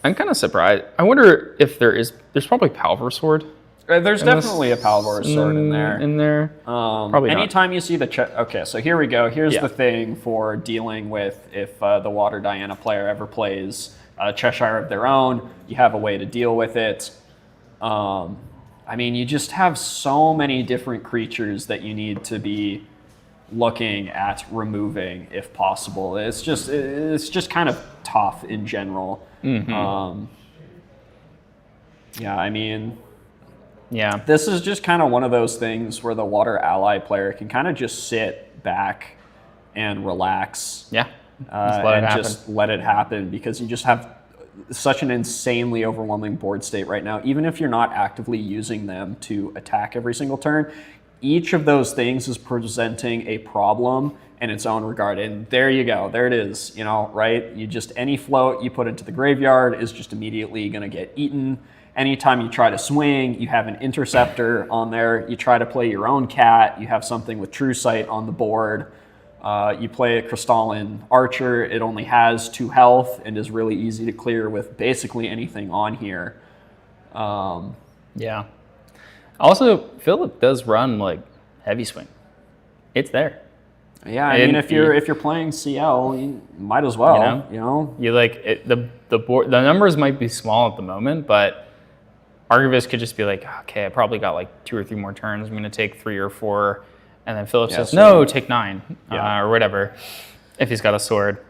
I'm kind of surprised. I wonder if there's probably Palvor Sword. There's definitely a Palvor Sword in there. Probably anytime you see the... Okay, so here we go. Here's the thing for dealing with if the Water Diana player ever plays Cheshire of their own. You have a way to deal with it. I mean, you just have so many different creatures that you need to be looking at removing if possible. It's just kind of tough in general. Mm-hmm. Yeah, I mean... Yeah. This is just kind of one of those things where the Water Ally player can kind of just sit back and relax. Yeah. Just let it happen because you just have such an insanely overwhelming board state right now. Even if you're not actively using them to attack every single turn, each of those things is presenting a problem in its own regard. And there you go. There it is, right? You just, any float you put into the graveyard is just immediately going to get eaten. Anytime you try to swing, you have an interceptor on there. You try to play your own cat, you have something with True Sight on the board. You play a Crystalline Archer, it only has 2 health and is really easy to clear with basically anything on here. Yeah. Also, Philip does run like Heavy Swing. It's there. Yeah, I mean, if you're playing CL, you might as well. You like it, the board. The numbers might be small at the moment, but Archivist could just be like, okay, I probably got like 2 or 3 more turns. I'm going to take 3 or 4, and then Philip says, no, take 9 or whatever. If he's got a sword.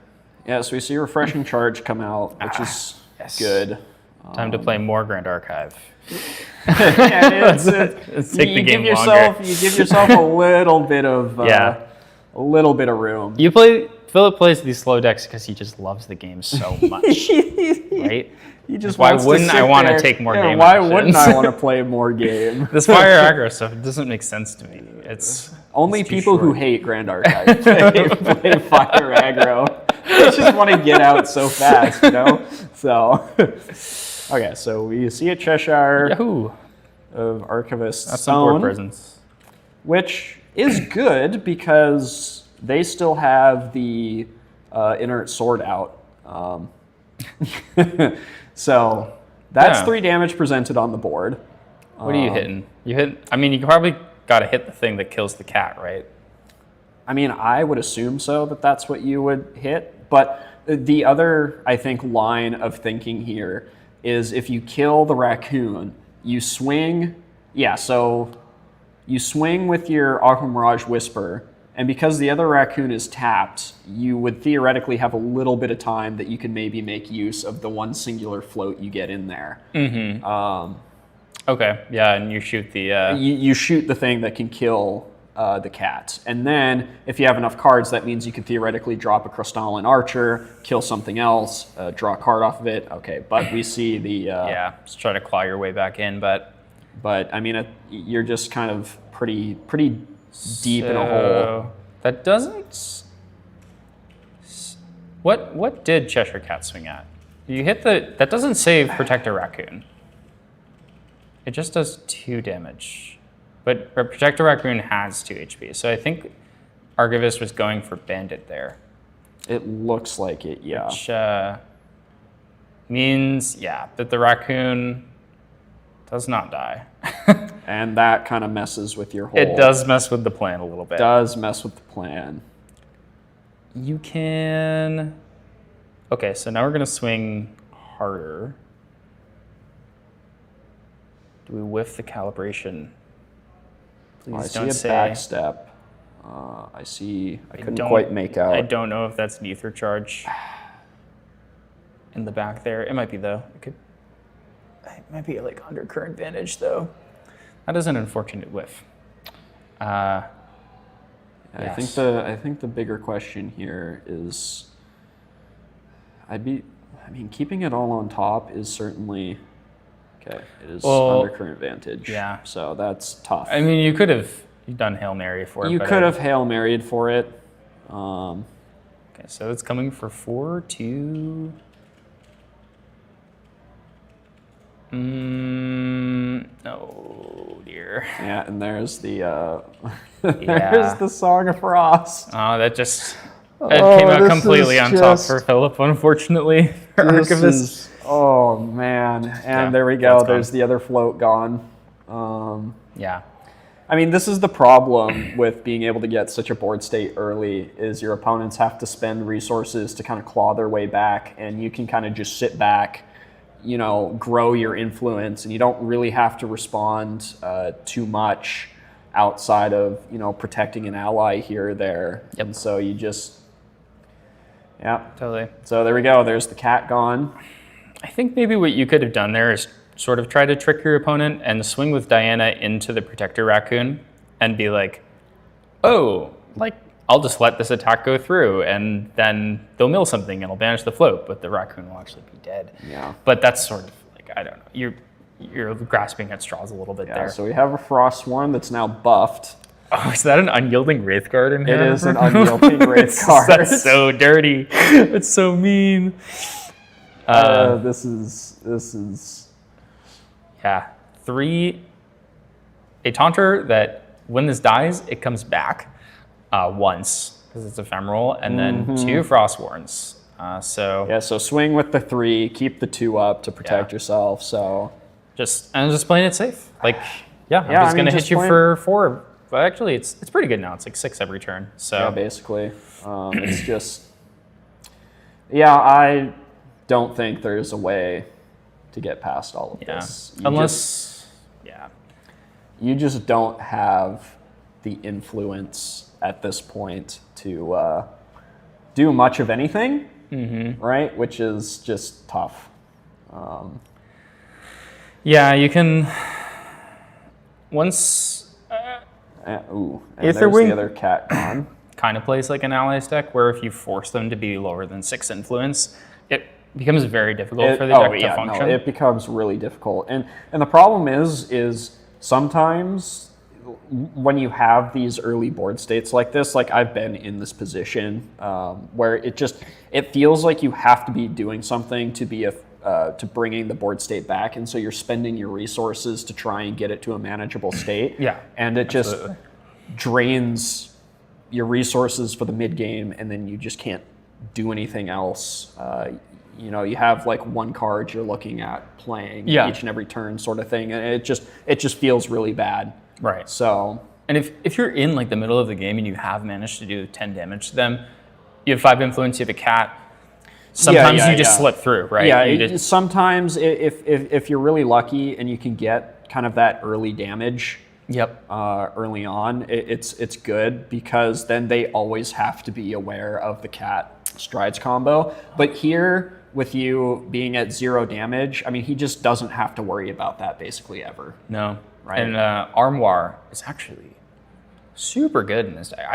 Yeah, so we see Refreshing Charge come out, which is good. Time to play more Grand Archive. Let's take the game longer. You give yourself a little bit of room. Philip plays these slow decks because he just loves the game so much, right? He just why wouldn't I want to take more game? Why wouldn't I want to play more game? This fire aggro stuff, it doesn't make sense to me. It's only people who hate Grand Archive play fire aggro. They just want to get out so fast, So, okay, so we see a Cheshire of Archivist's That's some board presence, which is good because they still have the inert sword out. So that's 3 damage presented on the board. What are you hitting? I mean, you probably got to hit the thing that kills the cat, right? I mean, I would assume so, that's what you would hit. But the other, I think, line of thinking here is if you kill the raccoon, you swing. Yeah, so you swing with your Aqua Mirage Whisper, and because the other raccoon is tapped, you would theoretically have a little bit of time that you can maybe make use of the one singular float you get in there. Mm-hmm. Okay, yeah, and you shoot the... You shoot the thing that can kill the cat. And then, if you have enough cards, that means you could theoretically drop a Crystalline Archer, kill something else, draw a card off of it. Okay, but we see the... yeah, just try to claw your way back in, but... But, I mean, you're just kind of pretty deep in a hole. That doesn't... What did Cheshire Cat swing at? You hit the... That doesn't save Protector Raccoon. It just does 2 damage. But Protector Raccoon has 2 HP, so I think Archivist was going for Bandit there. It looks like it, yeah. Which means, that the raccoon does not die. And that kind of messes with your whole... It does mess with the plan a little bit. Does mess with the plan. You can... Okay, so now we're going to swing harder. Do we whiff the calibration? Please don't say... I see a backstep. I couldn't quite make out. I don't know if that's an Ether Charge in the back there. It might be, though. It might be like Undercurrent Vantage, though. That is an unfortunate whiff. I think the bigger question here is, keeping it all on top is certainly okay. It is Undercurrent Vantage. Yeah. So that's tough. I mean, you could have done Hail Mary for it. You could have Hail Married for it. Okay, so it's coming for 4, 2. Oh dear. Yeah, and there's the there's the Song of Frost. Oh, that came out completely on top for Philip, unfortunately. For Archivist. Oh man, and there we go. There's the other float gone. Yeah. I mean, this is the problem with being able to get such a board state early, is your opponents have to spend resources to kind of claw their way back, and you can kind of just sit back, you know, grow your influence, and you don't really have to respond too much outside of, you know, protecting an ally here or there. Yep. And so you just, yeah. Totally. So there we go. There's the cat gone. I think maybe what you could have done there is sort of try to trick your opponent and swing with Diana into the Protector Raccoon and be like, oh, like, I'll just let this attack go through, and then they'll mill something and it'll banish the float, but the Raccoon will actually be dead. Yeah. But that's sort of like, I don't know. You're grasping at straws a little bit there. So we have a Frost Swarm that's now buffed. Oh, is that an unyielding Wraith Guard in here? It is an unyielding Wraith Guard. That's so dirty. It's so mean. This is. Yeah, a Taunter that when this dies, it comes back once because it's ephemeral, and then 2 Frostwarns. So swing with the 3, keep the 2 up to protect yourself. So I'm just playing it safe. Like, I'm just gonna hit you for 4. But actually, it's pretty good now. It's like 6 every turn. So yeah, basically, it's just I don't think there's a way to get past all of this. You just don't have the influence at this point to do much of anything, right? Which is just tough. You can once. And Aetherwing, there's the other cat gone. Kind of plays like an allies deck, where if you force them to be lower than 6 influence, it becomes very difficult for the deck to function. No, it becomes really difficult. And the problem is sometimes when you have these early board states like this, like I've been in this position where it feels like you have to be doing something to be to bringing the board state back, and so you're spending your resources to try and get it to a manageable state. And it just drains your resources for the mid game, and then you just can't do anything else. You have like one card you're looking at playing each and every turn, sort of thing, and it just feels really bad. Right. So, and if you're in like the middle of the game and you have managed to do 10 damage to them, you have 5 influence, you have a cat. Sometimes you just slip through, right? Yeah. Sometimes if you're really lucky and you can get kind of that early damage. Early on, it's good, because then they always have to be aware of the cat strides combo. But here, with you being at 0 damage, I mean, he just doesn't have to worry about that basically ever. No. Right. And Armoire is actually super good in this deck.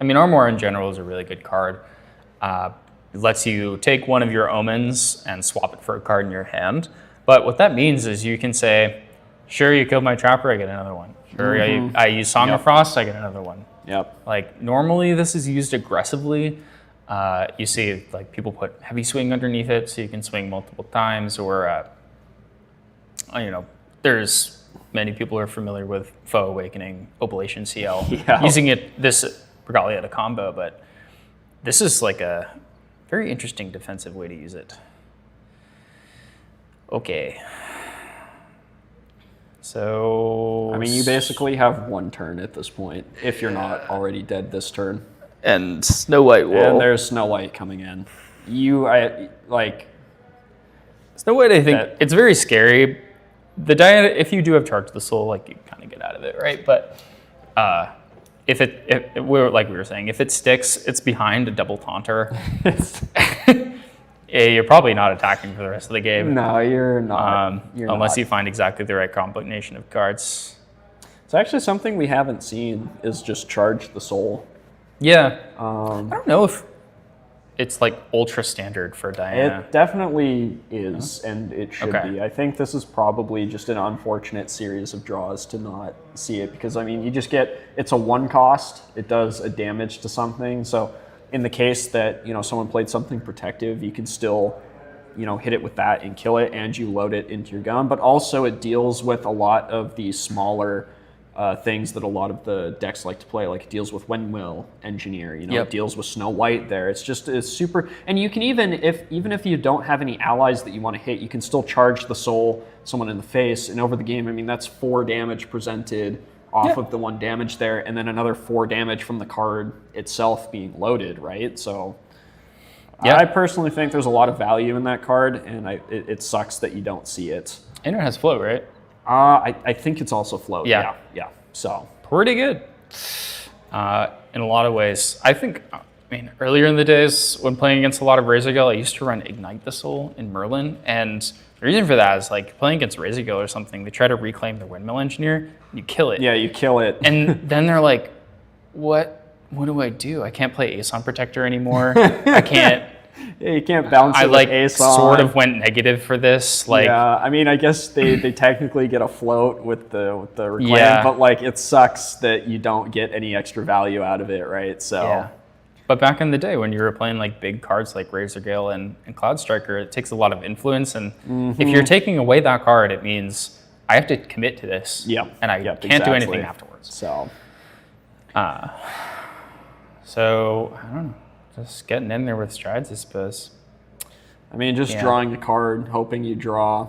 Armoire in general is a really good card. It lets you take one of your omens and swap it for a card in your hand. But what that means is you can say, sure, you killed my Trapper, I get another one. Sure, I use Song of Frost, I get another one. Like, normally this is used aggressively. You see, like, people put heavy swing underneath it, so you can swing multiple times, or, there's many people who are familiar with Foe Awakening, Oblation Ciel, using this Regalia to combo, but this is like a very interesting defensive way to use it. Okay. So, I mean, you basically have 1 turn at this point, if you're not already dead this turn. And Snow White will. And there's Snow White coming in. Snow White, I think, it's very scary. The Diana, if you do have Charge the Soul, like, you kind of get out of it, right? But if like we were saying, if it sticks, it's behind a double Taunter. You're probably not attacking for the rest of the game. No, you're not. Unless you find exactly the right combination of cards. It's actually something we haven't seen, is just Charge the Soul. Yeah. I don't know if it's like ultra standard for Diana. It definitely is, and it should be. I think this is probably just an unfortunate series of draws to not see it, because, I mean, you just get, it's a 1 cost, it does a damage to something, so in the case that, someone played something protective, you can still, hit it with that and kill it, and you load it into your gun. But also it deals with a lot of the smaller things that a lot of the decks like to play. Like it deals with Windmill Engineer, it deals with Snow White there. It's super, and you can even if you don't have any allies that you want to hit, you can still charge the soul someone in the face, and over the game, I mean, that's 4 damage presented off of the 1 damage there, and then another 4 damage from the card itself being loaded, right? So I personally think there's a lot of value in that card, and it sucks that you don't see it. And it has float, right? I think it's also float. Yeah. So pretty good in a lot of ways. I mean, earlier in the days when playing against a lot of Razorgale, I used to run Ignite the Soul in Merlin, and the reason for that is like playing against Razorgale or something, they try to reclaim their Windmill Engineer, you kill it. Yeah, you kill it. And then they're like, what do I do? I can't play Ace on Protector anymore. I can't. Yeah, you can't bounce it with Ace on. Sort of went negative for this. I mean, I guess they technically get a float with the reclaim, but like it sucks that you don't get any extra value out of it, right? So. Yeah. But back in the day when you were playing like big cards like Razorgale and Cloud Striker, it takes a lot of influence. And if you're taking away that card, it means I have to commit to this. And I can't do anything afterwards. So I don't know. Just getting in there with strides, I suppose. I mean, just drawing a card, hoping you draw,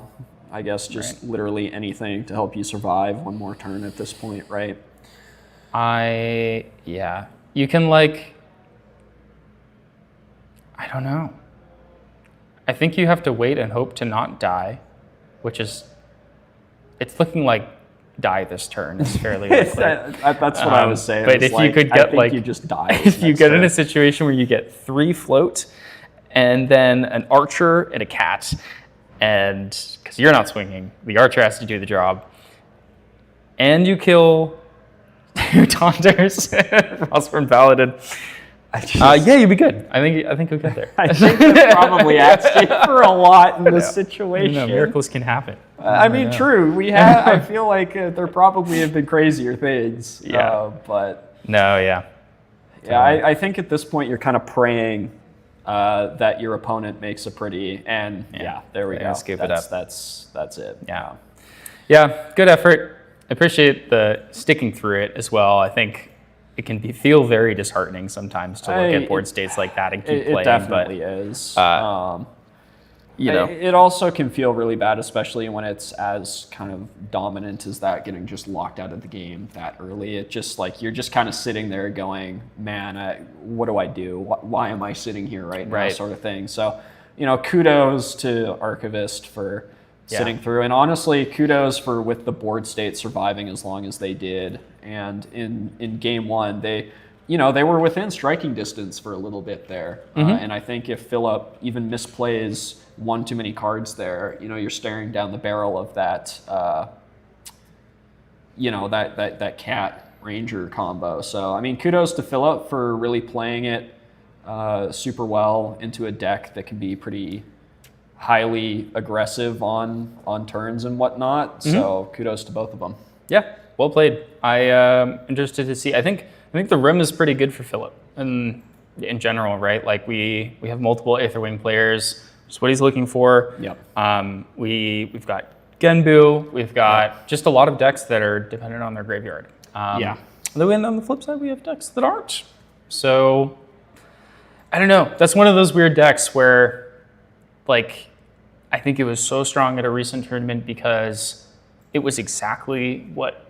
I guess, just literally anything to help you survive one more turn at this point, right? You can I don't know. I think you have to wait and hope to not die, which is, it's looking like die this turn is fairly likely. That's what I was saying. But if you could get you just die. If you get in a situation where you get 3 float and then an archer and a cat, and because you're not swinging, the archer has to do the job, and you kill 2 Taunters, Frostborn Paladin. You'd be good. I think you'll get there. I think they're probably asking for a lot in this situation. Miracles can happen. I mean, true. We have. I feel like there probably have been crazier things. But I think at this point you're kind of praying that your opponent makes a pretty, and there we go. Scoop it up. That's it. Yeah. Good effort. I appreciate the sticking through it as well. I think it can feel very disheartening sometimes to look at board states like that and keep playing. It definitely is. It it also can feel really bad, especially when it's as kind of dominant as that, getting just locked out of the game that early. It just like you're just kind of sitting there going, man, what do I do? Why am I sitting here right now? Sort of thing. So, kudos to Archivist for sitting through, and honestly, kudos for with the board state surviving as long as they did. And in game 1, they were within striking distance for a little bit there. And I think if Philip even misplays 1 too many cards there, you're staring down the barrel of that, that cat ranger combo. So I mean, kudos to Philip for really playing it super well into a deck that can be pretty highly aggressive on turns and whatnot. So kudos to both of them. Yeah. Well played. I am interested to see. I think the rim is pretty good for Philip in general, right? Like we have multiple Aetherwing players. Just what he's looking for. We've got Genbu. We've got just a lot of decks that are dependent on their graveyard. Then on the flip side, we have decks that aren't. So I don't know. That's one of those weird decks where, like, I think it was so strong at a recent tournament because it was exactly what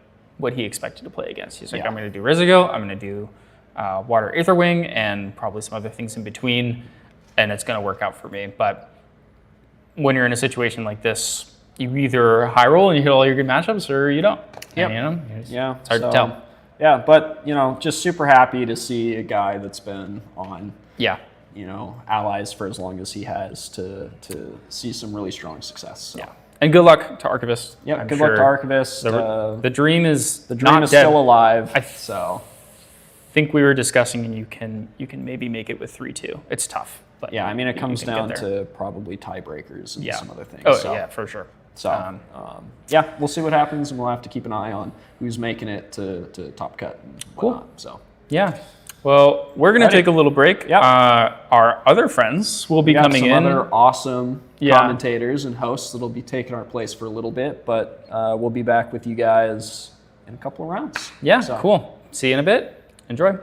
he expected to play against. He's like, I'm going to do Rizzigo, I'm going to do Water Aetherwing, and probably some other things in between, and it's going to work out for me. But when you're in a situation like this, you either high roll and you hit all your good matchups, or you don't. It's hard to tell. Yeah, but just super happy to see a guy that's been on allies for as long as he has to see some really strong success. So. Yeah. And good luck to Archivist. Yeah, good luck to Archivist. The dream is still alive. I think we were discussing, and you can maybe make it with 3-2. It's tough, but I mean, it comes down to probably tiebreakers and some other things. For sure. So we'll see what happens, and we'll have to keep an eye on who's making it to Top Cut and whatnot. So well, we're going to take a little break. Our other friends will be coming in. Other awesome commentators and hosts that'll be taking our place for a little bit, but we'll be back with you guys in a couple of rounds. Yeah, cool. See you in a bit. Enjoy.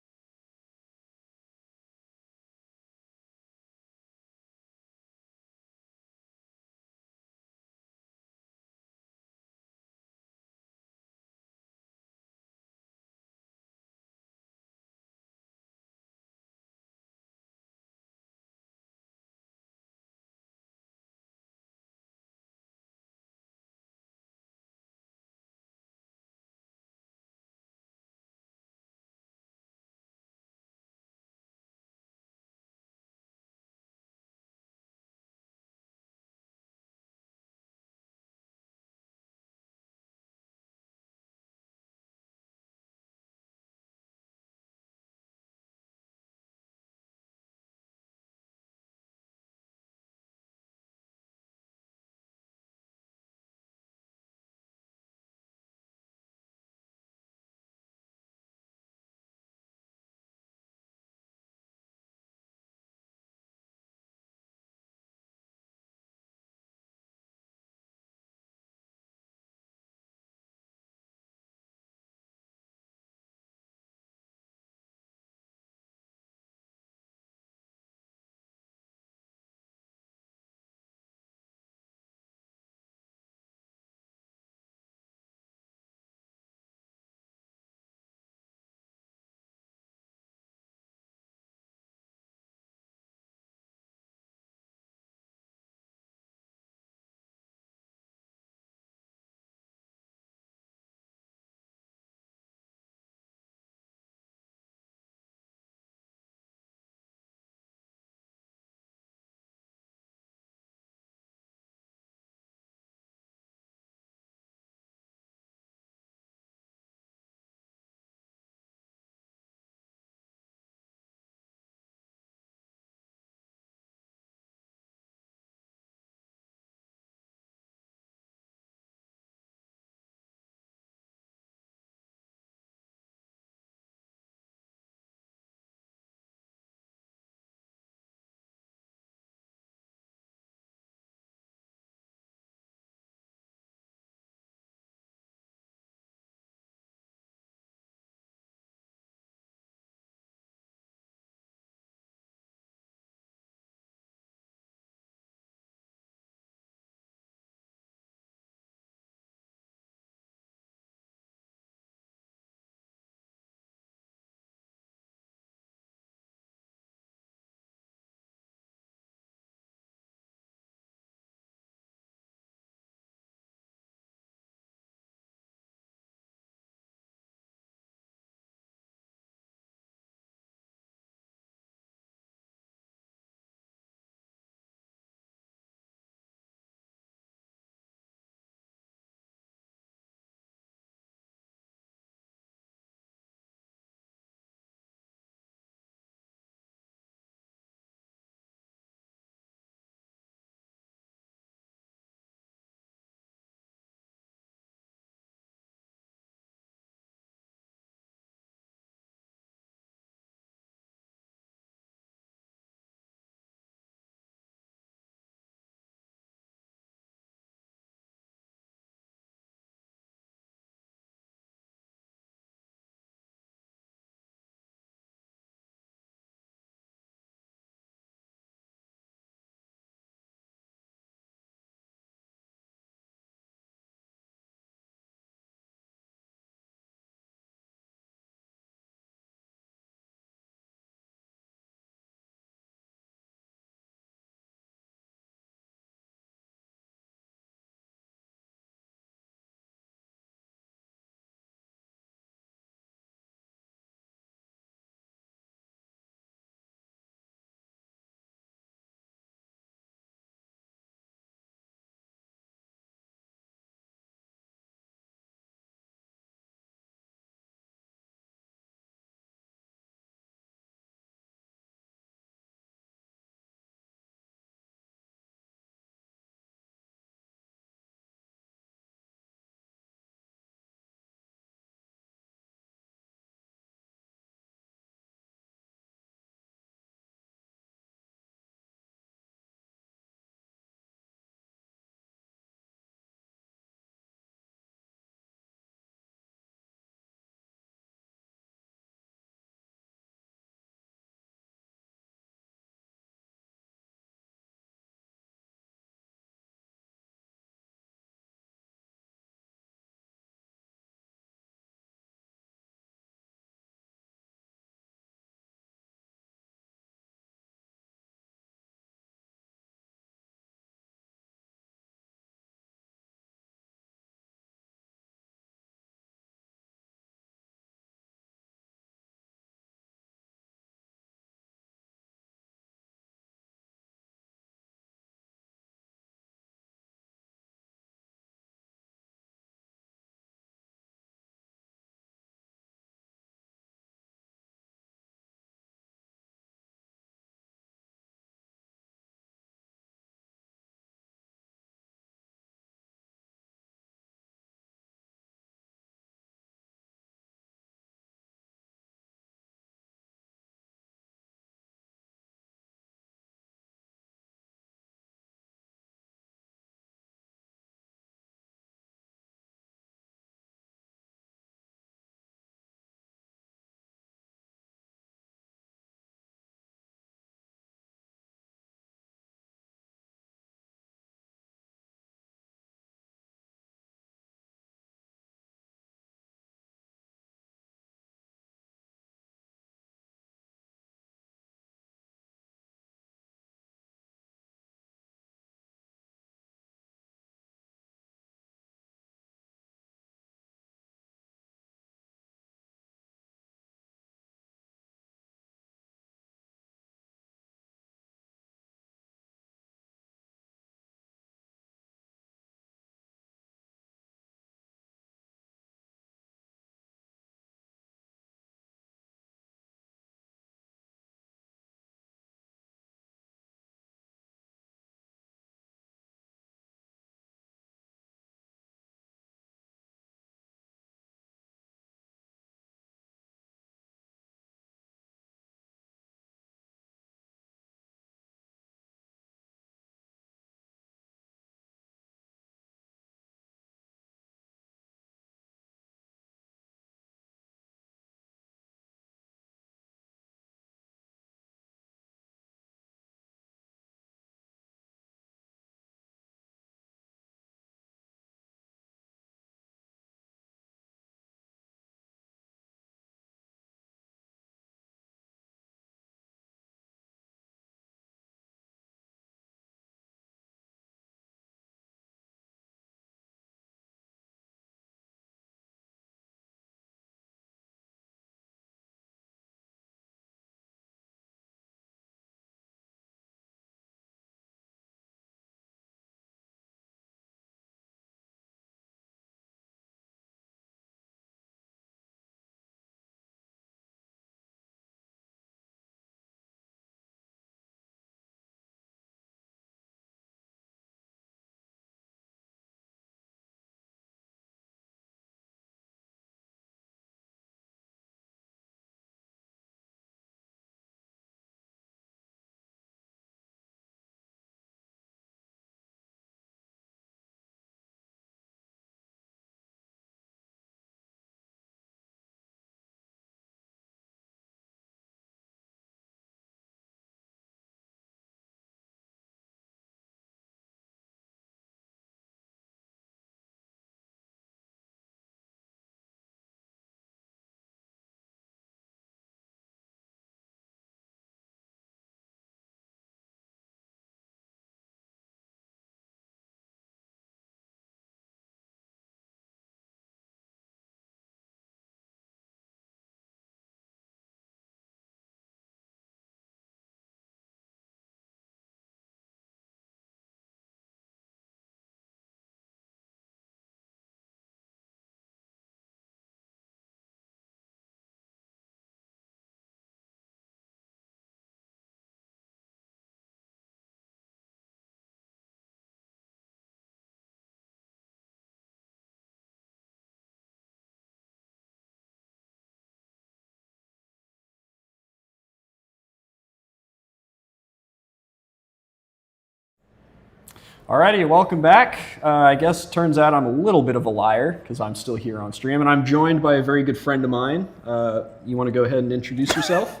Alrighty, welcome back. I guess turns out I'm a little bit of a liar because I'm still here on stream, and I'm joined by a very good friend of mine. You want to go ahead and introduce yourself?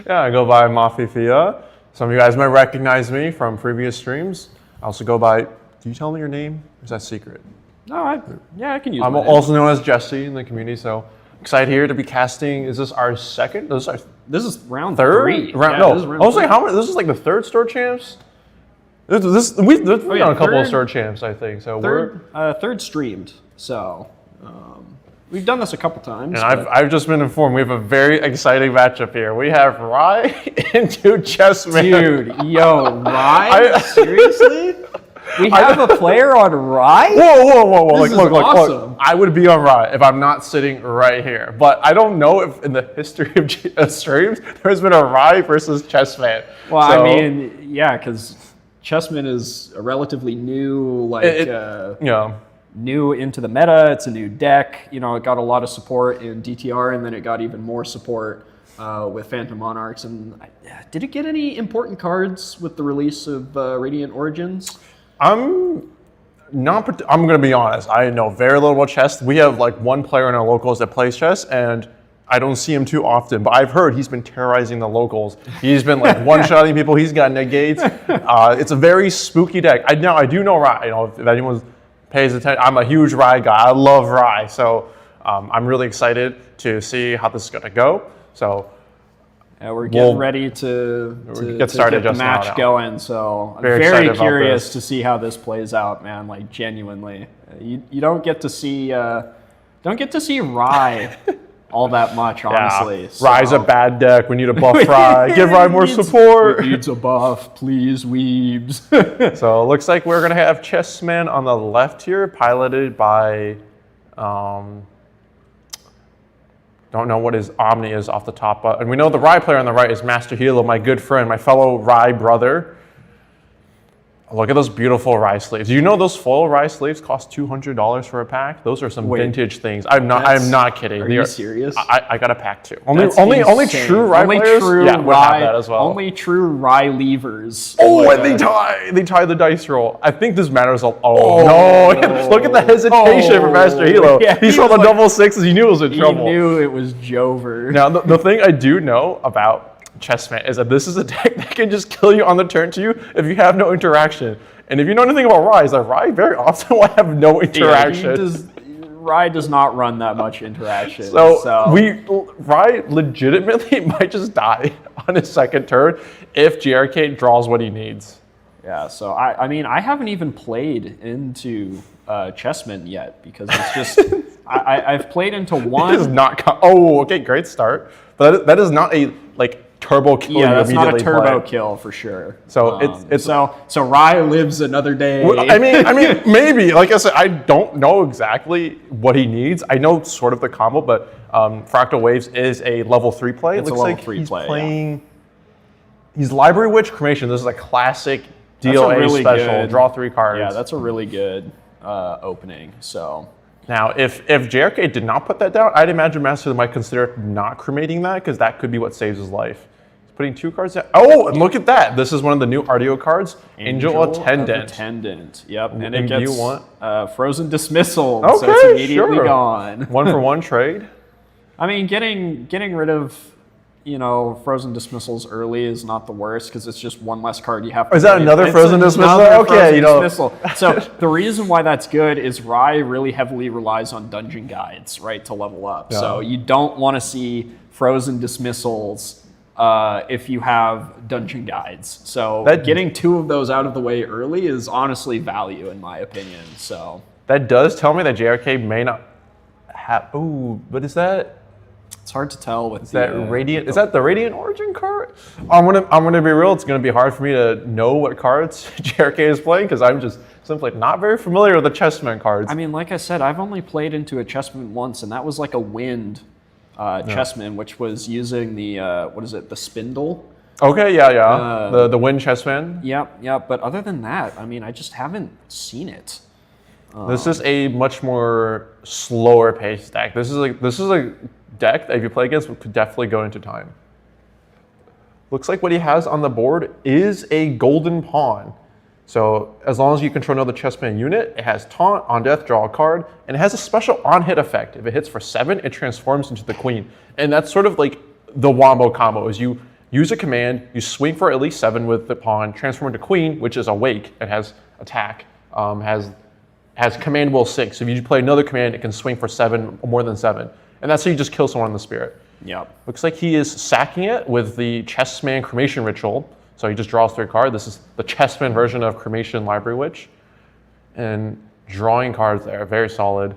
Yeah, I go by Mafifia. Some of you guys might recognize me from previous streams. I also go by, do you tell me your name? Or is that secret? No, I can use I'm my name. also known as Jesse in the community, so excited here to be casting. Is this our second? This is round third? three. Round, Yeah, no, this is round I was like, three. how many? This is like the third store champs? We've done a couple of store champs, I think. So third streamed, so we've done this a couple times. And I've just been informed we have a very exciting matchup here. We have Rye into Chessmen. Dude, yo, Rye? Seriously? We have a player on Rye? Whoa. This is Look. awesome. I would be on Rye if I'm not sitting right here. But I don't know if in the history of streams, there's been a Rye versus Chessman. Well, I mean, yeah, because Chessmen is a relatively new, new into the meta. It's a new deck. You know, it got a lot of support in DTR, and then it got even more support with Phantom Monarchs. And did it get any important cards with the release of Radiant Origins? I'm going to be honest. I know very little about chess. We have like one player in our locals that plays chess, and I don't see him too often, but I've heard he's been terrorizing the locals. He's been like one-shotting people. He's got negates. It's a very spooky deck. I do know Rye. You know, if anyone pays attention, I'm a huge Rye guy. I love Rye, so I'm really excited to see how this is going to go. So we're getting ready to get started get the just match now. So I'm Very very excited curious to see how this plays out, man. Like genuinely, you don't get to see Rye all that much, honestly. Yeah. Rye's a bad deck. We need to buff Rye. Give Rye more support. He needs a buff, please, weebs. So it looks like we're going to have Chessman on the left here, piloted by, don't know what his Omni is off the top. And we know the Rye player on the right is Master Hilo, my good friend, my fellow Rye brother. Look at those beautiful Rye sleeves. Do you know those foil Rye sleeves cost $200 for a pack? Those are some vintage things. I'm not kidding. Are you serious? I got a pack too. Only true Rye players would have that as well. Only true Rye levers. Oh, and they tie the dice roll. I think this matters a lot. Oh, no. Look at the hesitation from Master Hilo. Yeah, he saw the double sixes. He knew it was in trouble. He knew it was Jover. Now, the thing I do know about Chessmen is that this is a deck that can just kill you on the turn to you if you have no interaction. And if you know anything about Rye, is that Rye very often will have no interaction. Rye does not run that much interaction. So Rye legitimately might just die on his second turn if GRK draws what he needs. Yeah, so I mean, I haven't even played into Chessmen yet because it's just, I've played into one. It is not, okay, great start. But that is not a, turbo kill. Yeah, that's not a turbo kill for sure. So so Rye lives another day. I mean, maybe. Like I said, I don't know exactly what he needs. I know sort of the combo, but Fractal Waves is a level 3 play. It's a level 3 play. Playing. Yeah. He's Library Witch Cremation. This is a classic DOA really special. Good, draw 3 cards. Yeah, that's a really good opening. So. Now, if JRK did not put that down, I'd imagine Master might consider not cremating that because that could be what saves his life. He's putting 2 cards down. Oh, and look at that. This is one of the new RDO cards. Angel Attendant. Yep, and it gets Frozen Dismissal, okay, so it's immediately gone. 1-for-1 trade. I mean, getting rid of Frozen Dismissals early is not the worst because it's just one less card you have to. Is that another Frozen Dismissal? Okay, Dismissal. So the reason why that's good is Rye really heavily relies on dungeon guides, right, to level up. Yeah. So you don't want to see Frozen Dismissals if you have dungeon guides. So getting 2 of those out of the way early is honestly value in my opinion. So that does tell me that JRK may not have. Ooh, but is that? It's hard to tell with is that the Radiant Origin card? I'm gonna be real. It's gonna be hard for me to know what cards JRK is playing because I'm just simply not very familiar with the Chessmen cards. I mean, like I said, I've only played into a Chessmen once, and that was like a wind Chessmen, which was using the the spindle. Okay, yeah. The wind Chessmen. Yep. But other than that, I mean, I just haven't seen it. This is a much more slower paced deck. This is a deck that if you play against could definitely go into time. Looks like what he has on the board is a golden pawn. So as long as you control another Chessmen unit, it has taunt, on death, draw a card, and it has a special on-hit effect. If it hits for 7, it transforms into the queen. And that's sort of like the wombo combo, is you use a command, you swing for at least 7 with the pawn, transform into queen, which is awake, it has attack, has command will 6. If you play another command, it can swing for 7 or more than 7. And that's how you just kill someone in the spirit. Yep. Looks like he is sacking it with the Chessman Cremation Ritual. So he just draws 3 cards. This is the Chessman version of Cremation Library Witch. And drawing cards there, very solid.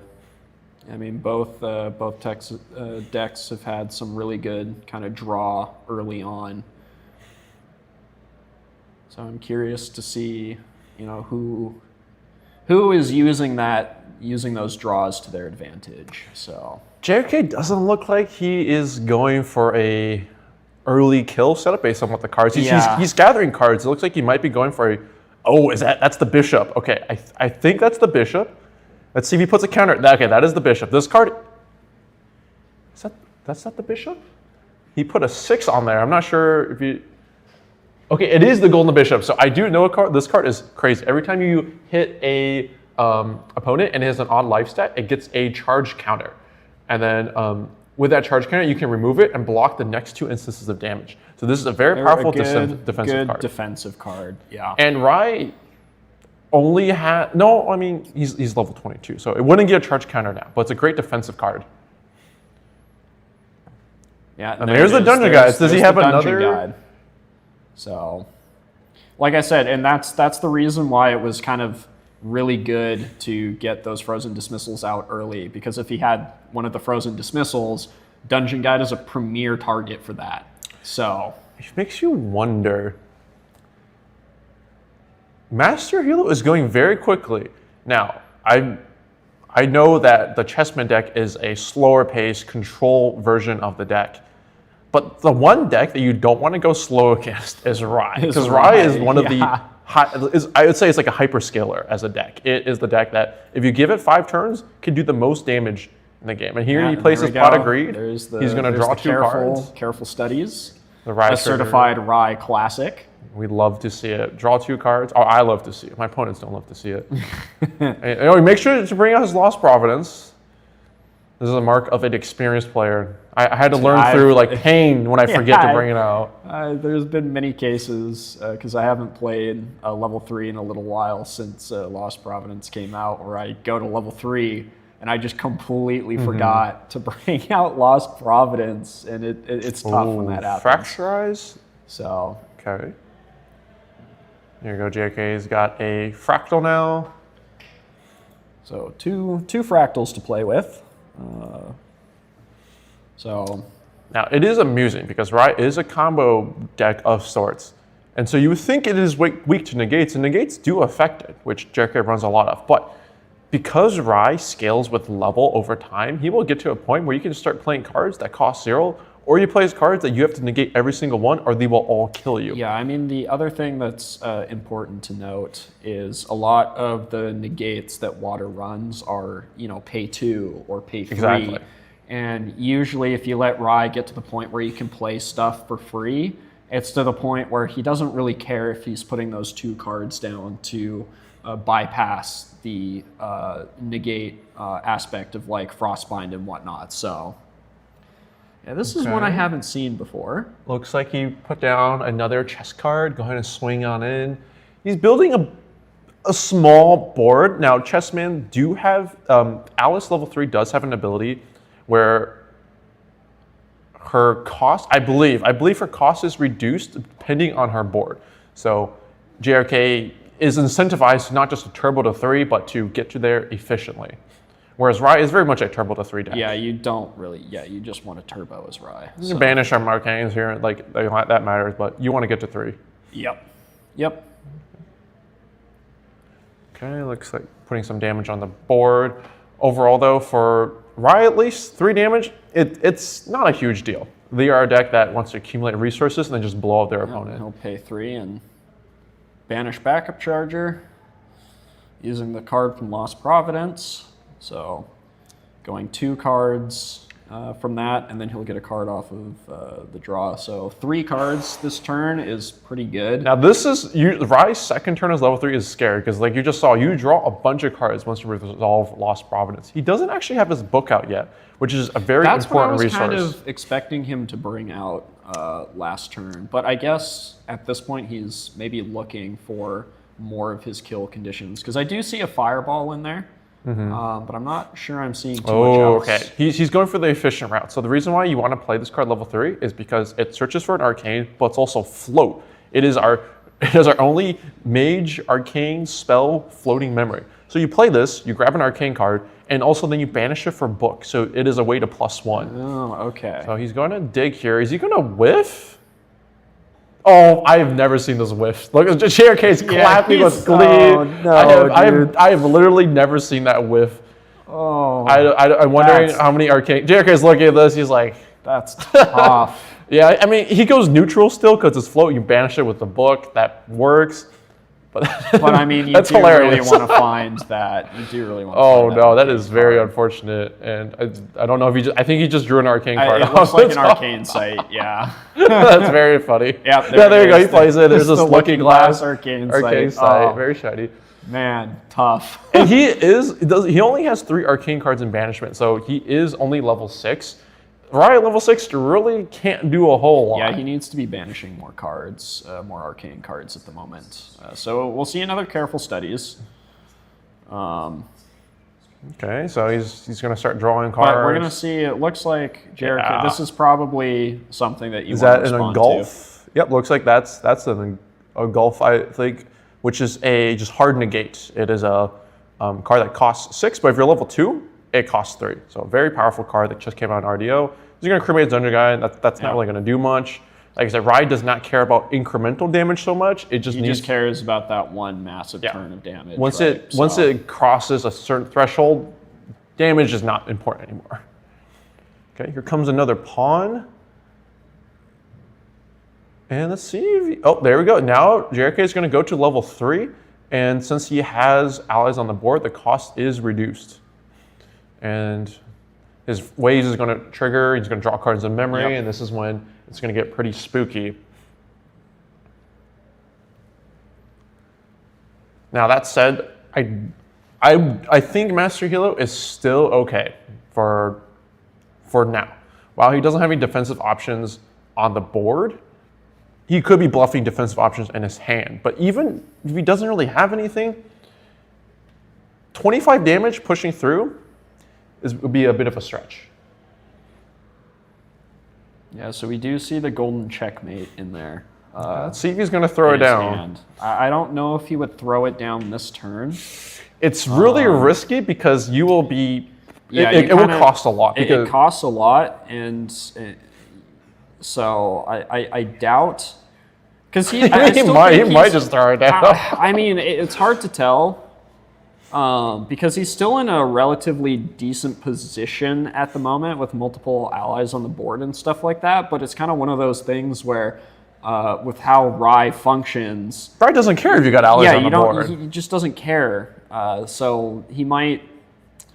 I mean, both decks have had some really good kind of draw early on. So I'm curious to see, who is using those draws to their advantage. So JK doesn't look like he is going for a early kill setup based on what the cards. He's gathering cards. It looks like he might be going for that's the bishop. Okay, I think that's the bishop. Let's see if he puts a counter. Okay, that is the bishop. This card, that's not the bishop? He put a 6 on there. I'm not sure if you, okay, it is the golden bishop. So I do know this card is crazy. Every time you hit a opponent and it has an odd life stat, it gets a charge counter. And then with that charge counter, you can remove it and block the next 2 instances of damage. So this is a very powerful defensive card. Defensive card, yeah. And Rai only had, no, I mean, he's level 22, so it wouldn't get a charge counter now, but it's a great defensive card. Yeah, and there's the dungeon guide. Does he have another? Guide. So, like I said, and that's the reason why it was kind of really good to get those frozen dismissals out early, because if he had one of the frozen dismissals, Dungeon Guide is a premier target for that. So it makes you wonder. Master Hilo is going very quickly. Now, I know that the Chessmen deck is a slower paced control version of the deck. But the one deck that you don't want to go slow against is Rai. Because Rai is one of the I would say it's like a hyperscaler as a deck. It is the deck that, if you give it 5 turns, can do the most damage in the game. And here he plays his Pot of Greed. He's going to draw 2 cards. Careful Studies. The Rai a certified Rai classic. We love to see it. Draw 2 cards. Oh, I love to see it. My opponents don't love to see it. And make sure to bring out his Lost Providence. This is a mark of an experienced player. I had to learn through pain when I forget to bring it out. There's been many cases, because I haven't played level 3 in a little while since Lost Providence came out, where I go to level 3 and I just completely forgot to bring out Lost Providence, and it's tough when that happens. Fracturize? So. Okay. There you go, JK's got a fractal now. So two fractals to play with. Now it is amusing because Rai is a combo deck of sorts. And so you would think it is weak to negates, and negates do affect it, which JK runs a lot of. But because Rai scales with level over time, he will get to a point where you can start playing cards that cost 0, or you play cards that you have to negate every single one, or they will all kill you. Yeah, I mean, the other thing that's important to note is a lot of the negates that Water runs are, pay 2 or pay 3. Exactly. And usually if you let Rai get to the point where you can play stuff for free, it's to the point where he doesn't really care if he's putting those 2 cards down to bypass the negate aspect of Frostbind and whatnot. So. Yeah, this is one I haven't seen before. Looks like he put down another chess card. Go ahead and swing on in. He's building a small board. Now, Chessmen do have, Alice level 3 does have an ability where her cost, I believe her cost is reduced depending on her board. So JRK is incentivized not just to turbo to 3, but to get to there efficiently. Whereas Rai is very much a turbo to 3 deck. Yeah, you don't really, you just want to turbo as Rai. You can banish our Arcanes here, that matters, but you want to get to 3. Yep. Okay, looks like putting some damage on the board. Overall though, for Rai at least, 3 damage, it's not a huge deal. They are a deck that wants to accumulate resources and then just blow up their opponent. He'll pay 3 and banish backup charger, using the card from Lost Providence. So going 2 cards from that, and then he'll get a card off of the draw. So 3 cards this turn is pretty good. Now this is, Rye's second turn as level 3 is scary, because like you just saw, you draw a bunch of cards once you resolve Lost Providence. He doesn't actually have his book out yet, which is a very important resource. That's what I was kind of expecting him to bring out last turn, but I guess at this point he's maybe looking for more of his kill conditions, because I do see a Fireball in there. But I'm not sure I'm seeing too much else. Okay. He's going for the efficient route. So the reason why you want to play this card level 3 is because it searches for an Arcane, but it's also float. It is our only mage Arcane spell floating memory. So you play this, you grab an Arcane card, and also then you banish it for book. So it is a way to +1. Oh, okay. So he's going to dig here. Is he going to whiff? Oh, I have never seen this whiff. Look, JRK's clapping with glee. Oh, no, I have literally never seen that whiff. Oh, I'm wondering how many Arcane. JRK's looking at this. He's like, that's tough. Yeah, I mean, he goes neutral still because it's float. You banish it with the book. That works. But I mean, you do really want to find that. You do really want to find that. Oh, no, that is very unfortunate. And I don't know if I think he just drew an Arcane card. It looks like an Arcane site, yeah. That's very funny. Yeah, there you go. He plays it. There's this looking glass Arcane site. Oh, very shiny. Man, tough. And he only has 3 Arcane cards in banishment, so he is only level 6. Rye level 6 really can't do a whole lot. Yeah, he needs to be banishing more cards, more Arcane cards at the moment. So we'll see another Careful Studies. Okay, so he's going to start drawing cards. But we're going to see, it looks like Jericho, this is probably something that you want to respond to. Is that an engulf? Yep, looks like that's an engulf, I think, which is a just hard negate. It is a card that costs 6, but if you're level 2, it costs 3. So a very powerful card that just came out in RDO. He's going to cremate Dungeon Guy. That's not really going to do much. Like I said, Rye does not care about incremental damage so much. He just cares about that one massive turn of damage. Once it crosses a certain threshold, damage is not important anymore. Okay, here comes another pawn. And let's see if there we go. Now JRK is going to go to level 3, and since he has allies on the board, the cost is reduced. And his waves is going to trigger. He's going to draw cards in memory, and this is when it's going to get pretty spooky. Now that said, I think Master Hilo is still okay for now. While he doesn't have any defensive options on the board, he could be bluffing defensive options in his hand. But even if he doesn't really have anything, 25 damage pushing through would be a bit of a stretch. Yeah, so we do see the golden checkmate in there. Let's see if he's going to throw it down. I don't know if he would throw it down this turn. It's really risky because you will be... it will cost a lot. It costs a lot, and so I doubt... Because he might just throw it down. I mean, it's hard to tell. Because he's still in a relatively decent position at the moment with multiple allies on the board and stuff like that, but it's kind of one of those things where with how Rye functions... Rye doesn't care if you got allies on the board. He just doesn't care. So he might...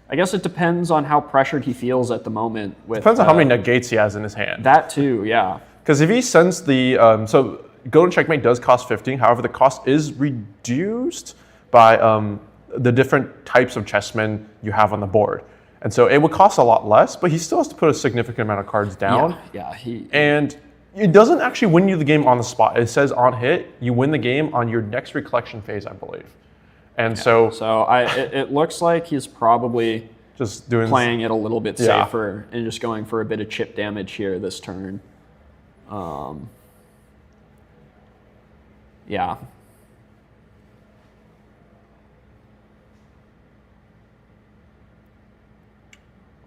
I guess it depends on how pressured he feels at the moment. Depends on how many negates he has in his hand. That too, yeah. Because if he sends the... so Golden Checkmate does cost 15, however the cost is reduced by... the different types of chessmen you have on the board. And so it would cost a lot less, but he still has to put a significant amount of cards down. And it doesn't actually win you the game on the spot. It says on hit, you win the game on your next recollection phase, I believe. And so it looks like he's probably just playing it a little bit safer and just going for a bit of chip damage here this turn. Yeah.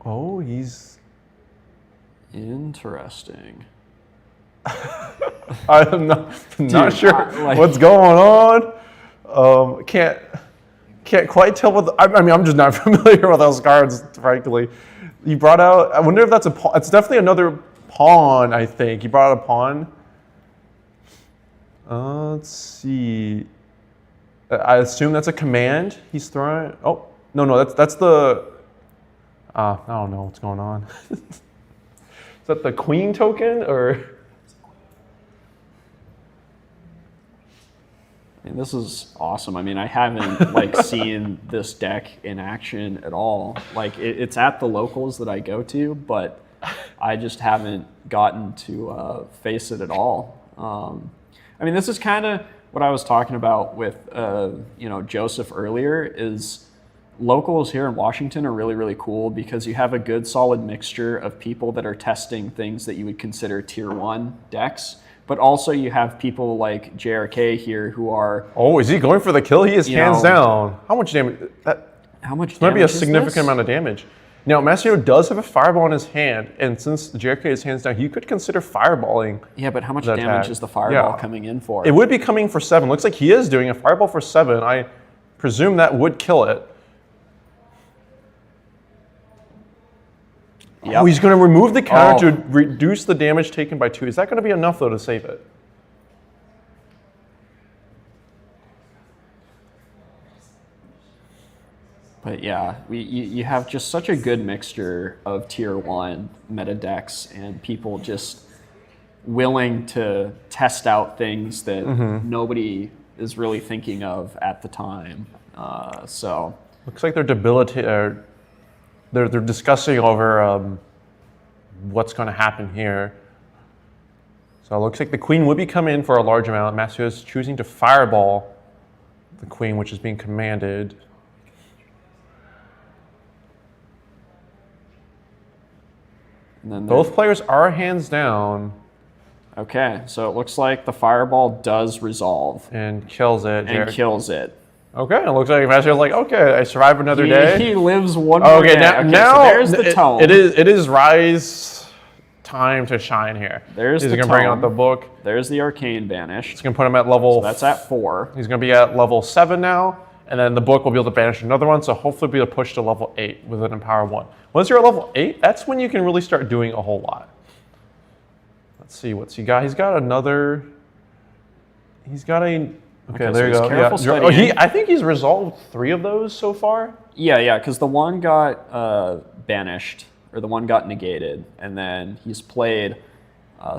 Oh, he's... Interesting. I'm not sure what's going on. Can't quite tell what... I mean, I'm just not familiar with those cards, frankly. He brought out... I wonder if that's a pawn. It's definitely another pawn, I think. He brought out a pawn. Let's see. I assume that's a command he's throwing. Oh, no, that's the... I don't know what's going on. Is that the queen token or? And this is awesome. I mean, I haven't like seen this deck in action at all. Like it's at the locals that I go to, but I just haven't gotten to face it at all. I mean, this is kind of what I was talking about with Joseph earlier. Is locals here in Washington are really, really cool because you have a good solid mixture of people that are testing things that you would consider tier 1 decks. But also you have people like JRK here who are... Oh, is he going for the kill? He is hands down. How much damage? How much damage might be a significant amount of damage. Now, Masio does have a fireball in his hand, and since JRK is hands down, he could consider fireballing. Yeah, but how much damage is the fireball coming in for? It would be coming for 7. Looks like he is doing a fireball for 7. I presume that would kill it. Yep. Oh, he's going to remove the counter to reduce the damage taken by 2. Is that going to be enough, though, to save it? But yeah, you have just such a good mixture of tier 1 meta decks and people just willing to test out things that nobody is really thinking of at the time. So looks like they're debilitated. They're discussing over what's going to happen here. So it looks like the queen would be coming in for a large amount. Masio is choosing to fireball the queen, which is being commanded. And then both players are hands down. Okay, so it looks like the fireball does resolve. And kills it. And kills it. Okay, it looks like Masio's like, okay, I survived another day. He lives one more day. Now so there's the tone. It is Rise time to shine here. There's the tone. He's going to bring out the book. There's the Arcane banished. He's going to put him at level... So that's at 4. He's going to be at level 7 now. And then the book will be able to banish another one, so hopefully be able to push to level 8 with an Empower 1. Once you're at level 8, that's when you can really start doing a whole lot. Let's see what's he got. He's got another... He's got a... Okay, there you go. I think he's resolved 3 of those so far. Yeah, because the one got banished, or the one got negated, and then he's played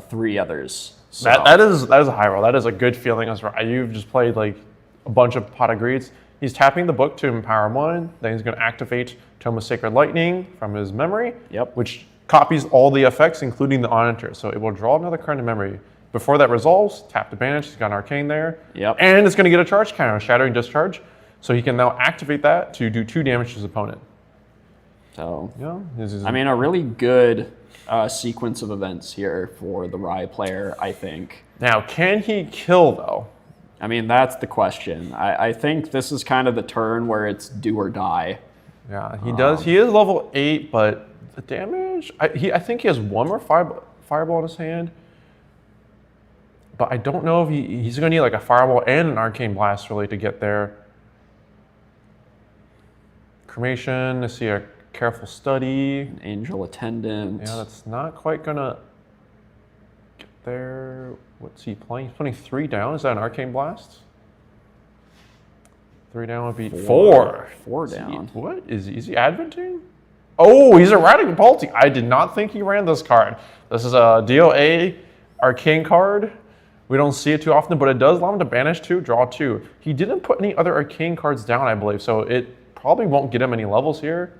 3 others. So. That is a high roll. That is a good feeling. You've just played like a bunch of pot of greeds. He's tapping the book to empower 1. Then he's going to activate Tome of Sacred Lightning from his memory, which copies all the effects, including the on-enter. So it will draw another card in memory. Before that resolves, tap to banish. He's got an Arcane there. And it's going to get a charge counter, Shattering Discharge. So he can now activate that to do 2 damage to his opponent. So, I mean, a really good sequence of events here for the Rye player, I think. Now, can he kill, though? I mean, that's the question. I think this is kind of the turn where it's do or die. Yeah, he does. He is level 8, but the damage... I think he has 1 more fireball in his hand. But I don't know if he's going to need like a fireball and an Arcane Blast really to get there. Cremation, I see a Careful Study. An Angel Attendant. Yeah, that's not quite going to get there. What's he playing? He's putting 3 down. Is that an Arcane Blast? 3 down would be 4. 4 down. What? Is he adventing? Oh, he's erratic Pulsing. I did not think he ran this card. This is a DOA Arcane card. We don't see it too often, but it does allow him to banish 2, draw 2. He didn't put any other Arcane cards down, I believe, so it probably won't get him any levels here.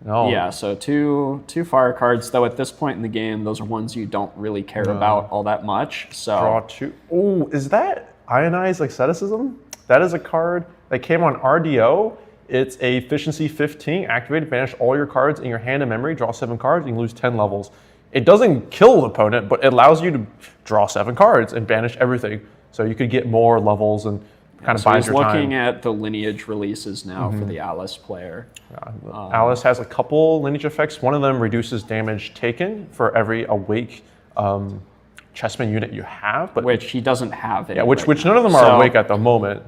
No. Yeah, so two fire cards, though at this point in the game, those are ones you don't really care about all that much. So draw 2. Oh, is that Ionized Asceticism? That is a card that came on RDO. It's a efficiency 15, activate, banish all your cards in your hand and memory, draw 7 cards, and you lose 10 levels. It doesn't kill the opponent, but it allows you to draw 7 cards and banish everything. So you could get more levels and kind of buys your time. He's looking at the Lineage releases now for the Alice player. Yeah, Alice has a couple Lineage effects. One of them reduces damage taken for every awake Chessmen unit you have. But which he doesn't have. Yeah, which none of them are awake at the moment.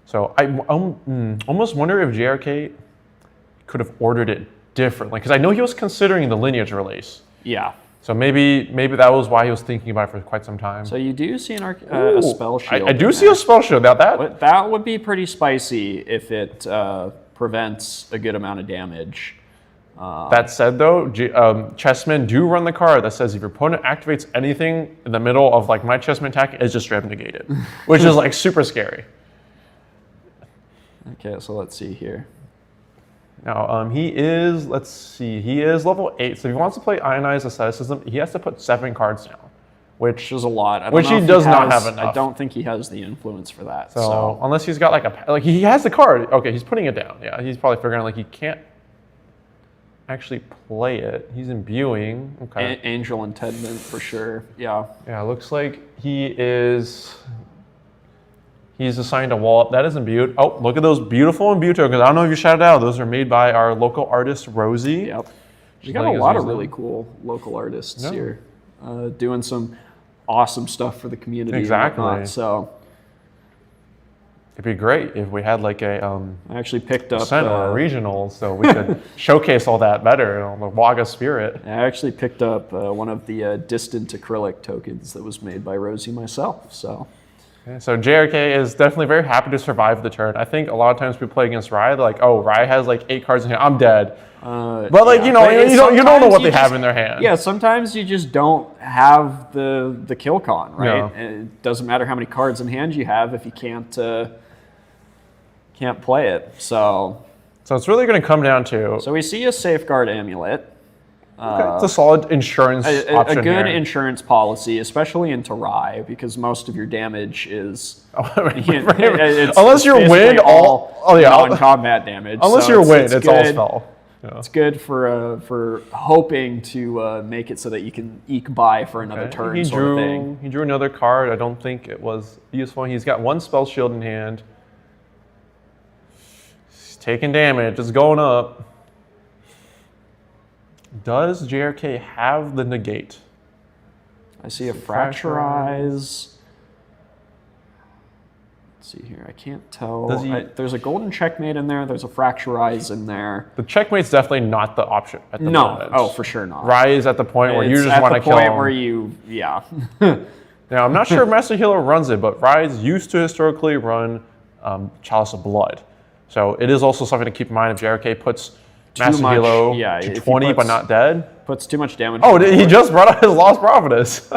So I almost wonder if JRK could have ordered it differently, because I know he was considering the Lineage release. Yeah. So maybe that was why he was thinking about it for quite some time. So you do see a spell shield. I do see a spell shield. Now that would be pretty spicy if it prevents a good amount of damage. That said, though, Chessmen do run the card that says if your opponent activates anything in the middle of like my Chessmen attack, it's just straight up negated, which is like super scary. Okay, so let's see here. Now, he is level 8, so if he wants to play Ionized Asceticism, he has to put 7 cards down, which is a lot. Which he does not have enough. I don't think he has the influence for that. So unless he's got like he has the card. Okay, he's putting it down. Yeah, he's probably figuring like he can't actually play it. He's imbuing. Okay. Angel Intendment for sure. Yeah. Yeah, looks like he's assigned a wall. That is imbued. Oh, look at those beautiful imbue tokens. I don't know if you shouted out. Those are made by our local artist, Rosie. Yep. We got a lot of really cool local artists here doing some awesome stuff for the community. Exactly. And whatnot, so it'd be great if we had like a I actually picked up or a regional, so we could showcase all that better, the Waga spirit. I actually picked up one of the distant acrylic tokens that was made by Rosie myself. So. Okay, so JRK is definitely very happy to survive the turn. I think a lot of times we play against Rye, they're like, oh, Rye has like 8 cards in hand, I'm dead. But like, you don't know what they have in their hand. Yeah, sometimes you just don't have the kill con, right? No. And it doesn't matter how many cards in hand you have if you can't play it. So it's really going to come down to. So we see a Safeguard Amulet. Okay, it's a solid insurance option a good here. insurance policy, especially into Rye, because most of your damage is unless you're wind non-combat damage. Unless you're wind, it's all spell. Yeah. It's good for hoping to make it so that you can eke by for another turn. He thing. drew another card. I don't think it was useful. He's got 1 spell shield in hand. He's taking damage. It's going up. Does JRK have the negate? I see a Fracturize. Let's see here. I can't tell. There's a Golden Checkmate in there. There's a Fracturize in there. The Checkmate's definitely not the option at the moment. Oh, for sure not. Rye is at the point where you just want to kill him. At the point where you, yeah. Now, I'm not sure if Master Healer runs it, but Rye's used to historically run Chalice of Blood. So it is also something to keep in mind if JRK puts Master Hilo to 20 but not dead. Puts too much damage. Oh, he just brought out his Lost Prophetess.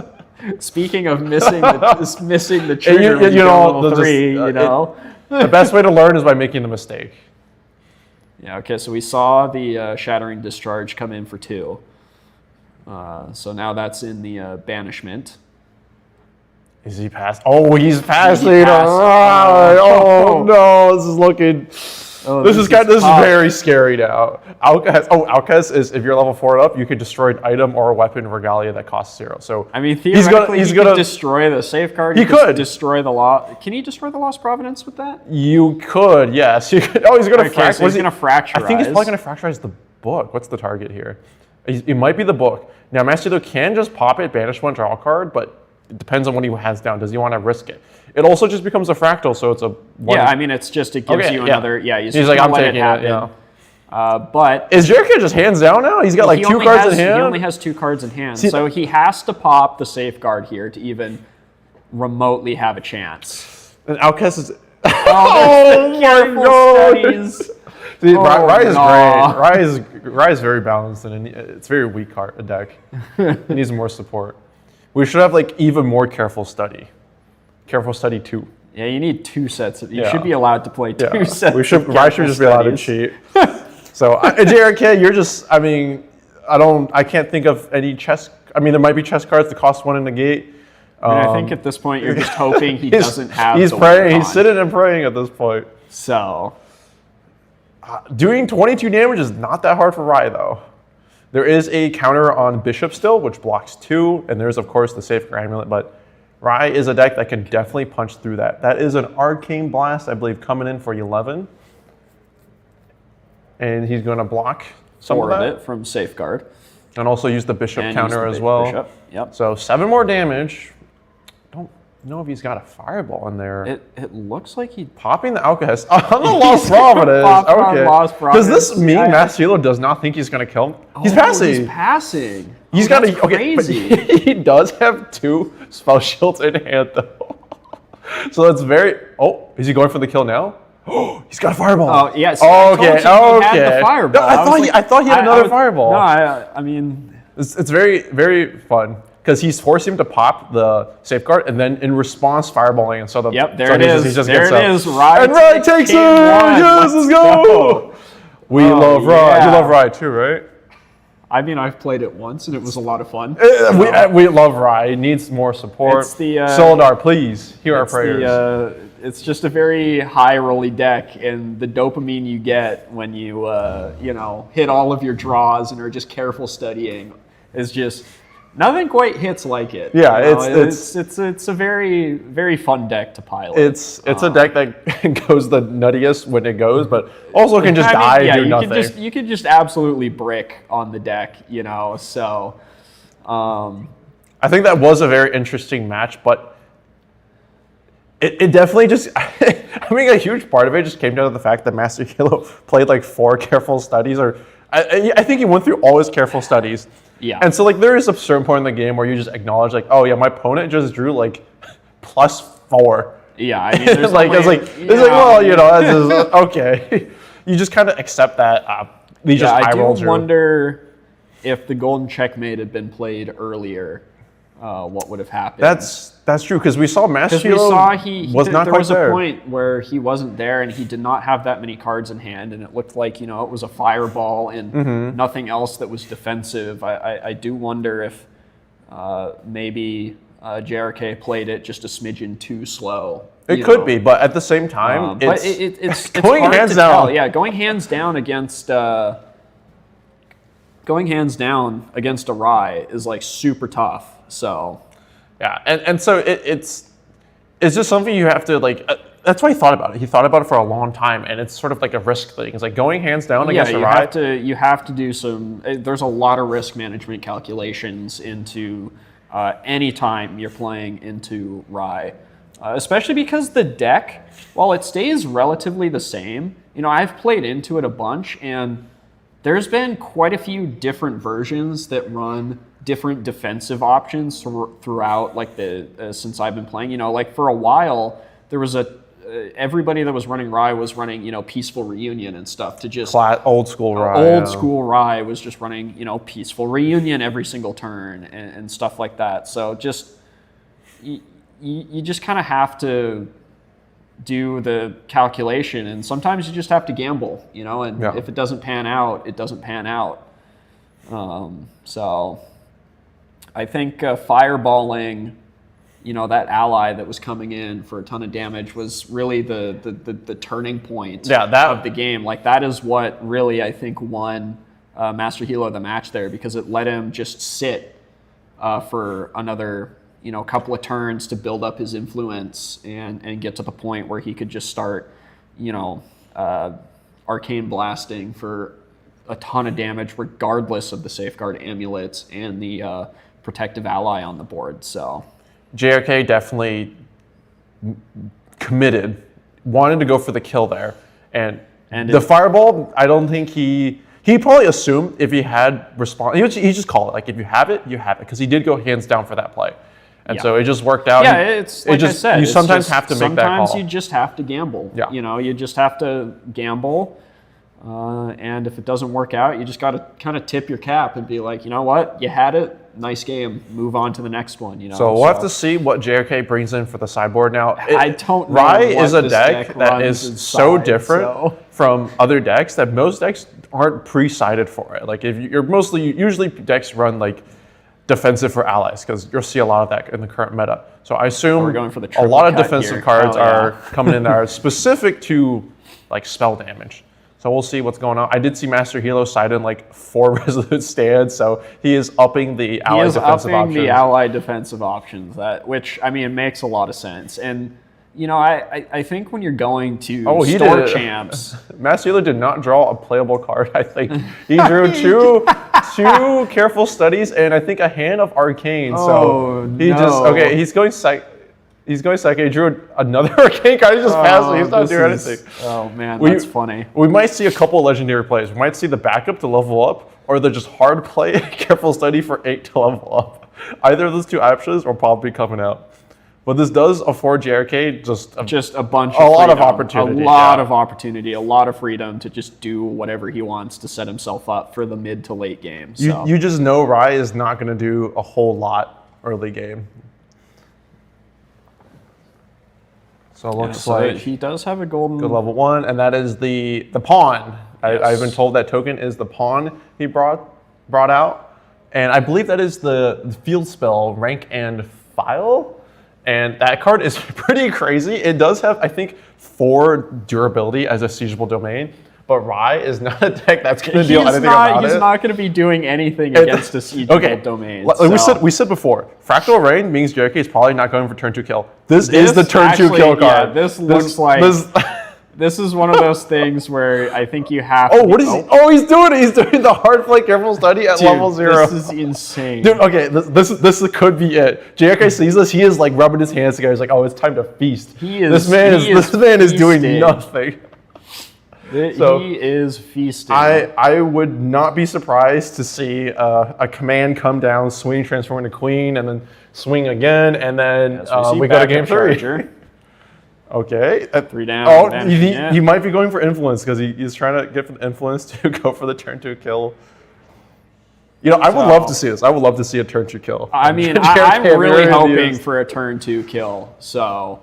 Speaking of missing the trigger, level 3, the best way to learn is by making the mistake. Yeah. Okay. So we saw the Shattering Discharge come in for 2. So now that's in the banishment. Is he passed? Oh, he's passing. Oh no, this is looking. This is very scary now. Outcast is if you're level 4 and up, you can destroy an item or a weapon regalia that costs 0. So I mean, theoretically, he's gonna destroy the safeguard. He could destroy the law. Can he destroy the Lost Providence with that? You could, yes. You could. Oh, he's gonna fracturize. So he's gonna fracturize. I think he's probably gonna fracturize the book. What's the target here? It might be the book. Now, Master Hilo can just pop it, banish 1, draw a card, but it depends on what he has down. Does he want to risk it? It also just becomes a fractal, so it's a. Yeah, I mean, it gives you another. Yeah, he's like, I'm taking it. Yeah. But is JRK just hands down now? He's got like 2 cards in hand. He only has 2 cards in hand, so he has to pop the safeguard here to even remotely have a chance. And Outcast is. Oh my god! See, Rye is great. Rye is very balanced, and it's a very weak card deck. It needs more support. We should have like even more careful study. Careful study 2. Yeah, you need 2 sets. You should be allowed to play 2 sets. Rye should just be allowed to cheat. So JRK, you're just. I mean, I can't think of any chess. I mean, there might be chess cards that cost 1 in the gate. I think at this point you're just hoping he doesn't have. He's praying. He's sitting and praying at this point. So, doing 22 damage is not that hard for Rye though. There is a counter on Bishop still, which blocks 2, and there's of course the Safeguard Amulet, but Rye is a deck that can definitely punch through that. That is an Arcane Blast, I believe, coming in for 11. And he's going to block some of it from Safeguard. And also use the Bishop counter as well. Bishop. Yep. So 7 more damage. Don't know if he's got a Fireball in there. It looks like he's popping the Outcast on the Lost Providence. Okay. Does this mean Master Hilo does not think he's going to kill him? He's passing. He's passing. He's got crazy. But he does have 2 spell shields in hand though. So that's very. Oh, is he going for the kill now? He's got a fireball. Oh, yes. Okay. He had the fireball. No, I thought he had another fireball. No, I mean, it's very, very fun because he's forcing him to pop the safeguard and then in response fireballing, and so the there it is. He just there gets it up. is. Rye and Rye takes it. Yes, let's go. We love Rye. yeah. You love Rye too, right? I mean, I've played it once and it was a lot of fun. We love Rye. He needs more support. It's the Soldar, please hear our prayers. It's just a very high rolly deck, and the dopamine you get when you hit all of your draws and are just careful studying is just nothing quite hits like it. Yeah, it's a very, very fun deck to pilot. It's a deck that goes the nuttiest when it goes, but also can just die and do nothing. You could just absolutely brick on the deck, so. I think that was a very interesting match, but it definitely just, I mean, a huge part of it just came down to the fact that Master Hilo played like 4 careful studies, or I think he went through all his careful studies. Yeah. And so like there is a certain point in the game where you just acknowledge like, oh yeah, my opponent just drew like +4. Yeah, I mean, there's well, okay. You just kind of accept that. I do wonder if the golden checkmate had been played earlier, what would have happened. That's true, because we saw Master Hilo was not there quite was there. a point where he wasn't there and he did not have that many cards in hand, and it looked like it was a fireball and nothing else that was defensive. I do wonder if maybe JRK played it just a smidgen too slow. It could be, but at the same time, it's going hard hands to down. tell. Yeah, going hands down against a Rye is like super tough. So. Yeah, and so it's just something you have to like. That's why he thought about it. He thought about it for a long time, and it's sort of like a risk thing. It's like going hands down against a Rye. You have to do some. There's a lot of risk management calculations into any time you're playing into Rye, especially because the deck, while it stays relatively the same, I've played into it a bunch, and there's been quite a few different versions that run different defensive options throughout like since I've been playing. Like for a while there was everybody that was running Rye was running Peaceful Reunion and stuff to just old school Rye. School Rye was just running Peaceful Reunion every single turn and stuff like that. So just you just kind of have to do the calculation, and sometimes you just have to gamble, and if it doesn't pan out, it doesn't pan out. So I think fireballing, that ally that was coming in for a ton of damage was really the turning point of the game. Like that is what really I think won Master Hilo the match there, because it let him just sit for another couple of turns to build up his influence and get to the point where he could just start arcane blasting for a ton of damage regardless of the safeguard amulets and the protective ally on the board. So JRK definitely committed, wanted to go for the kill there, and the fireball, I don't think he probably assumed if he had response, he just called it like, if you have it, because he did go hands down for that play, and so it just worked out. Yeah, it's like I said, you sometimes have to make that call. Sometimes you just have to gamble. Yeah. You just have to gamble. And if it doesn't work out, you just got to kind of tip your cap and be like, you know what, you had it, nice game, move on to the next one. So we'll have to see what JRK brings in for the sideboard now. I don't know. Rye is a deck that is so different from other decks that most decks aren't pre-sided for it. Like if you're usually decks run like defensive for allies, because you'll see a lot of that in the current meta. So I assume we're going for the a lot of defensive here. cards are coming in that are specific to like spell damage. So we'll see what's going on. I did see Master Hilo side in like 4 resolute stands, so he is upping the ally defensive options. Which I mean, it makes a lot of sense. And I think when you're going to store champs, Master Hilo did not draw a playable card. I think he drew two careful studies and I think a hand of Arcane. He's going psych. He's going second. He drew another Arcane card. He just passed it. He's not doing anything. Oh, man, that's funny. We might see a couple of legendary plays. We might see the backup to level up, or the just hard play, careful study for 8 to level up. Either of those two options will probably be coming out. But this does afford JRK just a bunch a of lot of freedom, opportunity. a lot of opportunity, a lot of freedom to just do whatever he wants to set himself up for the mid to late game. So. You just know Rai is not going to do a whole lot early game. So it looks like he does have a golden good level 1, and that is the pawn. Yes. I've been told that token is the pawn he brought out, and I believe that is the field spell rank and file. And that card is pretty crazy. It does have, I think, 4 durability as a siegeable domain, but Rai is not a deck that's going to deal anything about it. He's not going to be doing anything against a siegeable domain. We said before, Fractal Rain means JRK is probably not going for turn 2 kill. This is the turn 2 kill card. Yeah, this looks like... This is one of those things where I think you have to... What is he? Oh, he's doing it. He's doing the hard play careful study at level 0. This is insane. Dude, okay, this could be it. JRK sees this. He is like rubbing his hands together. He's like, oh, it's time to feast. This man is doing nothing. He is feasting. I would not be surprised to see a command come down, swing, transform into queen, and then swing again, and then we go to game 3. Okay. 3 down. Oh, he might be going for influence because he's trying to get for the influence to go for the turn 2 kill. You know, I would love to see this. I would love to see a turn 2 kill. I mean, I'm really hoping for a turn 2 kill. So.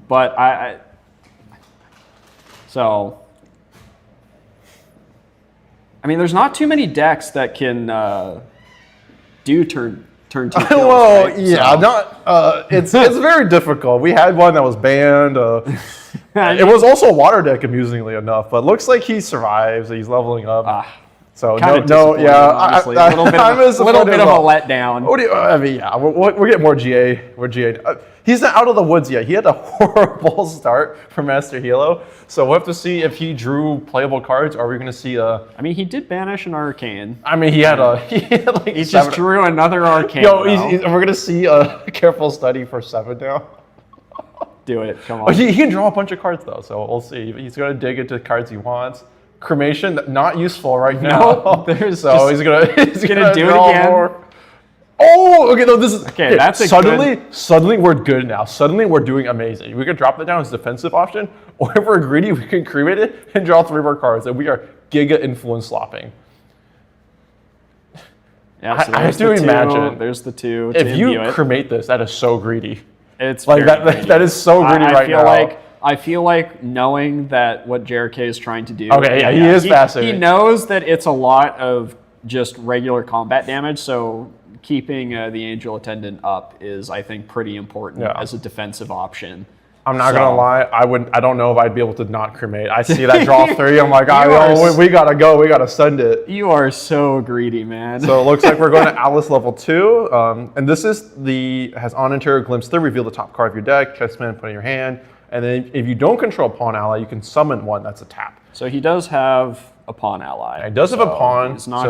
But I mean, there's not too many decks that can do turn 2 kills. Well, right? yeah, it's very difficult. We had one that was banned. It was also a water deck, amusingly enough, but looks like he survives. He's leveling up. So honestly, a little bit of a letdown. What do you? I mean, yeah, we're getting more GA. We're GA. He's not out of the woods yet. He had a horrible start for Master Hilo, so we'll have to see if he drew playable cards. Or are we going to see a? I mean, he did banish an Arcane. I mean, he just drew another Arcane. We're going to see a careful study for 7 now. Do it. Come on. He can draw a bunch of cards though, so we'll see. He's going to dig into cards he wants. Cremation, not useful right now. Nope, he's gonna do it again. More. Oh, okay. No, this is okay. That's suddenly we're good now. Suddenly we're doing amazing. We could drop that down as a defensive option, or if we're greedy, we can cremate it and draw 3 more cards, and we are giga influence slopping. Yeah, so I have to imagine. There's the 2. If you cremate this, that is so greedy. It's like that is so greedy right now. I feel like knowing that what JRK is trying to do. Okay, yeah, he is fascinating. He knows that it's a lot of just regular combat damage, so keeping the Angel Attendant up is, I think, pretty important as a defensive option. I'm not gonna lie, I don't know if I'd be able to not cremate. I see that draw 3, I'm like, we gotta go, we gotta send it. You are so greedy, man. So it looks like we're going to Alice level 2, and this is has on interior glimpse 3, reveal the top card of your deck, Chessmen, put in your hand. And then if you don't control pawn ally, you can summon one that's a tap. So he does have a pawn ally. He does have a pawn. He's not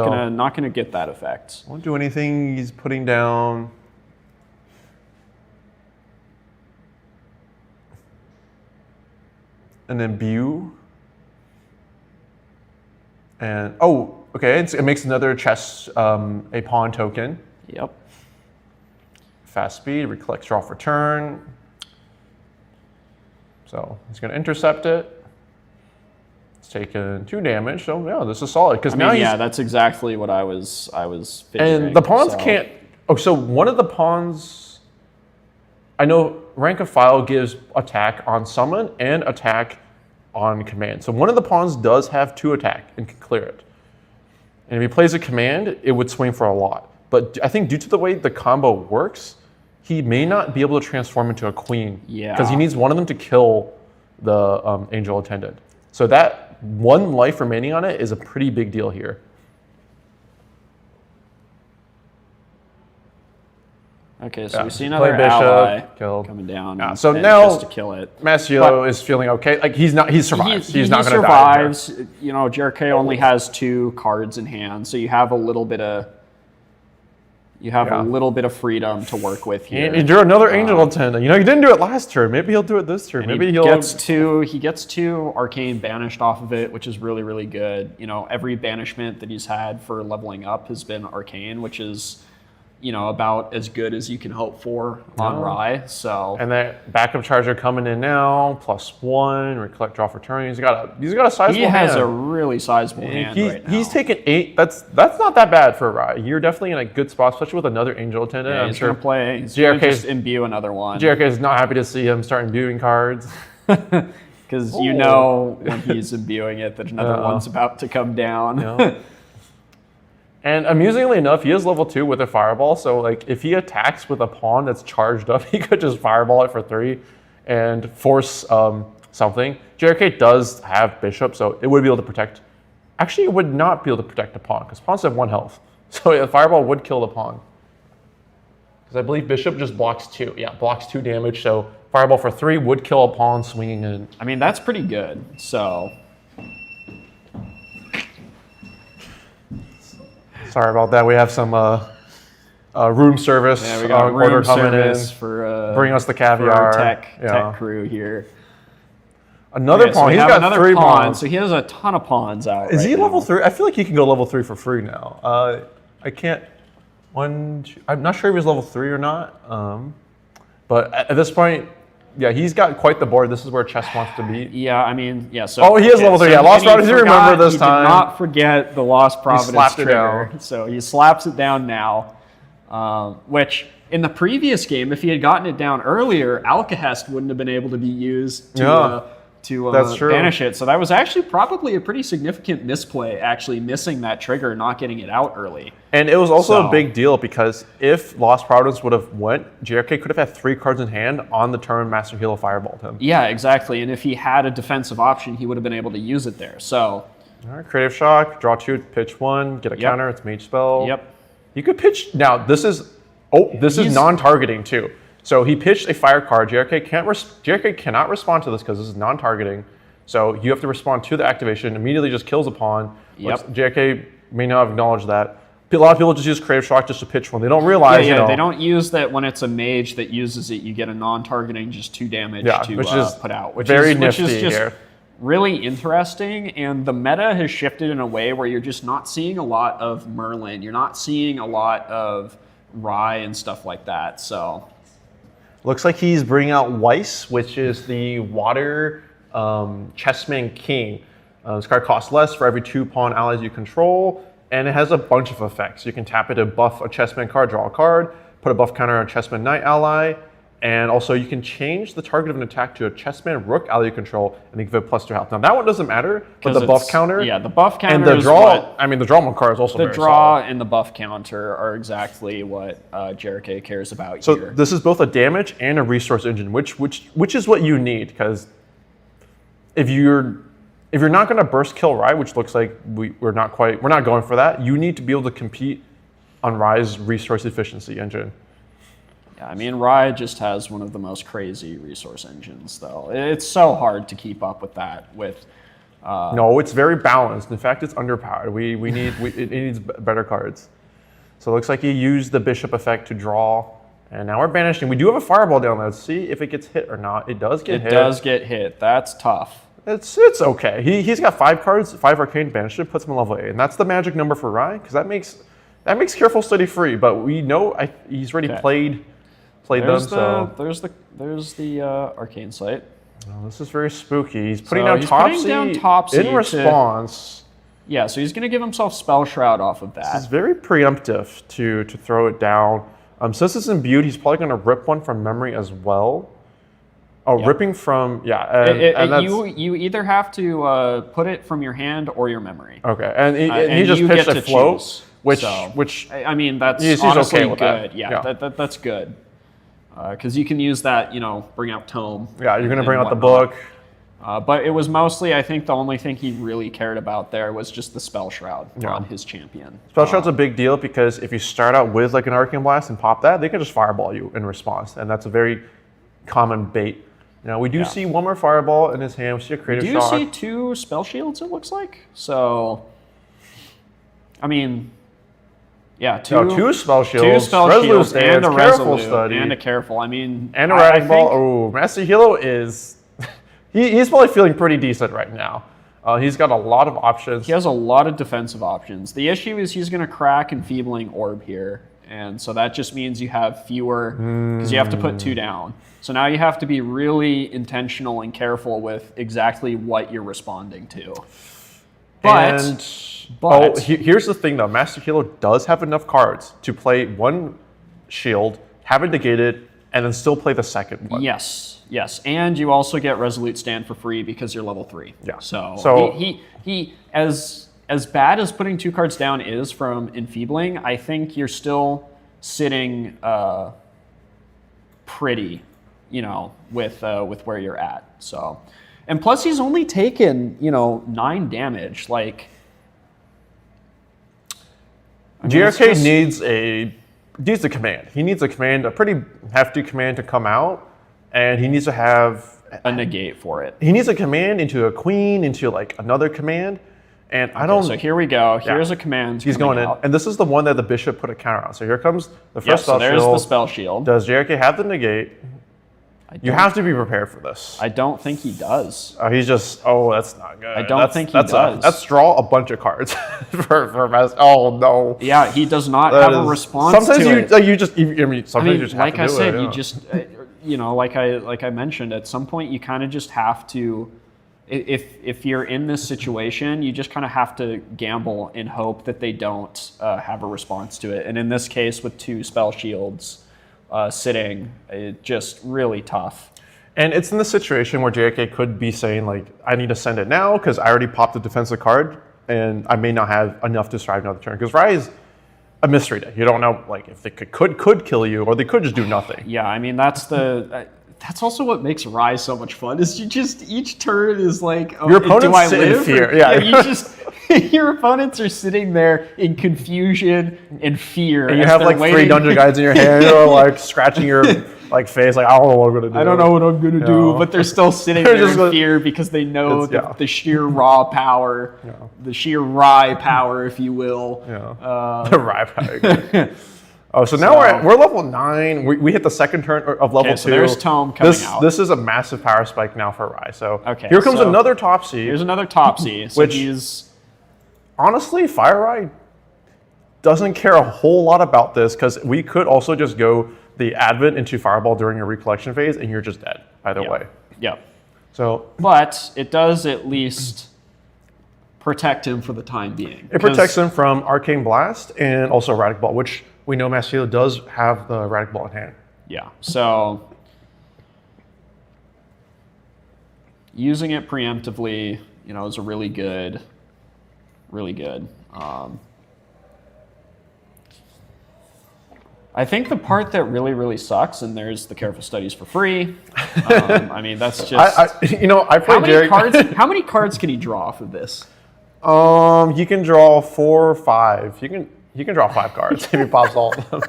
gonna get that effect. Won't do anything. He's putting down. And then Bew. And okay. It makes another chess a pawn token. Yep. Fast speed. Collects draw for turn. So he's going to intercept it. It's taken 2 damage. So yeah, this is solid. Because that's exactly what I was figuring. And the pawns can't. Oh, so one of the pawns. I know rank of file gives attack on summon and attack on command. So one of the pawns does have 2 attack and can clear it. And if he plays a command, it would swing for a lot. But I think due to the way the combo works, he may not be able to transform into a queen. Yeah. Because he needs one of them to kill the Angel Attendant. So that 1 life remaining on it is a pretty big deal here. Okay, so we see another ally coming down. Yeah. So now just to kill it. Masio is feeling okay. Like he survives. He's not going to die. Survives. You know, JRK only has 2 cards in hand, so you have a little bit of You have a little bit of freedom to work with here. And he drew another Angel Attendant. You know, he didn't do it last turn. Maybe he'll do it this turn. Maybe he gets two Arcane banished off of it, which is really, really good. You know, every banishment that he's had for leveling up has been Arcane, which is, you know, about as good as you can hope for on Rye. So and that backup charger coming in now, +1, recollect, draw for turn. He's got a sizable hand. He has a really sizable hand right now. He's taken 8. That's not that bad for Rye. You're definitely in a good spot, especially with another Angel Attendant. Yeah, I'm sure he's gonna just imbue another one. JRK is not happy to see him start imbuing cards. Because you know when he's imbuing it that another one's about to come down. Yeah. And amusingly enough, he is level 2 with a Fireball, so like if he attacks with a pawn that's charged up, he could just Fireball it for 3 and force something. JRK does have Bishop, so it would be able to protect. Actually, it would not be able to protect a pawn, because pawns have 1 health. So a Fireball would kill the pawn. Because I believe Bishop just blocks 2. Yeah, blocks 2 damage, so Fireball for 3 would kill a pawn swinging in. I mean, that's pretty good, so... Sorry about that. We have some room service. Yeah, we got room service for bring us the caviar. For our tech crew here. Another pawn. So He's got another 3 pawn. pawns. So he has a ton of pawns out. Is he level 3? I feel like he can go level 3 for free now. I can't. I'm not sure if he's level 3 or not. But at this point, yeah, he's got quite the board. This is where Chess wants to be. Yeah, I mean, yeah. So he is level 3. Yeah, Lost Providence. You remember this time? He did not forget the Lost Providence trigger. So he slaps it down now. Which in the previous game, if he had gotten it down earlier, Alcahest wouldn't have been able to be used to banish it. So that was actually probably a pretty significant misplay, actually missing that trigger, not getting it out early. And it was also a big deal because if Lost Providence would have went, JRK could have had 3 cards in hand on the turn Master Heal Fireballed him. Yeah, exactly. And if he had a defensive option, he would have been able to use it there. So, all right, Creative Shock, draw 2, pitch 1, get a counter. It's Mage Spell. Yep. You could pitch now. This is non-targeting too. So he pitched a fire card. JRK cannot respond to this because this is non-targeting. So you have to respond to the activation. Immediately just kills a pawn. Yep. JRK may not have acknowledged that. A lot of people just use Creative Shock just to pitch one. They don't realize. Yeah, they don't use that when it's a mage that uses it. You get a non-targeting, just 2 damage to put out, which very is nifty just here. Really interesting. And the meta has shifted in a way where you're just not seeing a lot of Merlin. You're not seeing a lot of Rye and stuff like that. So. Looks like he's bringing out Weiss, which is the water Chessmen King. This card costs less for every 2 pawn allies you control, and it has a bunch of effects. You can tap it to buff a Chessmen card, draw a card, put a buff counter on a Chessmen Knight ally, and also you can change the target of an attack to a Chessmen Rook ally you control, and they give it +2 health. Now that one doesn't matter, but the buff counter, the buff counter, and the draw. I mean, the draw one card is also the very draw solid. and the buff counter are exactly what JRK cares about here. So this is both a damage and a resource engine, which is what you need, because if you're not going to burst kill Rye, which looks like we're not going for that, you need to be able to compete on Rye's resource efficiency engine. Yeah, I mean, Rye just has one of the most crazy resource engines, though. It's so hard to keep up with that. No, it's very balanced. In fact, it's underpowered. It needs better cards. So it looks like he used the Bishop effect to draw, and now we're banishing. We do have a Fireball down there. Let's see if it gets hit or not. It does get hit. It does get hit. That's tough. It's okay. He's got 5 cards, 5 Arcane banished, puts him on level 8, and that's the magic number for Rye, because that makes Careful Study free. But we know he's already played them. There's the Arcane Sight. Oh, this is very spooky. He's putting down Topsy in response. Yeah, so he's going to give himself Spell Shroud off of that. This is very preemptive to throw it down. Since it's imbued, he's probably going to rip one from memory as well. Oh, yep. Ripping from, you either have to put it from your hand or your memory. Okay, and he just pitched a float, which I mean, that's honestly okay good. Yeah, that's good. Because you can use that, bring out Tome. Yeah, you're going to bring out the book. But it was mostly, I think the only thing he really cared about there was just the Spell Shroud on his champion. Spell Shroud's a big deal because if you start out with like an Arcane Blast and pop that, they can just Fireball you in response. And that's a very common bait. Now, we do see one more Fireball in his hand. We see a Creative Shock. We do see 2 Spell Shields, it looks like. So, I mean, Yeah, two spell shields, two spell resolute shields, stance, and a careful resolute, study, and a careful. I mean, and a I rag ball. think- Oh, Master Hilo is he's probably feeling pretty decent right now. He's got a lot of options. He has a lot of defensive options. The issue is he's going to crack Enfeebling Orb here, and so that just means you have fewer because you have to put 2 down. So now you have to be really intentional and careful with exactly what you're responding to. But here's the thing though. Master Hilo does have enough cards to play 1 shield, have it negated, and then still play the second one. Yes, and you also get Resolute Stand for free because you're level 3. Yeah. So he as bad as putting 2 cards down is from Enfeebling, I think you're still sitting pretty, with where you're at. So, and plus he's only taken 9 damage. Like, GRK needs a command. He needs a command, a pretty hefty command to come out, and he needs to have a negate for it. He needs a command into a queen, into like another command, and I don't. So here we go. Here's a command. He's going out. in, and this is the one that the bishop put a counter on. So here comes the first so spell there's shield. the spell shield. Does JRK have the negate? You have to be prepared for this. I don't think he does. He's just, that's not good. I don't think he does. Let's draw a bunch of cards for Master. Oh no. Yeah, he does not have a response. Sometimes to it. you just like I said, yeah. you just like I mentioned, at some point you kind of just have to. If you're in this situation, you just kind of have to gamble and hope that they don't have a response to it. And in this case, with 2 spell shields sitting, it just really tough. And it's in the situation where JK could be saying, like, I need to send it now because I already popped a defensive card and I may not have enough to survive another turn. Because Rai is a mystery deck. You don't know, like, if they could kill you or they could just do nothing. Yeah, I mean, that's also what makes Rai so much fun. Is you just each turn is like, your opponents do I sit live? in fear. Yeah, you just your opponents are sitting there in confusion and fear. And you have like waiting. 3 dungeon guides in your hand, or like scratching your like face, like I don't know what I'm gonna do. I don't know what I'm gonna do, but they're still sitting there in fear because they know the sheer raw power, the sheer Rai power, if you will. Yeah. The Rai power. So now we're level 9. We hit the second turn of level 2. So there's Tome coming out. This is a massive power spike now for Rai. So here comes another Topsy. Here's another Topsy. So which honestly, Fire Rai doesn't care a whole lot about this because we could also just go the Advent into Fireball during your recollection phase, and you're just dead either way. Yep. So, but it does at least protect him for the time being. It protects him from Arcane Blast and also Radic Ball, which we know Master Hilo does have the Radic Ball in hand. Yeah. So using it preemptively, is a really good. I think the part that really, really sucks, and there's the careful studies for free. I mean, that's just. I played how many cards can he draw off of this? You can draw 4 or 5. You can draw 5 cards if he pops all of them.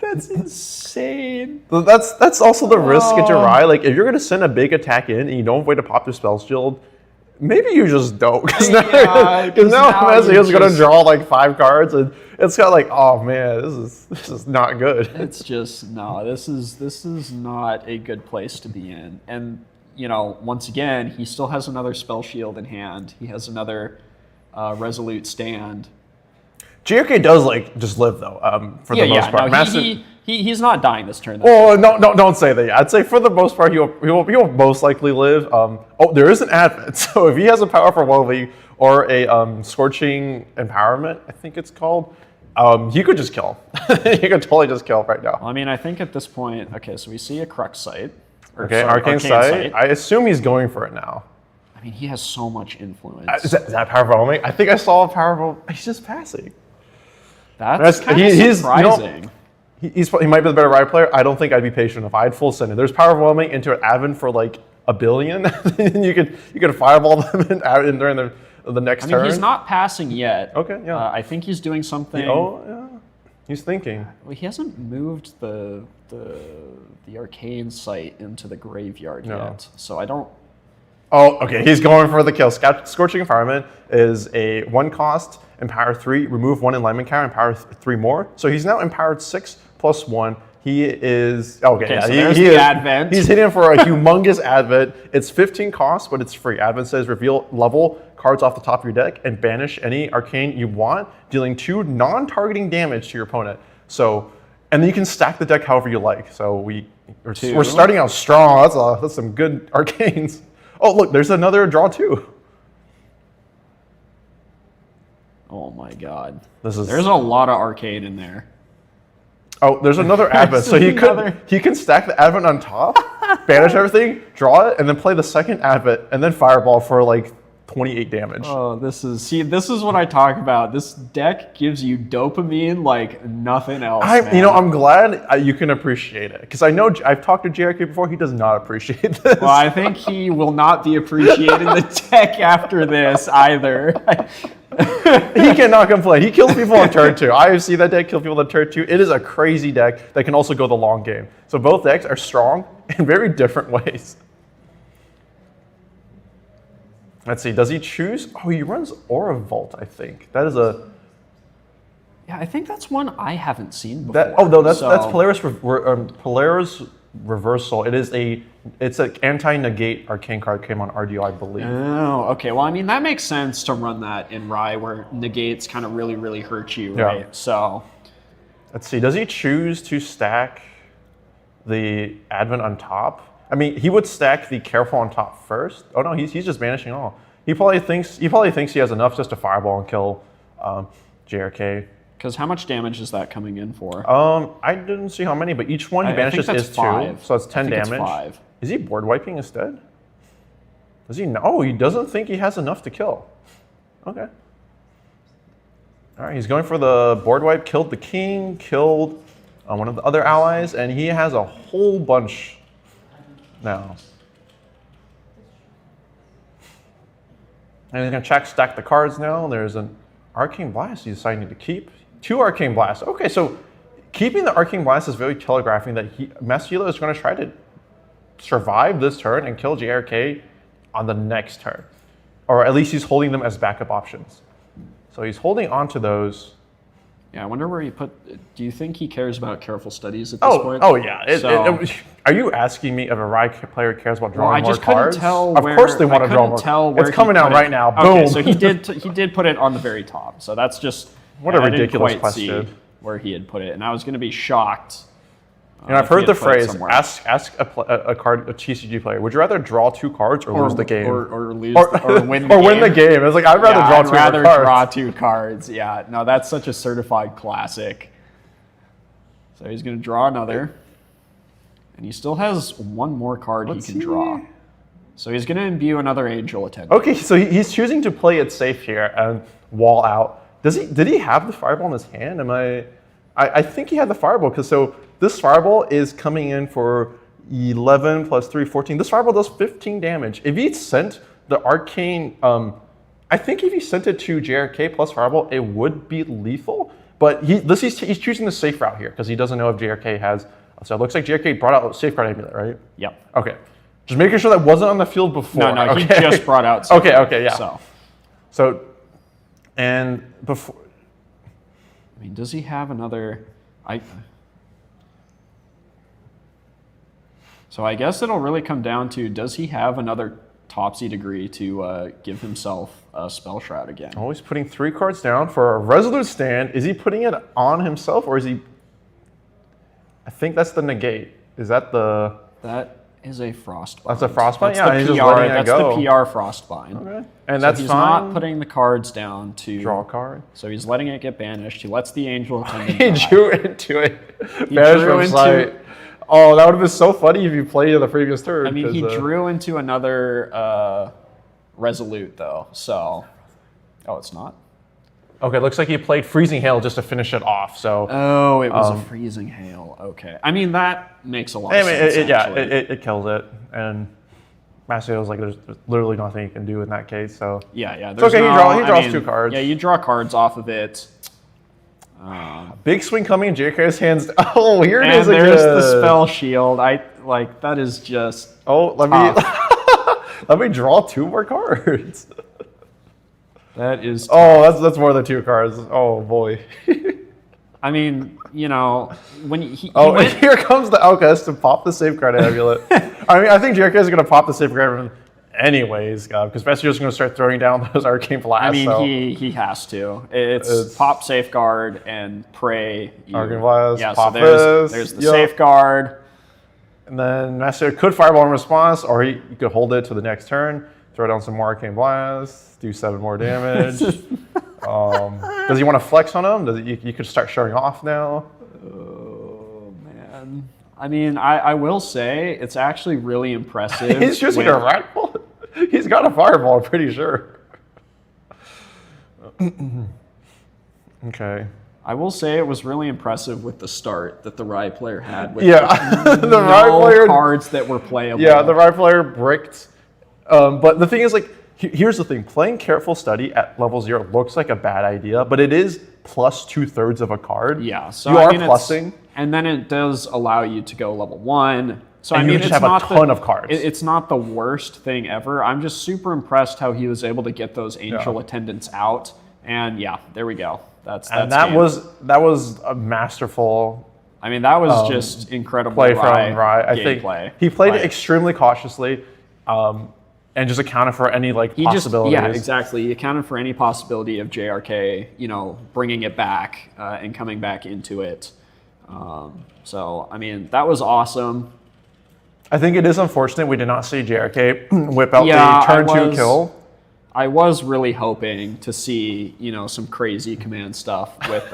That's insane. That's also the risk at your Rai. Like if you're gonna send a big attack in and you don't wait to pop your spell shield, maybe you just don't. Because now Master Hilo's gonna draw like 5 cards and it's got like, oh man, this is not good. It's just this is not a good place to be in. And once again, he still has another spell shield in hand. He has another resolute stand. GRK does just live though, for the most part. No, he's not dying this turn. Oh no, don't say that. I'd say for the most part he'll most likely live. There is an Advent, so if he has a powerful Wovi or a Scorching Empowerment, I think it's called, he could just kill him. He could totally just kill him right now. Well, I mean, I think at this point, so we see a Crux Sight. Arcane Sight. I assume he's going for it now. I mean, he has so much influence. Is that powerful only? I think I saw a powerful. He's just passing. That's kind of surprising. He might be the better Rai player. I don't think I'd be patient if I had full send. There's power overwhelming into an Advent for like $1 billion. you could fireball them in during the next turn. He's not passing yet. Okay, yeah. I think he's doing something. Yeah. He's thinking. Well, he hasn't moved the Arcane Sight into the graveyard yet, so I don't Oh, okay. He's going for the kill. Scorching Environment is a 1-cost, Empower 3, remove 1 enlightenment counter, Empower 3 more. So he's now Empowered 6 plus 1. He is okay. Yeah, so there's the Advent. He's hitting for a humongous Advent. It's 15 costs, but it's free. Advent says reveal level cards off the top of your deck and banish any arcane you want, dealing 2 non-targeting damage to your opponent. So, and then you can stack the deck however you like. So we're starting out strong. That's some good arcanes. Oh, look, there's another draw 2. Oh my God. There's a lot of arcane in there. Oh, there's another Advent. So he can stack the Advent on top, banish everything, draw it, and then play the second Advent, and then Fireball for like 28 damage. Oh, this is what I talk about. This deck gives you dopamine like nothing else. I'm glad you can appreciate it, because I know I've talked to JRK before. He does not appreciate this. Well, I think he will not be appreciating the deck after this either. He cannot complain. He kills people on turn 2. I have seen that deck kill people on turn 2. It is a crazy deck that can also go the long game. So both decks are strong in very different ways. Let's see. Does he choose? Oh, he runs Aura Vault, I think. That is a... Yeah, I think that's one I haven't seen before. That's Polaris Reversal. It's an anti-negate arcane card, came on RDO, I believe. Oh, okay. Well, I mean, that makes sense to run that in Rye, where negates kind of really, really hurt you, right? Yeah. So, let's see. Does he choose to stack the Advent on top? I mean, he would stack the Careful on top first. Oh no, he's just banishing all. He probably thinks he has enough just to Fireball and kill JRK. Because how much damage is that coming in for? I didn't see how many, but each one he banishes is 2, so it's 10 damage. It's 5. Is he board wiping instead? Does he? No, he doesn't think he has enough to kill. Okay. All right, he's going for the board wipe. Killed the king. Killed one of the other allies, and he has a whole bunch now. And he's gonna stack the cards now. There's an Arcane Blast he's deciding to keep. 2 Arcane Blasts. Okay, so keeping the Arcane Blast is very telegraphing that Masula is going to try to survive this turn and kill JRK on the next turn. Or at least he's holding them as backup options. So he's holding on to those. Yeah, I wonder where he put... Do you think he cares about Careful Studies at this point? Oh, yeah. Are you asking me if a Rye player cares about drawing more cards? Tell of course they want to draw more. It's coming out right now. Boom. Okay, so he did put it on the very top. So that's just... What a ridiculous question. See where he had put it, and I was going to be shocked. I've heard the phrase, ask a TCG player, would you rather draw 2 cards or lose the game? Or lose or win the game? Or win the game. It's like, I'd rather draw 2 cards. I'd rather draw 2 cards. Yeah, no, that's such a certified classic. So he's going to draw another. And he still has 1 more card he can draw. So he's going to imbue another Angel Attendant. Okay, so he's choosing to play it safe here and wall out. Did he have the Fireball in his hand? I think he had the Fireball, because this Fireball is coming in for 11 plus 3, 14. This Fireball does 15 damage. If he sent the Arcane, I think if he sent it to JRK plus Fireball, it would be lethal. But he's choosing the safe route here, because he doesn't know if JRK has. So it looks like JRK brought out Safeguard Amulet, right? Yep. Okay. Just making sure that wasn't on the field before. No, okay. He just brought out Okay, yeah. So, and before... I mean, does he have another... So I guess it'll really come down to, does he have another Topsy Degree to give himself a Spell Shroud again? Oh, he's putting 3 cards down for a Resolute Stand. Is he putting it on himself, or is he... I think that's the negate. Is that the... That is a Frostbind. That's a Frostbind? That's he's the just letting it go. That's the PR Frostbind. Okay. And that's he's fine. Not putting the cards down to... Draw a card. So he's letting it get banished. He lets the Angel Attendant He drew into it. Banished from sight. Oh, that would have been so funny if you played the previous turn. I mean, he drew into another Resolute, though, so... Oh, it's not? Okay, looks like he played Freezing Hail just to finish it off, so... Oh, it was a Freezing Hail. Okay. I mean, that makes a lot of sense, it kills it, and Massio's like, there's literally nothing you can do in that case, so... Yeah. It's okay, he draws 2 cards. Yeah, you draw cards off of it. Big swing coming in JK's hands. Oh, here it is again. And there's the Spell Shield. That is just... Oh, let me... Let me draw 2 more cards. That is. Oh, that's more than 2 cards. Oh boy. I mean, you know, when he Oh, went, here comes the Alchemist to pop the Safeguard Amulet. I mean, I think JRK is going to pop the Safeguard Amulet anyways, because Messi is going to start throwing down those Arcane Blasts. I mean, so. he has to. It's pop Safeguard and pray. Arcane Blast, Yeah, pop so there's the Safeguard. And then Master could Fireball in response, or he could hold it to the next turn, throw down some more Arcane Blasts, do 7 more damage. Does he want to flex on him? You could start showing off now. Oh, man. I mean, I will say it's actually really impressive. He's just like a rifle. He's got a Fireball, I'm pretty sure. Okay. I will say it was really impressive with the start that the Rye player had. With the Rye player cards that were playable. Yeah, the Rye player bricked. But the thing is, like, here's the thing: playing Careful Study at level 0 looks like a bad idea, but it is plus 2/3 of a card. Yeah, so you I are mean, plussing, and then it does allow you to go level 1. So and I mean, you just it's have not a ton of cards. It's not the worst thing ever. I'm just super impressed how he was able to get those angel attendants out. And yeah, there we go. That was a masterful. I mean, that was just incredible play from Rye. I think play. He played it extremely cautiously, and just accounted for any possibilities. Yeah, exactly. He accounted for any possibility of JRK, bringing it back and coming back into it. So I mean, that was awesome. I think it is unfortunate we did not see JRK whip out the turn 2 kill. I was really hoping to see, some crazy command stuff with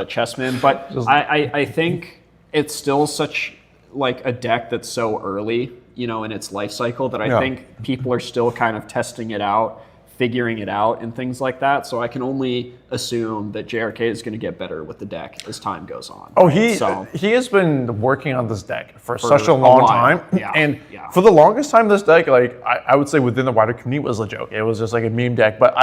Chessmen, but I think it's still such like a deck that's so early, in its life cycle that I think people are still kind of testing it out, figuring it out, and things like that. So I can only assume that JRK is going to get better with the deck as time goes on. Oh, he has been working on this deck for such a long time, and for the longest time, this deck, like I would say, within the wider community, was a joke. It was just like a meme deck. But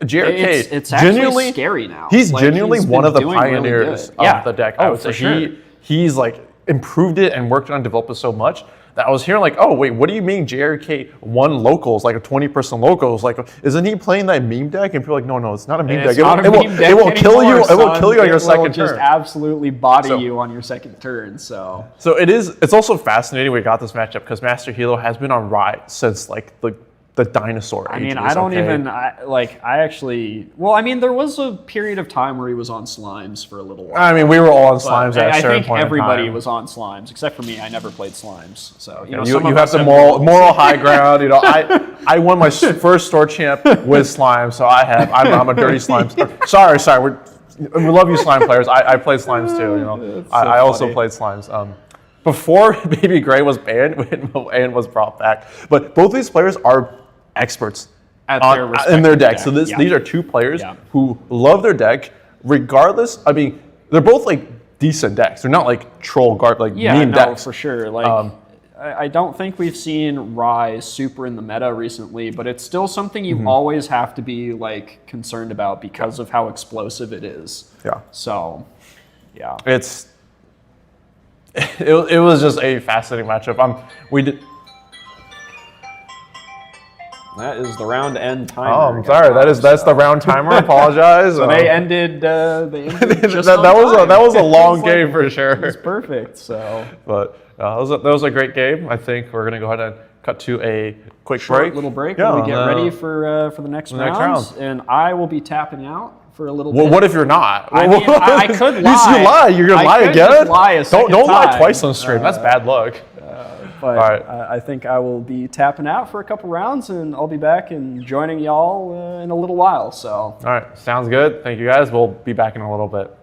JRK, it's actually scary now. He's genuinely one of the pioneers of the deck. I would say sure. He's like improved it and worked on developed it so much that I was hearing like, oh wait, what do you mean JRK won locals, like a 20% locals? Like, isn't he playing that meme deck? And people are like, no, it's not a meme deck. It will kill you. It will kill you on your second turn. It will just absolutely body you on your second turn. So it's also fascinating we got this matchup because Master Hilo has been on Rye since like the dinosaur age. I mean, I don't even, I mean, there was a period of time where he was on Slimes for a little while. I mean, we were all on Slimes at a certain point in time. I think everybody was on Slimes, except for me. I never played Slimes. So, you have the moral high ground. I won my first store champ with Slimes, so I'm a dirty Slimes. Sorry, we love you Slime players. I played Slimes too, I also played Slimes. Before Baby Gray was banned and was brought back. But both these players are experts in their deck. So these are two players who love their deck, regardless. I mean, they're both like decent decks. They're not like troll guard meme decks. For sure. I don't think we've seen Rye super in the meta recently, but it's still something you always have to be like concerned about because of how explosive it is. Yeah. So, yeah. It was just a fascinating matchup. That is the round end timer. Oh, I'm sorry. That's the round timer. I apologize. So they ended. Just that was a long game for sure. It was perfect. So, but that was a great game. I think we're gonna go ahead and cut to a quick little break. While we get ready for the next round. And I will be tapping out for a little bit. Well, what if you're not? I mean, I could lie. You lie. You're gonna lie again. Just lie a second don't lie time. twice on stream. That's bad luck. But I think I will be tapping out for a couple rounds, and I'll be back and joining y'all in a little while. So. All right, sounds good. Thank you guys. We'll be back in a little bit.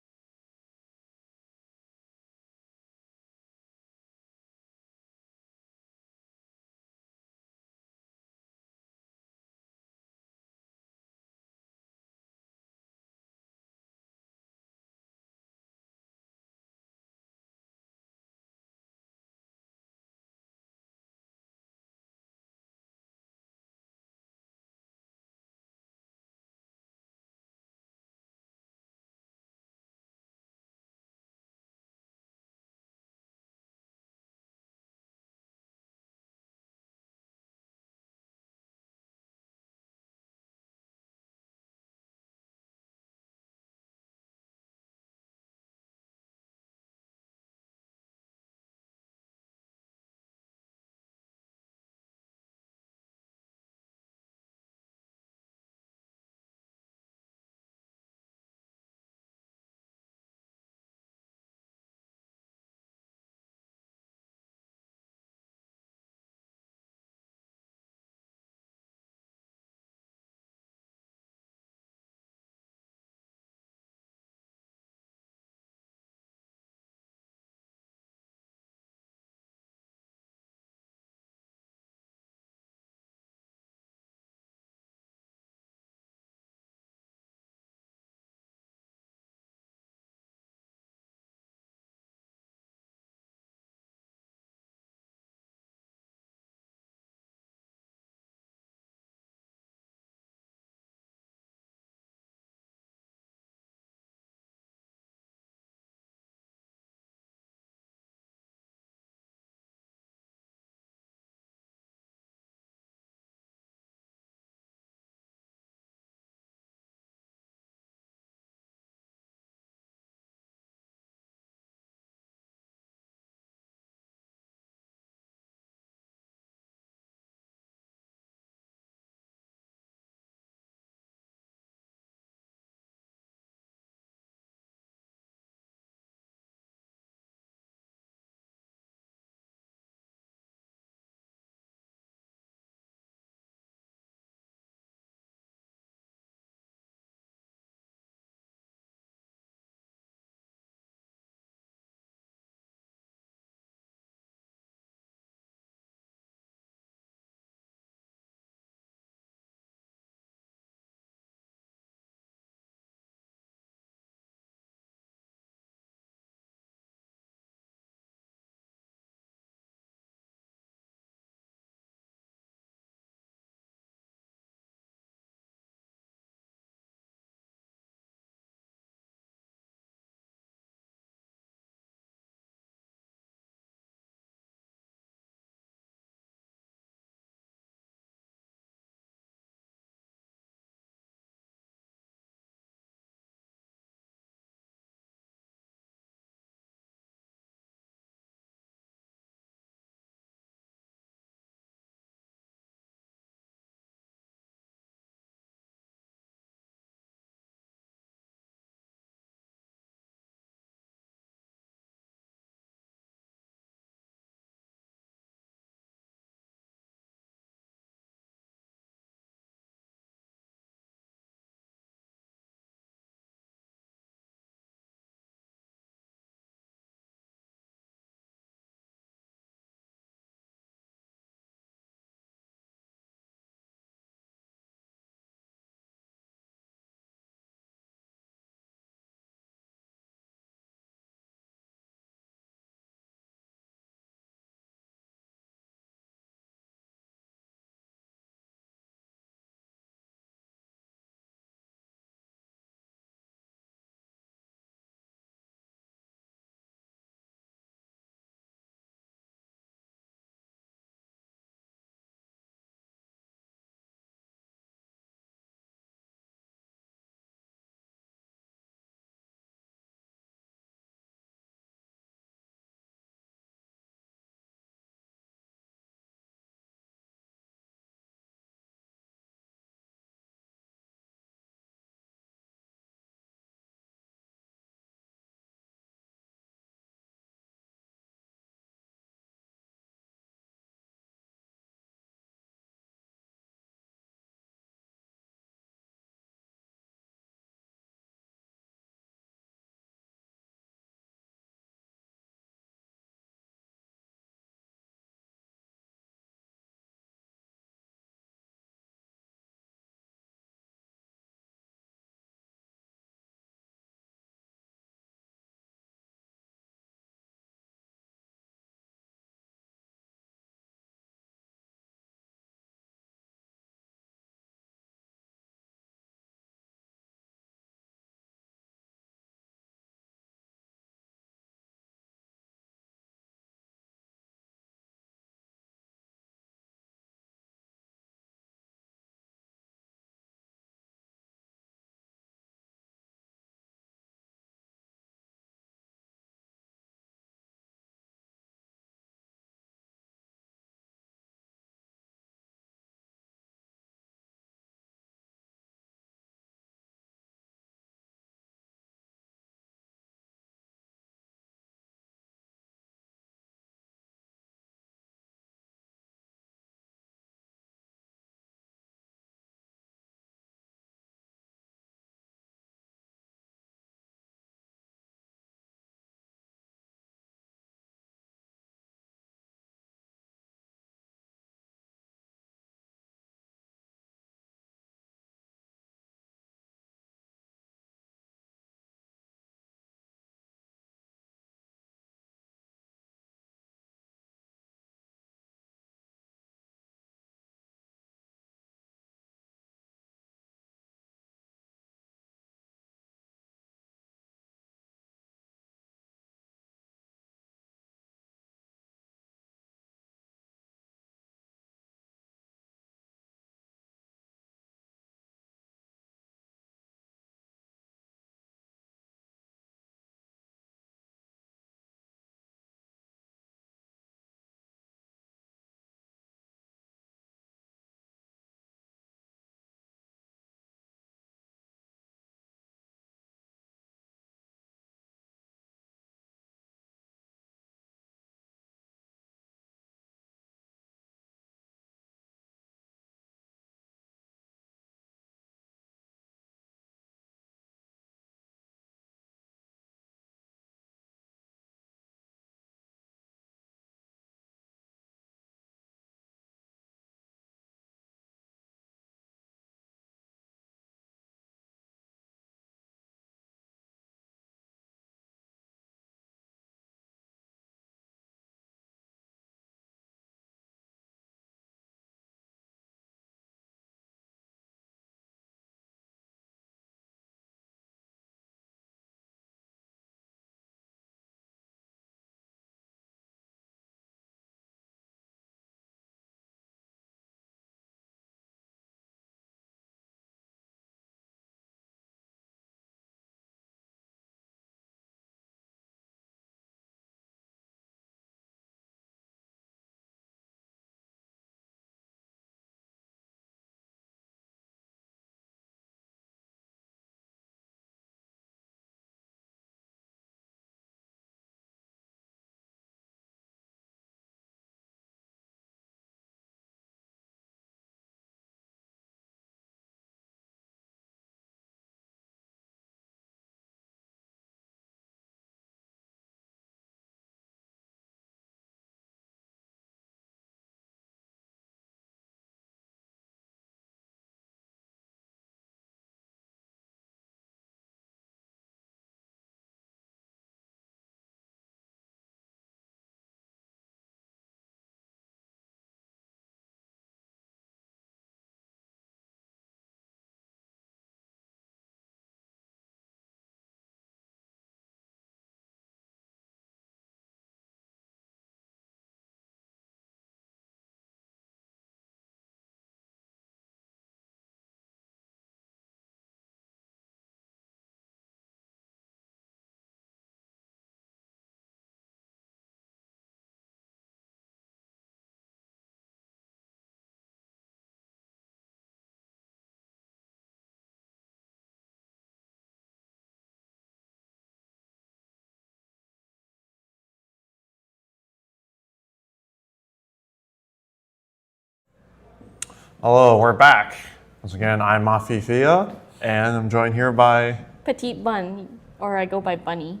Hello, we're back. Once again, I'm Mafifia, and I'm joined here by... Petite Bun, or I go by Bunny.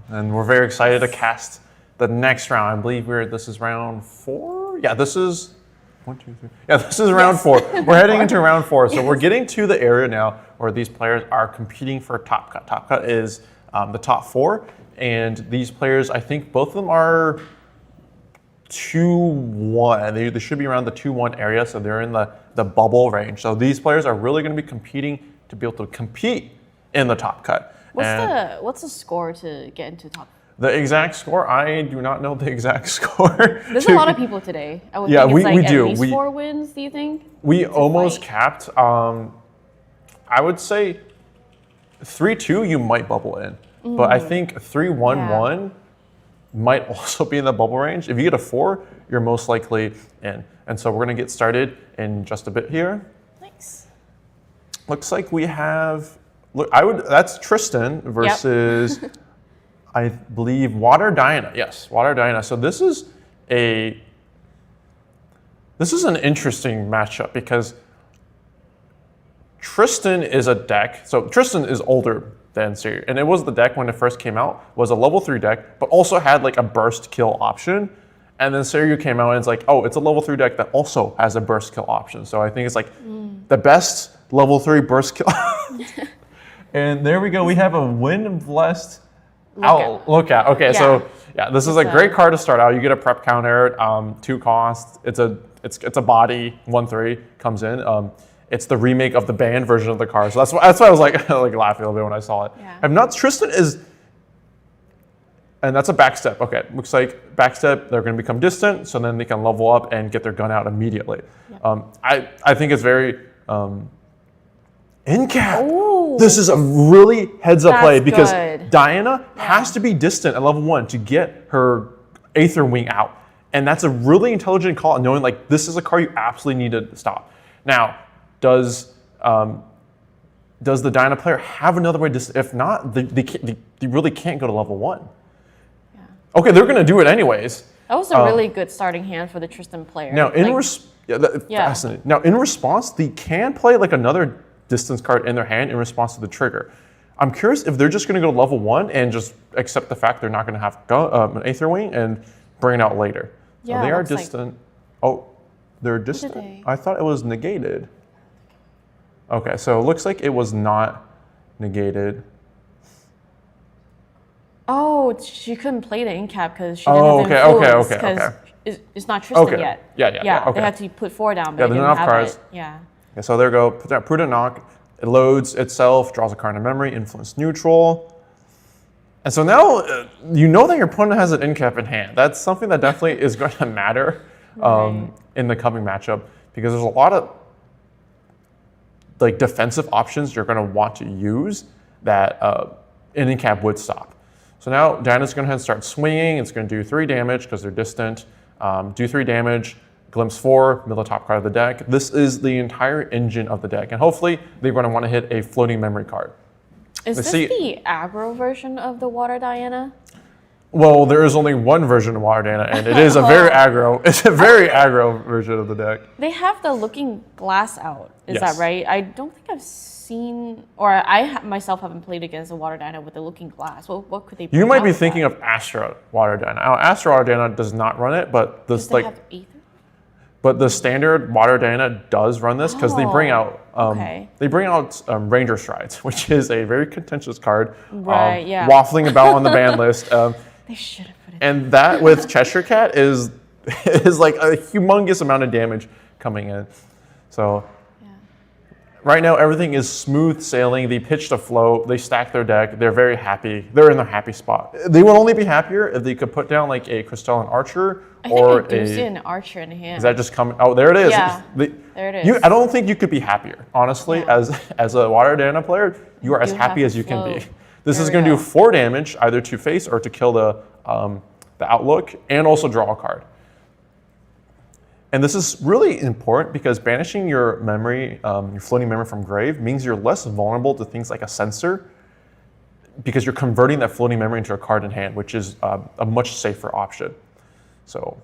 And we're very excited to cast the next round. I believe this is round 4? Yeah, this is... 1, 2, 3. Yeah, this is round 4. We're heading into round 4, so we're getting to the area now where these players are competing for Top Cut. Top Cut is the top 4, and these players, I think both of them are 2-1. They should be around the 2-1 area, so they're in the bubble range. So these players are really going to be competing to be able to compete in the Top Cut. What's the score to get into top? The exact score, I do not know the exact score. There's a lot of people today. I would think it's like at least 4 wins, do you think? We almost capped. I would say 3-2 you might bubble in. But I think 3-1-1 might also be in the bubble range. If you get a 4, you're most likely in. And so we're going to get started in just a bit here. Nice. Looks like we have... That's Tristan versus, I believe, Water Diana. Yes, Water Diana. So this is an interesting matchup because Tristan is a deck. So Tristan is older than Seiryuu, and it was the deck when it first came out, was a level 3 deck, but also had like a burst kill option. And then Seiryuu came out and it's like, oh, it's a level 3 deck that also has a burst kill option. So I think it's like the best level 3 burst kill. And there we go. We have a Wind-Blessed Lookout. Okay, so yeah, this is a great card to start out. You get a prep counter, 2 cost. It's a body, 1/3 comes in. It's the remake of the banned version of the card. So that's why I was like laughing a little bit when I saw it. Yeah. I'm not Tristan is, and that's a backstep. Okay, looks like backstep. They're going to become distant, so then they can level up and get their gun out immediately. Yeah. I think it's very. In-cap. Ooh, this is a really heads-up play because good. Diana has to be distant at level 1 to get her Aetherwing out. And that's a really intelligent call, knowing like this is a card you absolutely need to stop. Now, does the Diana player have another way to... If not, they really can't go to level 1. Yeah. Okay, they're going to do it anyways. That was a really good starting hand for the Tristan player. Now, fascinating. Now, in response, they can play like another distance card in their hand in response to the trigger. I'm curious if they're just going to go to level 1 and just accept the fact they're not going to have an Aetherwing and bring it out later. Yeah, so they are distant. They're distant? I thought it was negated. Okay, so it looks like it was not negated. Oh, she couldn't play the in-cap because she didn't have influence. Okay. It's not Tristan yet. Yeah. Okay. They had to put 4 down, but they didn't have have cards. it. Yeah. Okay, so there we go. Put that Prudent Knock. It loads itself, draws a card in memory, influence neutral. And so now you know that your opponent has an in-cap in hand. That's something that definitely is going to matter in the coming matchup because there's a lot of like defensive options you're going to want to use that an in-cap would stop. So now Diana's going to start swinging. It's going to do 3 damage because they're distant. Do 3 damage. Glimpse 4, middle top card of the deck. This is the entire engine of the deck. And hopefully, they're going to want to hit a floating memory card. Is this the aggro version of the Water Diana? Well, there is only one version of Water Diana, and it is a very aggro. It's a very aggro version of the deck. They have the Looking Glass out. Is that right? I don't think I've seen, or I myself haven't played against a Water Diana with the Looking Glass. What could they? You might be thinking of Astra Water Diana. Now, Astra Water Diana does not run it, but this Does it have Aether? But the standard Water Diana does run this because they bring out Ranger Strides, which is a very contentious card. Right. Waffling about on the ban list. They should have put it. And that with Cheshire Cat is like a humongous amount of damage coming in. So right now everything is smooth sailing. They pitched a flow. They stack their deck. They're very happy. They're in their happy spot. They would only be happier if they could put down like a Crystalline Archer or I do see an Archer in hand. Is that just coming? Oh, there it is. Yeah, there it is. I don't think you could be happier, honestly. As a Water Diana player, you are as happy as you can be. This is going to do 4 damage, either to face or to kill the Outlook, and also draw a card. And this is really important because banishing your memory, your floating memory from grave, means you're less vulnerable to things like a censor, because you're converting that floating memory into a card in hand, which is a much safer option. So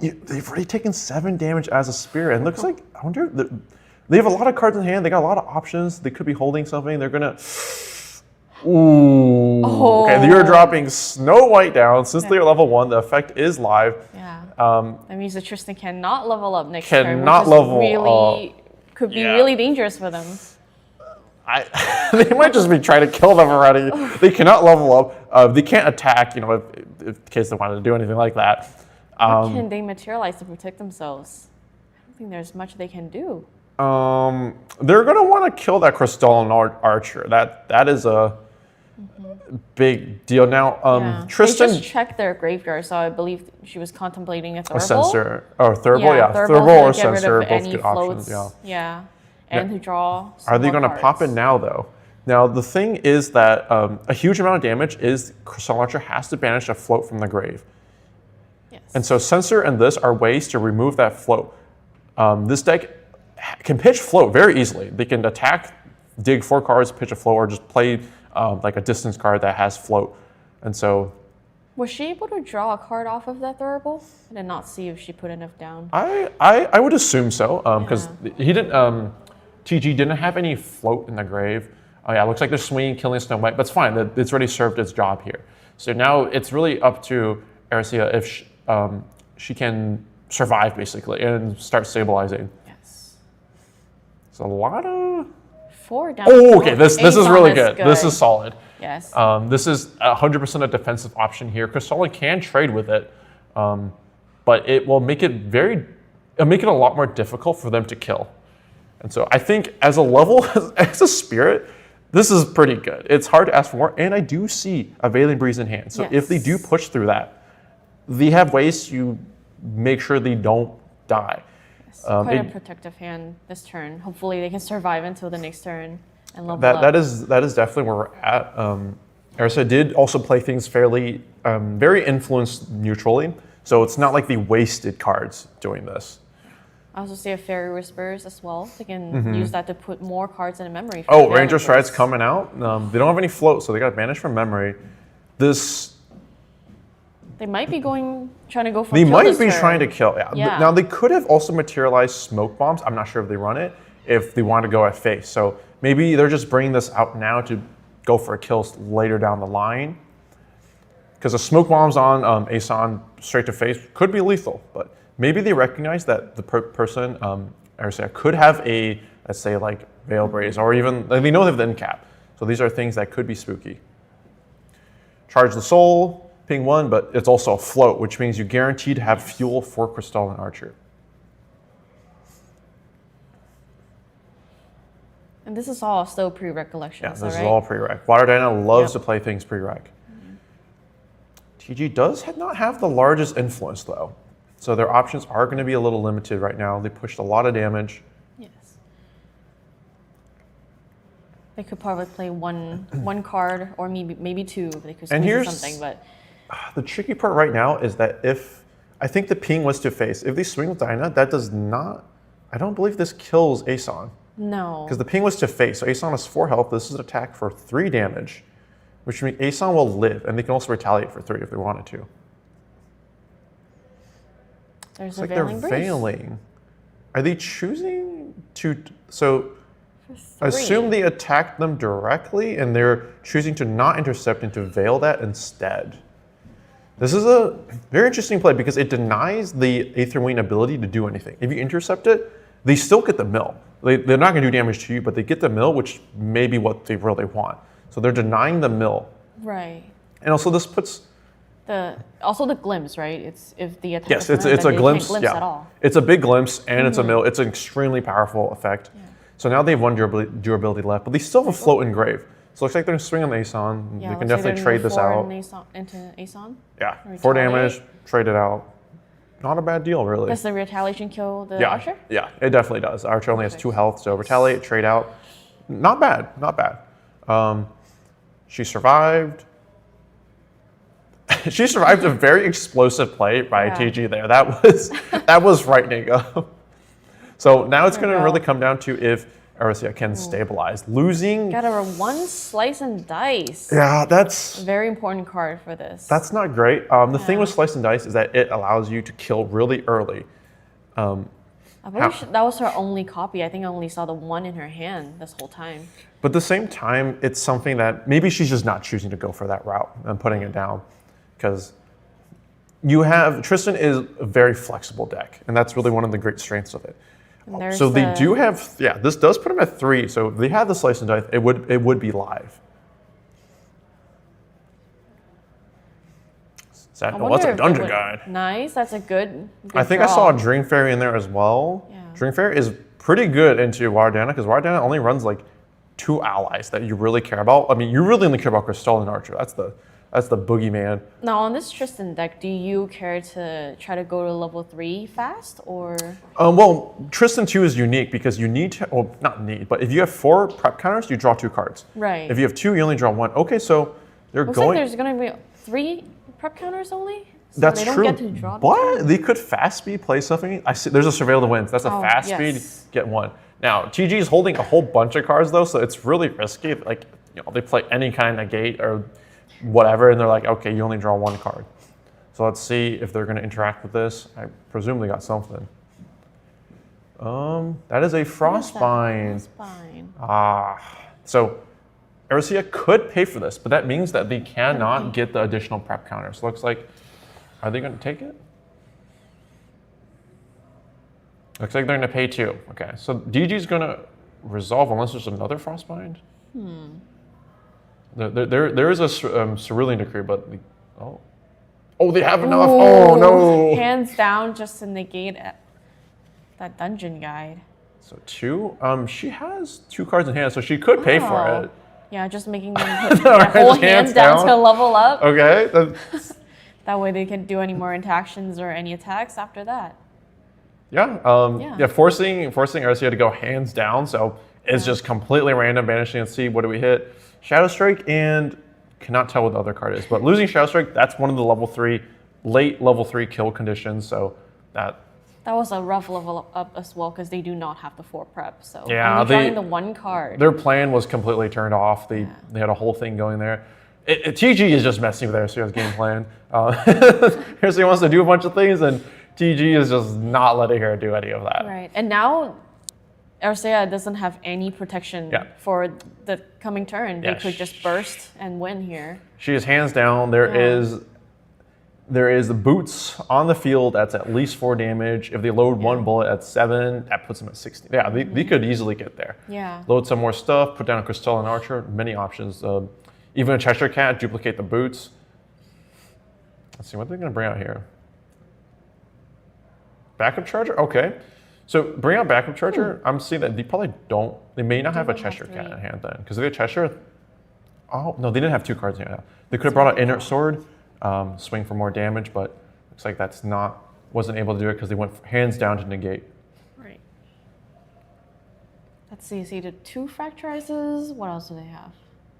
they've already taken 7 damage as a spirit, and it looks like, I wonder, they have a lot of cards in hand, they got a lot of options, they could be holding something, they're gonna, ooh. Oh. Okay, you're dropping Snow White down. Since they're level 1, the effect is live. Yeah. That means that Tristan cannot level up next turn. Cannot level really, could be really dangerous for them. They might just be trying to kill them already. They cannot level up. They can't attack, if in case they wanted to do anything like that. What can they materialize to protect themselves? I don't think there's much they can do. They're going to want to kill that Crystalline Archer. That is a big deal. Now, Tristan... They just checked their graveyard, so I believe she was contemplating a Thurible. A Censor. Oh, Thurible, yeah. Thurible or Censor, both good floats. options, Yeah. And to draw some Are they going to pop it now, though? Now, the thing is that a huge amount of damage is Crystalline Archer has to banish a float from the grave. Yes. And so Censor and this are ways to remove that float. This deck can pitch float very easily. They can attack, dig 4 cards, pitch a float, or just play like a distance card that has float. And so... Was she able to draw a card off of that Thurible? I did not see if she put enough down. I would assume so, because he didn't... TG didn't have any float in the grave. Oh yeah, it looks like they're swinging, killing Snow White, but it's fine. It's already served its job here. So now it's really up to Exia if she can survive, basically, and start stabilizing. Yes. It's a lot of... 4 down. Oh, okay, this is really good. This is solid. Yes. This is 100% a defensive option here. Crystalline can trade with it, but it will make it a lot more difficult for them to kill. And so I think as a level, as a spirit, this is pretty good. It's hard to ask for more, and I do see a Veiling Breeze in hand. So if they do push through that, they have ways to make sure they don't die. Yes. Quite a protective hand this turn. Hopefully they can survive until the next turn and level up. That is definitely where we're at. Exia did also play things fairly, very influenced neutrally. So it's not like they wasted cards doing this. I also see a Fairy Whispers as well. They can use that to put more cards in a memory. Oh, Ranger Stride's coming out. They don't have any float, so they got banished from memory. They might be trying to go for. They might be trying to kill. Yeah. Now they could have also materialized Smoke Bombs. I'm not sure if they run it. If they want to go at face, so maybe they're just bringing this out now to go for a kill later down the line. Because the Smoke Bombs on Aeson straight to face could be lethal, but. Maybe they recognize that the person, Exia, could have a, let's say, like Veil Braze, or even, they know they have the end cap. So these are things that could be spooky. Charge the Soul, ping 1, but it's also a float, which means you guarantee to have fuel for Crystalline Archer. And this is all still pre-recollection. Yeah, this is all pre-rec. Water Dino loves to play things pre-rec. TG does not have the largest influence, though. So their options are going to be a little limited right now. They pushed a lot of damage. Yes. They could probably play one card or maybe 2 if they could squeeze something. But the tricky part right now is that I think the ping was to face. If they swing with Dinah, that does not. I don't believe this kills Aeson. No. Because the ping was to face. So Aeson has 4 health. This is an attack for 3 damage, which means Aeson will live, and they can also retaliate for 3 if they wanted to. There's it's like they're veiling. Are they choosing to... So assume they attacked them directly and they're choosing to not intercept and to veil that instead. This is a very interesting play because it denies the Aetherwing ability to do anything. If you intercept it, they still get the mill. They're not going to do damage to you, but they get the mill, which may be what they really want. So they're denying the mill. Right. And also this puts... Also the glimpse, right? It's if the attack. Yes, it's a glimpse. At all. It's a big glimpse, and it's a mill. It's an extremely powerful effect. Yeah. So now they have 1 durability left, but they still have a float in grave. So it looks like they're swinging on Aeson. Yeah, they can definitely trade this out. Into Aeson. Yeah, 4 damage, trade it out. Not a bad deal, really. Does the retaliation kill the Archer? Yeah, it definitely does. Archer only has 2 health, so retaliate, trade out. Not bad, not bad. She survived. She survived a very explosive play by TG there. That was frightening. So now it's going to really come down to if Arcea can stabilize. Losing... Got a 1 slice and dice. Yeah, that's... Very important card for this. That's not great. The thing with Slice and Dice is that it allows you to kill really early. I believe that was her only copy. I think I only saw the 1 in her hand this whole time. But at the same time, it's something that maybe she's just not choosing to go for that route and putting it down. Because Tristan is a very flexible deck, and that's really one of the great strengths of it. So they do have, this does put them at 3. So if they had the Slice and Dice, it would be live. What's a dungeon guide? Nice, that's a good I think draw. I saw a Dream Fairy in there as well. Yeah. Dream Fairy is pretty good into Waterdana because Waterdana only runs like 2 allies that you really care about. I mean, you really only care about Crystal and Archer. That's the boogeyman. Now on this Tristan deck, do you care to try to go to level 3 fast or? Well, Tristan 2 is unique because you need to, well, not need, but if you have 4 prep counters, you draw 2 cards. Right. If you have 2, you only draw 1. Okay, so they're Looks going. like there's going to be 3 prep counters only. So That's they don't true. Get to draw What? They could fast speed play something. I see. There's a Surveil the Winds. That's a fast speed. Get 1. Now TG is holding a whole bunch of cards though, so it's really risky. Like they play any kind of gate or whatever, and they're like, okay, you only draw 1 card. So let's see if they're going to interact with this. I presume they got something. That is a Frostbind. So Arcea could pay for this, but that means that they cannot get the additional prep counters. Looks like, are they going to take it? Looks like they're going to pay 2. Okay, so DG's going to resolve unless there's another Frostbind. There is a Cerulean Decree, but they have enough. Oh no! Hands down, just to negate that dungeon guide. So 2. She has 2 cards in hand, so she could pay for it. Yeah, just making them put their whole hands down to level up. Okay. That way they can do any more interactions or any attacks after that. Yeah. Forcing Arcea to go hands down, so it's just completely random, banishing and see what do we hit. Shadowstrike, and cannot tell what the other card is, but losing Shadowstrike, that's one of the late level 3 kill conditions, so that was a rough level up as well because they do not have the 4 prep. So yeah, only drawing the 1 card. Their plan was completely turned off. They had a whole thing going there. TG is just messing with Arcea's game plan. Arcea wants to do a bunch of things, and TG is just not letting her do any of that. Right, and now Arcea doesn't have any protection for the coming turn. They could just burst and win here. She is hands down. There is the boots on the field. That's at least 4 damage. If they load 1 bullet at 7, that puts them at 16. Yeah, they could easily get there. Yeah. Load some more stuff. Put down a Crystal and Archer. Many options. Even a Cheshire Cat. Duplicate the boots. Let's see what they're going to bring out here. Backup Charger. Okay. So bring out Backup Charger. I'm seeing that they probably don't. They may not have a Cheshire Cat in hand then, because if they had Cheshire. Oh no, they didn't have 2 cards in hand. They could have brought out Inert Sword. Swing for more damage, but looks like wasn't able to do it because they went hands down to negate. Right. Let's see. So you did 2 Fracturizes. What else do they have?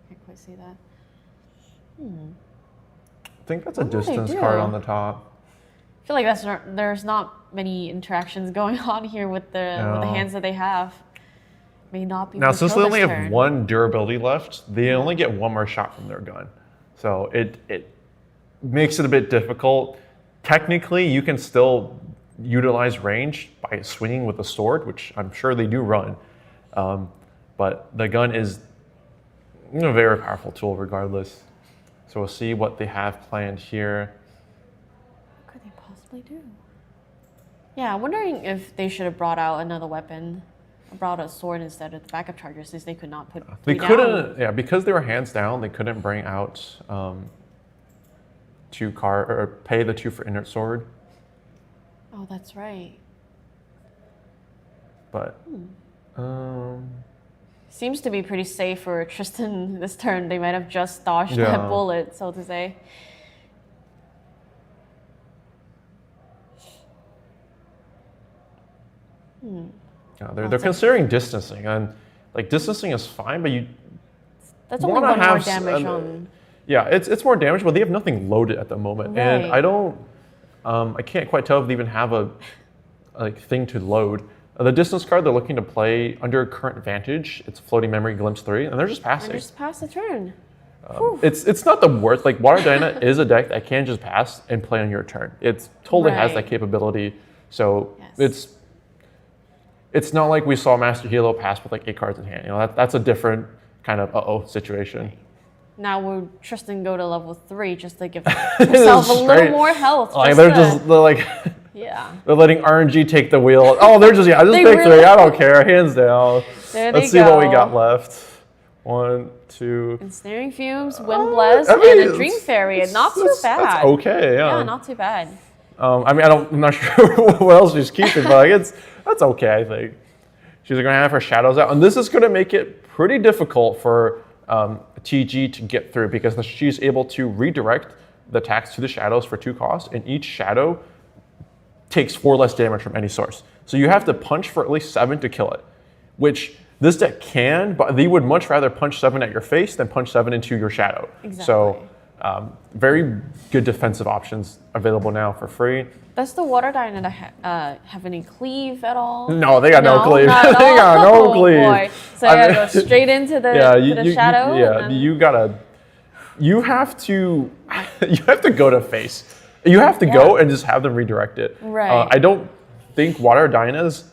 Can't quite see that. I think that's a distance card on the top. I feel like there's not many interactions going on here with the hands that they have. May not be. Now, since they only have 1 durability left, they only get 1 more shot from their gun, so it makes it a bit difficult. Technically, you can still utilize range by swinging with a sword, which I'm sure they do run. But the gun is a very powerful tool regardless. So we'll see what they have planned here. What could they possibly do? Yeah, I'm wondering if they should have brought out another weapon. Brought a sword instead of the backup charger, since they could not put They couldn't, down. Because they were hands down, they couldn't bring out 2 card or pay the 2 for Inert Sword. Oh, that's right. But seems to be pretty safe for Tristan this turn. They might have just dodged that bullet, so to say. Yeah, they're considering distancing, and like distancing is fine, but that's only 1 more damage on. Yeah, it's more damage, but they have nothing loaded at the moment, and I can't quite tell if they even have a thing to load. The distance card they're looking to play under current vantage. It's floating memory glimpse 3, and they're just passing. And just pass the turn. It's not the worst. Like Water Dyna is a deck that can just pass and play on your turn. It totally has that capability. So it's not like we saw Master Hilo pass with like 8 cards in hand. You know, that's a different kind of situation. Right. Now will Tristan go to level 3 just to give himself a little more health? They're like. Yeah. They're letting RNG take the wheel. Oh, they're just pick really 3. I don't care. Hands down. Let's see what we got left. 1, 2. Ensnaring Fumes, Wind Bless, and a Dream Fairy. Not too bad. That's okay. Yeah. Yeah, not too bad. I'm not sure what else she's keeping, but that's okay. I think she's going to have her shadows out, and this is going to make it pretty difficult for TG to get through because she's able to redirect the attacks to the shadows for 2 costs, and each shadow takes 4 less damage from any source. So you have to punch for at least 7 to kill it, which this deck can, but they would much rather punch 7 at your face than punch 7 into your shadow. Exactly. So very good defensive options available now for free. Does the Water Dyna have any cleave at all? No, they got no cleave. They got no cleave. Boy. So I gotta go straight into the shadow? You have to go to face. You have to go and just have them redirect it. Right. I don't think Water Dynas,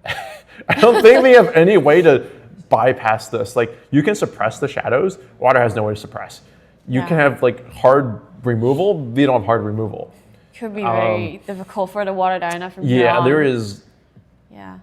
I don't think they have any way to bypass this. Like, you can suppress the shadows. Water has no way to suppress. You can have, like, hard removal. They don't have hard removal. Could be very difficult for the Water Dyna from here on. There is. Yeah.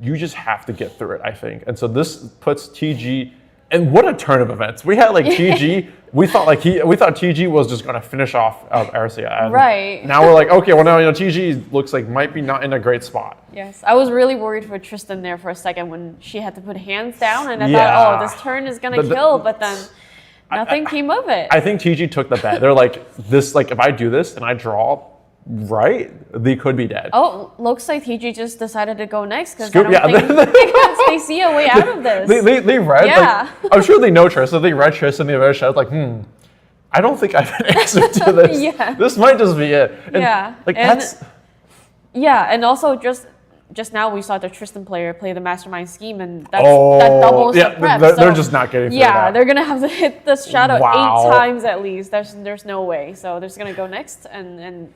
You just have to get through it, I think. And so this puts TG, and what a turn of events. We had, like, TG. We thought TG was just going to finish off Arcea. Right. Now we're like, okay, well now TG looks like might be not in a great spot. Yes, I was really worried for Tristan there for a second when she had to put hands down, and I thought, oh, this turn is going to kill, but then nothing came of it. I think TG took the bet. They're like, if I do this and I draw right, they could be dead. Oh, looks like TG just decided to go next because I don't think they see a way out of this. They read. Yeah. Like, I'm sure they know Tristan. They read Tristan. They read Shadow. Like, I don't think I have an answer to this. Yeah. This might just be it. And, and also just now we saw the Tristan player play the Mastermind Scheme, and that doubles the prep. They're just not getting through that. They're gonna have to hit the shadow 8 times at least. There's no way. So they're just gonna go next and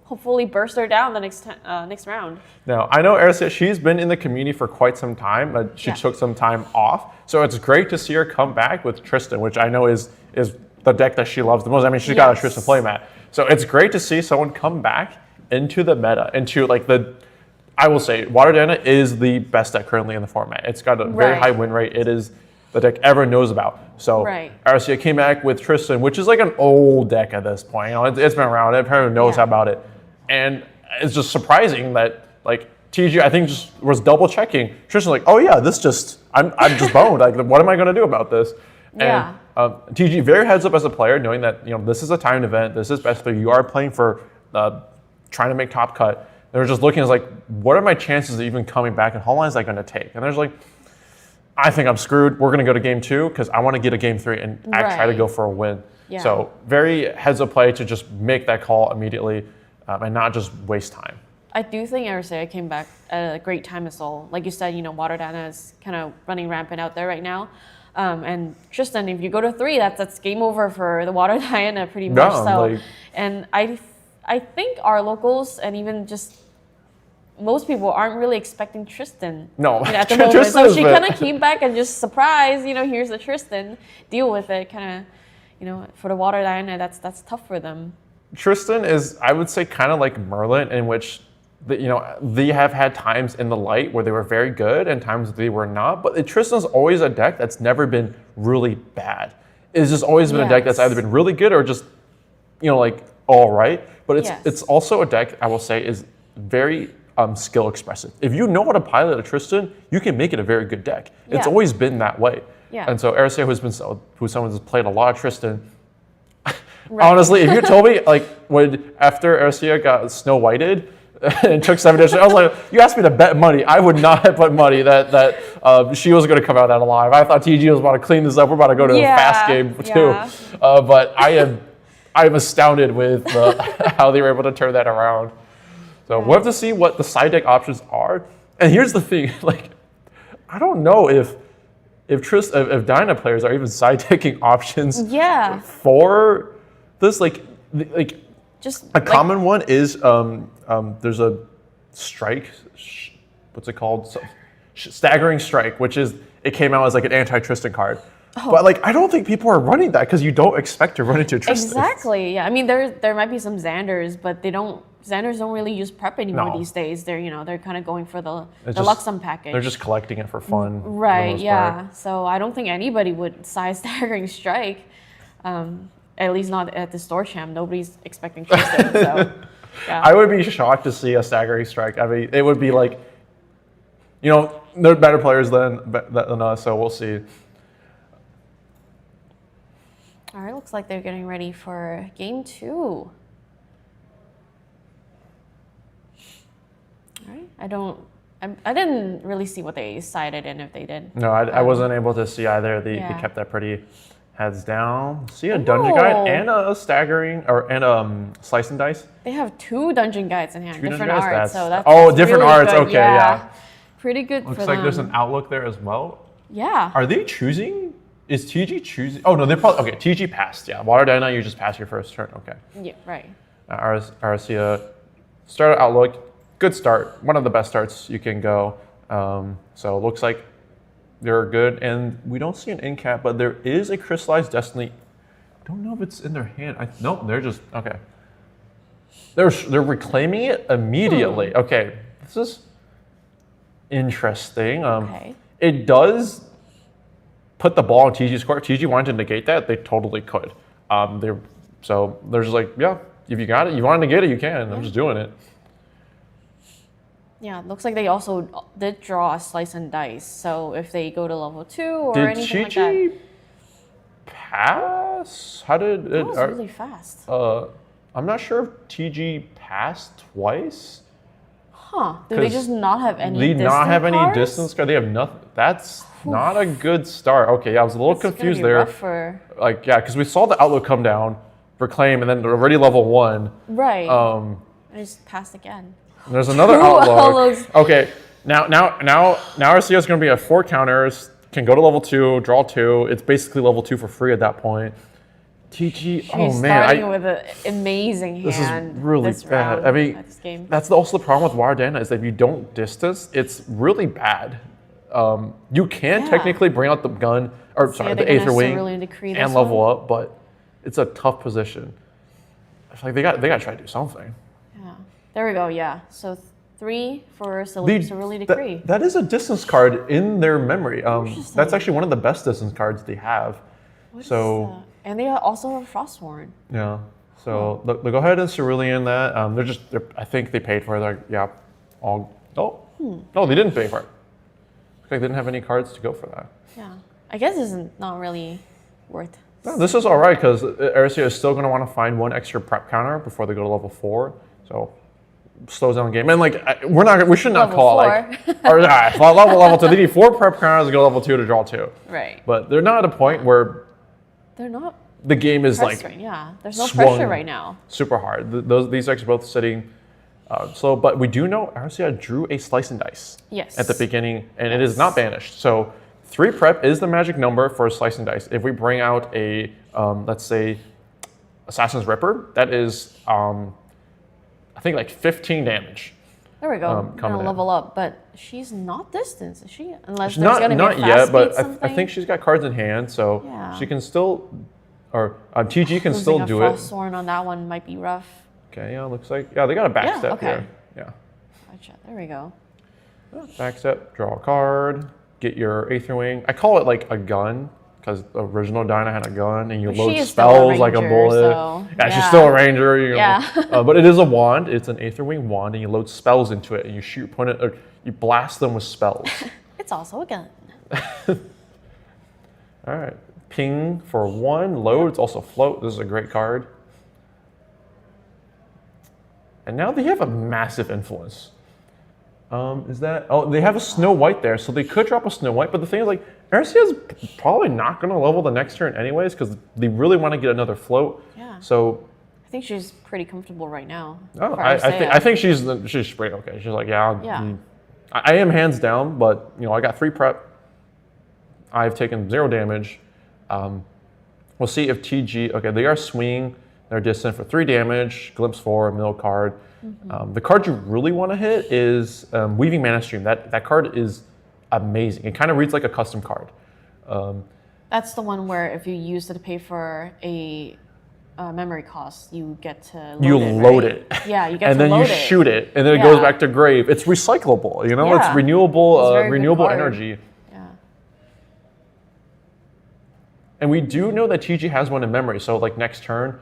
hopefully burst her down the next round. Now, I know Arcea, she's been in the community for quite some time, but she took some time off. So it's great to see her come back with Tristan, which I know is the deck that she loves the most. I mean, she's got a Tristan playmat. So it's great to see someone come back into the meta, I will say, Water Dyna is the best deck currently in the format. It's got a very high win rate. It is the deck everyone knows about. So Arcea came back with Tristan, which is like an old deck at this point. You know, it's been around. Everyone knows about it. And it's just surprising that, like, TG, I think, just was double checking. Tristan's like, oh yeah, I'm just boned. Like, what am I going to do about this? And TG, very heads up as a player, knowing that, this is a timed event. This is best for you. Are playing for trying to make top cut. They're just looking as like, what are my chances of even coming back, and how long is that going to take? And there's like, I think I'm screwed. We're going to go to game 2 because I want to get a game 3 and try to go for a win. Yeah. So very heads up play to just make that call immediately and not just waste time. I do think Arcea came back at a great time as well. Like you said, Water Dyna is kind of running rampant out there right now. And Tristan, if you go to 3, that's game over for the Water Dyna pretty much. And I think our locals and even just most people aren't really expecting Tristan. No, at the moment. So she kind of came back and just surprise. Here's the Tristan. Deal with it. Kind of, for the Water Dyna, that's tough for them. Tristan is, I would say, kind of like Merlin, in which they have had times in the light where they were very good and times they were not. But Tristan's always a deck that's never been really bad. It's just always been a deck that's either been really good or just, like all right. But it's also a deck, I will say, is very skill expressive. If you know how to pilot a Tristan, you can make it a very good deck. Yeah. It's always been that way. Yeah. And so Arcea, who's someone who's played a lot of Tristan, honestly, if you told me, like, after Arcea got Snow Whited and took 7 days, I was like, you asked me to bet money. I would not have put money that she was going to come out that alive. I thought TG was about to clean this up. We're about to go to a fast game too. But I'm astounded with how they were able to turn that around. So we'll have to see what the side deck options are. And here's the thing, like, I don't know if Dyna players are even side taking options Yeah. for this. Like Just a common one is there's a strike. What's it called? Staggering Strike, which is it came out as like an anti-Tristan card. Oh. But like I don't think people are running that because you don't expect to run into Tristan. Exactly. Yeah. I mean, there might be some Xanders, but Xanders don't really use prep anymore these days. They're kind of going for the Luxem package. They're just collecting it for fun. for the Right. most Yeah. part. So I don't think anybody would size Staggering Strike. At least not at the store champ. Nobody's expecting Tristan. So yeah. I would be shocked to see a Staggering Strike. I mean, it would be like, they're better players than us, so we'll see. All right. Looks like they're getting ready for game 2. All right. I didn't really see what they sided in if they did. No, I wasn't able to see either. They kept that pretty heads down. See a Dungeon Guide and a Staggering, and Slice and Dice. They have 2 Dungeon Guides in hand, different Dungeon Guides, arts. So that's different really arts. good. Okay, yeah. Pretty good Looks for like them. there's an Outlook there as well. Yeah. Are they choosing? Is TG choosing? Oh no, they're probably okay. TG passed. Yeah, Water Dyna, you just pass your first turn. Okay. Yeah. Right. Arcia, start Outlook. Good start. One of the best starts you can go. So it looks like they're good, and we don't see an in cap, but there is a Crystallized Destiny. Don't know if it's in their hand. Nope, they're just okay. They're reclaiming it immediately. Okay, this is interesting. Okay. It does put the ball in TG's court. If TG wanted to negate that, they totally could. They're just like, yeah, if you got it, you wanted to get it, you can. I'm just doing it. Yeah, it looks like they also did draw a Slice and Dice. So if they go to level 2 or anything like that. Did TG pass? How did it? That was really fast. I'm not sure if TG passed twice. Huh. Do they just not have any They distance not have any cards? distance card. They have nothing. That's not a good start. Okay, yeah, I was a little It's gonna confused be there. rough for... Like, yeah, because we saw the Outlook come down, reclaim, and then already level 1. Right. I just passed again. There's another Two Outlook. Outlooks. Okay, now RCO is going to be at 4 counters. Can go to level 2, draw 2. It's basically level 2 for free at that point. TG, She's oh man, starting with an amazing this hand. is really this bad. round I mean, at this game. that's also the problem with Wardana is that if you don't distance, it's really bad. You can technically bring out the gun, or sorry, the Aetherwing and level up, but it's a tough position. I feel like they got to try to do something. Yeah. There we go. Yeah. So 3 for Cerulean Decree. That is a distance card in their memory. Interesting. That's actually one of the best distance cards they have. What is So that? And they also have Frostborn. yeah. So they'll go ahead and Cerulean that. I think they paid for it. No, they didn't pay for it. Looks like they didn't have any cards to go for that. Yeah. I guess this is not really worth. No, this is all right because Arcia is still going to want to find 1 extra prep counter before they go to level 4. So slows down the game. And like we should not Level call it like level 2. They need 4 prep counters to go level 2 to draw 2. Right. But they're not at a point where They're not. the game is Pressed like yeah. There's no swung pressure right now. super hard. These decks are both sitting slow, but we do know Arcia drew a Slice and Dice at the beginning, and it is not banished. So 3 prep is the magic number for Slice and Dice. If we bring out a, let's say, Assassin's Ripper, that is, I think like 15 damage. There we go. Coming Gonna level up, but she's not distance, is she? Unless She's there's gonna be a not fast yet, but speed I something. think she's got cards in hand, so Yeah. she can still, or TG can Losing still a do it. Frostborn on that one might be rough. Okay, yeah, looks like, yeah, they got a backstep okay. here. Yeah. Gotcha. There we go. Backstep, draw a card, get your Aetherwing. I call it like a gun, because the original Dyna had a gun, and you But load she is still a spells like a ranger, bullet. so, yeah, she's yeah. still a ranger. Yeah. But it is a wand. It's an Aetherwing wand, and you load spells into it, and you shoot your opponent, or you blast them with spells. It's also a gun. All right. Ping for 1, load. It's also float. This is a great card. And now they have a massive influence. Is that? Oh, they have a Snow White there, so they could drop a Snow White. But the thing is, like, Arcia's probably not going to level the next turn anyways, because they really want to get another float. Yeah. So. I think she's pretty comfortable right now. Oh, for I Arcia. think she's pretty okay. She's like, yeah. Yeah. I am hands down, but I got 3 prep. I've taken 0 damage. We'll see if TG. Okay, they are swinging. They're distant for 3 damage. Glimpse 4, middle card. The card you really want to hit is Weaving Mana Stream. That card is amazing. It kind of reads like a custom card. That's the one where if you use it to pay for a memory cost, you get to load it. Right? Yeah, you get and to load it. And then you shoot it, and then it goes back to grave. It's recyclable, It's renewable energy. Yeah. And we do know that TG has one in memory, so like next turn,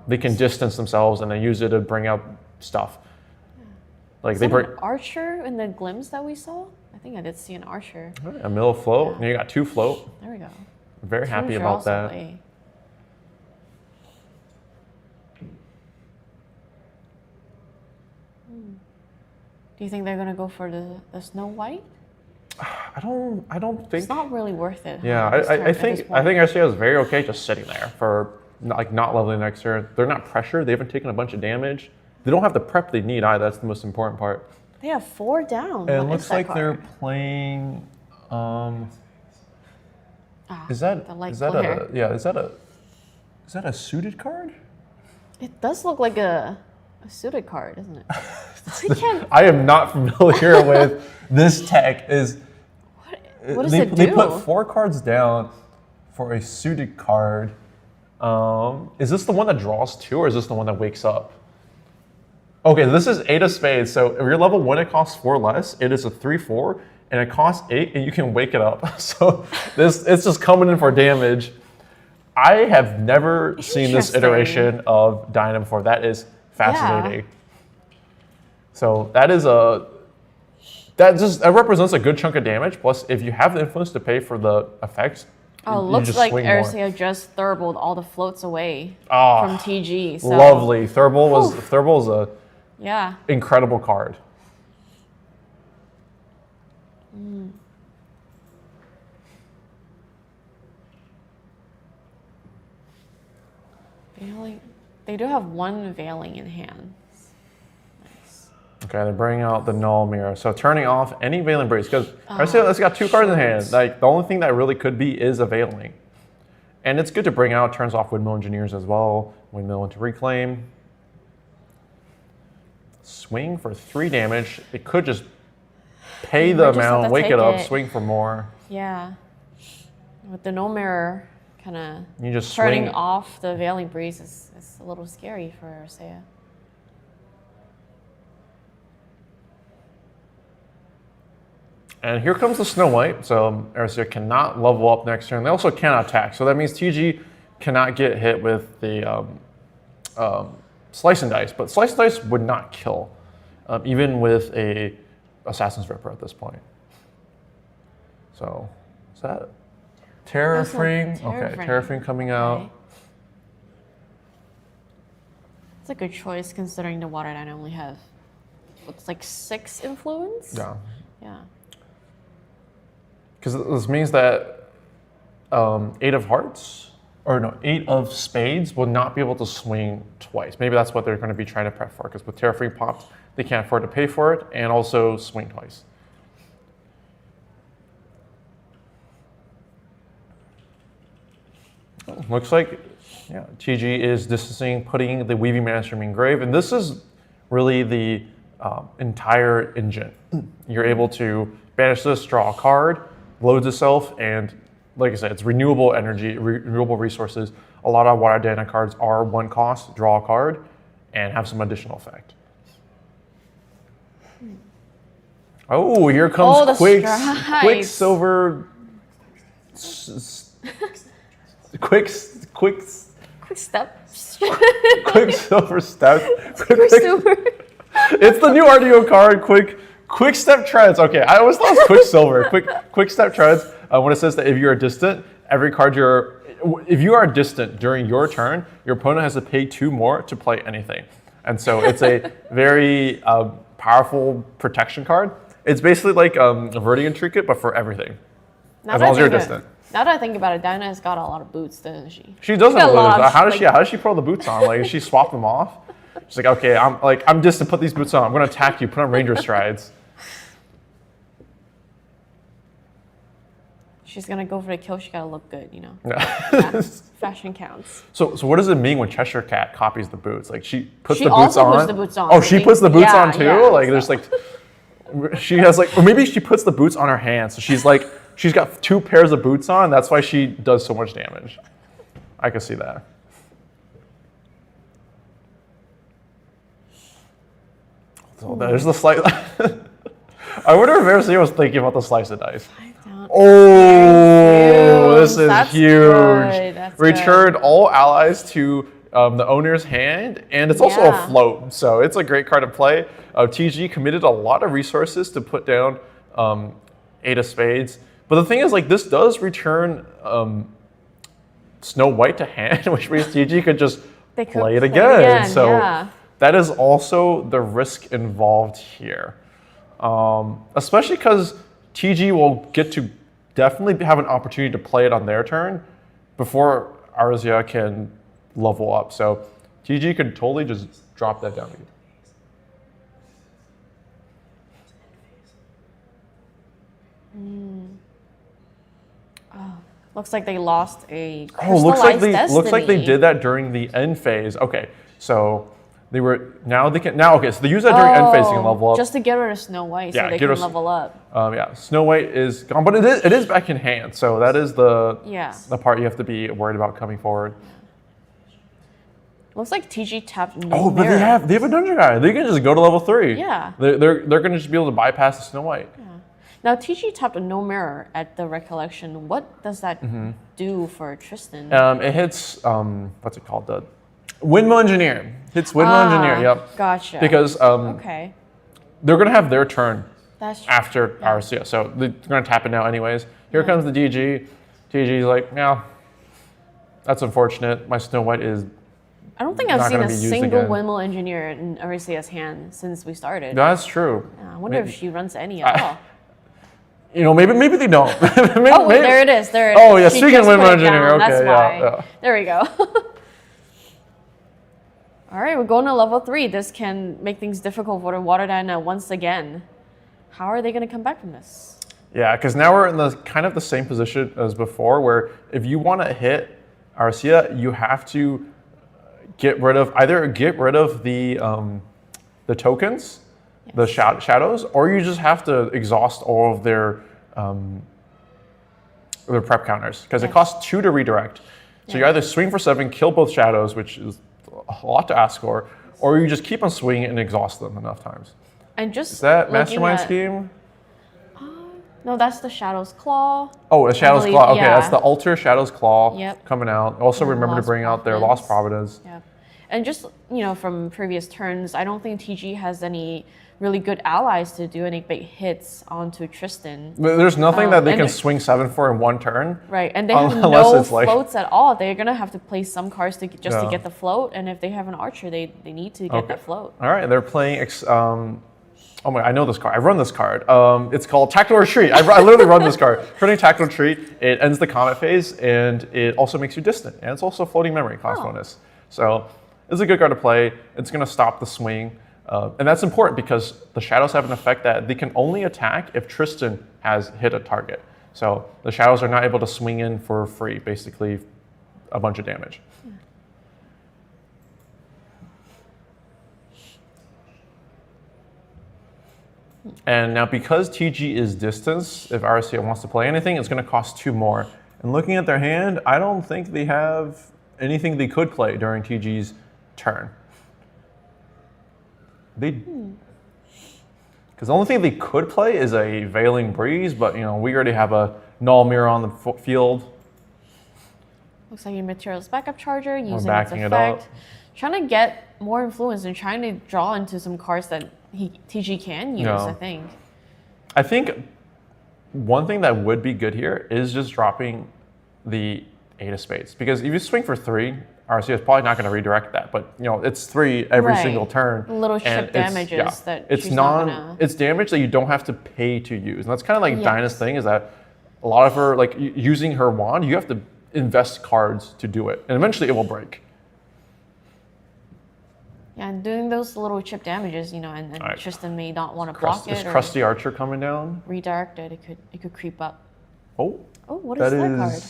they can distance themselves and then use it to bring out stuff. Like they bring an archer in the glimpse that we saw. I think I did see an archer. A mill float, and you got 2 float. There we go. I'm very happy about that. Do you think they're gonna go for the Snow White? I don't think it's not really worth it. Yeah, I think RCA is very okay just sitting there for not leveling next turn. They're not pressured. They haven't taken a bunch of damage. They don't have the prep they need either. That's the most important part. They have 4 down. And it looks like they're playing. Is that a suited card? It does look like a suited card, isn't it? I am not familiar with this tech. What does it do? They put 4 cards down for a suited card. Is this the one that draws 2, or is this the one that wakes up? Okay, this is 8 of spades. So if you're level 1, it costs 4 less. It is a 3/4, and it costs 8, and you can wake it up. So it's just coming in for damage. I have never seen this iteration of Dyna before. That is fascinating. Yeah. So that represents a good chunk of damage. Plus, if you have the influence to pay for the effects, looks like Ercia just thurbled all the floats away from TG. So. Lovely. Thurble is a incredible card. They do have 1 Veiling in hand. Nice. Okay, they're bringing out the Null Mirror. So turning off any Veiling Breeze, because it's got 2 cards in hand. Like the only thing that really could be is a Veiling. And it's good to bring out, turns off Windmill Engineers as well. Windmill into Reclaim. Swing for 3 damage. It could just pay the amount, wake it up, swing for more. Yeah. With the Null Mirror kind of just turning off the Veiling Breeze is a little scary for Ercia. And here comes the Snow White, so Ercia cannot level up next turn. They also cannot attack, so that means TG cannot get hit with the Slice and Dice, but Slice and Dice would not kill, even with a Assassin's Ripper at this point. So, is that Terrafring? Okay, Terrafring coming out. Okay. It's a good choice considering the Water Dyna only have, what's like 6 influence? Yeah. Yeah. Because this means that 8 of Hearts, or no, 8 of Spades will not be able to swing twice. Maybe that's what they're going to be trying to prep for, because with Terrafring popped, they can't afford to pay for it and also swing twice. Looks like TG is distancing, putting the Weaving Mana Stream in grave, and this is really the entire engine. You're able to banish this, draw a card, loads itself, and like I said, it's renewable energy, renewable resources. A lot of Water Dyna cards are 1 cost, draw a card, and have some additional effect. Oh, here comes Quicksilver. Quick step. Quicksilver step. Quicksilver. It's the new RDO card. Quick step treads. Okay, I always thought it was Quicksilver. Quick step treads. When it says that if you are distant, if you are distant during your turn, your opponent has to pay 2 more to play anything, and so it's a very powerful protection card. It's basically like a Vertigan Trinket, but for everything, as long as you're distant. Now that I think about it, Dyna has got a lot of boots, doesn't she? She does have a lot of boots. How does she put all the boots on? Like, she swap them off? She's like, okay, I'm distant, put these boots on. I'm going to attack you, put on Ranger Strides. she's gonna go for the kill. She gotta look good, you know. Yeah, fashion counts. So what does it mean when Cheshire Cat copies the boots? Like she puts She the boots also on. puts the boots on, Oh, I she think. puts the boots Yeah, on too. yeah, Like there's like, she has like, or maybe she puts the boots on her hands. So she's like, she's got 2 pairs of boots on. That's why she does so much damage. I can see that. So there's the slice. I wonder if Arcea was thinking about the slice of dice. Oh, this is That's huge. good. That's Return all allies to the owner's hand, and it's also a Yeah. float, so it's a great card to play. TG committed a lot of resources to put down 8 of spades, but the thing is, like, this does return Snow White to hand, which means TG could just They could play it play it again. again, So yeah. that is also the risk involved here. Especially because TG will get to definitely have an opportunity to play it on their turn before Arcea can level up. So TG could totally just drop that down. Looks like they lost a Oh, looks like crystallized they destiny. did that during the end phase. Okay, so they were okay. So they use that during end phase, you can level up. Just to get rid of Snow White so Yeah, they get can rid of- level up. Yeah, Snow White is gone, but it is back in hand. So that is the part you have to be worried about coming forward. Looks like TG tapped no Oh, but mirror. they have a dungeon guy. They can just go to level 3. Yeah. They're going to just be able to bypass the Snow White. Now TG tapped a no mirror at the recollection. What does that do for Tristan? It hits what's it called? The Windmill Engineer. Hits Windmill Engineer. Yep. Gotcha. Because okay, they're going to have their turn that's true. after Arcea, so they're going to tap it now anyways. Here comes the DG. DG's like, yeah, that's unfortunate. My Snow White is. I don't think I've not seen gonna a be used single again. windmill engineer in Arisea's hand since we started. That's true. I wonder if she runs any at all. You know, maybe they don't. Maybe- Oh, wait, maybe- there it is. There it is. Oh, yeah, She speaking of just windmill put it engineer, down, okay, that's yeah, why. yeah. There we go. All right, we're going to level 3. This can make things difficult for the Water Dynamo once again. How are they going to come back from this? Yeah, because now we're in the kind of the same position as before, where if you want to hit Arcea, you have to get rid of the tokens, the shadows, or you just have to exhaust all of their prep counters because it costs 2 to redirect. So you either swing for 7, kill both shadows, which is a lot to ask for, or you just keep on swinging and exhaust them enough times. And just Is that looking Mastermind at- scheme? No, that's the Shadow's Claw. Oh, the Shadow's believe- Claw. Okay, yeah. that's the Alter Shadow's Claw Yep. coming out. Also, And remember to Lost bring out their Providence. Lost Providence. Yeah. And just, from previous turns, I don't think TG has any really good allies to do any big hits onto Tristan. But there's nothing that they and can there- swing 7 for in one turn. Right, and they have Unless no it's like- floats at all. They're gonna have to play some cards to Yeah. get the float, and if they have an archer, they need to get that float. All right, they're playing. Oh my! I know this card. I run this card. It's called Tactical Retreat. I literally run this card. Turning Tactical Retreat. It ends the combat phase, and it also makes you distant, and it's also floating memory class bonus. So it's a good card to play. It's going to stop the swing, and that's important because the shadows have an effect that they can only attack if Tristan has hit a target. So the shadows are not able to swing in for free, basically a bunch of damage. And now because TG is distance, if Arcea wants to play anything, it's going to cost 2 more. And looking at their hand, I don't think they have anything they could play during TG's turn. Because the only thing they could play is a Veiling Breeze, but we already have a Null Mirror on the field. Looks like your materials backup charger using its backing it up. effect, trying to get more influence and trying to draw into some cards that TG can use. I think. I think one thing that would be good here is just dropping the 8 of spades. Because if you swing for 3, Arcea is probably not going to redirect that. But it's 3 every Right. single turn. Little chip and it's- damages that it's she's not gonna- It's damage that you don't have to pay to use. And that's kind of like Yes. Dinah's thing, is that a lot of her, like using her wand, you have to invest cards to do it. And eventually it will break. Yeah, and doing those little chip damages, and All right. Tristan may not want to block Is it or Crusty Archer coming down? redirect it. It could creep up. Oh. Oh, what is that card?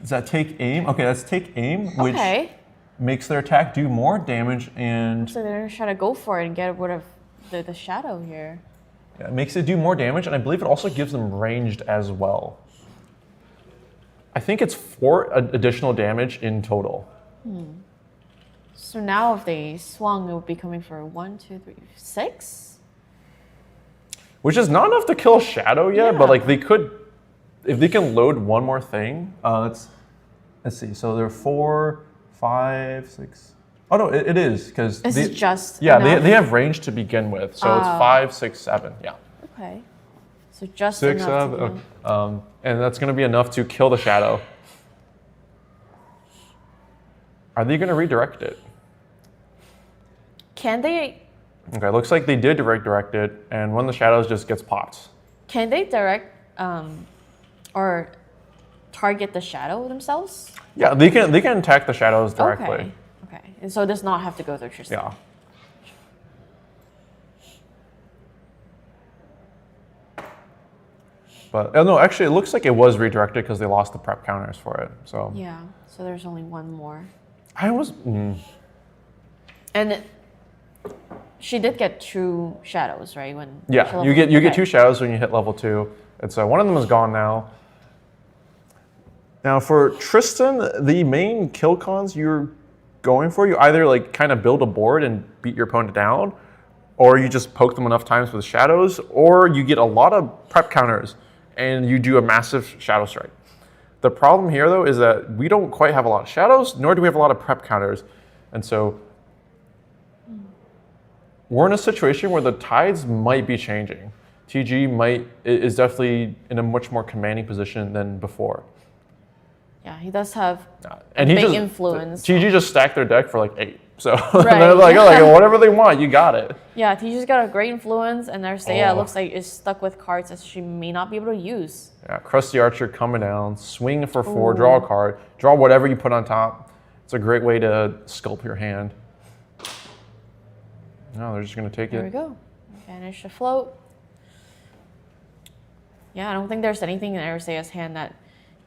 Does that take aim? Okay, that's take aim, which Okay. makes their attack do more damage and So they're trying to go for it and get rid of the shadow here. yeah, it makes it do more damage, and I believe it also gives them ranged as well. I think it's 4 additional damage in total. So now if they swung, it would be coming for 1, 2, 3, 6? Which is not enough to kill Shadow yet, but Yeah. like they could, if they can load one more thing. Let's see. So there are 4, 5, 6. Oh no, it is because This is just yeah. enough? They have range to begin with, so it's 5, 6, 7. Yeah. Okay. So just 6, enough 7. to Okay. And that's going to be enough to kill the Shadow. Are they going to redirect it? Can they Okay, looks like they did direct it, and one of the shadows just gets popped. direct or target the shadow themselves? Yeah, they can attack the shadows directly. Okay. Okay. And so it does not have to go through Tristan. Yeah. But no, actually, it looks like it was redirected because they lost the prep counters for it. So Yeah. So there's only one more. I was. And she did get 2 shadows, right? When Yeah, she you leveled- get 2 shadows when you hit level 2, and so one of them is gone now. Now for Tristan, the main kill cons you're going for, you either like kind of build a board and beat your opponent down, or you just poke them enough times with shadows, or you get a lot of prep counters and you do a massive Shadowstrike. The problem here though is that we don't quite have a lot of shadows, nor do we have a lot of prep counters, and so we're in a situation where the tides might be changing. TG is definitely in a much more commanding position than before. Yeah, he does have And big he just influence. TG just stacked their deck for like 8. So Right, they're like, yeah. oh, like, whatever they want, you got it. Yeah, TG's got a great influence, and their Seiryuu Oh. looks like is stuck with cards that she may not be able to use. Yeah, Krusty Archer coming down, swing for 4, draw a card, draw whatever you put on top. It's a great way to sculpt your hand. No, they're just gonna take There we it. go. Vanish the float. Yeah, I don't think there's anything in Aerseia's hand that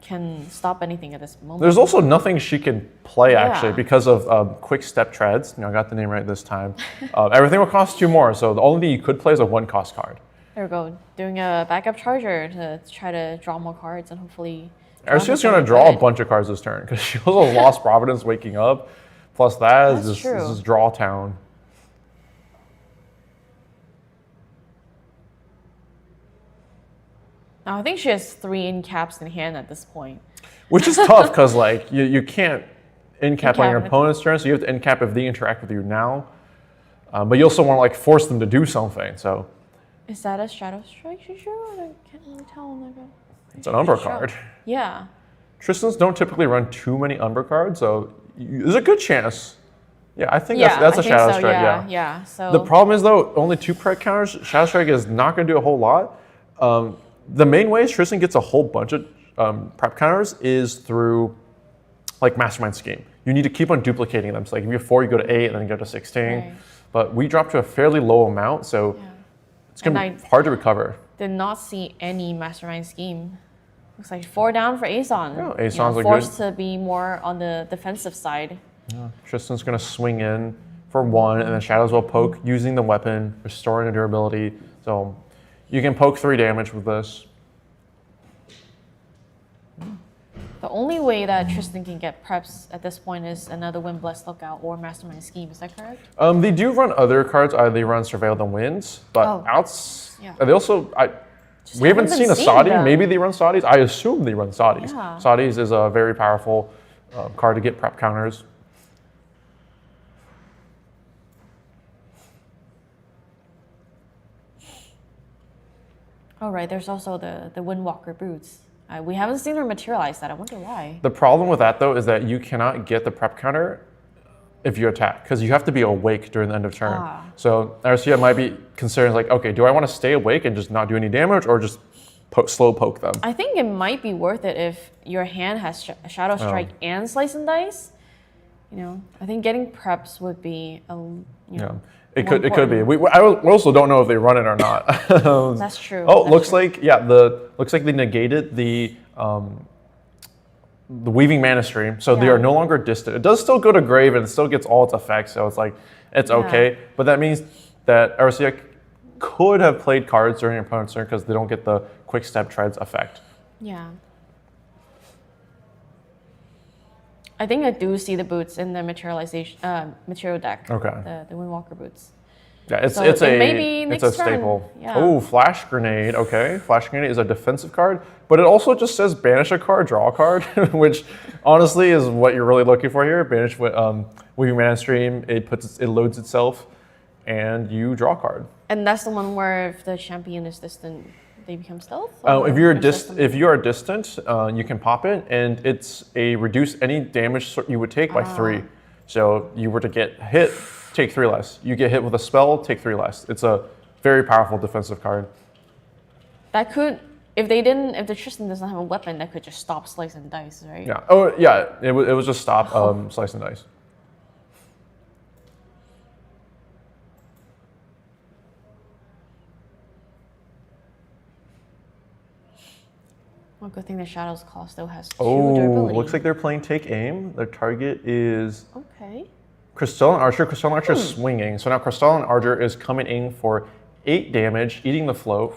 can stop anything at this moment. There's also nothing she can play actually Yeah. because of quick step treads. I got the name right this time. Everything will cost 2 more, so the only thing you could play is a 1-cost card. There we go. Doing a backup charger to try to draw more cards and hopefully. Arceus going to draw a bunch of cards this turn because she also lost Providence waking up. Plus that is That's this true. is draw town. Now I think she has 3 in caps in hand at this point. Which is tough because like you can't in-cap on your In-cap. opponent's turn, so you have to in-cap if they interact with you now. But you also want to like force them to do something. So Is that a Shadowstrike she drew? I can't really tell. it's an Umbra card. Yeah. Tristans don't typically run too many Umbra cards, so there's a good chance. Yeah, I think Yeah, that's I a think Shadow so, Strike. yeah, Yeah. yeah. So The problem is though, only 2 prep counters. Shadow Strike is not going to do a whole lot. The main ways Tristan gets a whole bunch of prep counters is through like Mastermind Scheme. You need to keep on duplicating them. So like if you have 4, you go to 8, and then you go to 16. Right. But we dropped to a fairly low amount, so Yeah. it's going to And be hard to recover. did not see any mastermind scheme. Looks like 4 down for Aeson. Yeah, Aeson's a forced to be more on the defensive side. Tristan's going to swing in for 1, and then Shadows will poke using the weapon, restoring the durability. So you can poke 3 damage with this. The only way that Tristan can get preps at this point is another Wind Blessed Lookout or Mastermind Scheme. Is that correct? They do run other cards. They run Surveil the Winds, but Oh. outs. Yeah. They also. We haven't haven't seen a seen Saudi. them. Maybe they run Saudis. I assume they run Saudis. Yeah. Saudis is a very powerful card to get prep counters. Oh, right. There's also the Windwalker boots. We haven't seen her materialize that. I wonder why. The problem with that though is that you cannot get the prep counter if you attack because you have to be awake during the end of turn. So Arcia might be considering like, okay, do I want to stay awake and just not do any damage, or just slow poke them? I think it might be worth it if your hand has Shadow Strike and Slice and Dice. You know, I think getting preps would be Yeah. It could be. We also don't know if they run it or not. That's true. Oh, That's looks true. like looks like they negated the Weaving Mana Stream, so they Yeah. are no longer distant. It does still go to grave and it still gets all its effects, so it's like it's Yeah. okay. But that means that Arcea could have played cards during your opponent's turn because they don't get the quick step treads effect. Yeah. I think I do see the boots in the material deck. Okay. The Windwalker boots. Yeah, it's So it's it a may be it's next a turn. staple. Yeah. Oh, Flash Grenade. Okay, Flash Grenade is a defensive card, but it also just says banish a card, draw a card, which honestly is what you're really looking for here. Banish Weaving Mana Stream. It loads itself, and you draw a card. And that's the one where if the champion is distant, they become stealth? Oh, Or if you are distant, you can pop it, and it's a reduce any damage you would take by 3. So you were to get hit, take 3 less. You get hit with a spell, take 3 less. It's a very powerful defensive card. That could, if the Tristan doesn't have a weapon, that could just stop slice and dice, right? Yeah. Oh, yeah. It was just stop slice and dice. Well, good thing the Shadow's Claw still has 2 Oh, durability. looks like they're playing take aim. Their target is Okay. Crystalline Archer. Crystalline Archer is swinging. So now Crystalline Archer is coming in for 8 damage, eating the float.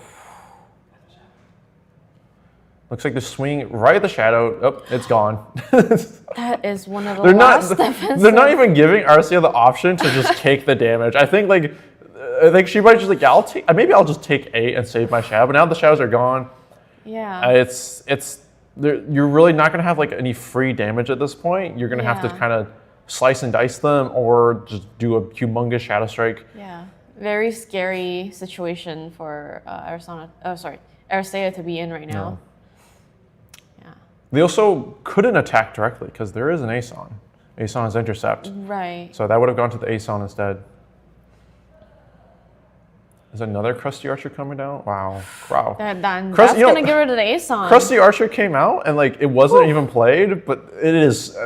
Looks like they're swinging right at the shadow. Oh, it's gone. That is one of the last defensive. They're not even giving Arcea the option to just take the damage. I think she might just like, yeah, maybe I'll just take 8 and save my shadow. But now the shadows are gone. Yeah. You're really not going to have like any free damage at this point. You're going to have to Yeah. kind of slice and dice them or just do a humongous Shadowstrike. Yeah. Very scary situation for Arcea to be in right now. Yeah. They also couldn't attack directly because there is an Aeson. Aeson is intercept. Right. So that would have gone to the Aeson instead. Is another Crusty Archer coming down? Wow. That's Crusty, gonna get rid of the Aeson. Crusty Archer came out and like it wasn't even played, but it is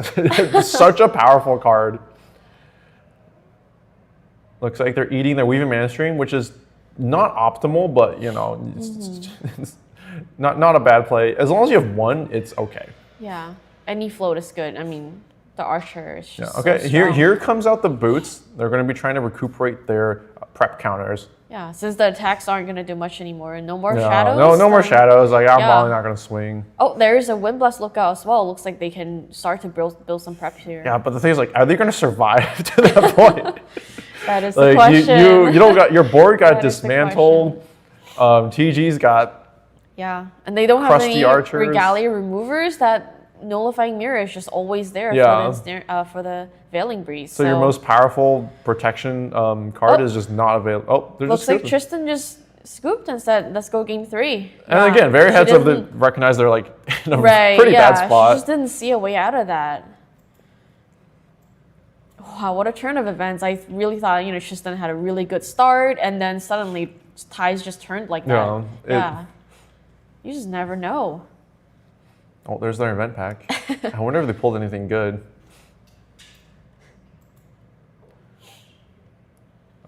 such a powerful card. Looks like they're eating their Weaving Mana Stream, which is not optimal, but you know, it's not a bad play. As long as you have 1, it's okay. Yeah. Any float is good. I mean, the Archer is just Okay, so here strong. comes out the boots. They're going to be trying to recuperate their prep counters. Yeah, since the attacks aren't gonna do much anymore, and no more No, shadows. no more shadows. Like I'm Yeah. probably not going to swing. Oh, there is a Windblast lookout as well. Looks like they can start to build some prep here. Yeah, but the thing is, like, are they going to survive to that point? That is the Like question. you don't got your board got That is the dismantled. TG's got Yeah, and they don't have Crusty any Archers. regalia removers. That nullifying mirror is just always there Yeah. for the Veiling Breeze. so your most powerful protection card Oh. is just not available. Oh, they're looks just like scooping. Tristan just scooped and said, "Let's go game 3." And Yeah, again, very she heads up. They didn't- recognize they're like in a Right, pretty yeah, bad she spot. just didn't see a way out of that. Wow, what a turn of events! I really thought Tristan had a really good start, and then suddenly ties just turned like that. Yeah, Yeah, you just never know. Oh, there's their event pack. I wonder if they pulled anything good.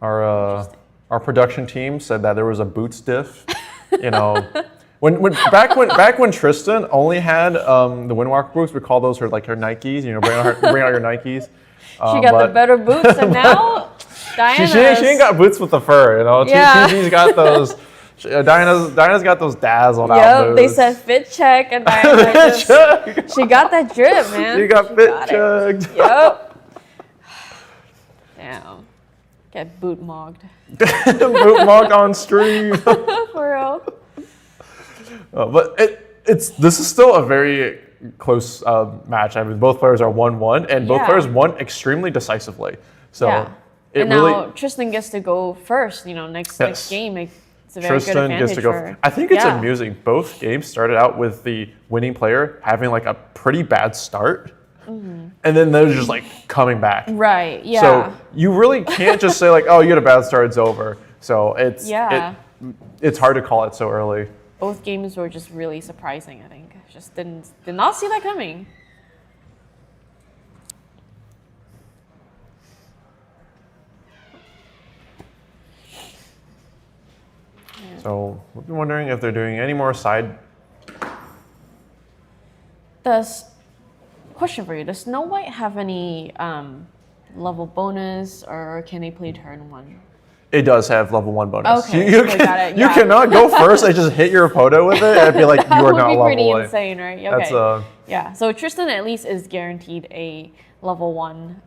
Our production team said that there was a boots diff. You know, back when Tristan only had the Windwalker boots, we call those her Nikes. You know, bring out your Nikes. She got the better boots, and now Diana's. She ain't got boots with the fur. You know, Yeah. TG's got those. Diana's got those dazzled out Yep, boots. they said fit check, and Diana just, she got that drip, man. You got She fit it. checked. Yep. Damn. Get boot mogged. Boot mark on stream. For real. But this is still a very close match. I mean, both players are 1-1, and both Yeah. players won extremely decisively. So Yeah. it And really now Tristan gets to go first, next Yes. game. It's a very good Tristan advantage gets to go. for, I think it's yeah. amusing. Both games started out with the winning player having like a pretty bad start, and then they're just like coming back. Right, yeah. So you really can't just say like, oh, you had a bad start, it's over. So it's hard to call it so early. Both games were just really surprising, I think. Just did not see that coming. So we've been wondering if they're doing any more side. Question for you: does Snow White have any level bonus, or can they play turn 1? It does have level 1 bonus. Okay, You got it. you Yeah. cannot go first and just hit your opponent with it and be like, you are That not would be level pretty 1. insane, right? Okay. That's Yeah. So Tristan at least is guaranteed a level 1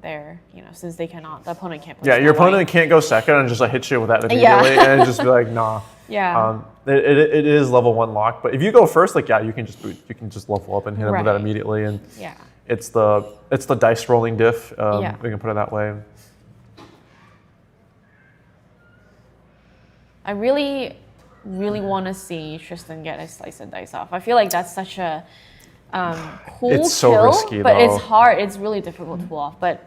there. Since they cannot, the opponent can't play. yeah, Snow your opponent White. can't go second and just like hit you with that Yeah. immediately and just be like, nah. Yeah. It is level 1 lock, but if you go first, like you can just you can just level up and hit him with that Right. immediately, and Yeah. it's the dice rolling diff. Yeah. We can put it that way. I really, really want to see Tristan get his slice and dice off. I feel like that's such a cool It's so kill, risky, but though. it's hard. It's really difficult to pull off, but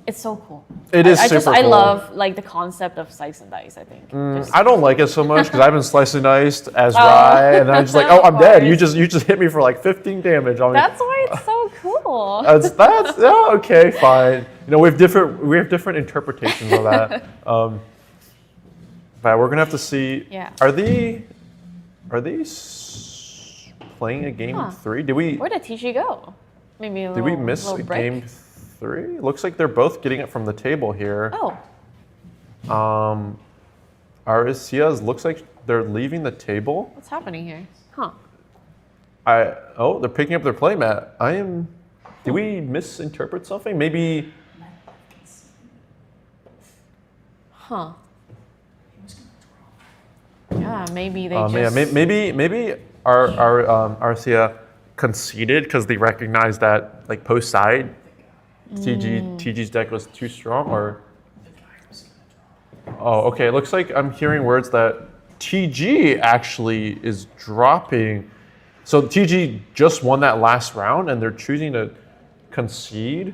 it's so cool. It is I super cool. love like the concept of slice and dice. I think. I don't like it so much because I've been slicing diced as Rye, and then I'm just like, oh, I'm Of dead. course. You just hit me for like 15 damage. That's why it's so cool. That's yeah, okay, fine. We have different interpretations of that. But we're gonna have to see. Yeah. Are they playing a game 3? Did we Where did TG go? Maybe a did we miss little a break? game 3? Looks like they're both getting it from the table here. Oh, Arcia's looks like they're leaving the table. what's happening here? Huh? They're picking up their playmat. Did we misinterpret something? Maybe. Huh? Yeah, maybe they Yeah, just. maybe Arcia conceded because they recognized that like post side, TG's deck was too strong, or. Oh, okay. It looks like I'm hearing words that TG actually is dropping. So TG just won that last round, and they're choosing to concede.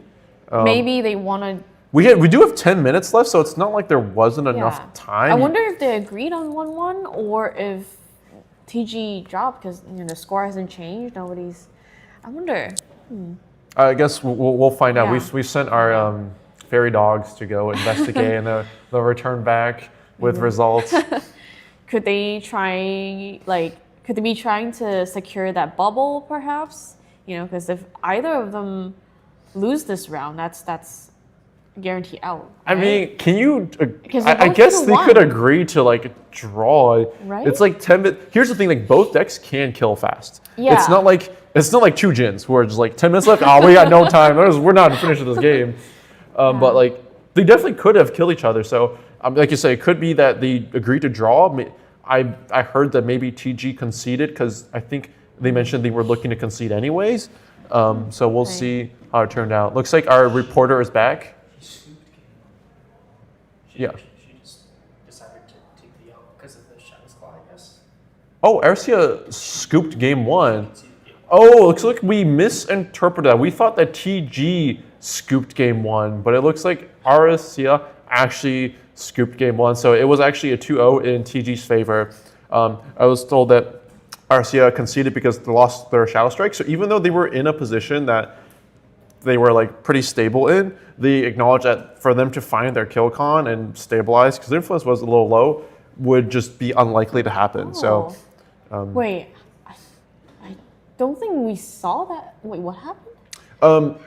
Maybe they want to. We do have 10 minutes left, so it's not like there wasn't enough time. I wonder if they agreed on 1-1 or if TG dropped because the score hasn't changed. Nobody's. I wonder. I guess we'll find out. Yeah. We sent our fairy dogs to go investigate, and they'll return back with results. Could they try Could they be trying to secure that bubble, perhaps? Because if either of them lose this round, that's guarantee out. I mean, can you? Because I guess they could agree to like draw. Right? It's like 10 minutes. Here's the thing: like both decks can kill fast. Yeah. It's not like two Jins who are just like 10 minutes left. Oh, we got no time. We're not finished with this game. But like they definitely could have killed each other. So like you say, it could be that they agreed to draw. I heard that maybe TG conceded because I think they mentioned they were looking to concede anyways. So we'll see how it turned out. Looks like our reporter is back. Yeah. She just decided to take the L because of the Shadow's Claw, I guess. Oh, Arcia scooped game 1. Oh, looks like we misinterpreted that. We thought that TG scooped game 1, but it looks like Arcia actually scooped game 1. So it was actually a 2-0 in TG's favor. I was told that Arcia conceded because they lost their Shadowstrike. So even though they were in a position that they were like pretty stable in, they acknowledged that for them to find their kill con and stabilize, because their influence was a little low, would just be unlikely to happen. So, wait, I don't think we saw that. Wait, what happened?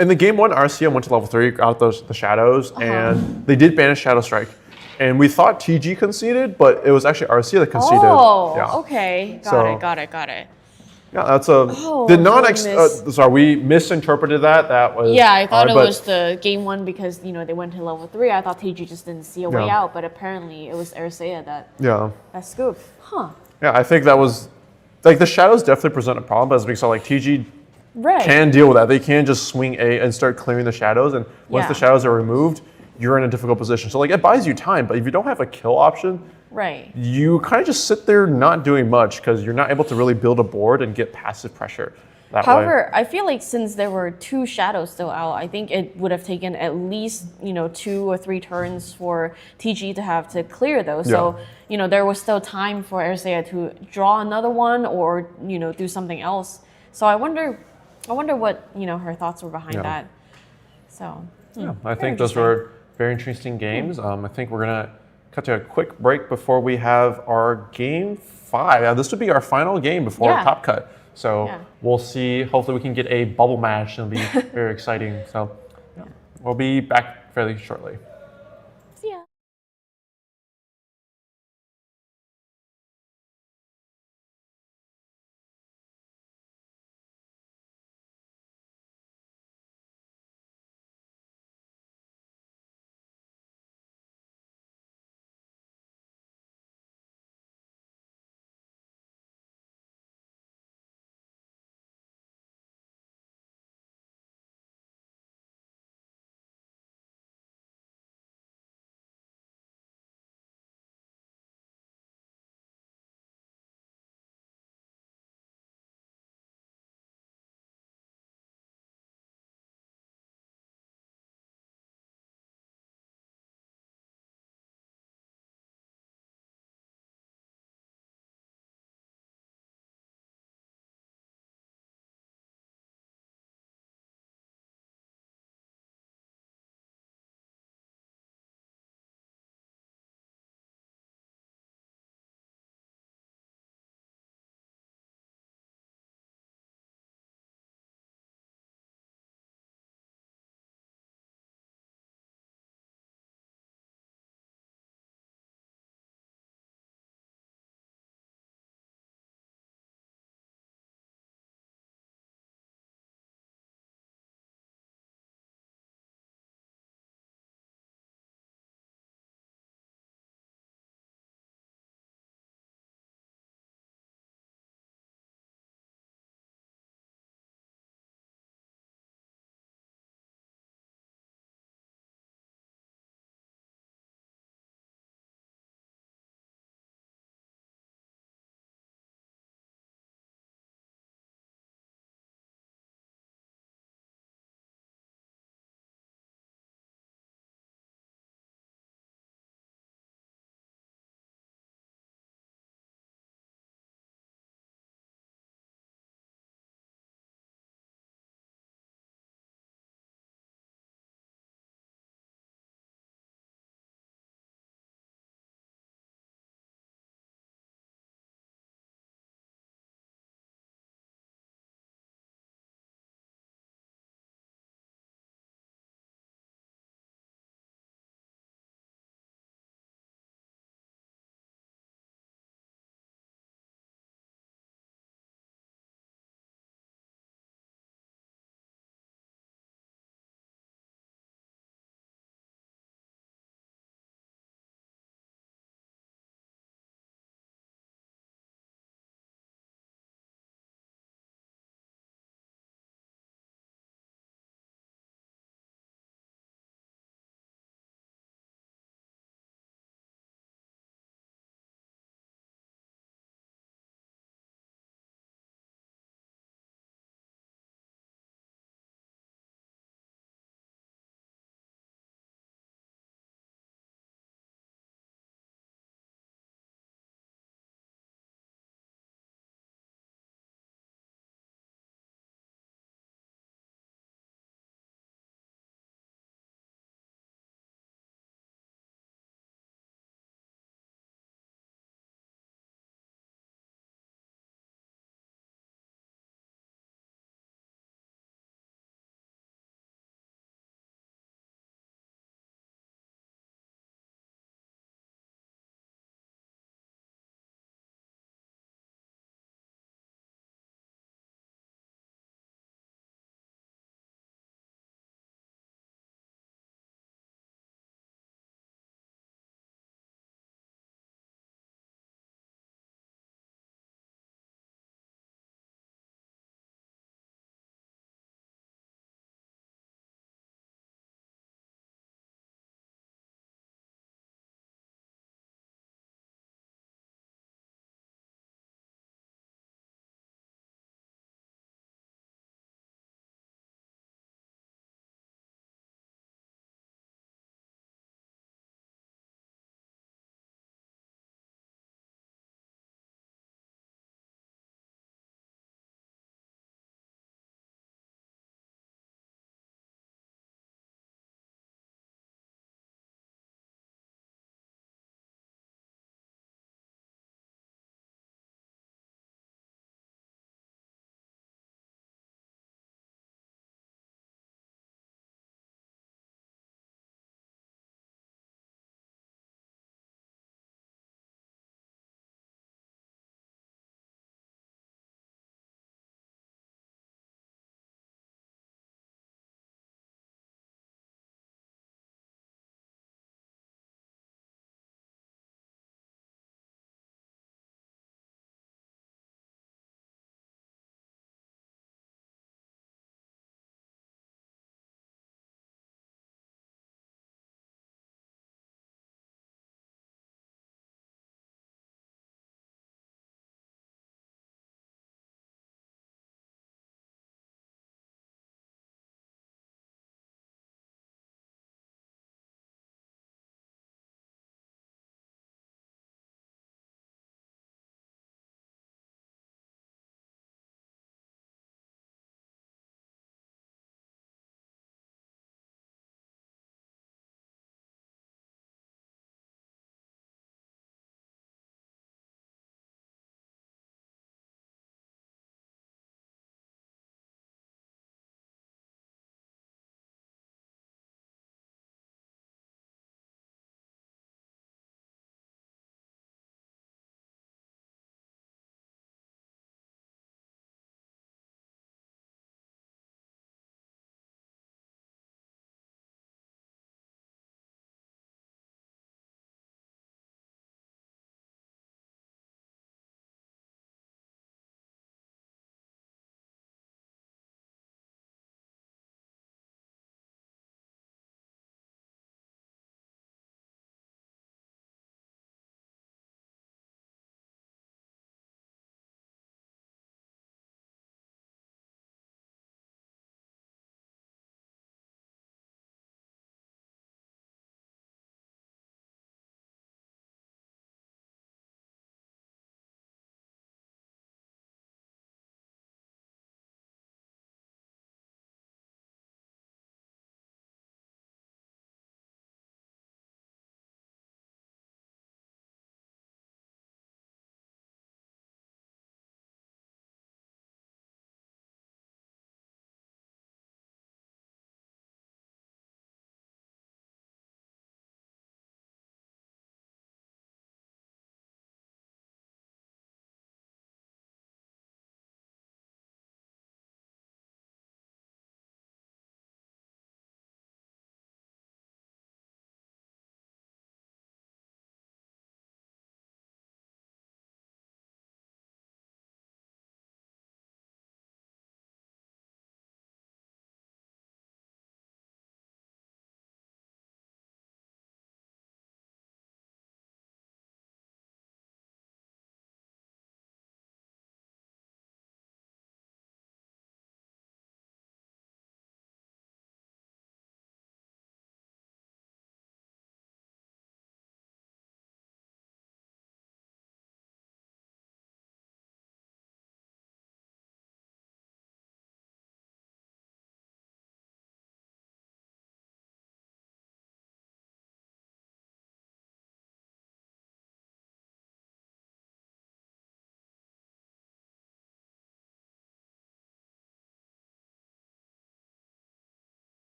in the game 1, Arcia went to level 3, got the shadows, and they did banish Shadowstrike. And we thought TG conceded, but it was actually Arcia that conceded. Oh, Yeah. okay, So- got it. Yeah, that's Oh, did not. goodness. Sorry, we misinterpreted that. That was. Yeah, I thought odd, it but- was the game 1 because they went to level 3. I thought TG just didn't see a way Yeah. out, but apparently it was Arcia that Yeah. scooped. Huh? Yeah, I think that was like the shadows definitely present a problem, but as we saw, like TG Right. can deal with that. They can just swing A and start clearing the shadows, and once the Yeah. shadows are removed, you're in a difficult position. So like it buys you time, but if you don't have a kill option, Right. you kind of just sit there not doing much because you're not able to really build a board and get passive pressure that way. However, I feel like since there were 2 shadows still out, I think it would have taken at least 2 or 3 turns for TG to have to clear those. So there was still time for Arcia to draw another one or do something else. So I wonder what her thoughts were behind that. So I think those were very interesting games. I think we're gonna cut to a quick break before we have our game 5. This would be our final game before Yeah. Top Cut. So Yeah. we'll see. Hopefully, we can get a bubble match. It'll be very exciting. So we'll be back fairly shortly. See ya.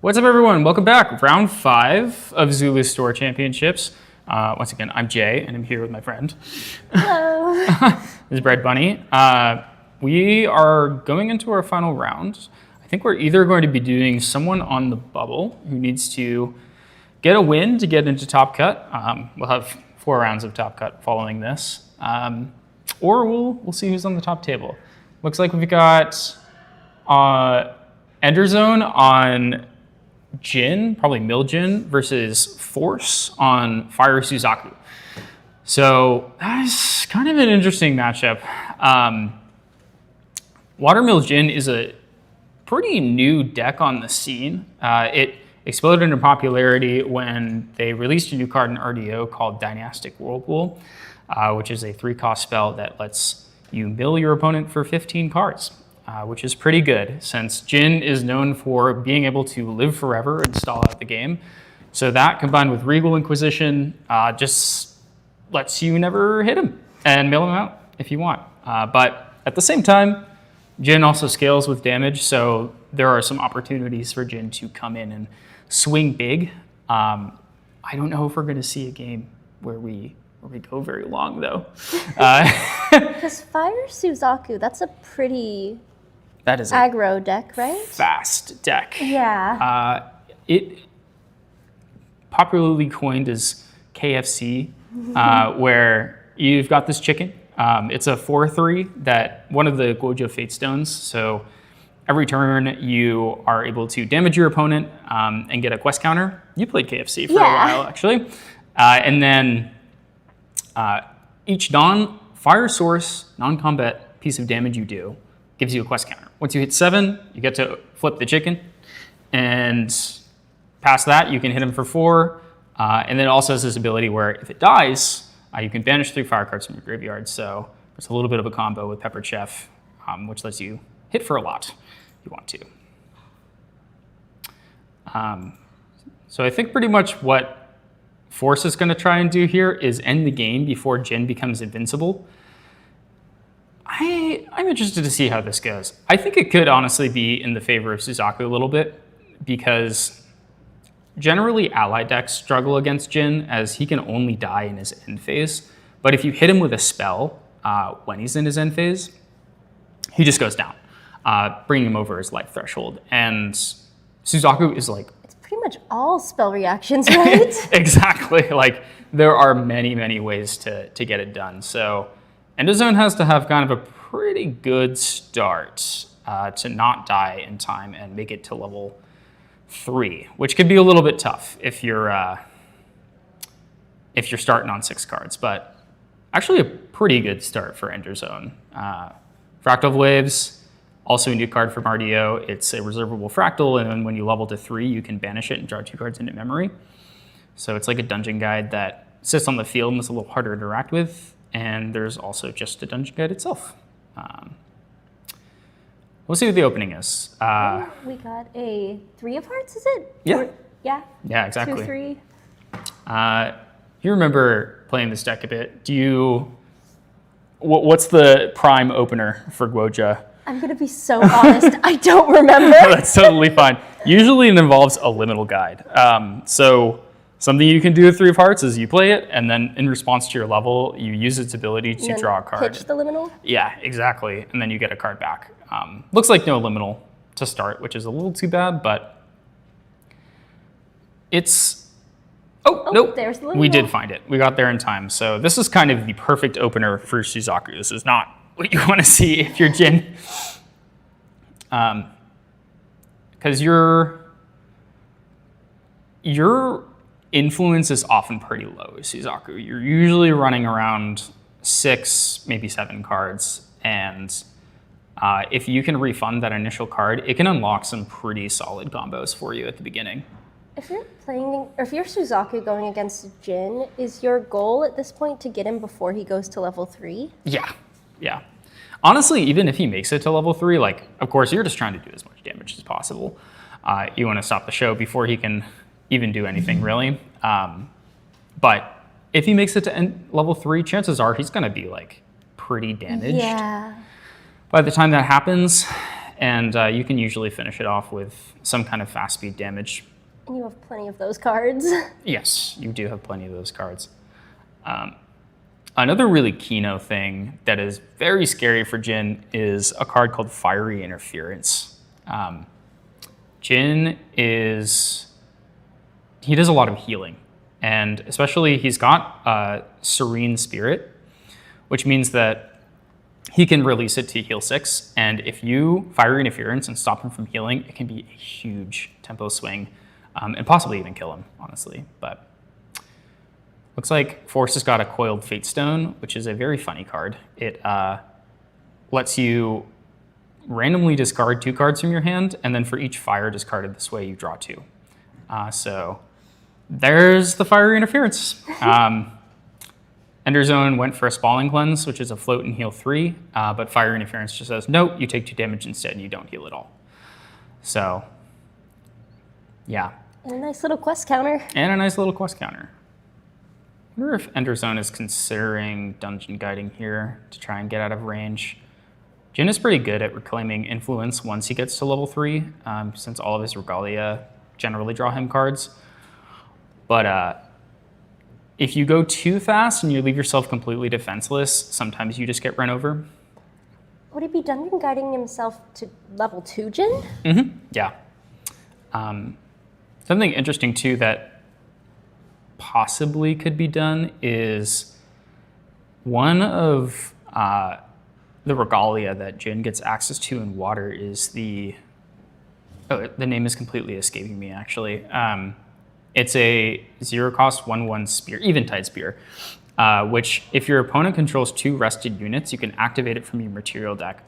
What's up, everyone? Welcome back. Round 5 of Zulu Store Championships. Once again, I'm Jay, and I'm here with my friend. Hello. This is Bread Bunny. We are going into our final round. I think we're either going to be doing someone on the bubble who needs to get a win to get into Top Cut. We'll have 4 rounds of Top Cut following this. Or we'll see who's on the top table. Looks like we've got Ender Zone on Jin, probably Mill Jin, versus Force on Fire Suzuka. So that's kind of an interesting matchup. Watermill Jin is a pretty new deck on the scene. It exploded into popularity when they released a new card in RDO called Dynastic Whirlpool, which is a 3-cost spell that lets you mill your opponent for 15 cards. Which is pretty good, since Jin is known for being able to live forever and stall out the game. So that, combined with Regal Inquisition, just lets you never hit him and mill him out if you want. But at the same time, Jin also scales with damage, so there are some opportunities for Jin to come in and swing big. I don't know if we're going to see a game where we go very long, though. Because Fire Suzuka, that's a pretty That is a aggro deck, right? fast deck. Yeah. It popularly coined as KFC, where you've got this chicken. It's a 4/3 that one of the Guoja Fate Stones. So every turn you are able to damage your opponent and get a quest counter. You played KFC for a while, actually. And then each non-fire source, non-combat piece of damage you do gives you a quest counter. Once you hit 7, you get to flip the chicken. And past that, you can hit him for 4. And then it also has this ability where if it dies, you can banish 3 fire cards from your graveyard. So it's a little bit of a combo with Pepper Chef, which lets you hit for a lot if you want to. So I think pretty much what Force is going to try and do here is end the game before Jin becomes invincible. I'm interested to see how this goes. I think it could honestly be in the favor of Suzuka a little bit, because generally ally decks struggle against Jin, as he can only die in his end phase. But if you hit him with a spell when he's in his end phase, he just goes down, bringing him over his life threshold. And Suzuka is like... It's pretty much all spell reactions, right? Exactly. Like, there are many, many ways to get it done. So Ender Zone has to have kind of a pretty good start to not die in time and make it to level 3, which could be a little bit tough if you're starting on 6 cards. But actually a pretty good start for Ender Zone. Fractal Waves, also a new card from RDO. It's a reservable fractal, and then when you level to 3, you can banish it and draw 2 cards into memory. So it's like a dungeon guide that sits on the field and is a little harder to interact with. And there's also just a dungeon guide itself. We'll see what the opening is. We got a 3 of hearts, is it? Yeah. Yeah. Yeah, exactly. 2, 3. You remember playing this deck a bit. What's the prime opener for Guoja? I'm going to be so honest, I don't remember. That's totally fine. Usually it involves a liminal guide. So something you can do with 3 of hearts is you play it, and then in response to your level, you use its ability to draw a card. Pitch the liminal? Yeah, exactly. And then you get a card back. Looks like no liminal to start, which is a little too bad, but it's... Oh, nope. There's the liminal. We did find it. We got there in time. So this is kind of the perfect opener for Suzuka. This is not what you want to see if you're Jin. Because your influence is often pretty low with Suzuka. You're usually running around 6, maybe 7 cards, and if you can refund that initial card, it can unlock some pretty solid combos for you at the beginning. If you're Suzuka going against Jin, is your goal at this point to get him before he goes to level 3? Yeah. Honestly, even if he makes it to level 3, like, of course, you're just trying to do as much damage as possible. You want to stop the show before he can even do anything, really. But if he makes it to level 3, chances are he's going to be, like, pretty damaged Yeah. by the time that happens. And you can usually finish it off with some kind of fast speed damage. And you have plenty of those cards. Yes, you do have plenty of those cards. Another really Kino thing that is very scary for Jin is a card called Fiery Interference. Jin he does a lot of healing, and especially he's got Serene Spirit, which means that he can release it to heal 6, and if you Fiery Interference and stop him from healing, it can be a huge tempo swing, and possibly even kill him, honestly. But looks like Force has got a Coiled Fate Stone, which is a very funny card. It lets you randomly discard 2 cards from your hand, and then for each fire discarded this way, you draw 2. So there's the Fiery Interference. Ender Zone went for a Spalling Cleanse, which is a float and heal 3, but Fiery Interference just says, nope, you take 2 damage instead and you don't heal at all. So, yeah. And a nice little quest counter. And a nice little quest counter. I wonder if Ender Zone is considering dungeon guiding here to try and get out of range. Jin is pretty good at reclaiming influence once he gets to level 3, since all of his regalia generally draw him cards. But if you go too fast and you leave yourself completely defenseless, sometimes you just get run over. Would he be dungeon guiding himself to level 2 Jin? Mm-hmm. Yeah. Something interesting too that possibly could be done is one of the regalia that Jin gets access to in water is the name is completely escaping me actually. It's a 0-cost 1/1 spear, Eventide Spear, which if your opponent controls 2 rested units, you can activate it from your material deck.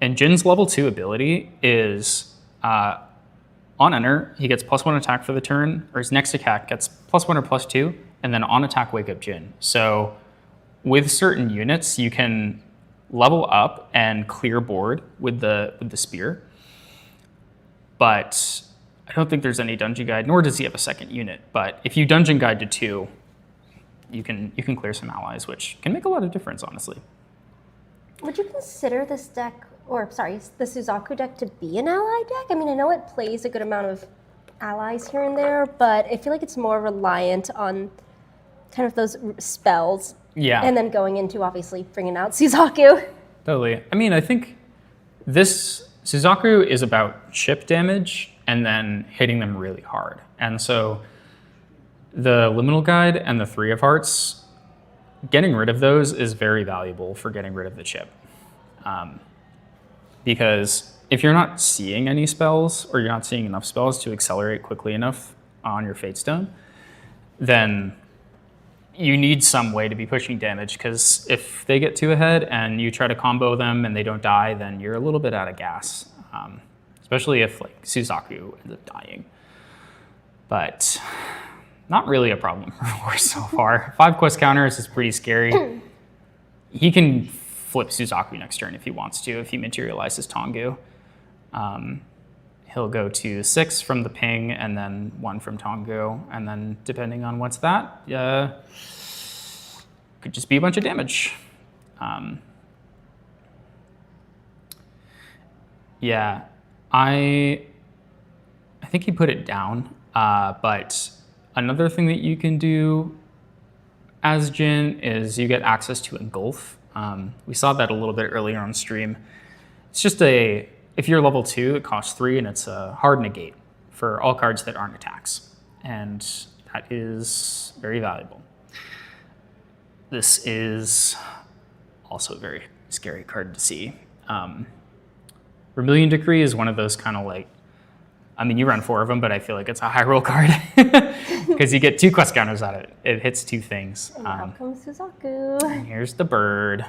And Jin's level 2 ability is on enter, he gets +1 attack for the turn, or his next attack gets +1 or +2, and then on attack wake up Jin. So with certain units, you can level up and clear board with the spear. But I don't think there's any dungeon guide, nor does he have a second unit. But if you dungeon guide to 2, you can clear some allies, which can make a lot of difference, honestly. Would you consider this deck, or sorry, the Suzaku deck to be an ally deck? I mean, I know it plays a good amount of allies here and there, but I feel like it's more reliant on kind of those spells. Yeah. And then going into, obviously, bringing out Suzaku. Totally. I mean, I think this Suzaku is about chip damage and then hitting them really hard. And so the Liminal Guide and the 3 of Hearts, getting rid of those is very valuable for getting rid of the chip. Because if you're not seeing any spells, or you're not seeing enough spells to accelerate quickly enough on your Fate Stone, then you need some way to be pushing damage, because if they get 2 ahead and you try to combo them and they don't die, then you're a little bit out of gas. Especially if like Suzaku ends up dying. But not really a problem for Force so far. 5 quest counters is pretty scary. He can flip Suzaku next turn if he wants to, if he materializes Tongu. He'll go to 6 from the ping and then 1 from Tongu, and then depending on what's that, could just be a bunch of damage. Yeah, I think he put it down, but another thing that you can do as Jin is you get access to Engulf. We saw that a little bit earlier on stream. It's just if you're level 2, it costs 3, and it's a hard negate for all cards that aren't attacks. And that is very valuable. This is also a very scary card to see. Vermilion Decree is one of those kind of like, I mean, you run 4 of them, but I feel like it's a high roll card because you get 2 quest counters out of it. It hits 2 things. And out comes Suzaku. And here's the bird.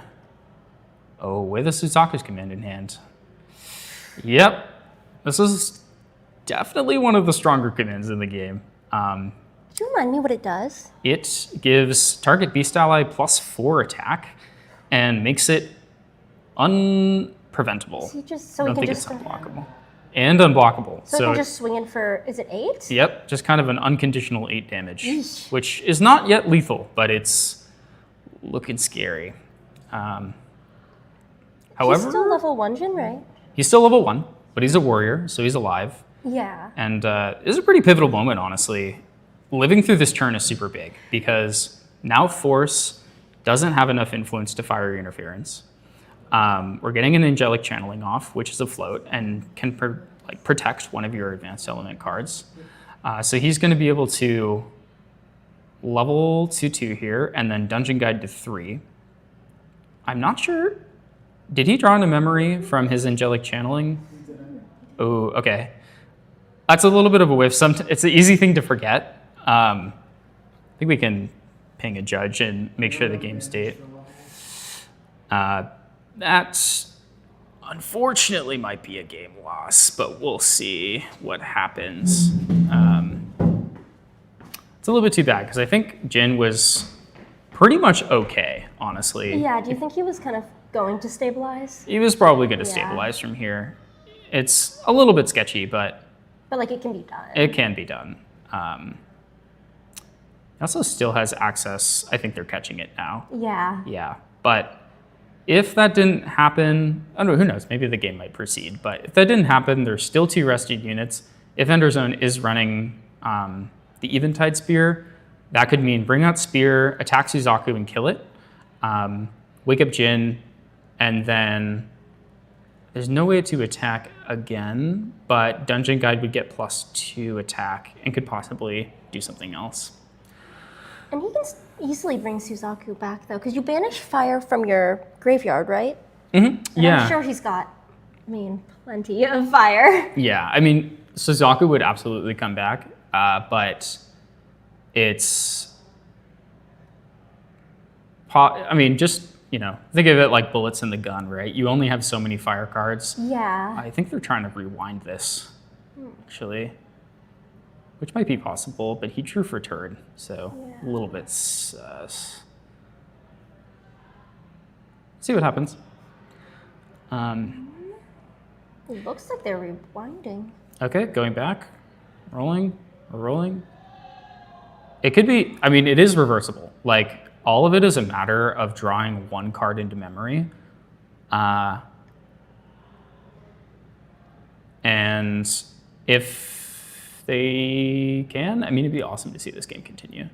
Oh, with a Suzaku's command in hand. Yep, this is definitely one of the stronger commands in the game. Could you remind me what it does? It gives target beast ally +4 attack and makes it unpreventable. So I don't he can think just it's unblockable. And unblockable. So he can just swing in for, is it 8? Yep, just kind of an unconditional 8 damage, Yeesh. which is not yet lethal, but it's looking scary. However, He's still level 1 Jin, right? He's still level 1, but he's a warrior, so he's alive. Yeah. And it's a pretty pivotal moment, honestly. Living through this turn is super big because now Force doesn't have enough influence to fire interference. We're getting an Angelic Channeling off, which is a float and can protect one of your advanced element cards. So he's going to be able to level to 2 here and then Dungeon Guide to 3. I'm not sure. Did he draw into memory from his Angelic Channeling? Oh, okay. That's a little bit of a whiff. It's an easy thing to forget. I think we can ping a judge and make sure the game state. That unfortunately might be a game loss, but we'll see what happens. It's a little bit too bad because I think Jin was pretty much okay, honestly. Yeah, do you think he was kind of going to stabilize? He was probably going to stabilize from here. It's a little bit sketchy, but like it can be done. It can be done. He also still has access. I think they're catching it now. Yeah. Yeah, but if that didn't happen, I don't know, who knows? Maybe the game might proceed. But if that didn't happen, there's still 2 rested units. If Enderzone is running the Eventide Spear, that could mean bring out Spear, attack Suzaku and kill it, wake up Jin, and then there's no way to attack again, but Dungeon Guide would get +2 attack and could possibly do something else. And he can easily bring Suzaku back, though, because you banish fire from your graveyard, right? Mm-hmm. Yeah. I'm sure he's got, plenty of fire. Yeah, Suzaku would absolutely come back, but it's... just, think of it like bullets in the gun, right? You only have so many fire cards. Yeah. I think they're trying to rewind this, actually. Which might be possible, but he drew for turn, so a little bit sus. See what happens. It looks like they're rewinding. Okay, going back, rolling. It could be, it is reversible. Like, all of it is a matter of drawing 1 card into memory. And if they can, it'd be awesome to see this game continue.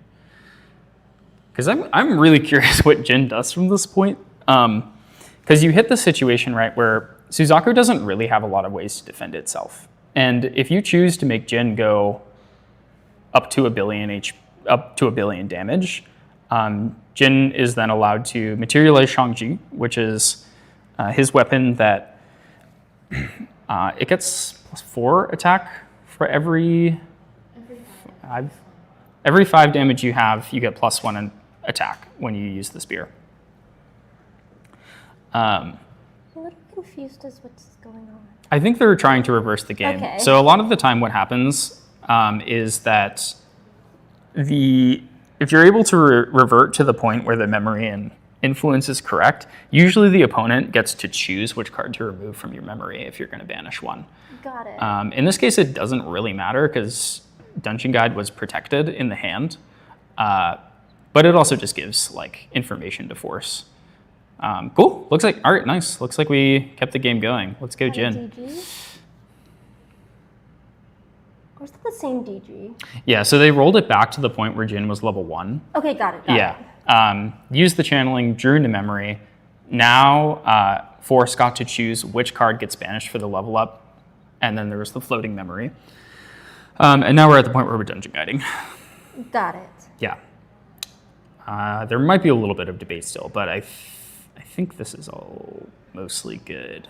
Because I'm really curious what Jin does from this point. Because you hit the situation, right, where Suzaku doesn't really have a lot of ways to defend itself. And if you choose to make Jin go up to a billion damage, Jin is then allowed to materialize Shangji, which is his weapon that it gets +4 attack for every 5 damage you have, you get +1 in attack when you use the spear. I'm a little confused as what's going on. I think they're trying to reverse the game. Okay. So a lot of the time what happens is that if you're able to revert to the point where the memory and influence is correct, usually the opponent gets to choose which card to remove from your memory if you're going to banish one. Got it. In this case, it doesn't really matter because Dungeon Guide was protected in the hand, but it also just gives information to Force. Cool. Looks like, all right, nice. Looks like we kept the game going. Let's go, Jin. Or is that the same DG? Yeah, so they rolled it back to the point where Jin was level 1. Okay, got it. Yeah. Used the channeling, drew into memory. Now, Force got to choose which card gets banished for the level up, and then there was the floating memory. And now we're at the point where we're dungeon guiding. Got it. Yeah. There might be a little bit of debate still, but I think this is all mostly good.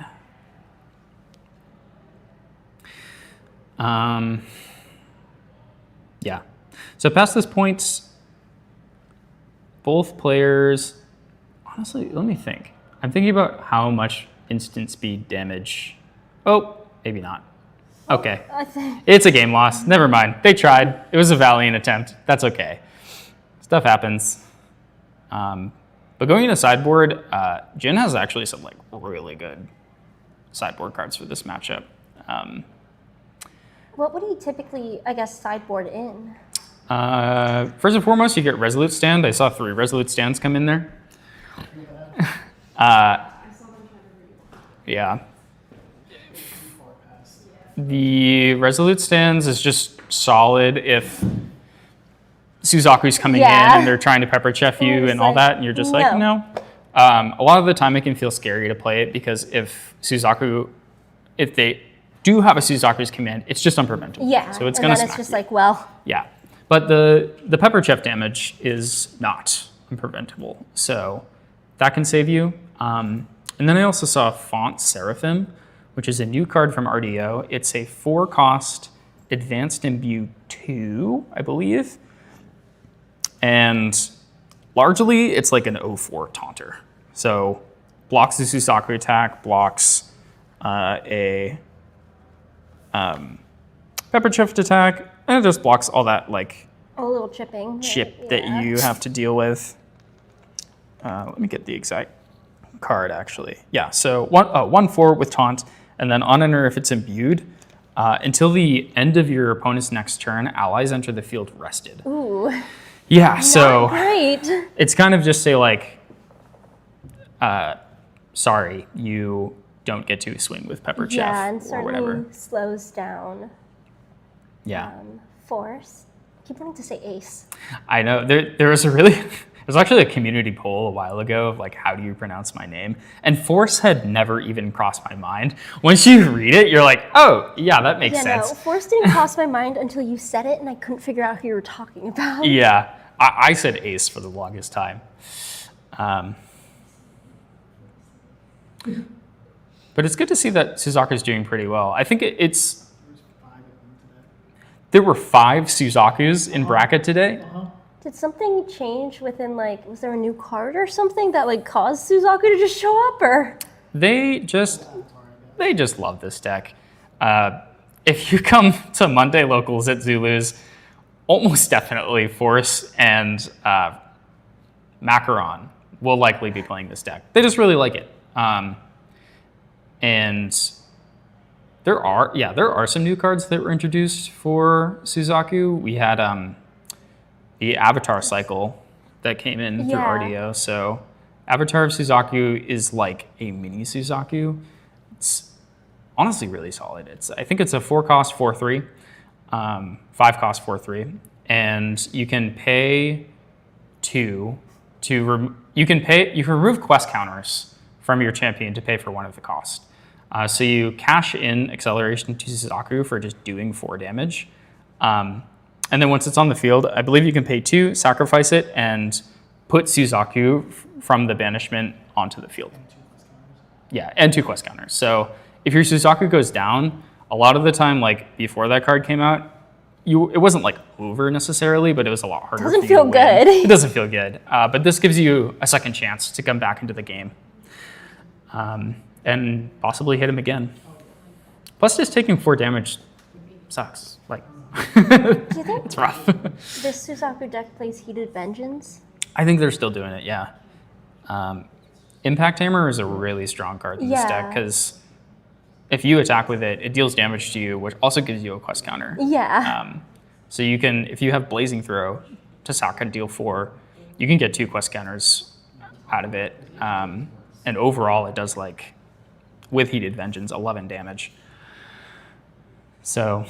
Yeah. So past this point, both players, honestly, let me think. I'm thinking about how much instant speed damage. Oh, maybe not. Okay. It's a game loss. Never mind. They tried. It was a valiant attempt. That's okay. Stuff happens. But going into sideboard, Jin has actually some really good sideboard cards for this matchup. What would he typically, sideboard in? First and foremost, you get Resolute Stand. I saw 3 Resolute Stands come in there. Yeah. The Resolute Stance is just solid if Suzaku's coming Yeah. in and they're trying to pepper chef you It's and all like, that, and you're just like, no. A lot of the time it can feel scary to play it because if they do have a Suzaku's command, it's just unpreventable. Yeah. So it's and going to then smack it's just you. like, well, Yeah. But the pepper chef damage is not unpreventable. So that can save you. And then I also saw Font Seraphim, which is a new card from RDO. It's a 4-cost Advanced Imbue 2, I believe. And largely, it's like an 0-4 taunter. So blocks the Suzaku attack, blocks a pepper chef attack, and it just blocks all that like a little chipping. chip that you have to deal with. Let me get the exact card actually. Yeah, so 1-4 with taunt, and then on enter if it's imbued. Until the end of your opponent's next turn, allies enter the field rested. Ooh, Yeah, so great. it's kind of just say like, sorry, you don't get to swing with pepper chef Yeah, and or whatever. certainly slows down Yeah, force. I keep wanting to say ace. I know. There was a really, there's actually a community poll a while ago of like, how do you pronounce my name? And force had never even crossed my mind. Once you read it, you're like, oh, yeah, that makes Yeah, sense. no, force didn't cross my mind until you said it, and I couldn't figure out who you were talking about. Yeah, I said ace for the longest time. But it's good to see that Suzaku's doing pretty well. I think there were 5 Suzakus in bracket today. Did something change within, like, was there a new card or something that, like, caused Suzaku to just show up, or? They just love this deck. If you come to Monday locals at Zulu's, almost definitely Force and Macaron will likely be playing this deck. They just really like it. And there are some new cards that were introduced for Suzaku. We had the Avatar cycle that came in through RDO. So Avatar of Suzaku is like a mini Suzaku. It's honestly really solid. I think it's a 4-cost 4/3, 5-cost 4/3, and you can pay 2 to you can remove quest counters from your champion to pay for 1 of the cost. So you cash in acceleration to Suzaku for just doing 4 damage. And then once it's on the field, I believe you can pay 2, sacrifice it, and put Suzaku from the banishment onto the field. Yeah, and 2 quest counters. So if your Suzaku goes down, a lot of the time, like before that card came out, it wasn't like over necessarily, but it was a lot harder. Doesn't feel good. It doesn't feel good. But this gives you a second chance to come back into the game. And possibly hit him again. Plus, just taking 4 damage sucks. Like, Do you think it's rough. this Suzaku deck plays Heated Vengeance? I think they're still doing it, yeah. Impact Hammer is a really strong card in this deck because if you attack with it, it deals damage to you, which also gives you a quest counter. Yeah. So you can, if you have Blazing Throw to sack and deal 4, you can get 2 quest counters out of it. And overall, it does like, with Heated Vengeance, 11 damage. So,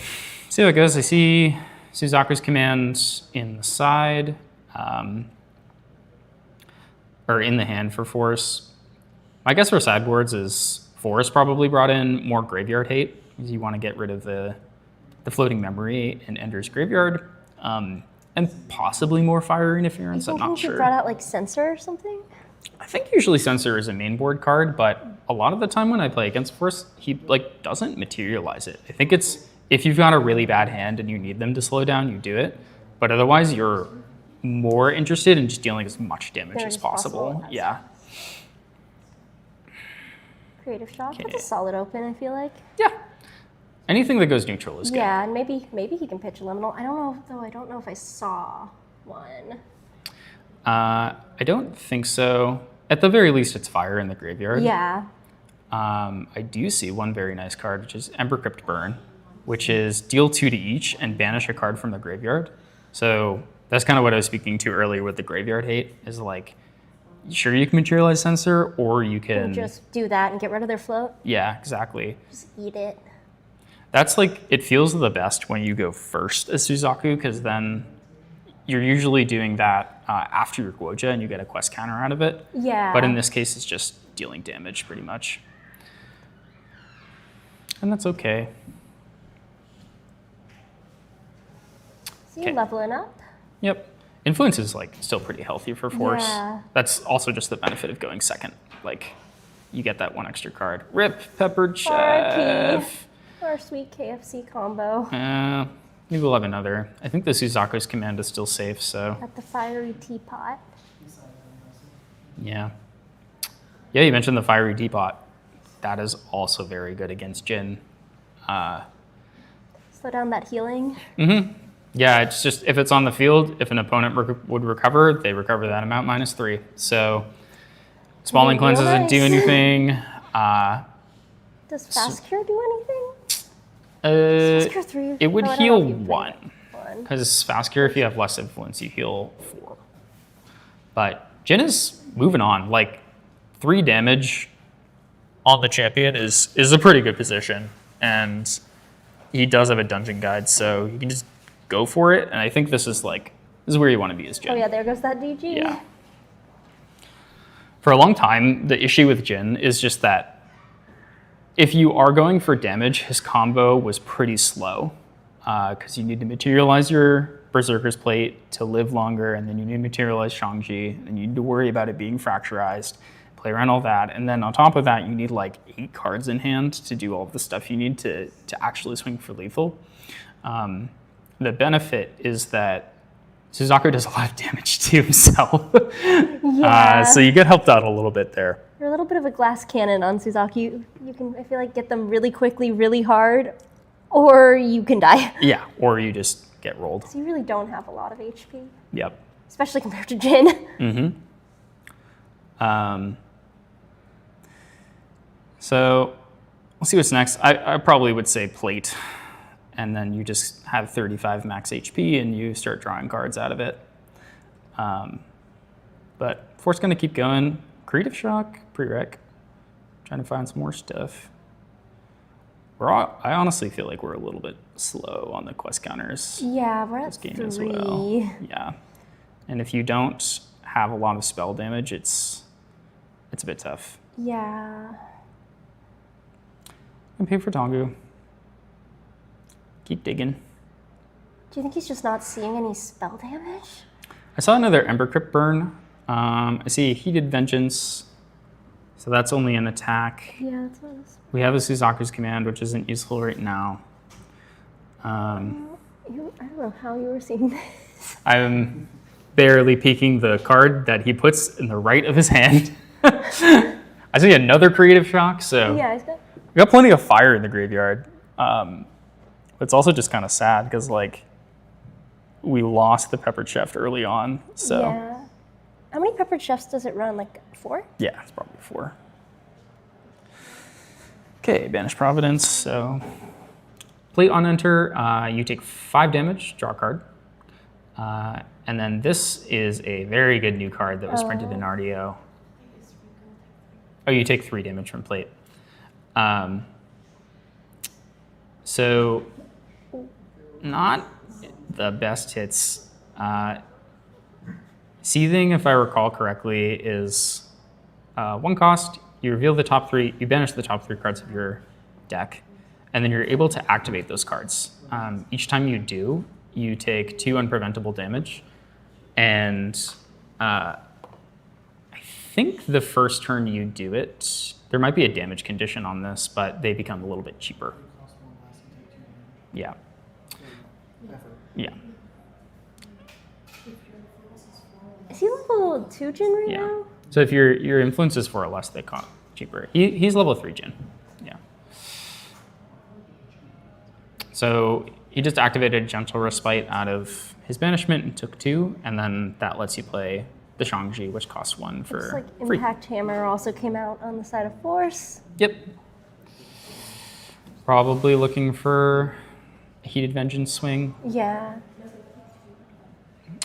see how it goes. I see Suzaku's command in the side, or in the hand for Force. My guess for sideboards is Force probably brought in more graveyard hate, because you want to get rid of the floating memory in Ender's Graveyard, and possibly more fire interference. I'm not sure. You brought out like Censor or something? I think usually Censor is a main board card, but a lot of the time when I play against Force, he like doesn't materialize it. I think it's if you've got a really bad hand and you need them to slow down, you do it. But otherwise, you're more interested in just dealing as much damage as possible. Yeah. Creative Shock. That's a solid open, I feel like. Yeah. Anything that goes neutral is good. Yeah, and maybe he can pitch a liminal. I don't know though. I don't know if I saw one. I don't think so. At the very least, it's fire in the graveyard. Yeah. I do see one very nice card, which is Ember Crypt Burn, which is deal 2 to each and banish a card from the graveyard. So that's kind of what I was speaking to earlier with the graveyard hate, is like, sure, you can materialize Censor, or you can just do that and get rid of their float. Yeah, exactly. Just eat it. That's like, it feels the best when you go first as Suzaku, because then you're usually doing that after your Guoja and you get a quest counter out of it. Yeah. But in this case, it's just dealing damage pretty much. And that's okay. So you're leveling up? Yep. Influence is like still pretty healthy for Force. Yeah. That's also just the benefit of going second. Like, you get that one extra card. Rip, Peppered RP. Chef. Our sweet KFC combo. Maybe we'll have another. I think the Suzaku's command is still safe, so. At the fiery teapot. Yeah. Yeah, you mentioned the fiery teapot. That is also very good against Jin. Slow down that healing. Yeah, it's just, if it's on the field, if an opponent would recover, they recover that amount -3. So, Spalling Cleanse doesn't do anything. Does Fast Cure do anything? Fast Cure 3? It would No, I don't know heal if you played 1. one. Because Fast Cure, if you have less influence, you heal 4. But Jin is moving on. Like, 3 damage on the champion is a pretty good position. And he does have a dungeon guide, so you can just go for it. And I think this is where you want to be as Jin. Oh yeah, there goes that DG. Yeah. For a long time, the issue with Jin is just that if you are going for damage, his combo was pretty slow because you need to materialize your Berserker's Plate to live longer, and then you need to materialize Shangji, and you need to worry about it being fracturized, play around all that, and then on top of that, you need like 8 cards in hand to do all the stuff you need to actually swing for lethal. The benefit is that Suzaku does a lot of damage to himself. Yeah. So you get helped out a little bit there. You're a little bit of a glass cannon on Suzaku. You can, I feel like, get them really quickly, really hard, or you can die. Yeah, or you just get rolled. So you really don't have a lot of HP, Yep. especially compared to Jin. So we'll see what's next. I probably would say plate, and then you just have 35 max HP and you start drawing cards out of it. But Force gonna keep going. Creative Shock, prereq. Trying to find some more stuff. I honestly feel like we're a little bit slow on the quest counters Yeah, we're this at game 3. as well. Yeah. And if you don't have a lot of spell damage, it's a bit tough. Yeah. And pay for Tongu. Keep digging. Do you think he's just not seeing any spell damage? I saw another Ember Crypt burn. I see Heated Vengeance. So that's only an attack. Yeah, that's what it is. We have a Suzaku's command, which isn't useful right now. I don't know how you were seeing this. I'm barely peeking the card that he puts in the right of his hand. I see another Creative Shock, so Yeah, he's got. we got plenty of fire in the graveyard. It's also just kind of sad because like we lost the Peppered Chef early on. So Yeah. How many Peppered Chefs does it run? Like 4? yeah, it's probably 4. Okay, Banish Providence. So plate on enter, you take 5 damage, draw a card. And then this is a very good new card that was printed in RDO. Oh, you take 3 damage from plate. So not the best hits. Seething, if I recall correctly, is 1 cost. You reveal the top 3, you banish the top 3 cards of your deck, and then you're able to activate those cards. Each time you do, you take 2 unpreventable damage, and I think the first turn you do it, there might be a damage condition on this, but they become a little bit cheaper. Yeah. Yeah. Is he level 2 Jin right Yeah. now? So if your influence is 4 or less, they cost cheaper. He's level 3 Jin. Yeah. So he just activated Gentle Respite out of his banishment and took 2, and then that lets you play the Shangji, which costs 1 for Looks like free. Impact Hammer also came out on the side of Force. Yep. Probably looking for a Heated Vengeance swing. Yeah.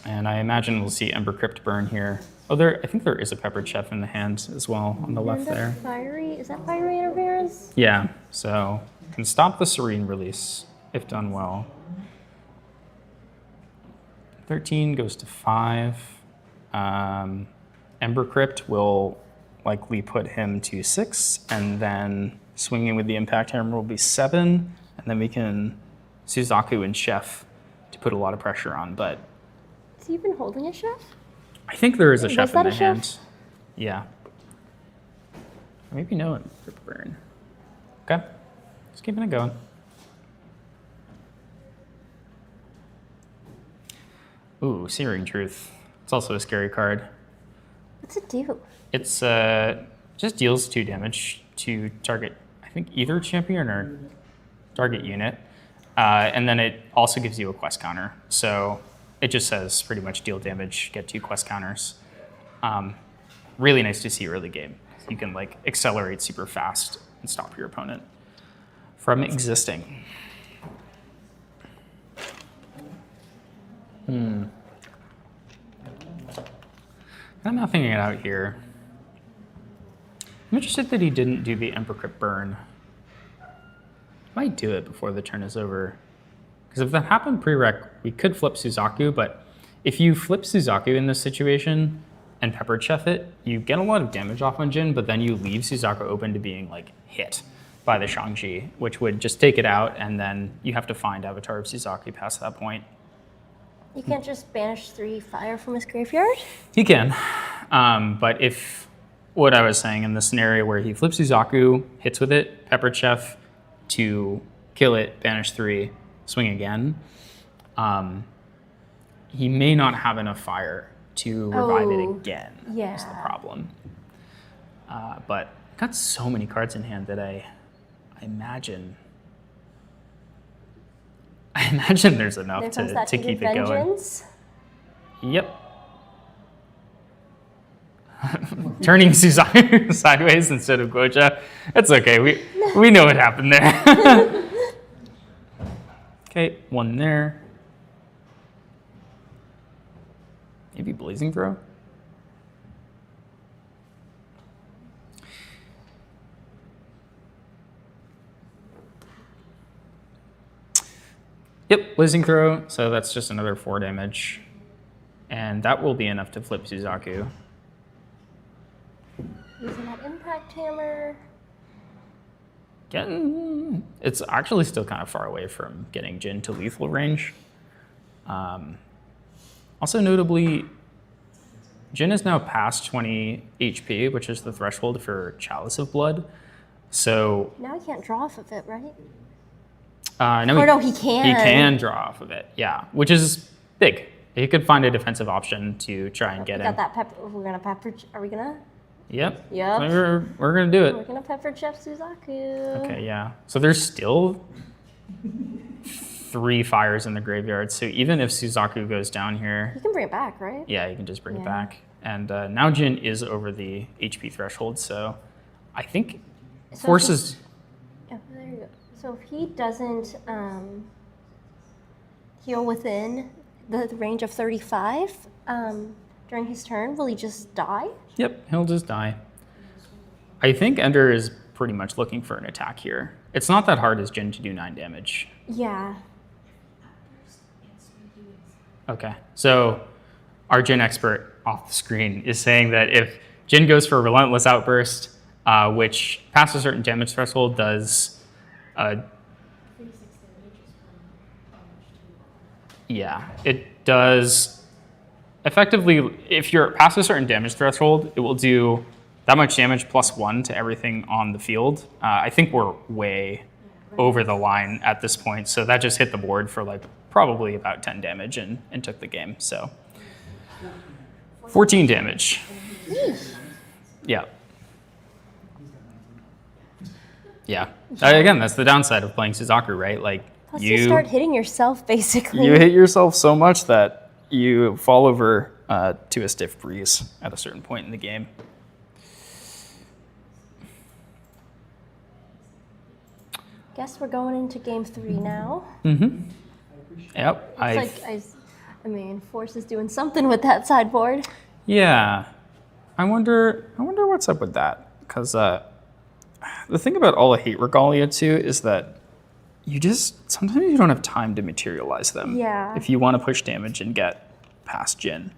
And I imagine we'll see Ember Crypt burn here. Oh, I think there is a Peppered Chef in the hand as well on the left And a there. Fiery, is that Fiery Interference? Yeah, so can stop the Serene release if done well. 13 goes to 5. Ember Crypt will likely put him to 6, and then swinging with the Impact Hammer will be 7, and then we can Suzaku and Chef to put a lot of pressure on, but... Has he been holding a chef? I think there is a Was Chef that in a the chef? hand. Yeah. Maybe no for burn. Okay, just keeping it going. Ooh, Searing Truth. It's also a scary card. What's it do? It's just deals 2 damage to target, I think, either champion or target unit. And then it also gives you a quest counter. So it just says pretty much deal damage, get 2 quest counters. Really nice to see early game. You can like accelerate super fast and stop your opponent from existing. I'm not thinking it out here. I'm interested that he didn't do the Emperor Crypt burn. Might do it before the turn is over. Because if that happened pre-rec, we could flip Suzaku, but if you flip Suzaku in this situation and Pepper Chef it, you get a lot of damage off on Jin, but then you leave Suzaku open to being like hit by the Shang-Chi, which would just take it out, and then you have to find Avatar of Suzaku past that point. You can't just banish 3 fire from his graveyard? He can, but if what I was saying in the scenario where he flips Suzaku, hits with it, Pepper Chef to kill it, banish 3, swing again, he may not have enough fire to revive it again. Yeah. Is the problem. But got so many cards in hand that I imagine there's enough There comes that to heated keep it going. vengeance. Yep. Turning Suzaku sideways instead of Goja. That's okay. We know what happened there. Okay, 1 there. Maybe Blazing Throw? Yep, Blazing Throw, so that's just another 4 damage. And that will be enough to flip Suzaku. Using that Impact Hammer. It's actually still kind of far away from getting Jin to lethal range. Also notably, Jin is now past 20 HP, which is the threshold for Chalice of Blood. So Now he can't draw off of it, right? no, he can. He can draw off of it, yeah, which is big. He could find a defensive option to try and get We him. got that pepper. We're gonna pepper. Are we gonna? Yep. Yep. So we're gonna do We're it. gonna pepper Chef Suzaku. Okay, yeah. So there's still 3 fires in the graveyard. So even if Suzaku goes down here, You can bring it back, right? yeah, you can just bring it Yeah. back. And now Jin is over the HP threshold, so I think So forces. Yeah, there you go. So if he doesn't heal within the range of 35 during his turn, will he just die? Yep, he'll just die. I think Ender is pretty much looking for an attack here. It's not that hard as Jin to do 9 damage. Yeah. Okay, so our Jin expert off the screen is saying that if Jin goes for a Relentless Outburst, which past a certain damage threshold does, yeah, it does effectively, if you're past a certain damage threshold, it will do that much damage +1 to everything on the field. I think we're way over the line at this point, so that just hit the board for like probably about 10 damage and took the game, so. 14 damage. Yeah. Yeah. Again, that's the downside of playing Suzaku, right? Like Plus you start hitting yourself, basically. you hit yourself so much that you fall over to a stiff breeze at a certain point in the game. Guess we're going into game 3 now. Mm-hmm. Yep. I mean, Force is doing something with that sideboard. Yeah. I wonder what's up with that. Because the thing about all the hate regalia too is that sometimes you don't have time to materialize them. Yeah. If you want to push damage and get past Jin.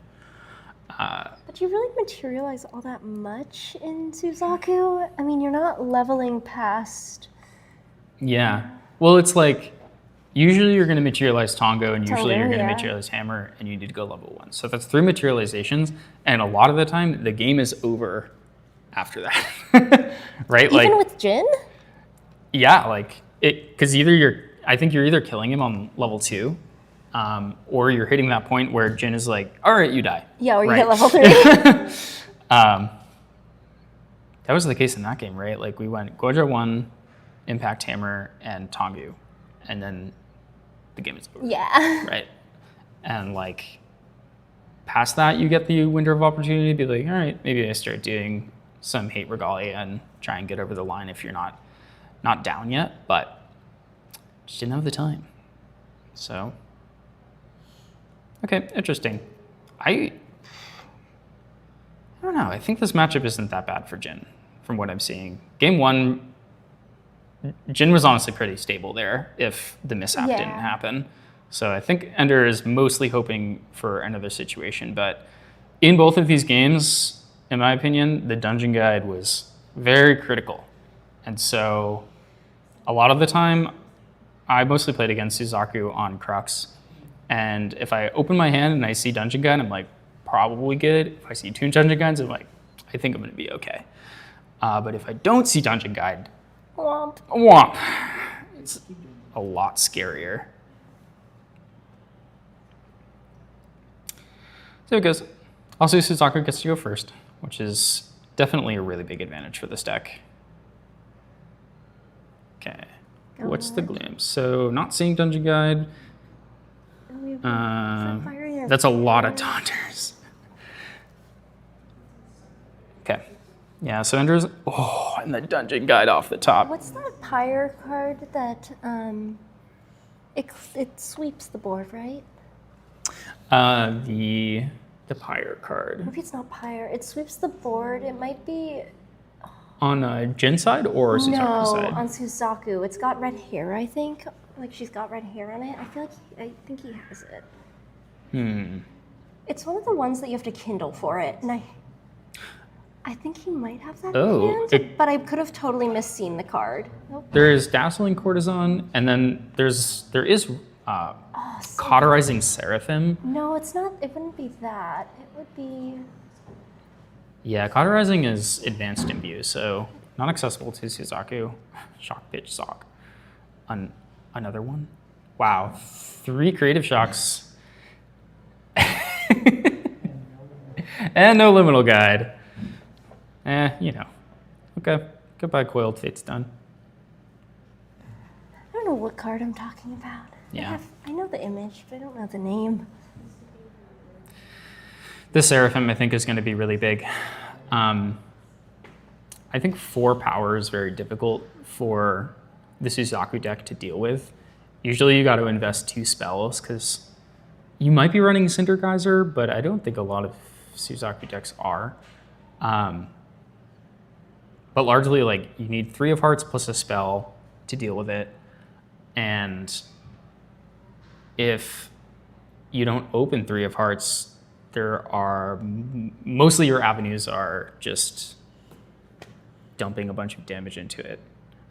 But you really materialize all that much in Suzaku? I mean, you're not leveling past... Yeah. Well, it's like, usually you're going to materialize Tongo, and usually Tongo, you're going to yeah. materialize Hammer, and you need to go level 1. So that's 3 materializations, and a lot of the time, the game is over after that. Right? Even with Jin? Yeah, like, because I think you're either killing him on level 2, or you're hitting that point where Jin is like, all right, you die. Yeah, or you Right. hit level 3. That was the case in that game, right? Like, we went Gojo 1, Impact Hammer, and Tongu, and then the game is over. Yeah. Right? And, like, past that, you get the window of opportunity to be like, all right, maybe I start doing some hate regalia and try and get over the line if you're not down yet, but just didn't have the time. So, okay, interesting. I don't know. I think this matchup isn't that bad for Jin, from what I'm seeing. Game 1, Jin was honestly pretty stable there if the mishap Yeah. didn't happen. So I think Ender is mostly hoping for another situation. But in both of these games, in my opinion, the dungeon guide was very critical. And so a lot of the time, I mostly played against Suzaku on Crux. And if I open my hand and I see dungeon guide, I'm like, probably good. If I see 2 dungeon guides, I'm like, I think I'm going to be okay. But if I don't see dungeon guide, Womp. womp. It's a lot scarier. So it goes. Also, Suzaku gets to go first, which is definitely a really big advantage for this deck. Okay. What's the glimpse? So not seeing dungeon guide. That's a lot of taunters. Okay. Yeah, so Ender's... Oh, and the dungeon guide off the top. What's that Pyre card that it sweeps the board, right? The Pyre card. Maybe it's not Pyre. It sweeps the board. It might be... On Jin side or Suzaku No, side? on Suzaku. It's got red hair, I think. Like, she's got red hair on it. I think he has it. It's one of the ones that you have to kindle for it. And I think he might have that in hand, but I could have totally misseen the card. Nope. There is Dazzling Courtesan, and then there is Cauterizing Seraphim. No, it's not. It wouldn't be that. It would be... Yeah, Cauterizing is advanced imbue, so not accessible to Suzaku. Shock Pitch Sock. Another one? Wow, 3 creative shocks. And no liminal guide. You know. Okay, goodbye Coiled Fate's done. I don't know what card I'm talking about. Yeah. I know the image, but I don't know the name. This Seraphim, I think, is going to be really big. I think 4 power is very difficult for the Suzaku deck to deal with. Usually you got to invest 2 spells because you might be running Cinder Geyser, but I don't think a lot of Suzaku decks are. But largely, like, you need 3 of Hearts plus a spell to deal with it. And if you don't open 3 of Hearts, there are mostly your avenues are just dumping a bunch of damage into it.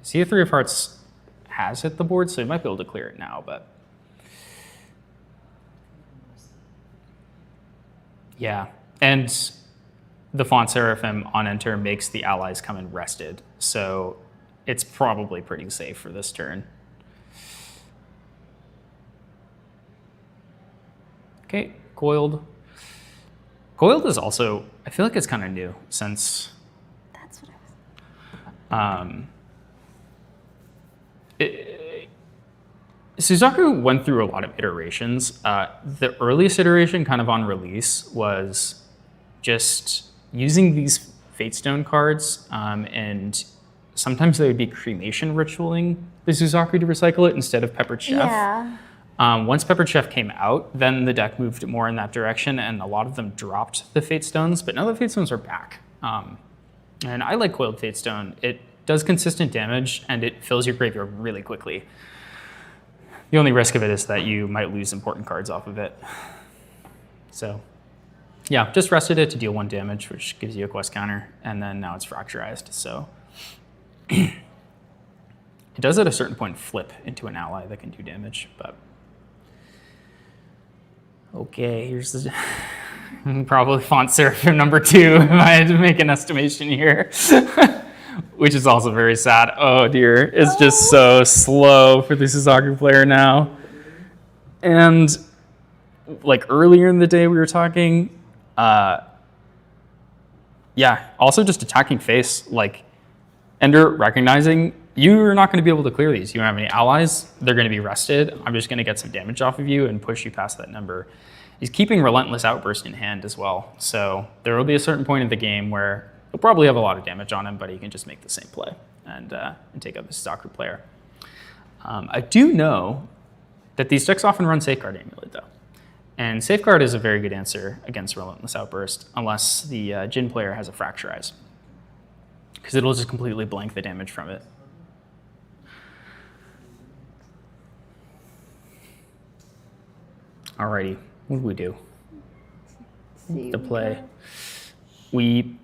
See, a 3 of Hearts has hit the board, so you might be able to clear it now, but yeah. And the Font Seraphim on enter makes the allies come in rested, so it's probably pretty safe for this turn. Okay, Coiled. Coiled is also, I feel like it's kind of new since... That's what I was... Suzaku went through a lot of iterations. The earliest iteration kind of on release was just using these Fatestone cards, and sometimes they would be cremation ritualing the Suzaku to recycle it instead of Peppered Chef. Yeah. Once Peppered Chef came out, then the deck moved more in that direction, and a lot of them dropped the Fatestones, but now the Fatestones are back. And I like Coiled Fatestone. It does consistent damage, and it fills your graveyard really quickly. The only risk of it is that you might lose important cards off of it. So, yeah, just rested it to deal 1 damage, which gives you a quest counter, and then now it's fracturized. So, it does at a certain point flip into an ally that can do damage, but. Okay, here's the probably font seraphim number 2 if I had to make an estimation here. Which is also very sad. Oh dear, it's just so slow for the Suzuka player now. And like earlier in the day we were talking, yeah, also just attacking face, like Ender recognizing you're not going to be able to clear these. You don't have any allies. They're going to be rested. I'm just going to get some damage off of you and push you past that number. He's keeping Relentless Outburst in hand as well. So there will be a certain point in the game where he'll probably have a lot of damage on him, but he can just make the same play and take out the Suzuka player. I do know that these decks often run Safeguard Amulet, though. And Safeguard is a very good answer against Relentless Outburst, unless the Jin player has a Fracturize, because it'll just completely blank the damage from it. Alrighty, what do we do? The play. We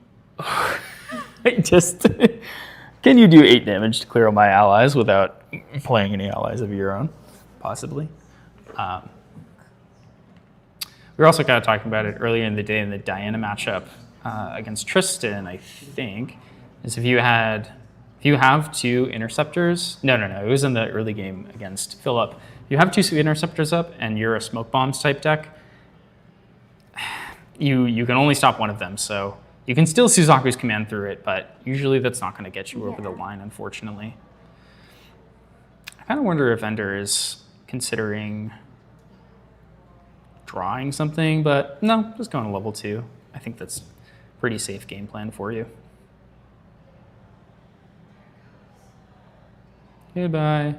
just can you do 8 damage to clear all my allies without playing any allies of your own? Possibly. We were also kind of talking about it earlier in the day in the Diana matchup against Tristan, I think, is if you have 2 interceptors. No, it was in the early game against Philip. If you have 2 interceptors up and you're a smoke bombs type deck, you can only stop one of them. So you can still Suzaku's command through it, but usually that's not going to get you over the line, unfortunately. I kind of wonder if Ender is considering drawing something, but no, just going to level 2. I think that's a pretty safe game plan for you. Goodbye.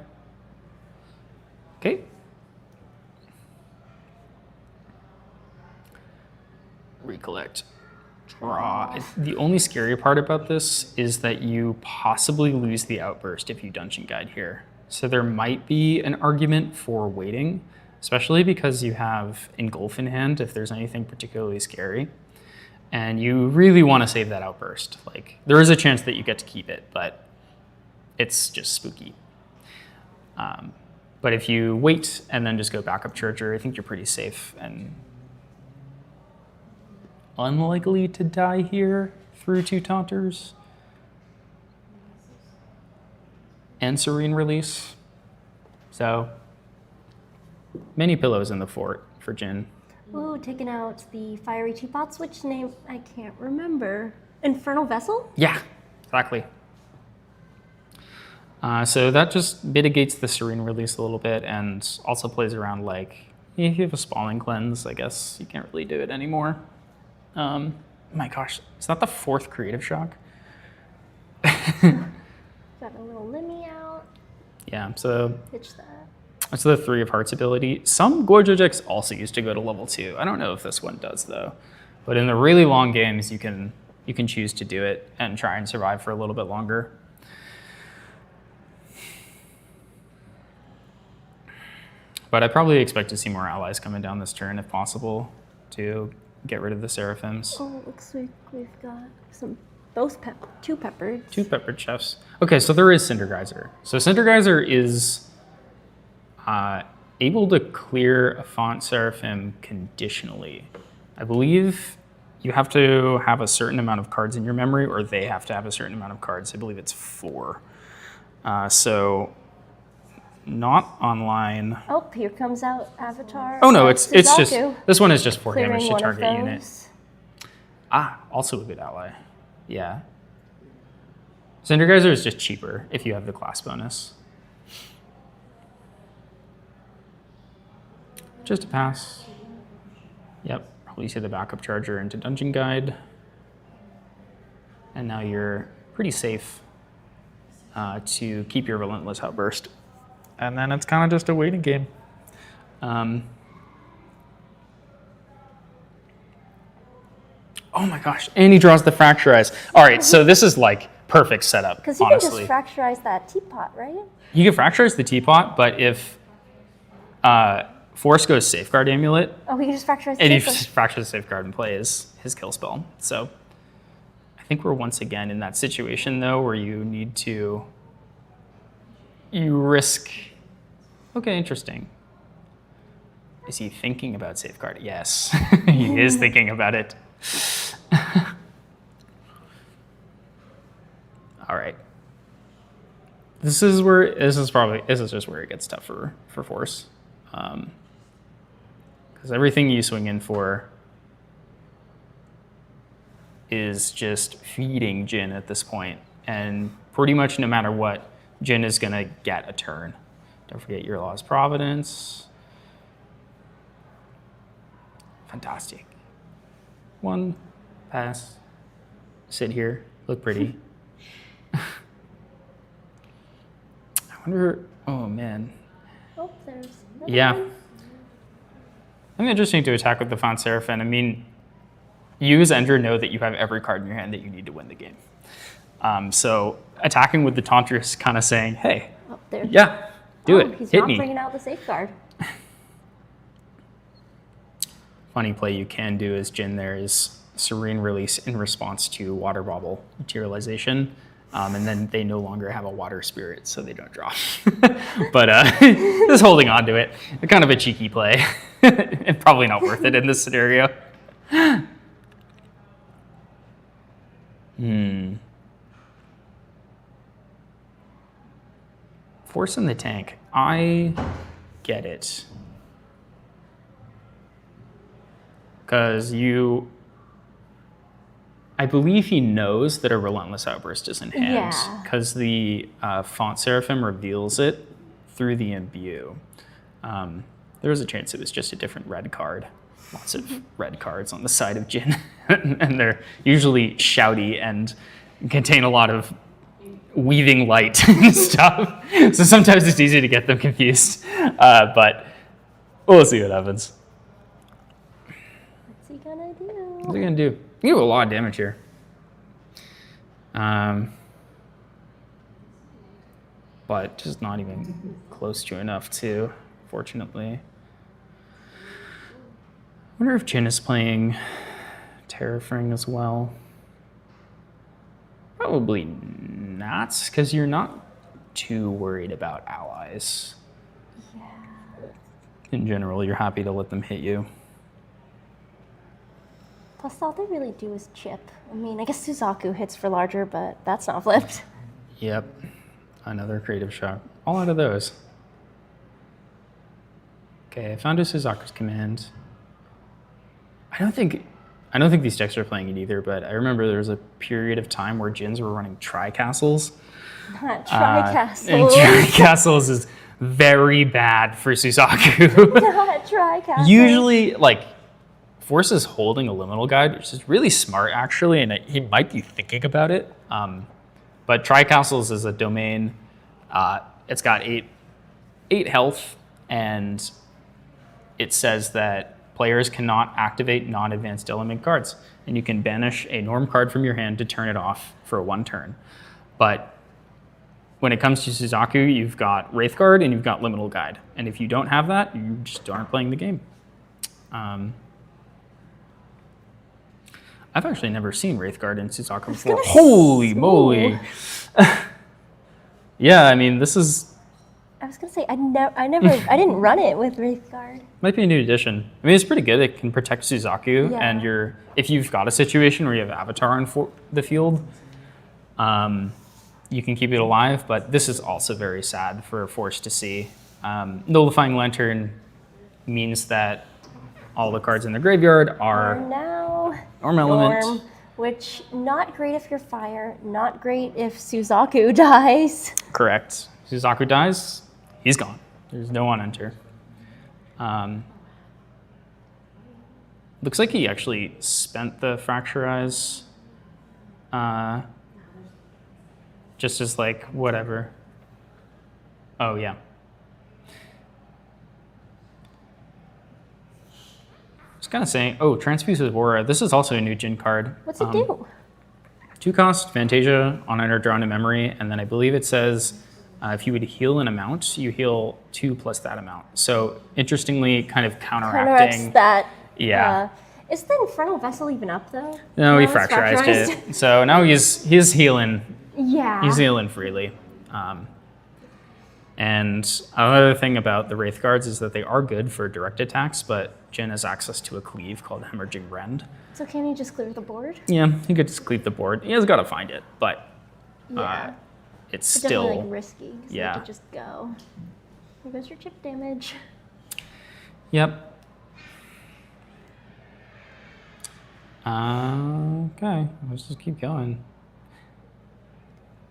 Okay. Recollect. Draw. The only scary part about this is that you possibly lose the outburst if you dungeon guide here. So there might be an argument for waiting, especially because you have Engulf in hand if there's anything particularly scary. And you really want to save that outburst. Like, there is a chance that you get to keep it, but it's just spooky. But if you wait and then just go backup Charger, I think you're pretty safe and unlikely to die here through 2 Taunters. And Serene Release. So, many pillows in the fort for Jin. Ooh, taking out the fiery teapots, which name I can't remember. Infernal Vessel? Yeah, exactly. So that just mitigates the Serene Release a little bit and also plays around like, if you have a Spawning Cleanse, I guess you can't really do it anymore. My gosh, is that the 4th Creative Shock? Got a little Limmy out. Yeah, so Pitch that. that's the 3 of Hearts ability. Some Gorgia decks also used to go to level 2. I don't know if this one does though. But in the really long games, you can choose to do it and try and survive for a little bit longer. But I probably expect to see more allies coming down this turn if possible to get rid of the Seraphims. Oh, it looks like we've got some 2 peppered. 2 peppered chefs. Okay, so there is Cinder Geyser. So Cinder Geyser is able to clear a Font Seraphim conditionally. I believe you have to have a certain amount of cards in your memory, or they have to have a certain amount of cards. I believe it's 4. So not online. Oh, here comes out Avatar. Oh no, it's just, Suzuka. this one is just 4 Clearing damage to one of target unit. those. Also a good ally. Yeah. Cinder Geyser is just cheaper if you have the class bonus. Just a pass. Yep, probably see the backup Charger into Dungeon Guide. And now you're pretty safe to keep your Relentless Outburst. And then it's kind of just a waiting game. Oh my gosh, and he draws the Fracturize. All right, so this is like perfect setup, Because you honestly. can just fracturize that teapot, right? You can Fracturize the teapot, but if Force goes Safeguard Amulet, Oh, we can just fracture his and he safeguard. just fractures Safeguard and plays his kill spell. So I think we're once again in that situation, though, where you need to... You risk... Okay, interesting. Is he thinking about Safeguard? Yes, he is thinking about it. All right. This is just where it gets tough for Force. Because everything you swing in for is just feeding Jin at this point. And pretty much no matter what, Jin is going to get a turn. Don't forget your Law's Providence. Fantastic. One, pass, sit here, look pretty. I wonder, oh man. Oh, there's another Yeah. one. I think interesting to attack with the Font Seraphim. I mean, you as Ender know that you have every card in your hand that you need to win the game. So attacking with the Taunter is kind of saying, hey, Oh, there. yeah, do it, He's hit not me. bringing out the safeguard. Funny play you can do as Jin there is Serene Release in response to Water Bobble materialization. And then they no longer have a water spirit, so they don't draw. But just holding on to it. Kind of a cheeky play. And probably not worth it in this scenario. Force in the tank. I get it. Because I believe he knows that a Relentless Outburst is in hand. Yeah. Because the Font Seraphim reveals it through the imbue. There's a chance it was just a different red card. Lots of red cards on the side of Jin. And they're usually shouty and contain a lot of weaving light and stuff. So sometimes it's easy to get them confused. But we'll see what happens. What's he gonna do? What's he gonna do? You do a lot of damage here. But just not even close to enough to, fortunately. I wonder if Jin is playing Terrafring as well. Probably not, because you're not too worried about allies. Yeah. In general, you're happy to let them hit you. Plus, all they really do is chip. I mean, I guess Suzaku hits for larger, but that's not flipped. Yep. Another creative shock. All out of those. Okay, I found a Suzaku's command. I don't think these decks are playing it either, but I remember there was a period of time where Jins were running Tri-Castles. Not Tri-Castles. And Tri-Castles is very bad for Suzaku. Not Tri-Castles. Usually, like, Force is holding a Liminal Guide, which is really smart, actually, and he might be thinking about it. But Tri-Castles is a domain. It's got 8 health, and it says that players cannot activate non-advanced element cards, and you can banish a norm card from your hand to turn it off for 1 turn. But when it comes to Suzaku, you've got Wraithguard and you've got Liminal Guide, and if you don't have that, you just aren't playing the game. I've actually never seen Wraithguard in Suzaku before. Holy moly! Yeah, I mean, this is... I was gonna say I didn't run it with Wraithguard. Might be a new addition. I mean, it's pretty good. It can protect Suzaku, Yeah. and if you've got a situation where you have Avatar on the field, you can keep it alive. But this is also very sad for Force to see. Nullifying Lantern means that all the cards in the graveyard are Now Norm Element. Norm, which not great if you're fire, not great if Suzaku dies. Correct. Suzaku dies, he's gone. There's no on enter. Looks like he actually spent the Fracturize. Just as like, whatever. Oh, yeah. I was kind of saying, oh, Transfuse with Aura. This is also a new Jin card. What's it do? 2 cost, Fantasia, on enter, drawn to memory, and then I believe it says If you would heal an amount, you heal 2 plus that amount. So interestingly, kind of counteracting. that. Yeah. Is the Infernal Vessel even up though? No, he it's fracturized it. So now he's healing. Yeah. He's healing freely. And another thing about the Wraith Guards is that they are good for direct attacks, but Jin has access to a cleave called Hemorrhaging Rend. So can he just clear the board? Yeah, he could just cleave the board. He has got to find it, but Yeah. it's It's still definitely risky. 'Cause yeah. They could just go. Here goes your chip damage. Yep. Okay, let's just keep going.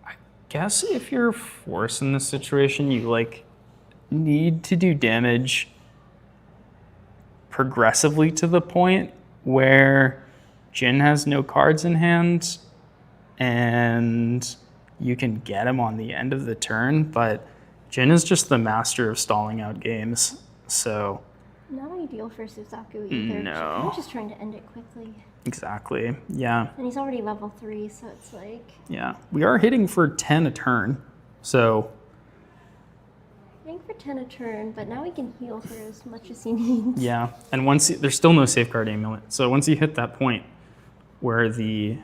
I guess if you're forced in this situation, you like need to do damage progressively to the point where Jin has no cards in hand and you can get him on the end of the turn, but Jin is just the master of stalling out games, so Not ideal for Suzuka either. No. I'm just trying to end it quickly. exactly, yeah. And he's already level 3, so it's like Yeah, we are hitting for 10 a turn, so hitting for 10 a turn, but now he can heal for as much as he needs. yeah. And once there's still no safeguard amulet, so once you hit that point where the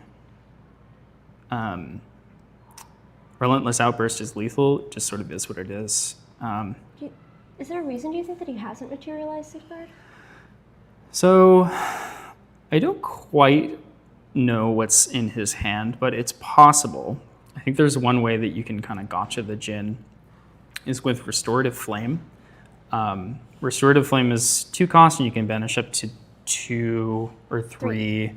Relentless Outburst is lethal, it just sort of is what it is. Is there a reason, do you think, that he hasn't materialized Safeguard? So I don't quite know what's in his hand, but it's possible. I think there's one way that you can kind of gotcha the Jin is with Restorative Flame. Restorative Flame is 2 cost, and you can banish up to 2 or 3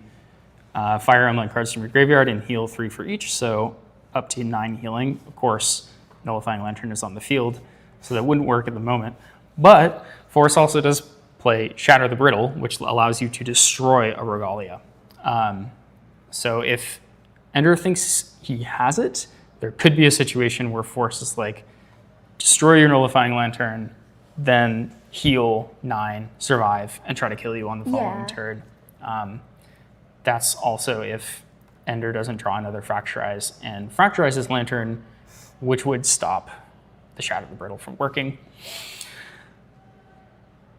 Fire Emblem cards from your graveyard and heal 3 for each, so up to 9 healing. Of course, Nullifying Lantern is on the field, so that wouldn't work at the moment. But Force also does play Shatter the Brittle, which allows you to destroy a Regalia. So if Ender thinks he has it, there could be a situation where Force is like, destroy your Nullifying Lantern, then heal 9, survive, and try to kill you on the following turn. That's also if Ender doesn't draw another Fracturize, and Fracturize his Lantern, which would stop the Shatter the Brittle from working.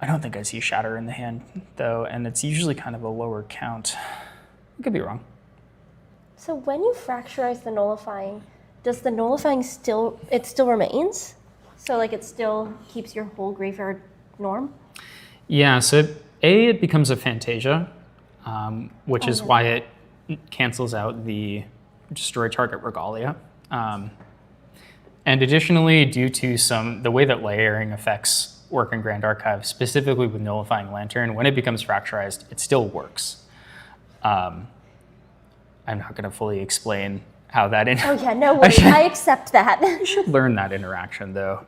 I don't think I see Shatter in the hand, though, and it's usually kind of a lower count. I could be wrong. So when you fracturize the Nullifying, does the Nullifying still remains? So like it still keeps your whole graveyard norm? Yeah, so it becomes a Fantasia, which is why it cancels out the destroy target Regalia. And additionally, due to the way that layering effects work in Grand Archive, specifically with Nullifying Lantern, when it becomes fracturized, it still works. I'm not going to fully explain how that... Oh yeah, no worries, I accept that. You should learn that interaction, though.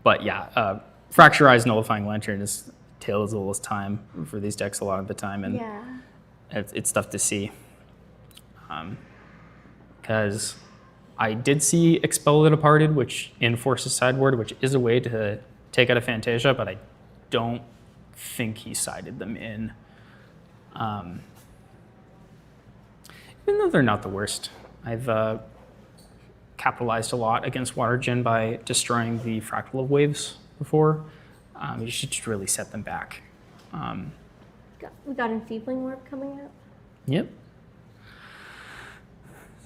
But yeah, fracturized Nullifying Lantern is tale as old as time for these decks a lot of the time, and it's tough to see. Because I did see Expel the Departed, which enforces sideboard, which is a way to take out a Fantasia, but I don't think he sided them in. Even though they're not the worst. I've capitalized a lot against Water Djinn by destroying the Fractal of Waves before. You should just really set them back. We got Enfeebling Warp coming up. Yep.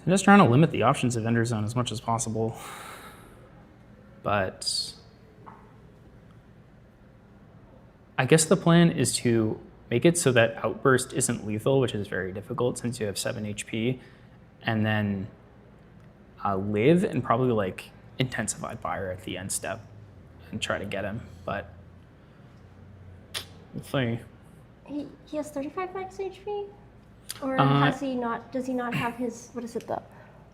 I'm just trying to limit the options of Ender Zone as much as possible. But I guess the plan is to make it so that Outburst isn't lethal, which is very difficult since you have 7 HP, and then live and probably like Intensified Fire at the end step and try to get him, but we'll see. He has 35 max HP? Or has he not, does he not have his, what is it, the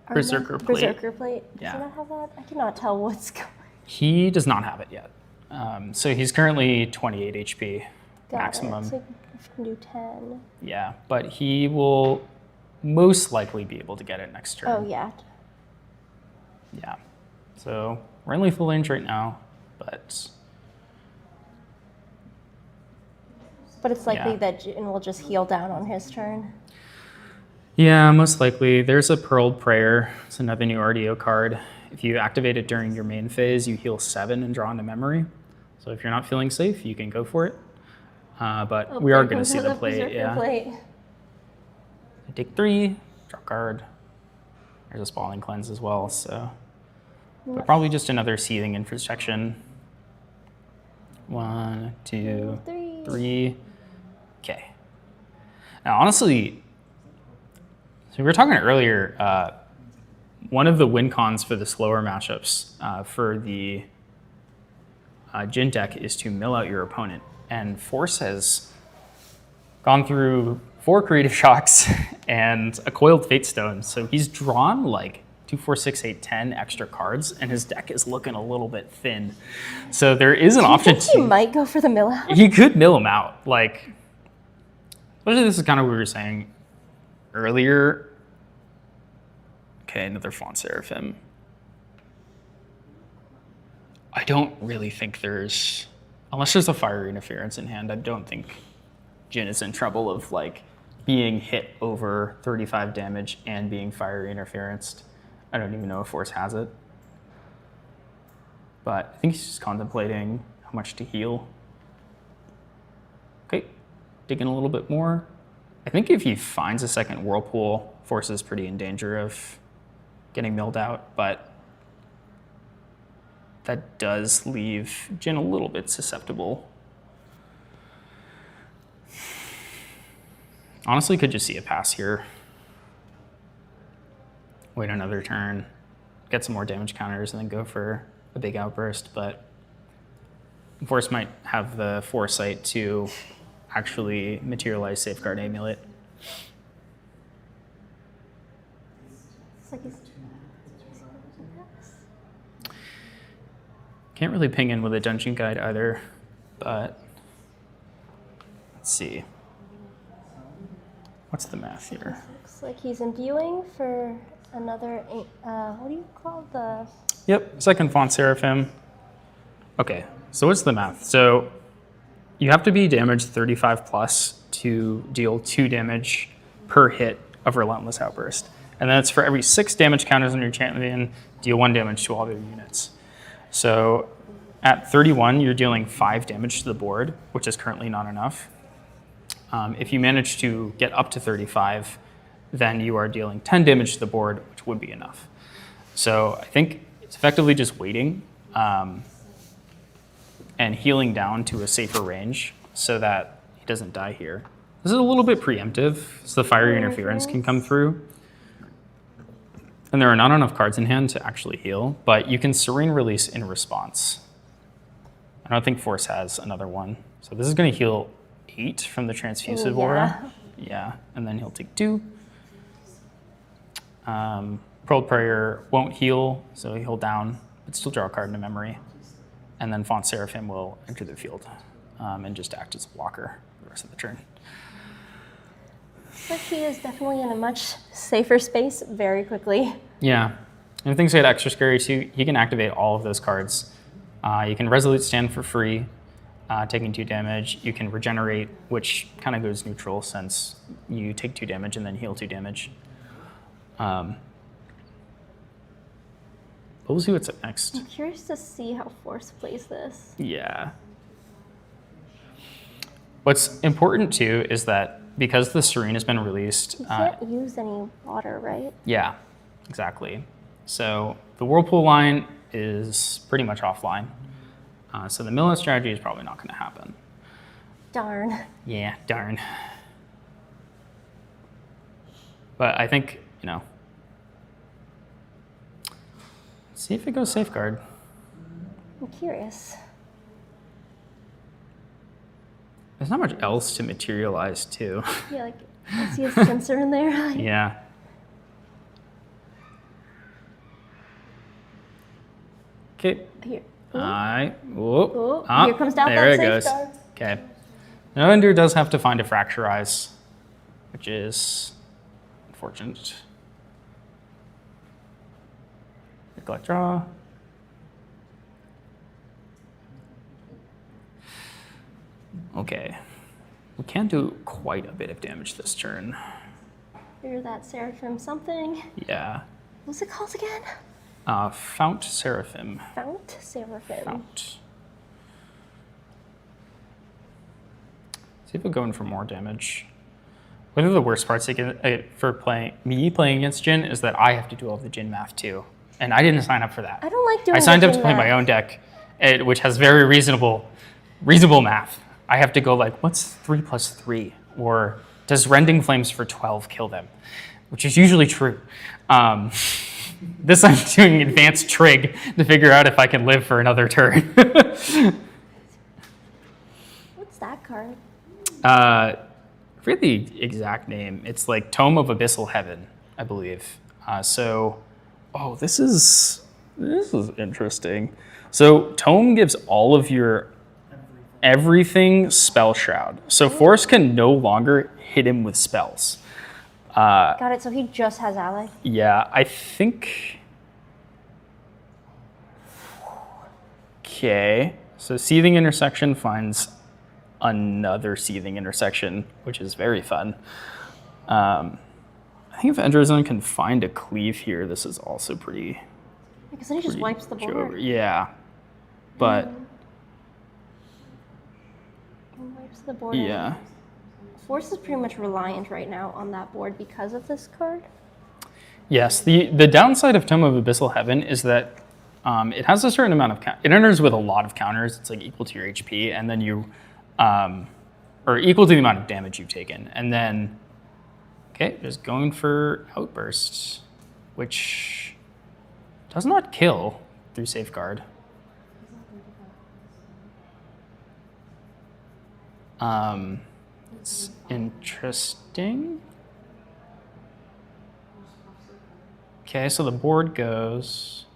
Berserker Plate. Berserker Plate? Does Yeah. he not have that? I cannot tell what's going on. He does not have it yet. So he's currently 28 HP maximum. So if you can do 10. Yeah, but he will most likely be able to get it next turn. Oh, yeah. Yeah. So we're in lethal range right now, but it's likely Yeah. that Jin will just heal down on his turn. yeah, most likely. There's a Pearled Prayer. It's another new RDO card. If you activate it during your main phase, you heal 7 and draw into memory. So if you're not feeling safe, you can go for it. But we are going to see the play. Yeah. I take 3, draw card. There's a Spalling Cleanse as well, so but probably just another Seething Introspection. 1, 2, 3. Okay. Now, honestly, so we were talking earlier. One of the win cons for the slower matchups for the Jin deck is to mill out your opponent, and Force has gone through 4 Creative Shocks and a Coiled Fate Stone, so he's drawn like 2, 4, 6, 8, 10 extra cards, and his deck is looking a little bit thin. So there is an option. He might go for the mill out. He could mill him out, like. Especially this is kind of what we were saying earlier. Okay, another Font Seraphim. I don't really think there's, unless there's a Fire Interference in hand, I don't think Jin is in trouble of like being hit over 35 damage and being Fire Interferenced. I don't even know if Force has it. But I think he's just contemplating how much to heal. Okay, dig in a little bit more. I think if he finds a second Whirlpool, Force is pretty in danger of getting milled out, but that does leave Jin a little bit susceptible. Honestly, could just see a pass here. Wait another turn, get some more damage counters, and then go for a big outburst, but Force might have the foresight to actually materialize Safeguard Amulet. It's like he's... Can't really ping in with a Dungeon Guide either, but let's see. What's the math here? Looks like he's imbuing for another, what do you call the... Yep, second Font Seraphim. Okay, so what's the math? So you have to be damaged 35 plus to deal 2 damage per hit of Relentless Outburst. And then it's for every 6 damage counters on your champion, deal 1 damage to all their units. So at 31, you're dealing 5 damage to the board, which is currently not enough. If you manage to get up to 35, then you are dealing 10 damage to the board, which would be enough. So I think it's effectively just waiting and healing down to a safer range so that he doesn't die here. This is a little bit preemptive, so the Fiery Interference can come through. And there are not enough cards in hand to actually heal, but you can Serene Release in response. I don't think Force has another one. So this is going to heal 8 from the Transfusive Aura. Yeah, and then he'll take 2. Pearl Prayer won't heal, so he'll down, but still draw a card into memory. And then Font Seraphim will enter the field and just act as a blocker for the rest of the turn. But he is definitely in a much safer space very quickly. Yeah, and things get extra scary too. He can activate all of those cards. You can Resolute Stand for free, taking 2 damage. You can Regenerate, which kind of goes neutral since you take 2 damage and then heal 2 damage. But we'll see what's up next. I'm curious to see how Force plays this. Yeah. What's important too is that because the Serene has been released... You can't use any water, right? Yeah, exactly. So the Whirlpool line is pretty much offline. So the mill-out strategy is probably not going to happen. Darn. Yeah, darn. But I think, let's see if it goes Safeguard. I'm curious. There's not much else to materialize too. Yeah, like, I see a sensor in there. Yeah. Okay. Here. Here Comes down there that it goes. Safeguard. Okay. Now Ender does have to find a Fracturize, which is unfortunate. Neglect draw. Okay. We can do quite a bit of damage this turn. Hear that Seraphim something. Yeah. What's it called again? Fount Seraphim. Fount Seraphim. Fount. See if we're going for more damage. One of the worst parts for playing against Jin is that I have to do all the Jin math too. And I didn't sign up for that. I don't like doing I signed the up to Jin play my math. own deck, which has very reasonable math. I have to go like, what's 3 + 3? Or does Rending Flames for 12 kill them? Which is usually true. This I'm doing advanced trig to figure out if I can live for another turn. What's that card? I forget the exact name. It's like Tome of Abyssal Heaven, I believe. This is interesting. So Tome gives all of your everything Spell Shroud. So Force can no longer hit him with spells. Got it. So he just has ally. Yeah, I think. Okay, so Seething Intersection finds another Seething Intersection, which is very fun. I think if Endrozone can find a cleave here, this is also pretty. Because then he just wipes the board. Yeah, but He wipes the board. yeah. Force is pretty much reliant right now on that board because of this card. Yes, the downside of Tome of Abyssal Heaven is that it has a certain amount of it enters with a lot of counters. It's like equal to your HP, and then you, or equal to the amount of damage you've taken, and then, okay, just going for Outbursts, which does not kill through Safeguard. It's interesting. Okay, so the board goes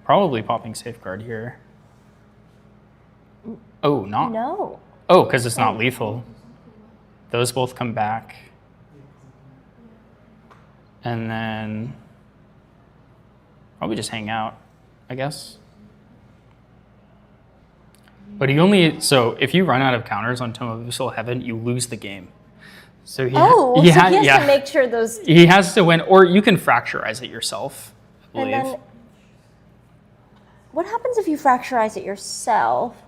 probably popping Safeguard here. Oh, not. No. Oh, because it's not lethal. Those both come back. And then probably just hang out, I guess. But so if you run out of counters on Tome of Abyssal Heaven, you lose the game. So he has to make sure those. He has to win, or you can fracturize it yourself, I believe. And then, what happens if you fracturize it yourself?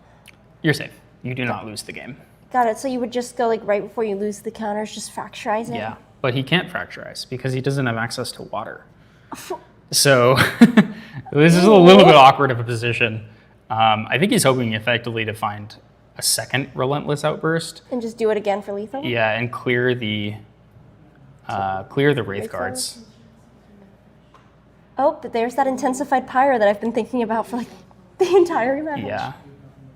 You're safe. You do not lose the game. Got it. So you would just go like right before you lose the counters, just fracturize it? Yeah, but he can't fracturize because he doesn't have access to water. So this is a little bit awkward of a position. I think he's hoping effectively to find a second Relentless Outburst. And just do it again for lethal? Yeah, and clear the Wraith Guards. Oh, but there's that Intensified Pyre that I've been thinking about for like the entire match.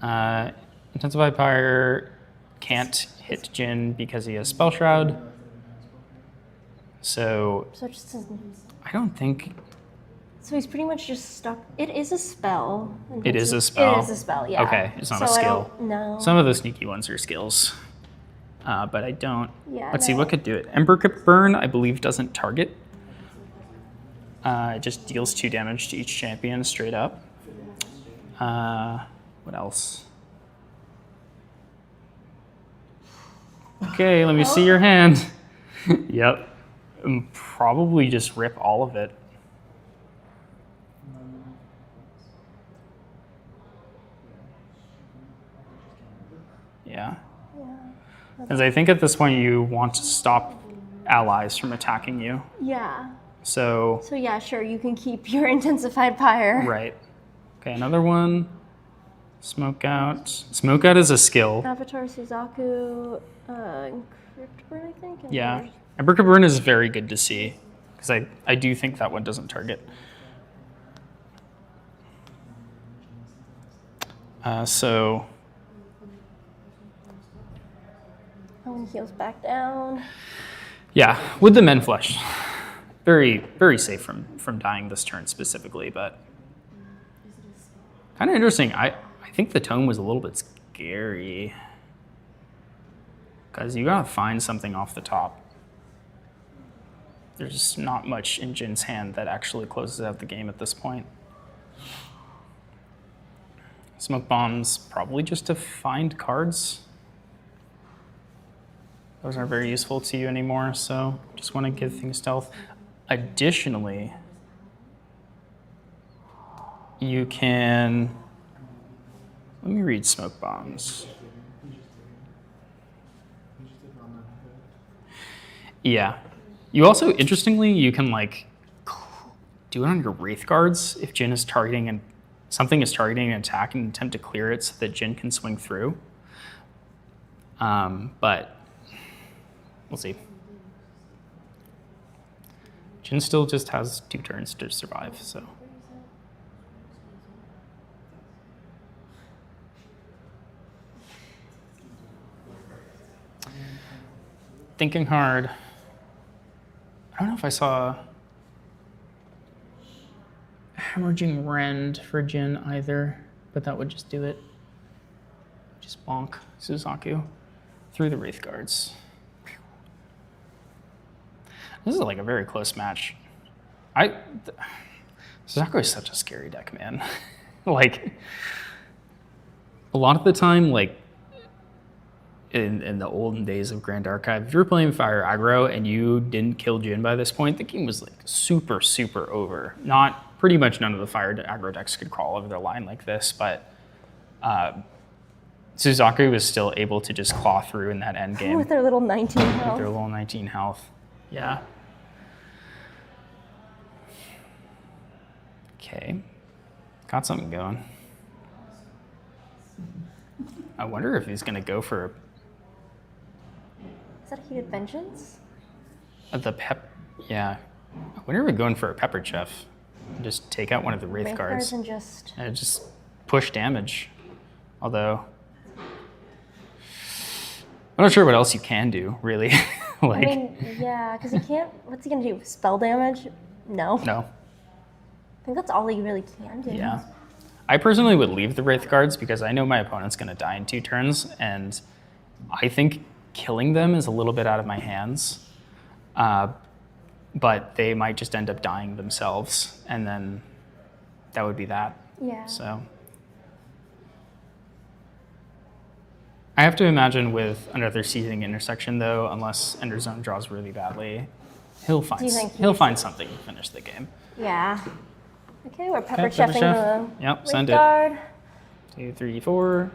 Yeah. Intensified Pyre can't hit Jin because he has Spell Shroud. So it just doesn't. I don't think. So he's pretty much just stuck. It is a spell. It is a spell? It is a spell, yeah. Okay, it's not a So skill. No. Some of the sneaky ones are skills. But I don't. Yeah, Let's see, no. what could do it? Ember Crypt Burn, I believe, doesn't target. It just deals 2 damage to each champion straight up. What else? Okay, let me see your hand. Yep. Probably just rip all of it. Yeah. Because I think at this point you want to stop allies from attacking you. Yeah. So yeah, sure, you can keep your Intensified Pyre. right. Okay, another one. Smoke Out. Smoke Out is a skill. Avatar Suzuka, Crypt Burn, I think. And Yeah. there's- Ember Crypt Burn is very good to see. Because I do think that one doesn't target. So Oh, and heals back down. yeah, with the Men Flesh, very, very safe from dying this turn specifically, but kind of interesting. I think the tome was a little bit scary because you gotta find something off the top. There's not much in Jin's hand that actually closes out the game at this point. Smoke Bombs, probably just to find cards. Those aren't very useful to you anymore, so just want to give things stealth. Additionally, you can, let me read smoke bombs. Yeah. You also, interestingly, you can like do it on your Wraith guards if Jin is targeting and something is targeting an attack and attempt to clear it so that Jin can swing through. But we'll see. Jin still just has 2 turns to survive, so. Thinking hard. I don't know if I saw Hemorrhaging Rend for Jin either, but that would just do it. Just bonk Suzaku through the Wraith Guards. This is like a very close match. Suzaku is such a scary deck, man. Like, a lot of the time, like, in the olden days of Grand Archive, if you were playing Fire Aggro and you didn't kill Jin by this point, the game was like super, super over. Pretty much none of the Fire Aggro decks could crawl over their line like this, but Suzaku was still able to just claw through in that end game. With their little 19 health. With their little 19 health. Yeah. Okay. Got something going. I wonder if he's going to go for Is that a Heated Vengeance? Yeah. I wonder if we're going for a Pepper Chef. Just take out one of the Wraith guards. And just push damage. Although, I'm not sure what else you can do, really. Like, I mean, yeah, because he can't. What's he gonna do? Spell damage? No. No. I think that's all he really can do. Yeah. I personally would leave the Wraith guards because I know my opponent's going to die in 2 turns, and I think killing them is a little bit out of my hands. But they might just end up dying themselves, and then that would be that. Yeah. So I have to imagine with another Seething Intersection, though, unless Ender Zone draws really badly, he'll find something to finish the game. Yeah. Okay, we're Pepper Okay, Pepper Chefing Chef. the Yep, send Wraith guard. it. 2, 3, 4.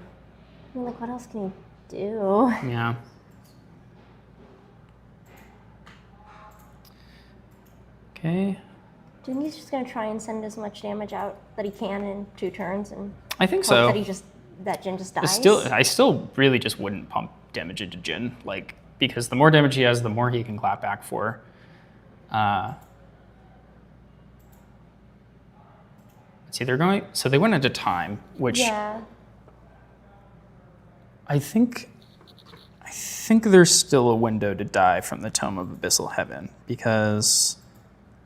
I mean, like, what else can he do? Yeah. Okay. Do you think he's just gonna try and send as much damage out that he can in 2 turns and I think hope so. that Jin just dies? I still really just wouldn't pump damage into Jin, like, because the more damage he has, the more he can clap back for. See, so they went into time, which Yeah. I think there's still a window to die from the Tome of Abyssal Heaven because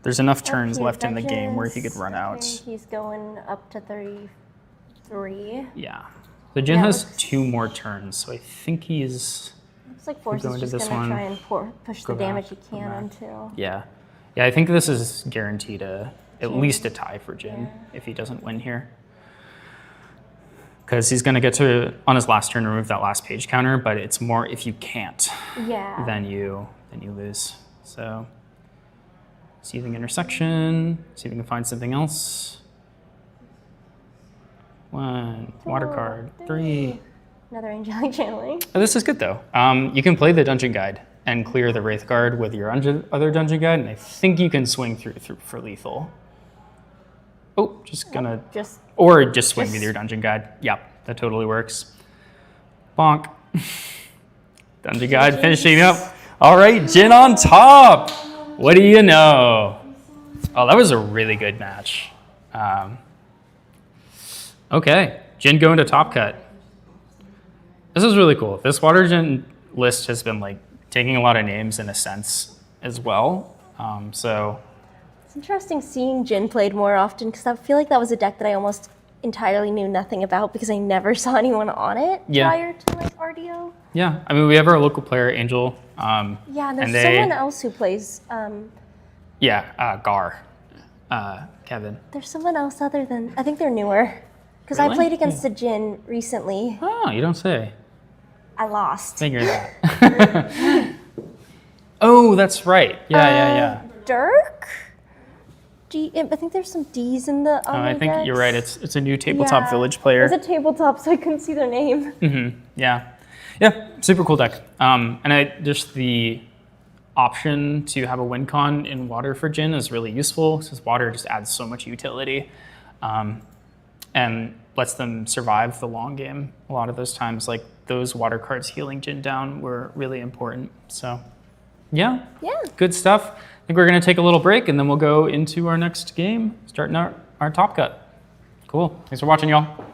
there's enough turns left in the game where he could run out. He's going up to 33. Yeah. So Jin has 2 more turns, so I think he's... Looks like Force go is into just this going to one, try and push the go damage back, he go can back. until... Yeah. Yeah, I think this is guaranteed at least a tie for Jin if he doesn't win here. Because he's going to get to, on his last turn, remove that last page counter, but it's more if you can't, then you lose. So, Seething Intersection, see if we can find something else. 1, water card, 3. Another Angelic Channeling. Oh, this is good though. You can play the Dungeon Guide and clear the Wraith Guard with your other Dungeon Guide, and I think you can swing through for lethal. Oh, just swing with your Dungeon Guide. Yep, that totally works. Bonk. Dungeon Guide finishing up. All right, Jin on top. What do you know? Oh, that was a really good match. Okay, Jin going to top cut. This is really cool. This Water Jin list has been like taking a lot of names in a sense as well. So it's interesting seeing Jin played more often because I feel like that was a deck that I almost entirely knew nothing about because I never saw anyone on it prior to like RDO. Yeah, I mean we have our local player Angel. Yeah, and there's someone else who plays. Gar, Kevin. There's someone else other than I think they're newer because I played against the Jin recently. Oh, you don't say. I lost. Figure that. Oh, that's right. Yeah. Dirk? I think there's some Ds in the. I think you're right. It's a new tabletop village player. It's a tabletop, so I couldn't see their name. Yeah, super cool deck. And just the option to have a win con in water for Jin is really useful because water just adds so much utility, and lets them survive the long game. A lot of those times, like those water cards healing Jin down were really important. So, yeah, good stuff. I think we're gonna take a little break and then we'll go into our next game, starting our top cut. Cool. Thanks for watching, y'all.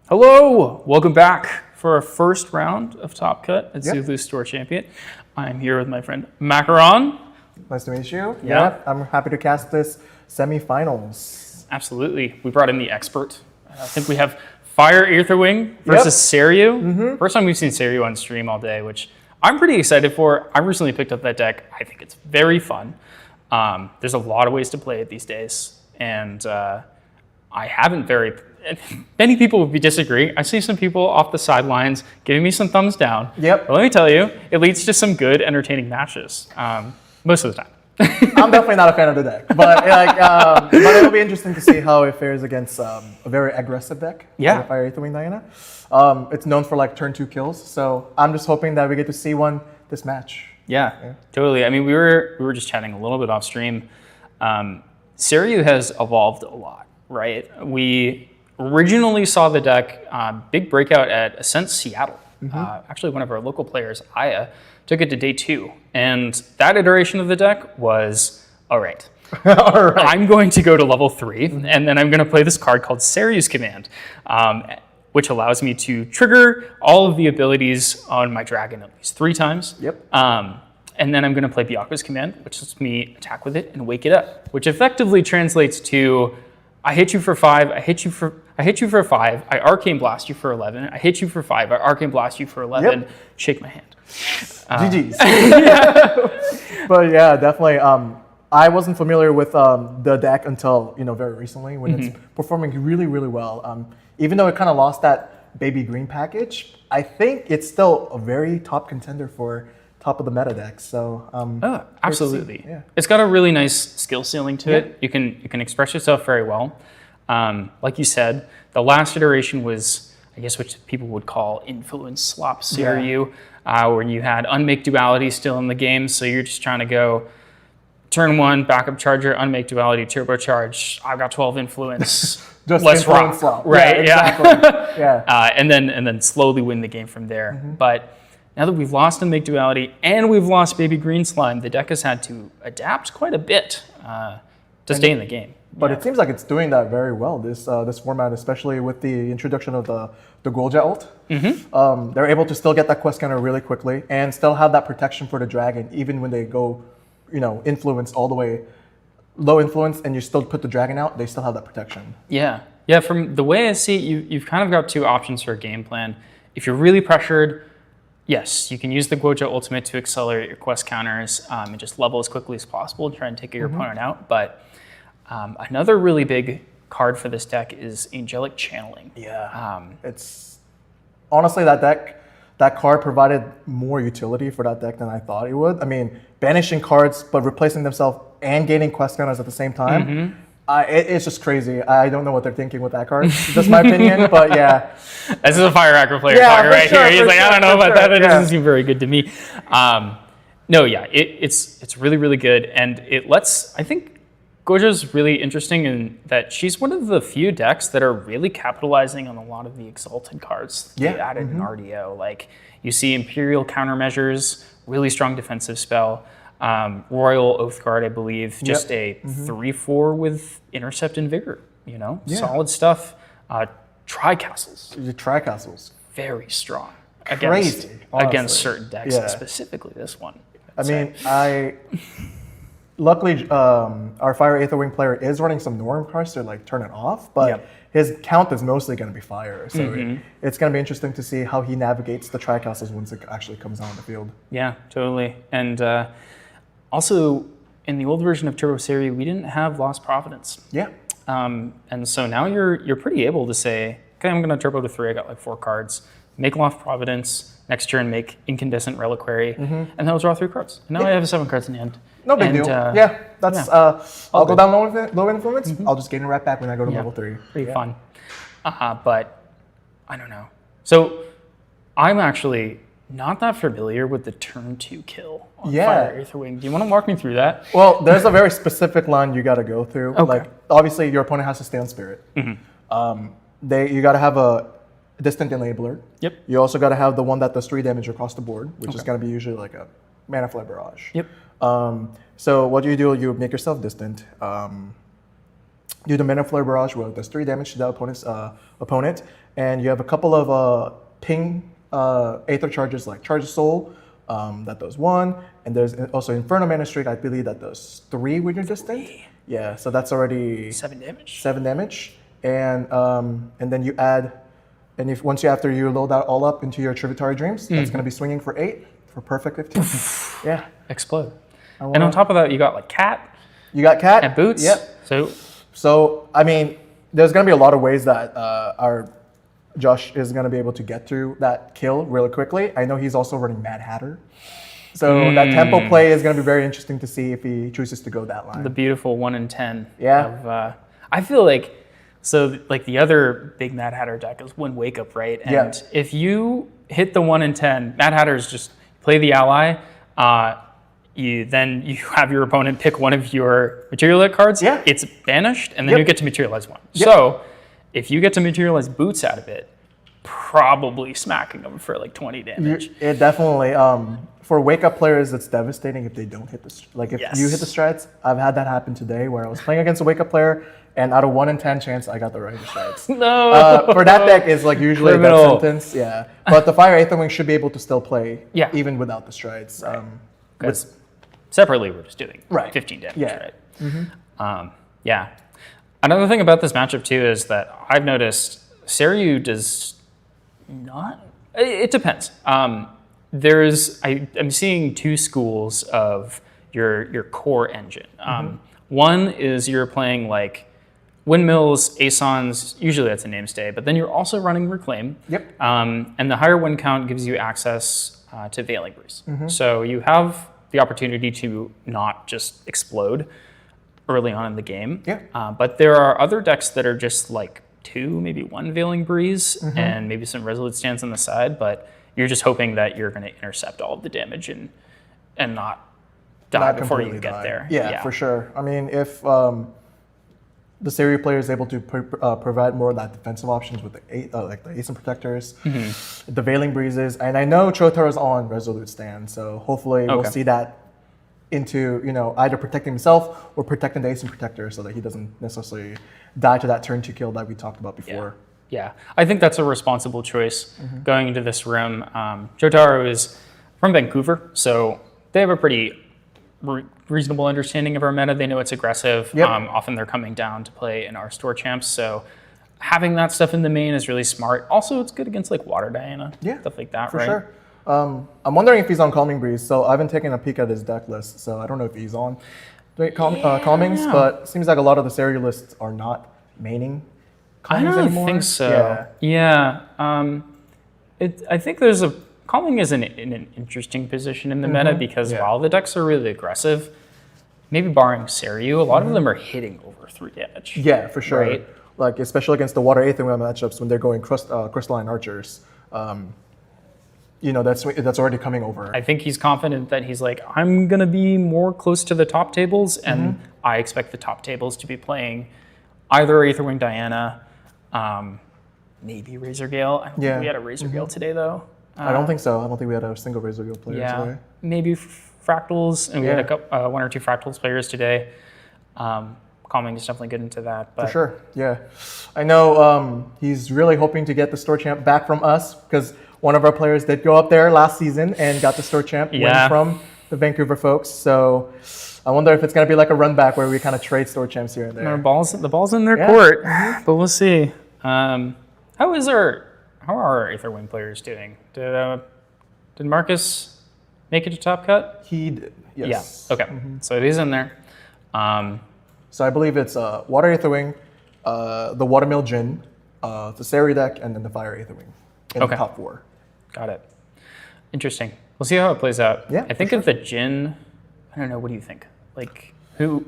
Hello, welcome back for our first round of Top Cut at Zulu Store Champion. I'm here with my friend Macaron. Nice to meet you. Yeah. I'm happy to cast this semifinals. Absolutely. We brought in the expert. I think we have Fire Aetherwing versus Seiryuu. First time we've seen Seiryuu on stream all day, which I'm pretty excited for. I recently picked up that deck. I think it's very fun. There's a lot of ways to play it these days, and I haven't many people would disagree. I see some people off the sidelines giving me some thumbs down. Yep. But let me tell you, it leads to some good, entertaining matches most of the time. I'm definitely not a fan of the deck, but but it'll be interesting to see how it fares against a very aggressive deck. Yeah. Fire Aetherwing Diana. It's known for like turn 2 kills, so I'm just hoping that we get to see this match. Yeah, totally. I mean, we were just chatting a little bit off stream. Seiryuu has evolved a lot, right? We originally saw the deck big breakout at Ascent Seattle. Actually, one of our local players, Aya, took it to day 2, and that iteration of the deck was all right. I'm going to go to level 3, and then I'm going to play this card called Seiryuu's Command, which allows me to trigger all of the abilities on my dragon at least 3 times. Yep. And then I'm going to play Byaku's Command, which lets me attack with it and wake it up, which effectively translates to I hit you for 5, I hit you for 5, I Arcane Blast you for 11, I hit you for 5, I Arcane Blast you for 11, shake my hand. GG's. But yeah, definitely. I wasn't familiar with the deck until very recently when it's performing really, really well. Even though it kind of lost that baby green package, I think it's still a very top contender for top of the meta deck. So Absolutely. Yeah. It's got a really nice skill ceiling to it. You can express yourself very well. Like you said, the last iteration was, I guess, what people would call influence slop Seiryuu, where you had unmake duality still in the game. So you're just trying to go turn 1, backup charger, unmake duality, turbocharge. I've got 12 influence. Just let's rock. Slop. Right. Yeah, exactly. Yeah. And then slowly win the game from there. But now that we've lost unmake duality and we've lost baby green slime, the deck has had to adapt quite a bit to stay in the game. But it seems like it's doing that very well, this format, especially with the introduction of the Guoja ult. They're able to still get that quest counter really quickly and still have that protection for the dragon, even when they go, influence all the way low influence and you still put the dragon out, they still have that protection. Yeah. From the way I see it, you've kind of got 2 options for a game plan. If you're really pressured, yes, you can use the Guoja ultimate to accelerate your quest counters and just level as quickly as possible and try and take your opponent out. But another really big card for this deck is Angelic Channeling. Yeah. It's honestly that card provided more utility for that deck than I thought it would. I mean, banishing cards but replacing themselves and gaining quest counters at the same time. It's just crazy. I don't know what they're thinking with that card. Just my opinion, but yeah. This is a Fire Hacker player talking right here. He's like, I don't know about that. It doesn't seem very good to me. It's really, really good. And it lets, I think Guoja's really interesting in that she's one of the few decks that are really capitalizing on a lot of the Exalted cards they added in RDO. Like you see Imperial Countermeasures, really strong defensive spell. Royal Oathguard, I believe, just a 3/4 with Intercept and Vigor, solid stuff. Tri-Castles. The Tri-Castles. Very strong. Crazy, against certain decks, and specifically this one. Luckily, our Fire Aetherwing player is running some Norm cards to turn it off, but his count is mostly going to be Fire. So it's going to be interesting to see how he navigates the Tri-Castles once it actually comes out on the field. Yeah, totally. And also, in the old version of Turbo Seiryuu, we didn't have Lost Providence. Yeah. And so now you're pretty able to say, okay, I'm going to turbo to 3. I got 4 cards. Make Lost Providence. Next turn, make Incandescent Reliquary. And then I'll draw 3 cards. And now I have 7 cards in the end. No big deal. That's I'll go down low influence. I'll just gain it right back when I go to level 3. Pretty fun. But I don't know. So I'm actually not that familiar with the turn 2 kill on Fire Aetherwing. Do you want to walk me through that? Well, there's a very specific line you got to go through. Okay. Obviously, your opponent has to stay on Spirit. You got to have a Distant Enabler. Yep. You also got to have the one that does 3 damage across the board, which is going to be usually a Mana Flare Barrage. Yep. So what you do, you make yourself distant. do the Mana Flare Barrage, where it does 3 damage to the opponent's opponent, and you have a couple of ping Aether charges like Charge of Soul, that does 1, and there's also Inferno Mana Streak, I believe that does 3 when you're distant. Yeah, so that's already 7 damage. 7 damage, and then you add, and if after you load that all up into your Tributary Dreams, that's going to be swinging for 8 for perfect 15. Yeah, Explode. And on top of that, you got like Cat you got Cat and Boots. Yep. So I mean, there's going to be a lot of ways that our Josh is going to be able to get through that kill really quickly. I know he's also running Mad Hatter. So that tempo play is going to be very interesting to see if he chooses to go that line. the beautiful 1 in 10. Yeah. I feel like, so like the other big Mad Hatter deck is Wind Wake Up, right? And if you hit the 1 in 10, Mad Hatters just play the ally. You have your opponent pick one of your Material cards. Yeah. It's banished, and then you get to materialize one. Yep. So if you get to materialize Boots out of it, probably smacking them for like 20 damage. It definitely, for Wake Up players, it's devastating if they don't hit the, if you hit the strides. I've had that happen today where I was playing against a Wake Up player, and out of 1 in 10 chance, I got the right strides. No. For that deck, is like usually a Criminal. death sentence. Yeah. But the Fire Aetherwing should be able to still play, Yeah. even without the strides. Because separately, we're just doing Right. 15 damage, Yeah. right? Yeah. Another thing about this matchup, too, is that I've noticed Seiryuu does not... It depends. I'm seeing 2 schools of your core engine. One is you're playing like Windmills, Asons, usually that's a namestay, but then you're also running Reclaim. Yep. And the higher win count gives you access to Veiling Breeze. So you have the opportunity to not just explode early on in the game. Yeah. But there are other decks that are just like 2, maybe 1 Veiling Breeze and maybe some Resolute Stance on the side, but you're just hoping that you're going to intercept all of the damage and not die Not before you completely get die. there. Yeah, for sure. I mean, if the Seiryuu player is able to provide more of that defensive options with the like the Ace and Protectors, the Veiling Breezes, and I know Chotaro's on Resolute Stand, so hopefully we'll see that into either protecting himself or protecting the Ace and Protector so that he doesn't necessarily die to that turn 2 kill that we talked about before. Yeah, I think that's a responsible choice going into this room. Jotaro is from Vancouver, so they have a pretty reasonable understanding of our meta. They know it's aggressive. Yep. Often they're coming down to play in our store champs, so having that stuff in the main is really smart. Also, it's good against like Water Diana, stuff like that, for right? sure. I'm wondering if he's on Calming Breeze, so I haven't taken a peek at his deck list, so I don't know if he's on Calmings, but it seems like a lot of the Seiryuu lists are not maining I Calmings don't anymore. think so. Yeah. I think there's Calming is in an interesting position in the meta because while the decks are really aggressive, maybe barring Seiryuu, a lot of them are hitting over 3 damage. Yeah, for sure. Right? Like especially against the Water Aetherwing matchups when they're going Crystalline Archers. That's already coming over. I think he's confident that he's like, I'm going to be more close to the top tables, and I expect the top tables to be playing either Aetherwing Diana, maybe Razor Gale. I don't think we had a Razor Gale today, though. I don't think so. I don't think we had a single Razor Gale player today. Maybe Fractals, and we had a 1 or 2 Fractals players today. Calming is definitely good into that. But For sure, yeah. I know he's really hoping to get the store champ back from us because one of our players did go up there last season and got the store champ win from the Vancouver folks. So I wonder if it's going to be like a run back where we kind of trade store champs here and there. The ball's in their court, but we'll see. How are our Aetherwing players doing? Did Marcus make it to top cut? He did, yes. Yeah. Okay. So he's in there. So I believe it's Water Aetherwing, the Watermill Djinn, the Seiryuu deck, and then the Fire Aetherwing in the top 4. Got it. Interesting. We'll see how it plays out. Yeah, I think of the Djinn. I don't know. What do you think? Like who?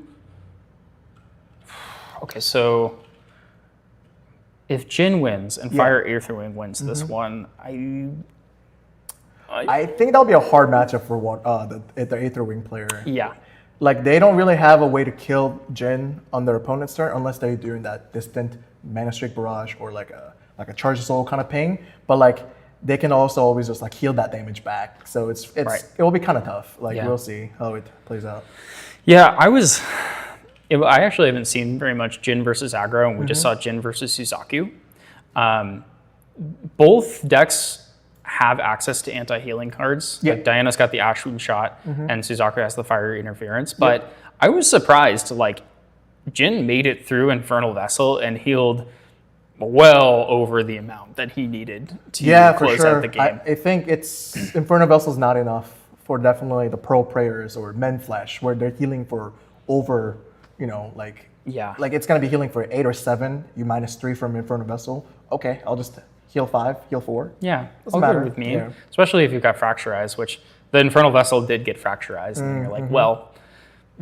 Okay, so if Djinn wins and Fire Aetherwing wins this one, I think that'll be a hard matchup for the Aetherwing player. Yeah. Like they don't really have a way to kill Djinn on their opponent's turn unless they're doing that distant Mana Streak Barrage or like a Charge Soul kind of ping. But like they can also always just like heal that damage back. So it will be kind of tough. Like we'll see how it plays out. Yeah, I was I actually haven't seen very much Jin versus aggro, and we just saw Jin versus Suzaku. Both decks have access to anti-healing cards. Yeah. Like Diana's got the Ash Wound Shot, and Suzaku has the Fire Interference. But I was surprised, like, Jin made it through Infernal Vessel and healed well over the amount that he needed to close out the game. I think it's Infernal Vessel's not enough for definitely the Pro Prayers or Men Flesh, where they're healing for over, like it's gonna be healing for 8 or 7. You -3 from Infernal Vessel. Okay, I'll just heal 5, heal 4. Yeah, Doesn't all good matter. with me. Yeah. Especially if you've got Fracturized, which the Infernal Vessel did get Fracturized, and you're like, well,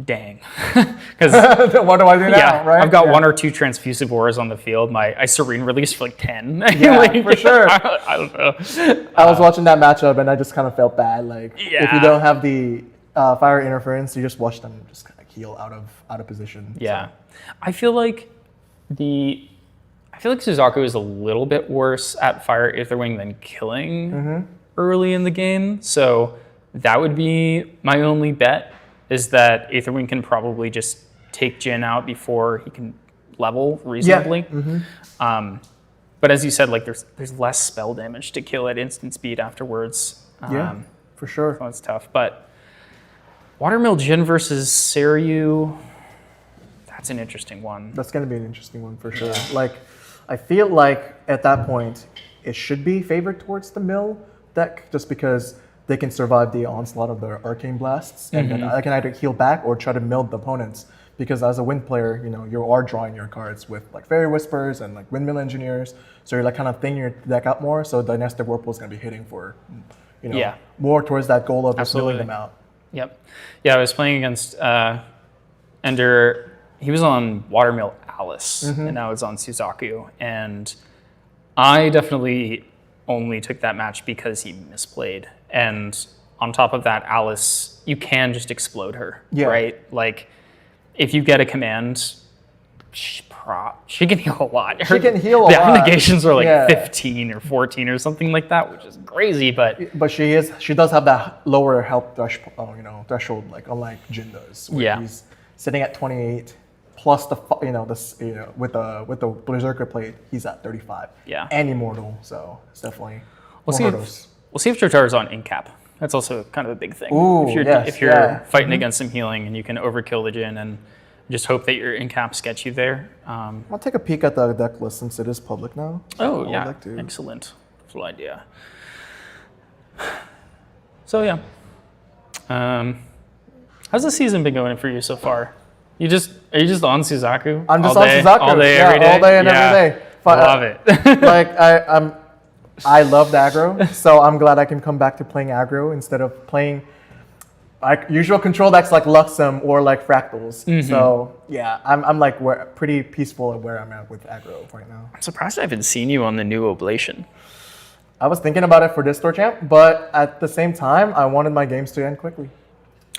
dang. Because What do I do now, right? I've got 1 or 2 transfusive auras on the field. I Serene release for like 10. Yeah, for sure. I don't know. I was watching that matchup and I just kind of felt bad. Like if you Yeah. don't have the fire interference, you just watch them just kind of heal out of position. Yeah. I feel like Suzaku is a little bit worse at Fire Aetherwing than killing early in the game. So that would be my only bet, is that Aetherwing can probably just take Jin out before he can level reasonably. But as you said, like there's less spell damage to kill at instant speed afterwards. For sure. So it's tough. But Watermill Jin versus Seiryuu, that's an interesting one. That's going to be an interesting one for sure. Like, I feel like at that point, it should be favored towards the Mill deck, just because they can survive the onslaught of their Arcane Blasts, and then I can either heal back or try to mill the opponents. Because as a Wind player, you are drawing your cards with like Fairy Whispers and like Windmill Engineers, so you're like kind of thinning your deck out more. So Dynastic Whirlpool is going to be hitting for, more towards that goal of just milling them out. Yep. Yeah, I was playing against Ender. He was on Watermill Alice, and now it's on Suzaku. And I definitely only took that match because he misplayed. And on top of that, Alice, you can just explode her, right? Like, if you get a command, she can heal a lot. She can heal a lot. The abnegations are like 15 or 14 or something like that, which is crazy. But she does have that lower health threshold, like unlike Jin does. Where he's sitting at 28. Plus with the Berserker plate, he's at 35. Yeah. And Immortal, so it's definitely We'll see if Jotaro's on Incap. That's also kind of a big thing. Ooh, if you're fighting against some healing and you can overkill the Jin and just hope that your Incaps get you there. I'll take a peek at the deck list since it is public now. So excellent. Full idea. So yeah. How's the season been going for you so far? Are you just on Suzaku? I'm just on Suzaku. All day, every day? All day and every day. But, love it. Like I love aggro, so I'm glad I can come back to playing aggro instead of playing like usual control decks like Luxem or like Fractals. So yeah, I'm like pretty peaceful at where I'm at with aggro right now. I'm surprised I haven't seen you on the new Oblation. I was thinking about it for this Tour Champ, but at the same time, I wanted my games to end quickly.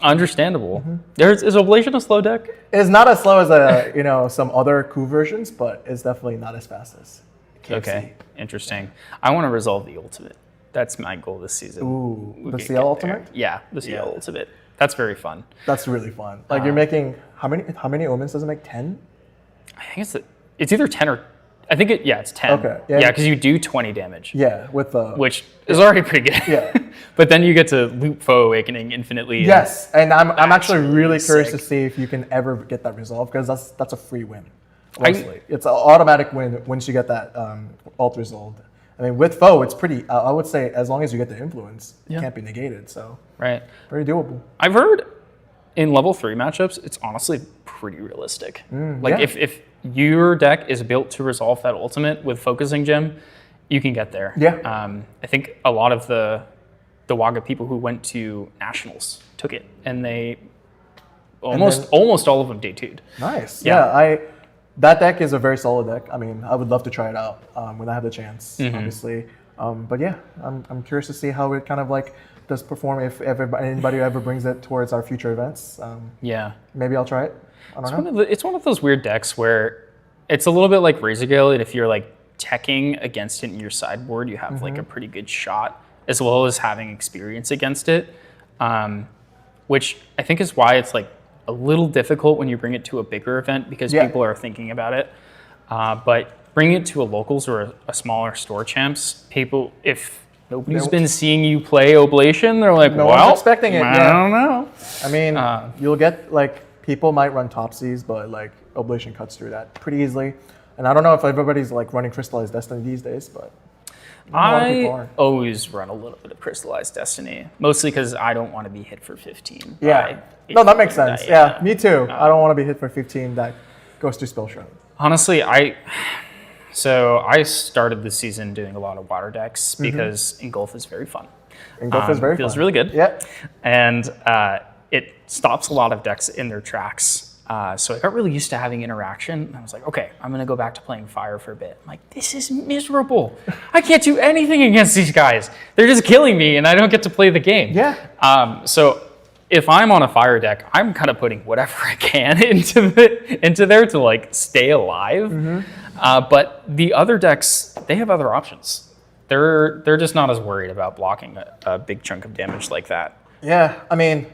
Understandable. Is Oblation a slow deck? It's not as slow as some other coup versions, but it's definitely not as fast as KFC. Okay, interesting. I want to resolve the ultimate. That's my goal this season. Ooh, the Ciel ultimate? Yeah, the Ciel ultimate. That's very fun. That's really fun. Like you're making how many omens does it make? 10? I think it's either 10 or it's 10. Okay. Yeah, because you do 20 damage. Yeah, with the which is already pretty good. Yeah. But then you get to loop Foe Awakening infinitely. Yes, and I'm actually really curious to see if you can ever get that resolved, because that's a free win. Mostly. It's an automatic win once you get that ult resolved. I mean, with Foe, it's pretty. I would say as long as you get the influence, it can't be negated. So right, very doable. I've heard in level 3 matchups, it's honestly pretty realistic. If your deck is built to resolve that ultimate with Focusing Gem, you can get there. Yeah. I think a lot of the Waga people who went to Nationals took it, and they almost all of them day 2'd. Nice. Yeah. That deck is a very solid deck. I mean, I would love to try it out when I have the chance, obviously. But yeah, I'm curious to see how it kind of like does perform if anybody ever brings it towards our future events. Maybe I'll try it. I don't know. It's one of those weird decks where it's a little bit like Razorgale, and if you're like teching against it in your sideboard, you have like a pretty good shot, as well as having experience against it, which I think is why it's like a little difficult when you bring it to a bigger event because people are thinking about it. But bring it to a locals or a smaller store champs, people, if nobody's been seeing you play Oblation, they're like, No well, one's expecting it. I don't know. I mean, you'll get like people might run Topsies, but like Oblation cuts through that pretty easily. And I don't know if everybody's like running Crystallized Destiny these days, but a lot of people I are. always run a little bit of Crystallized Destiny, mostly because I don't want to be hit for 15. Yeah. No, that makes sense. Yeah, me too. I don't want to be hit for 15 that goes to Spell Shroud. Honestly, I started the season doing a lot of water decks because Engulf is very fun. Engulf is very feels fun. really good. Yeah. And it stops a lot of decks in their tracks. So I got really used to having interaction. I was like, okay, I'm going to go back to playing Fire for a bit. I'm like, this is miserable. I can't do anything against these guys. They're just killing me, and I don't get to play the game. Yeah. So if I'm on a Fire deck, I'm kind of putting whatever I can into there to like stay alive. But the other decks, they have other options. They're just not as worried about blocking a big chunk of damage like that. Yeah. I mean,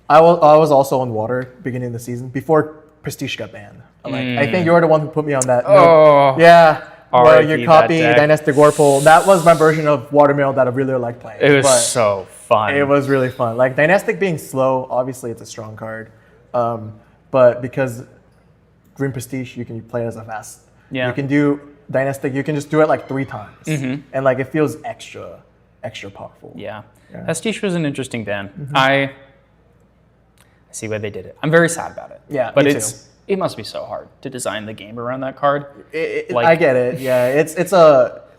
I was also on water beginning of the season before Prestige got banned. I think you're the one who put me on that. Oh. Yeah. Where RIP you copy that deck. Dynastic Whirlpool. That was my version of Watermill that I really liked playing. It was But so fun. it was really fun. Like Dynastic being slow, obviously it's a strong card. But because Green Prestige, you can play it as a fast. Yeah. You can do Dynastic, you can just do it like 3 times. And like it feels extra powerful. Yeah. Prestige was an interesting ban. I see why they did it. I'm very sad about it. Yeah, but me too. it must be so hard to design the game around that card. I get it. Yeah,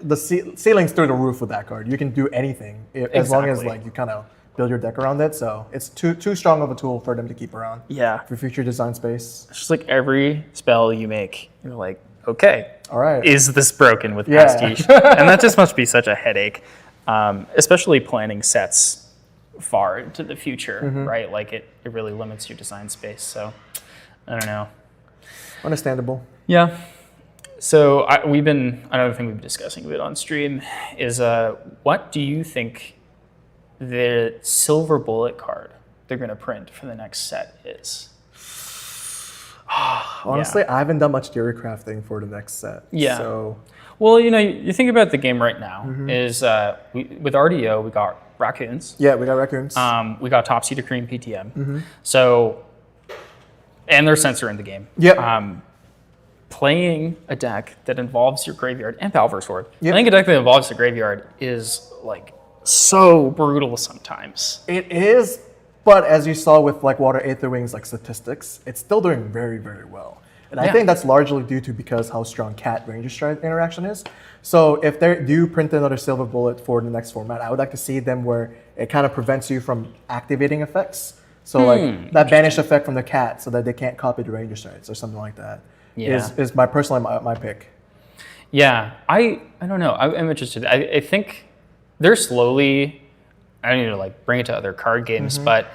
the ceiling's through the roof with that card. You can do anything as long as like you kind of build your deck around it. So it's too strong of a tool for them to keep around. Yeah. For future design space. It's just like every spell you make, you're like, okay, all right, is this broken with Prestige? And that just must be such a headache, especially planning sets far into the future, right? Like it really limits your design space. So I don't know. Understandable. Yeah. So another thing we've been discussing a bit on stream is what do you think the silver bullet card they're going to print for the next set is? Honestly, I haven't done much theory crafting for the next set. Yeah. So, well, you think about the game right now is with RDO we got raccoons. Yeah, we got raccoons. We got Topsy to Cream PTM. So, and there's Censor in the game. Yep. Playing a deck that involves your graveyard and Valver Sword. Yep. Playing a deck that involves the graveyard is like so brutal sometimes. It is, but as you saw with like Water Aetherwing's like statistics, it's still doing very, very well. And I think that's largely due to because how strong Cat Ranger Strike interaction is. So if they do print another silver bullet for the next format, I would like to see them where it kind of prevents you from activating effects. So like that banish effect from the Cat so that they can't copy the Ranger Strikes or something like that. Is my personally my pick. Yeah, I don't know. I'm interested. I think they're slowly, I don't need to like bring it to other card games, but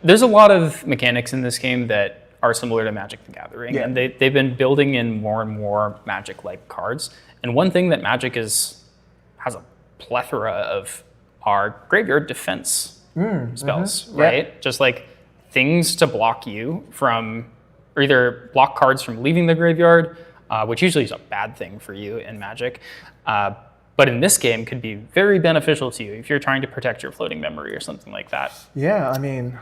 there's a lot of mechanics in this game that are similar to Magic the Gathering, and they've been building in more and more Magic-like cards. And one thing that Magic has a plethora of are graveyard defense spells, right? Yeah. Just like things to block you from, or either block cards from leaving the graveyard, which usually is a bad thing for you in Magic. But in this game could be very beneficial to you if you're trying to protect your floating memory or something like that. Yeah, I mean,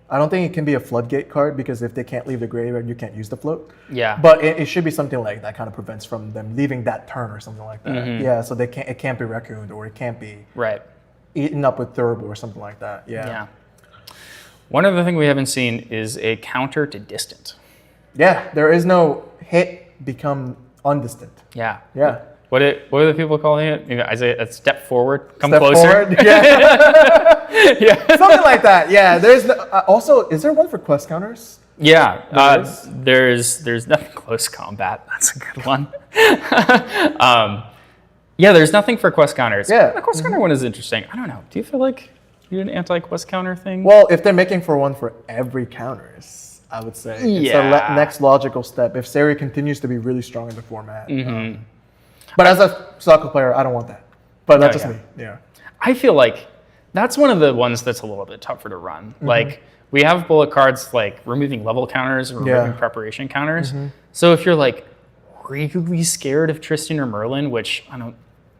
I don't think it can be a floodgate card because if they can't leave the graveyard, you can't use the float. Yeah. But it should be something like that kind of prevents from them leaving that turn or something like that. Yeah, so it can't be raccooned or it can't be eaten up with Thurble or something like that. Yeah. One other thing we haven't seen is a counter to distant. Yeah, there is no hit become undistant. Yeah. Yeah. What are the people calling it? I say a step forward, come step closer. Forward, yeah. Something like that. Yeah. There's also, is there one for quest counters? Yeah. There's nothing close combat. That's a good one. Yeah. There's nothing for quest counters. Yeah. The quest counter one is interesting. I don't know. Do you feel like you're an anti-quest counter thing? Well, if they're making for one for every counters, I would say it's the next logical step. If Seiryuu continues to be really strong in the format. But as a soccer player, I don't want that. But that's just me. Yeah. I feel like that's one of the ones that's a little bit tougher to run. Like we have bullet cards like removing level counters or removing preparation counters. So if you're like really scared of Tristan or Merlin, which I don't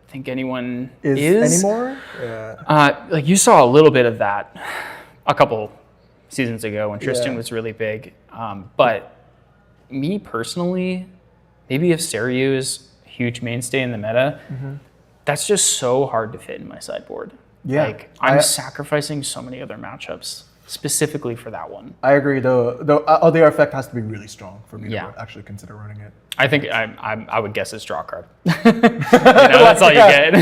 think anyone is anymore. Yeah. like you saw a little bit of that a couple seasons ago when Tristan was really big. But me personally, maybe if Seiryuu is a huge mainstay in the meta, that's just so hard to fit in my sideboard. Yeah. Like I'm sacrificing so many other matchups specifically for that one. I agree. The other effect has to be really strong for me Yeah. to actually consider running it. I think I would guess it's draw a card. That's all you get.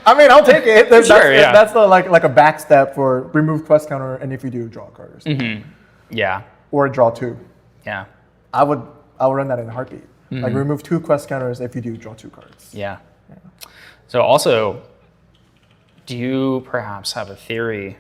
I mean, I'll take it. Sure, yeah. That's the, like a back step for remove quest counter, and if you do, draw a card or something. Yeah. Or draw 2. Yeah. I would run that in a heartbeat. Like remove 2 quest counters if you do draw 2 cards. Yeah. So also, do you perhaps have a theory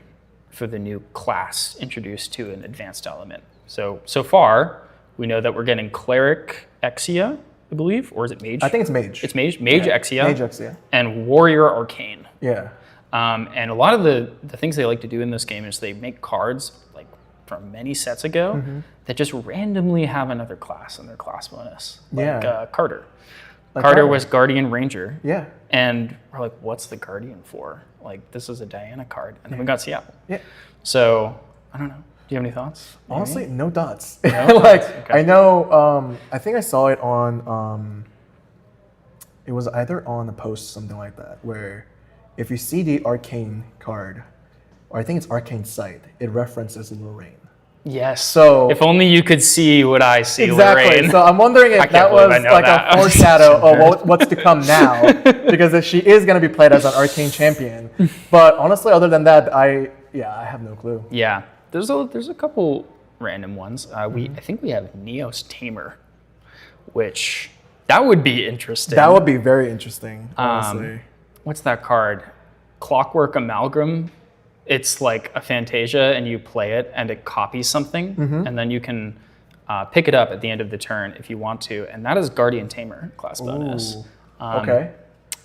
for the new class introduced to an advanced element? So far, we know that we're getting Cleric Exia, I believe, or is it Mage? I think it's Mage. It's Mage. Mage Exia. Mage Exia. And Warrior Arcane. Yeah. And a lot of the things they like to do in this game is they make cards like from many sets ago that just randomly have another class in their class bonus. Like Carter. Carter was Guardian Ranger. Yeah. And we're like, what's the Guardian for? Like, this is a Diana card. And then we got Ciel. Yeah. So, I don't know. Do you have any thoughts? Honestly, no dots. No like, dots, okay. I know, I think I saw it on, it was either on a post, something like that, where if you see the Arcane card, or I think it's Arcane Sight, it references Lorraine. Yes. So if only you could see what I see, exactly. Lorraine. So I'm wondering if that was like that. a foreshadow of what's to come now, because if she is going to be played as an Arcane champion. But honestly, other than that, I have no clue. Yeah, there's a couple random ones. I think we have Neos Tamer, which that would be interesting. That would be very interesting. Honestly. What's that card? Clockwork Amalgam. It's like a Fantasia, and you play it, and it copies something, and then you can pick it up at the end of the turn if you want to, and that is Guardian Tamer class bonus. Okay.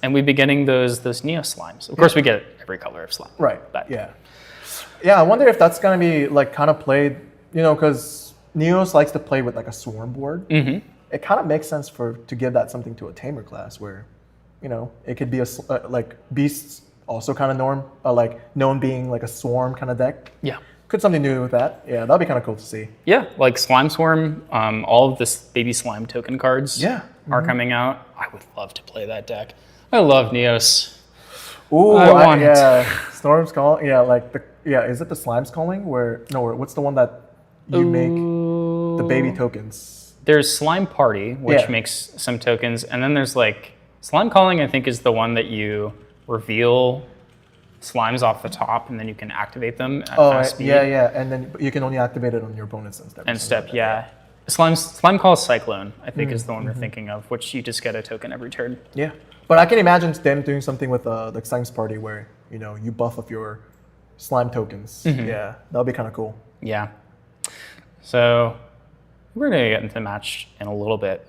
And we'd be getting those Neo slimes. Of course, we get every color of slime. Right. But Yeah. I wonder if that's gonna be like kind of played, because Neos likes to play with like a swarm board. It kind of makes sense to give that something to a Tamer class where, it could be like beasts. Also kind of like known being like a swarm kind of deck. Yeah. Could something to do with that. Yeah, that'd be kind of cool to see. Yeah, like Slime Swarm, all of this baby slime token cards are coming out. I would love to play that deck. I love Neos. Ooh, I want it. Storm's Calling. Yeah, is it the Slime's Calling? What's the one that you make the baby tokens? There's Slime Party, which makes some tokens, and then there's like Slime Calling, I think, is the one that you reveal slimes off the top, and then you can activate them at fast speed. Yeah, and then you can only activate it on your opponent's step. Slime Call Cyclone, I think, is the one we're thinking of, which you just get a token every turn. Yeah, but I can imagine them doing something with the Slime's Party where you buff up your slime tokens. Yeah, that'll be kind of cool. Yeah. So we're gonna get into the match in a little bit.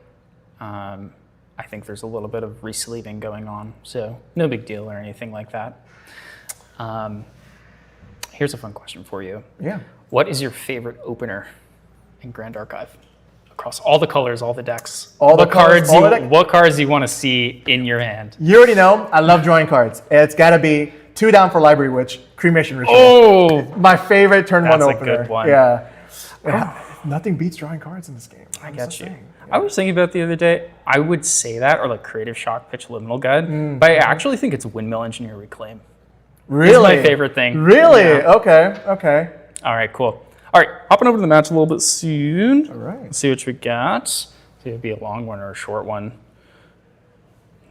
I think there's a little bit of resleeving going on, so no big deal or anything like that. Here's a fun question for you. Yeah. What is your favorite opener in Grand Archive? Across all the colors, all the decks, what cards you want to see in your hand? You already know, I love drawing cards. It's got to be 2 down for Library Witch, Cremation Ritual. Oh! My favorite turn 1 opener. That's a good one. Yeah. Nothing beats drawing cards in this game. I get you. I was thinking about it the other day. I would say that, or like Creative Shock Pitch Liminal Guide, but I actually think it's Windmill Engineer Reclaim. Really? It's my favorite thing. Really? Yeah. Okay. All right, cool. All right, hopping over to the match a little bit soon. All right. Let's see what we got. See if it'd be a long one or a short one.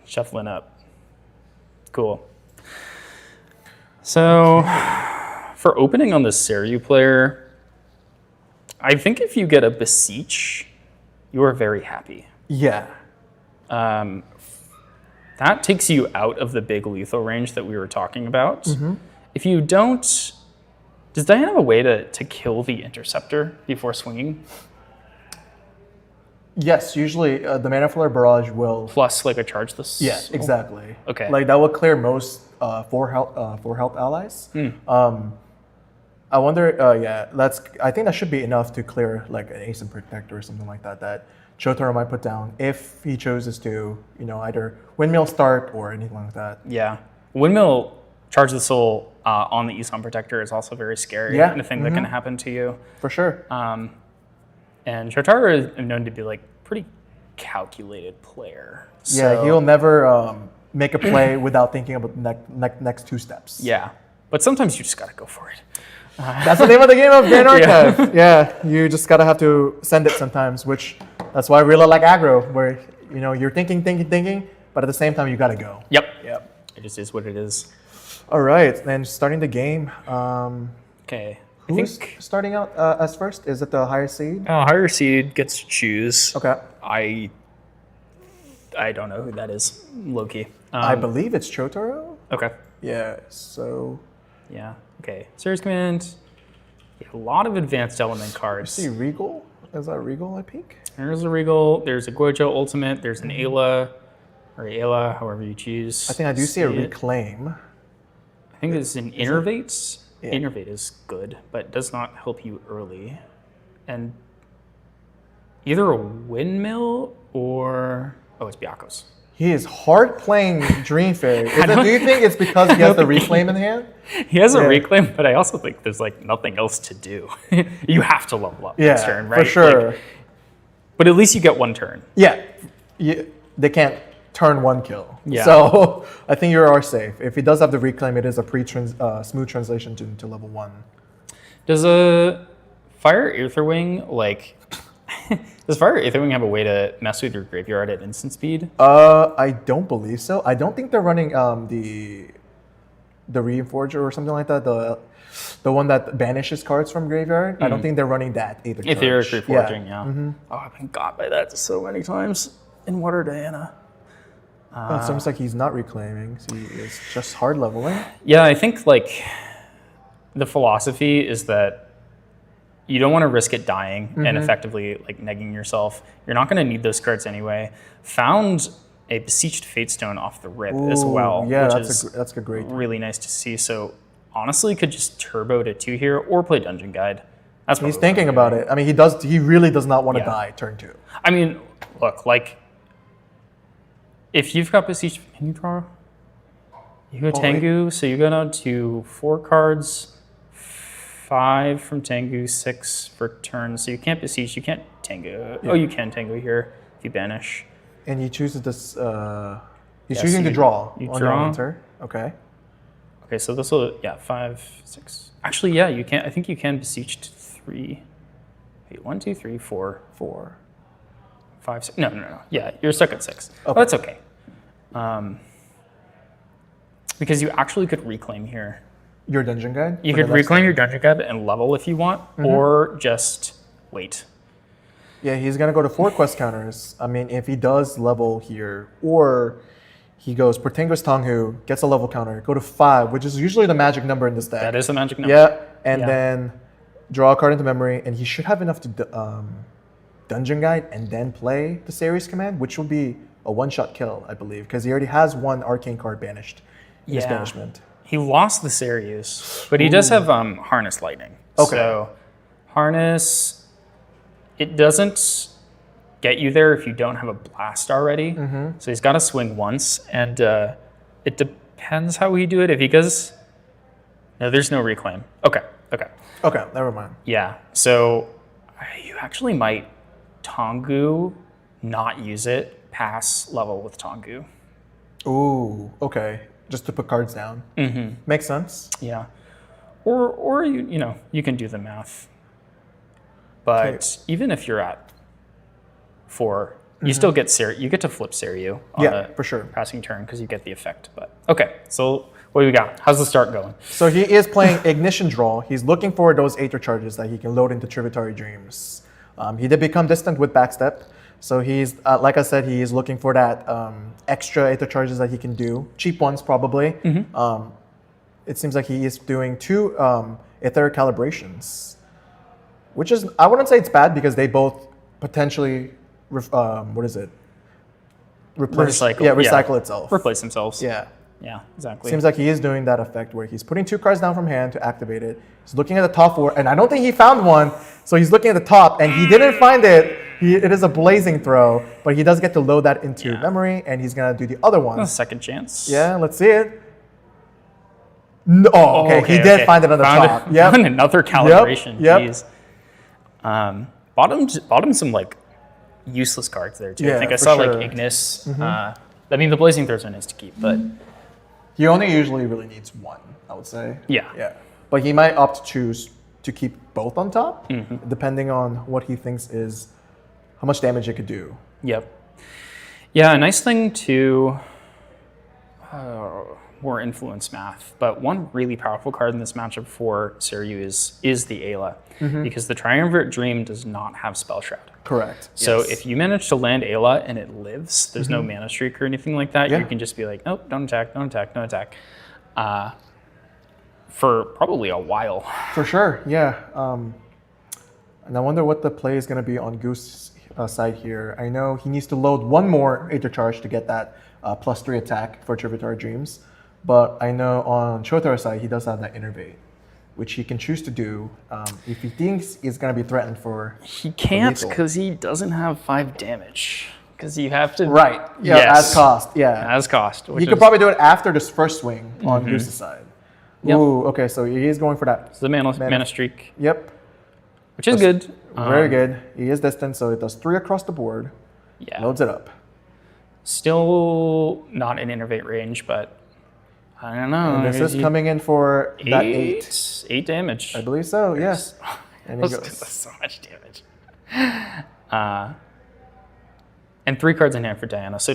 Shuffling up. Cool. So, for opening on the Seiryuu player, I think if you get a Beseech, you are very happy. Yeah. That takes you out of the big lethal range that we were talking about. If you don't, does Diana have a way to kill the Interceptor before swinging? Yes, usually the Mana Flare Barrage will... Plus like a chargeless? Yeah, exactly. Okay. Like that will clear most 4 health allies. I wonder. Yeah, I think that should be enough to clear like an Ace and Protector or something like that. That Chotaro might put down if he chooses to, either Windmill start or anything like that. Yeah. Windmill Charge the Soul on the Isan Protector is also very scary. Yeah. And a thing that can happen to you. For sure. And Chotaro is known to be like pretty calculated player. Yeah, he'll never make a play without thinking about the next 2 steps. Yeah. But sometimes you just gotta go for it. That's the name of the game of Grand Archive. Yeah, you just gotta have to send it sometimes, which that's why I really like aggro, where you're thinking, but at the same time you gotta go. Yep. It just is what it is. All right, then starting the game. Okay. Who's starting out as first? Is it the higher seed? Higher seed gets to choose. Okay. I don't know who that is, low-key. I believe it's Chotaro. Okay. Yeah, so... Yeah, okay. Series Command. Yeah, a lot of advanced element cards. See Regal? Is that Regal, I think? There's a Regal, there's a Gojo Ultimate, there's an Ayla, or Ayla, however you choose. I think I do see a Reclaim. I think it's an Innervate. Yeah. Innervate is good, but does not help you early. And either a Windmill or... Oh, it's Byakos. He is hard playing Dream Fairy. Do you think it's because he has the Reclaim in hand? He has a Reclaim, but I also think there's like nothing else to do. You have to level up next turn, right? For sure. But at least you get 1 turn. Yeah. They can't turn 1 kill. Yeah. So I think you are safe. If he does have the Reclaim, it is a smooth translation to level 1. Does a Fire Aetherwing does Fire Aetherwing have a way to mess with your graveyard at instant speed? I don't believe so. I don't think they're running the Reinforger or something like that. The one that banishes cards from graveyard. I don't think they're running that either. Etheric Reforging, yeah. Oh, I've been got by that so many times in Water Diana. It seems like he's not reclaiming. So he is just hard leveling. Yeah, I think the philosophy is that you don't want to risk it dying and effectively negging yourself. You're not going to need those cards anyway. Found a Beseeched Fatestone off the rip as well, Yeah, which that's a great. really nice to see. So honestly, could just turbo to 2 here or play Dungeon Guide. That's what He's thinking about it. I mean, he really does not want to die turn 2. I mean, look, if you've got Beseeched, can you draw? You go Tengu, so you go down to 4 cards. 5 from Tengu, 6 for turn. So you can't Beseech, you can't Tengu. Yeah. Oh, you can Tengu here if you banish. And he chooses this. He's choosing to draw. You draw. Okay. Okay, so this will 5, 6. Actually, yeah, you can. I think you can Beseech to 3. Wait, 1, 2, 3, 4, 5, 6. No. Yeah, you're stuck at 6. Okay. But that's okay. Because you actually could reclaim here. Your Dungeon Guide? You could reclaim your Dungeon Guide and level if you want, or just wait. Yeah, he's going to go to 4 quest counters. I mean, if he does level here, or he goes Portengo's Tonghu, gets a level counter, go to 5, which is usually the magic number in this deck. That is the magic number. Yeah, and then draw a card into memory, and he should have enough to Dungeon Guide and then play the Series Command, which will be a one-shot kill, I believe, because he already has 1 Arcane card banished in his banishment. He lost the Seiryuu, but he does have Harness Lightning. Okay. So Harness, it doesn't get you there if you don't have a blast already. So he's got to swing once, and it depends how he do it. If he goes, no, there's no reclaim. Okay, never mind. Yeah, so you actually might Tongu, not use it, pass level with Tongu. Ooh, okay. Just to put cards down. Makes sense. Yeah. Or you can do the math. But even if you're at 4, you still get you get to flip Seiryuu on a for sure. passing turn because you get the effect. But okay, so what do we got? How's the start going? So he is playing Ignition Draw. He's looking for those Aether charges that he can load into Tributary Dreams. He did become distant with Backstep. So he's, like I said, he is looking for that extra Aether charges that he can do. Cheap ones, probably. It seems like he is doing 2 Aetheric Calibrations, which is, I wouldn't say it's bad because they both potentially, Recycle. Recycle itself. Replace themselves. Yeah. Yeah, exactly. Seems like he is doing that effect where he's putting 2 cards down from hand to activate it. He's looking at the top 4, and I don't think he found one, so he's looking at the top, and he didn't find it. It is a blazing throw, but he does get to load that into memory, and he's gonna do the other one. A second chance. Yeah, let's see it. No, okay, he did find it on the top. Yeah. Another calibration. Yep. Jeez. Bottomed some like useless cards there too. Yeah, I think I for saw sure. like Ignis. I mean, the Blazing Throws are nice to keep, but He only usually really needs 1, I would say. Yeah. Yeah. But he might opt to choose to keep both on top, depending on what he thinks is how much damage it could do. yep. Yeah, a nice thing to more influence math, but one really powerful card in this matchup for Seiryuu is the Ayla, because the Triumvirate Dream does not have Spell Shroud. Correct. So if you manage to land Ayla and it lives, there's no mana streak or anything like that, you can just be like, nope, don't attack, don't attack, don't attack. For probably a while. For sure, yeah. And I wonder what the play is going to be on Goose's side here. I know he needs to load 1 more Aether Charge to get that +3 attack for Tributary Dreams. But I know on Shotaro's side, he does have that Innervate, which he can choose to do if he thinks he's going to be threatened for. He can't lethal. because he doesn't have 5 damage. Because you have to. Right. Yeah. Yes. As cost. Yeah. As cost. He could probably do it after this first swing on Goose's side. Yep. Ooh. Okay. So he is going for that. It's the mana streak, Yep. which is good. Very good. He is distant, so it does 3 across the board. Yeah. Loads it up. Still not in Innervate range, but I don't know. And this is coming in for that 8. 8 damage. I believe so. Yes. And he That's goes. so much damage. And 3 cards in hand for Diana. So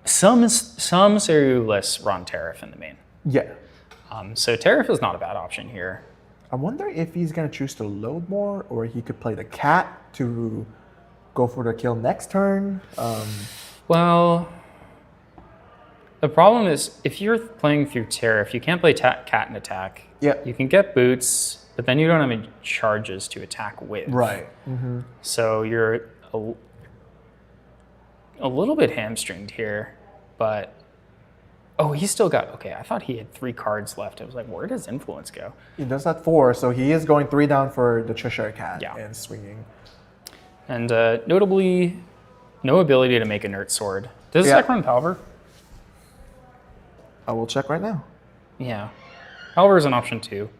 some Seiryuu lists run Tariff in the main. Yeah. So Tariff is not a bad option here. I wonder if he's going to choose to load more, or he could play the cat to go for the kill next turn. Well, the problem is if you're playing through Tariff, you can't play cat and attack. Yeah. You can get boots, but then you don't have any charges to attack with. Right. So you're a little bit hamstringed here, but oh, he's still got, okay, I thought he had 3 cards left. I was like, where does Influence go? He does have 4, so he is going 3 down for the Cheshire Cat and swinging. And notably, no ability to make Inert Sword. Does this deck run Palver? I will check right now. Yeah. Palver is an option too.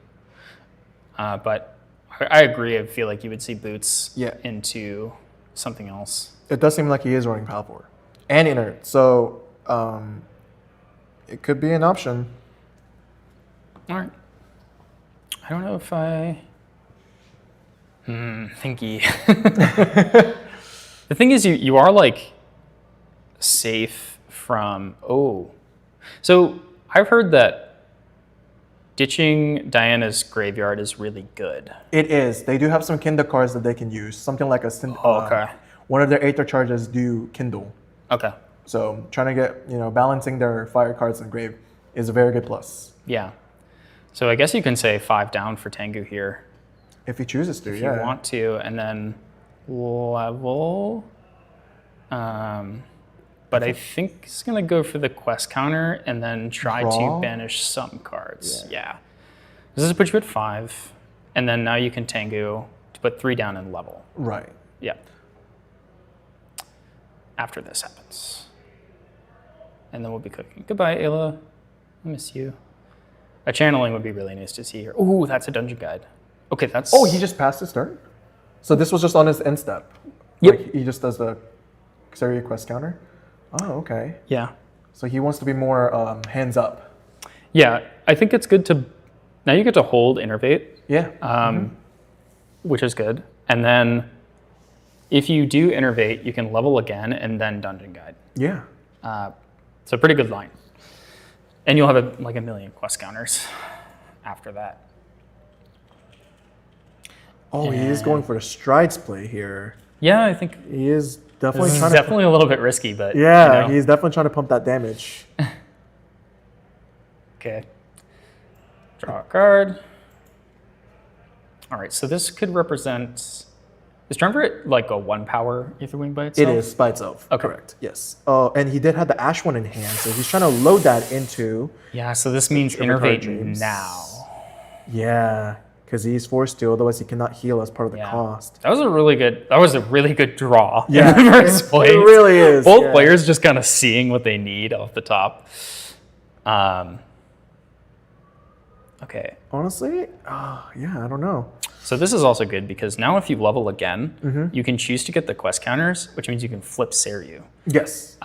But I agree. I feel like you would see Boots into something else. It does seem like he is running Palfor and Inert, so it could be an option. All right. I don't know if I... thinky. The thing is, you are like safe from... Oh. So I've heard that ditching Diana's graveyard is really good. It is. They do have some Kindle cards that they can use. Something like a... okay. One of their Aether charges do Kindle. Okay. So trying to get, balancing their fire cards in grave is a very good plus. Yeah. So I guess you can say 5 down for Tengu here. If he chooses to, if you want to, and then level. But I think he's going to go for the quest counter and then try to banish some cards. Yeah. This is put you at 5, and then now you can Tengu to put 3 down and level. Right. Yeah. After this happens. And then we'll be cooking. Goodbye, Ayla. I miss you. A channeling would be really nice to see here. Ooh, that's a dungeon guide. Okay, that's... Oh, he just passed his turn? So this was just on his end step? Yep. Like he just does the Seiryuu quest counter? Oh, okay. Yeah. So he wants to be more hands up. Yeah, I think it's good to... Now you get to hold Innervate. Yeah. Which is good. And then if you do Innervate, you can level again and then dungeon guide. Yeah. It's a pretty good line. And you'll have like a million quest counters after that. Oh, he is going for the strides play here. Yeah, I think he is definitely trying to... definitely a little bit risky, but... Yeah, he's definitely trying to pump that damage. Okay. Draw a card. All right, so this could represent Is Triumvirate like a 1-power Aetherwing by itself? It is by itself. Okay. Correct. Yes. And he did have the Ash one in hand, so he's trying to load that into. Yeah, so this means Tributary Innervate Dreams. now. Yeah, because he's forced to, otherwise he cannot heal as part of the cost. That was a really good draw. Yeah, in the first place. It really is. Both players just kind of seeing what they need off the top. Okay. Honestly, yeah, I don't know. So this is also good because now if you level again, you can choose to get the quest counters, which means you can flip Seiryuu. Yes.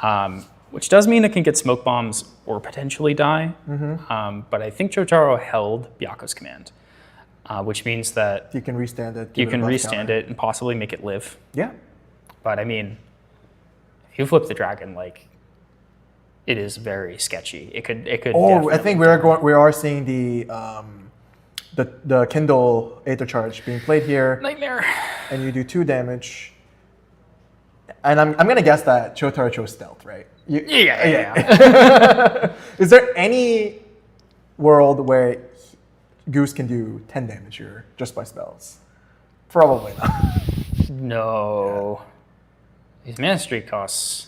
Which does mean it can get smoke bombs or potentially die. But I think Jotaro held Byaku's command, which means that You can restand it. you can restand it and possibly make it live. Yeah. But I mean, if you flip the dragon, like, it is very sketchy. It could. Oh, I think we are seeing the Kindle Aether Charge being played here, Nightmare. and you do 2 damage. And I'm gonna guess that Chotaro chose stealth, right? Yeah. Is there any world where Goose can do 10 damage here just by spells? Probably not. No. His mana streak costs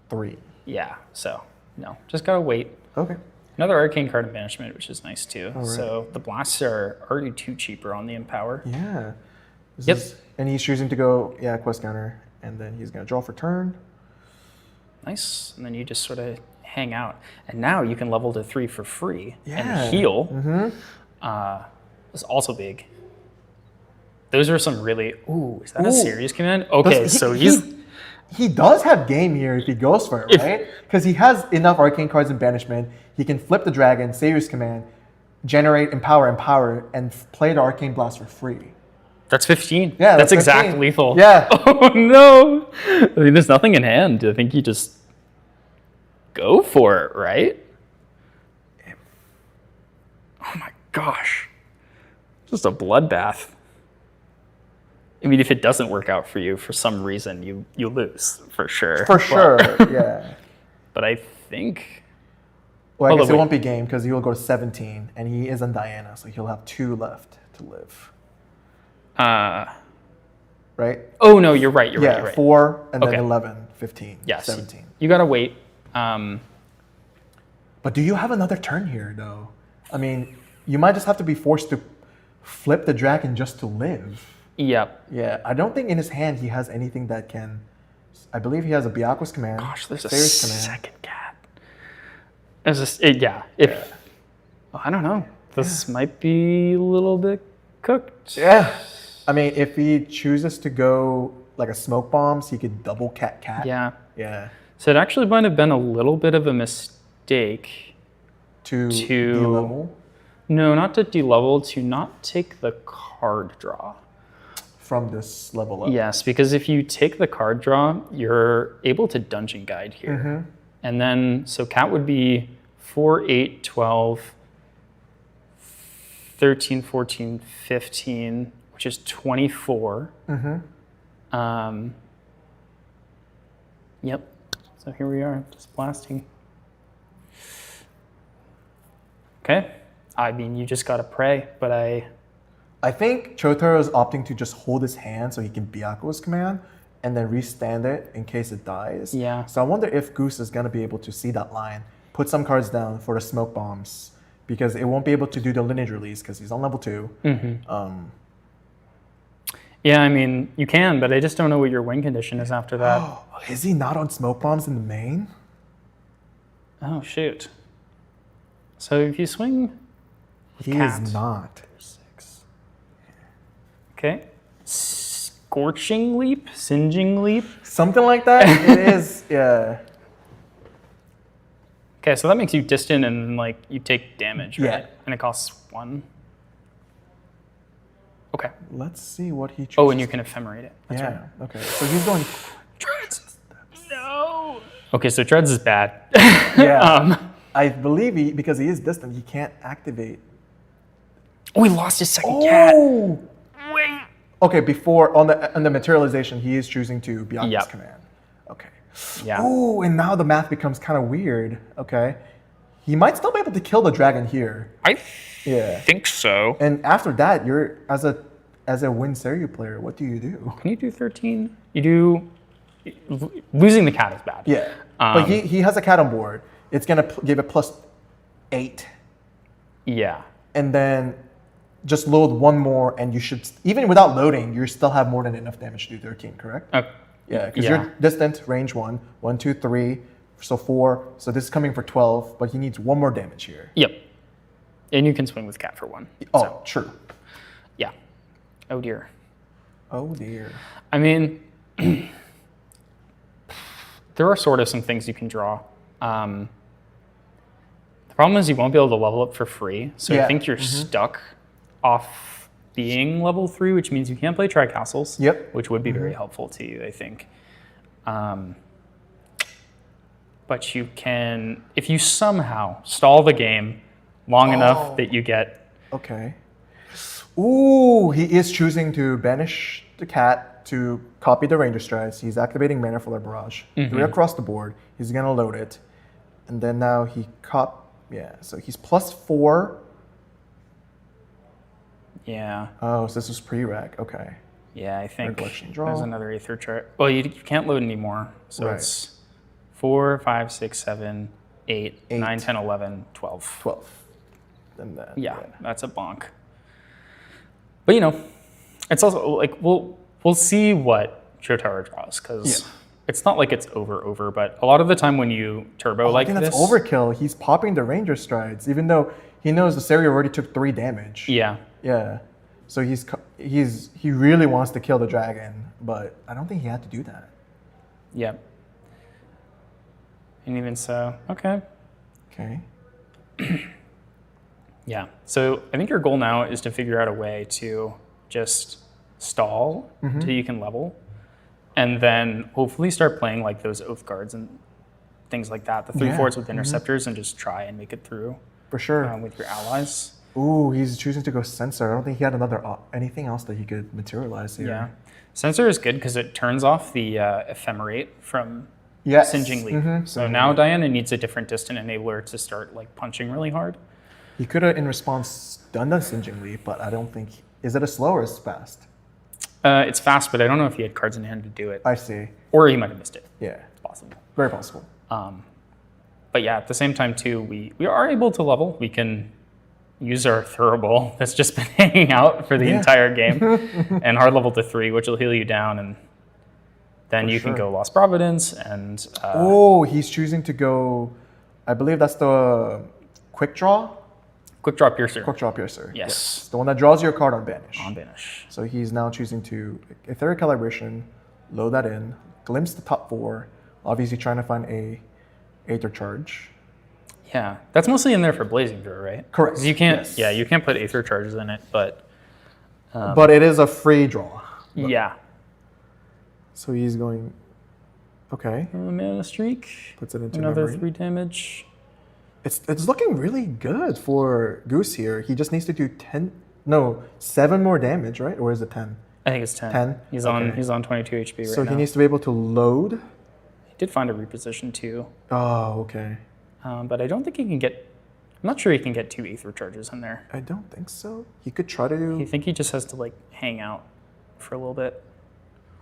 3. Yeah, so no, just gotta wait. Okay. Another arcane card of banishment, which is nice too. right. So the blasts are already 2 cheaper on the Empower. Yeah. Yep. And he's choosing to go, quest counter, and then he's gonna draw for turn. Nice, and then you just sort of hang out. And now you can level to 3 for free Yeah. and heal. Is also big. Those are some really. Ooh, is that a serious command? Okay, so He does have game here if he goes for it, right? Because he has enough arcane cards in banishment. He can flip the dragon, Seiryuu's command, generate empower, and play the arcane blast for free. That's 15. Yeah, that's 15. exact lethal. Yeah. Oh no! I mean, there's nothing in hand. I think you just go for it, right? Oh my gosh! Just a bloodbath. I mean, if it doesn't work out for you for some reason, you lose for sure. For sure, yeah. But I think. Well, I Hold guess on, it wait. won't be game because he will go to 17, and he is on Diana, so he'll have 2 left to live. Right? Oh no, you're right. You're right. 4, and then Okay. 11, 15, Yes. 17. You gotta wait. But do you have another turn here, though? I mean, you might just have to be forced to flip the dragon just to live. Yep. Yeah, I don't think in his hand he has anything that can. I believe he has a Byaku's command. Gosh, there's a Seiryuu's command. second cat. Oh, I don't know. This might be a little bit cooked. Yeah. I mean, if he chooses to go like a smoke bombs, he could double cat. Yeah. Yeah. So it actually might have been a little bit of a mistake. To To- de-level No, not to de-level, to not take the card draw. from this level up. Yes, because if you take the card draw, you're able to dungeon guide here. And then, so cat would be 4, 8, 12, 13, 14, 15, which is 24. Yep. So here we are, just blasting. Okay. I mean, you just gotta pray, but I think Chotaro is opting to just hold his hand so he can Byaku's command and then restand it in case it dies. Yeah. So I wonder if Goose is going to be able to see that line, put some cards down for the smoke bombs, because it won't be able to do the lineage release because he's on level 2. yeah, I mean, you can, but I just don't know what your win condition is after that. Is he not on smoke bombs in the main? Oh, shoot. So if you swing with He cat, is not. okay. Scorching leap, singeing leap. Something like that? It is, yeah. Okay, so that makes you distant and like you take damage, right? Yeah. And it costs 1. Okay. Let's see what he chooses. Oh, and you can ephemerate it. That's yeah, right. okay. So he's going. Treads. No. Okay, so treads is bad. Yeah. I believe because he is distant, he can't activate. Oh, he lost his second cat. Oh! Wait. Okay, before on the materialization, he is choosing to Byaku's Yep. command. Okay. Yeah. Oh, and now the math becomes kind of weird. Okay. He might still be able to kill the dragon here. I Yeah. think so. And after that, you're as as a Win Seiryuu player, what do you do? Can you do 13? You do. Losing the cat is bad. Yeah, but he has a cat on board. It's gonna give it +8. Yeah. And then just load one more, and you should, even without loading, you still have more than enough damage to do 13, correct? Yeah, because you're distant, range 1, 1, 2, 3, so 4. So this is coming for 12, but he needs 1 more damage here. Yep. And you can swing with cat for 1. Oh, so, true. yeah. Oh dear. Oh dear. I mean, there are sort of some things you can draw. The problem is you won't be able to level up for free. So I think you're stuck off being level 3, which means you can't play Tri-Castles. Yep. Which would be very helpful to you, I think. But you can, if you somehow stall the game long enough that you get... Okay. Ooh, he is choosing to banish the cat to copy the Ranger Strides. He's activating Mana Filler Barrage. 3 across the board. He's gonna load it. And then now he so he's +4. Yeah. Oh, so this was pre-reg. Okay. Yeah, I think Recollection draw. there's another Aether chart. Well, you can't load anymore. So it's 4, 5, 6, 7, 8, 9, 10, 11, 12. 12. Then that. Yeah, that's a bonk. But you know, it's also like we'll see what Showtower draws because it's not like it's over. But a lot of the time when you turbo like I think this, that's overkill. He's popping the Ranger Strides, even though he knows the Seiryuu already took 3 damage. Yeah. Yeah. So he really wants to kill the dragon, but I don't think he had to do that. Yeah. And even so, okay. Okay. Yeah. So I think your goal now is to figure out a way to just stall until you can level, and then hopefully start playing like those Oath Guards and things like that, the 3/4s with Interceptors, and just try and make it through. For sure. With your allies. Ooh, he's choosing to go Censor. I don't think he had anything else that he could materialize here. Yeah. Censor is good because it turns off the ephemerate from Singeing Leap. So now Diana needs a different distant enabler to start like punching really hard. He could have, in response, done the Singeing Leap, but I don't think... Is it a slow or is it fast? It's fast, but I don't know if he had cards in hand to do it. I see. Or he might have missed it. Yeah. It's possible. Very possible. But yeah, at the same time, too, we are able to level. We can use our Thurible that's just been hanging out for the entire game and hard level to 3, which will heal you down. And then you can go Lost Providence and... oh, he's choosing to go... I believe that's the Quick Draw? Quick Draw Piercer. Quick Draw Piercer. Yes. The one that draws your card on Banish. On Banish. So he's now choosing to Etheric Calibration, load that in, glimpse the top 4, obviously trying to find a Aether Charge. Yeah, that's mostly in there for Blazing Draw, right? Correct. 'Cause you can't, you can't put Aether Charges in it, but... but it is a free draw. Yeah. So he's going, okay. Mana Streak. Puts it into another memory. 3 damage. It's looking really good for Goose here. He just needs to do 7 more damage, right? Or is it 10? I think it's 10. 10? He's on 22 HP right now. So he needs to be able to load. He did find a reposition too. Oh, okay. But I don't think he can get... I'm not sure he can get 2 Aether Charges in there. I don't think so. He could try to... I think he just has to like hang out for a little bit.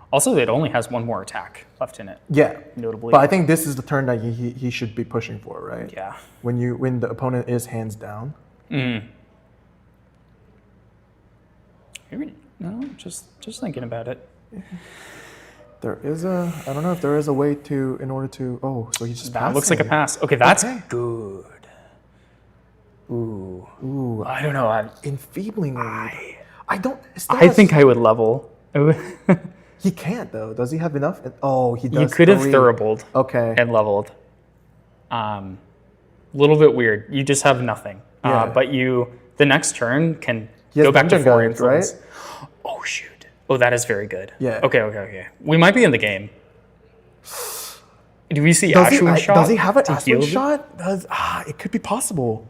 Also, it only has 1 more attack left in it. Yeah. Notably. But I think this is the turn that he should be pushing for, right? Yeah. When the opponent is hands down. Maybe, no, just thinking about it. There is a... I don't know if there is a way to... In order to... Oh, so he's just That passing. looks like a pass. Okay, that's Okay. good. Ooh. I don't know. Enfeebling lead. I don't... I think I would level. He can't, though. Does he have enough? Oh, he does. You could have 3. Thuribled Okay. and leveled. Little bit weird. You just have nothing. Yeah. But the next turn can He has go back to Dungeon 4 Guards, influence. right? Oh, shoot. Oh, that is very good. Yeah. Okay. We might be in the game. Do we see Does Ashwin shot? does he have an to heal Ashwin them? shot? It could be possible.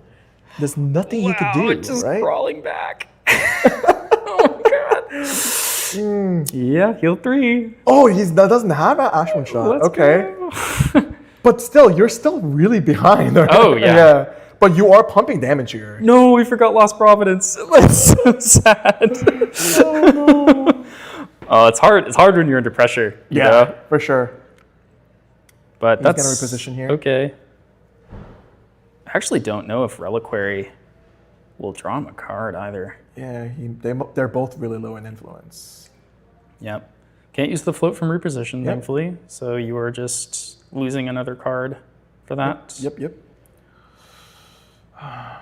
There's nothing he could do, it's just right? crawling back. Oh, God. Yeah, heal 3. Oh, that doesn't have an Ashwin shot. Let's Okay. go. But still, you're still really behind. Right? Oh, yeah. But you are pumping damage here. No, we forgot Lost Providence. That's so sad. Oh, it's hard. It's hard when you're under pressure. You know? for sure. But He's that's gonna reposition here. Okay. I actually don't know if Reliquary will draw him a card either. Yeah, they're both really low in influence. Yep. Can't use the float from reposition, thankfully. So you are just losing another card for that. Yep. I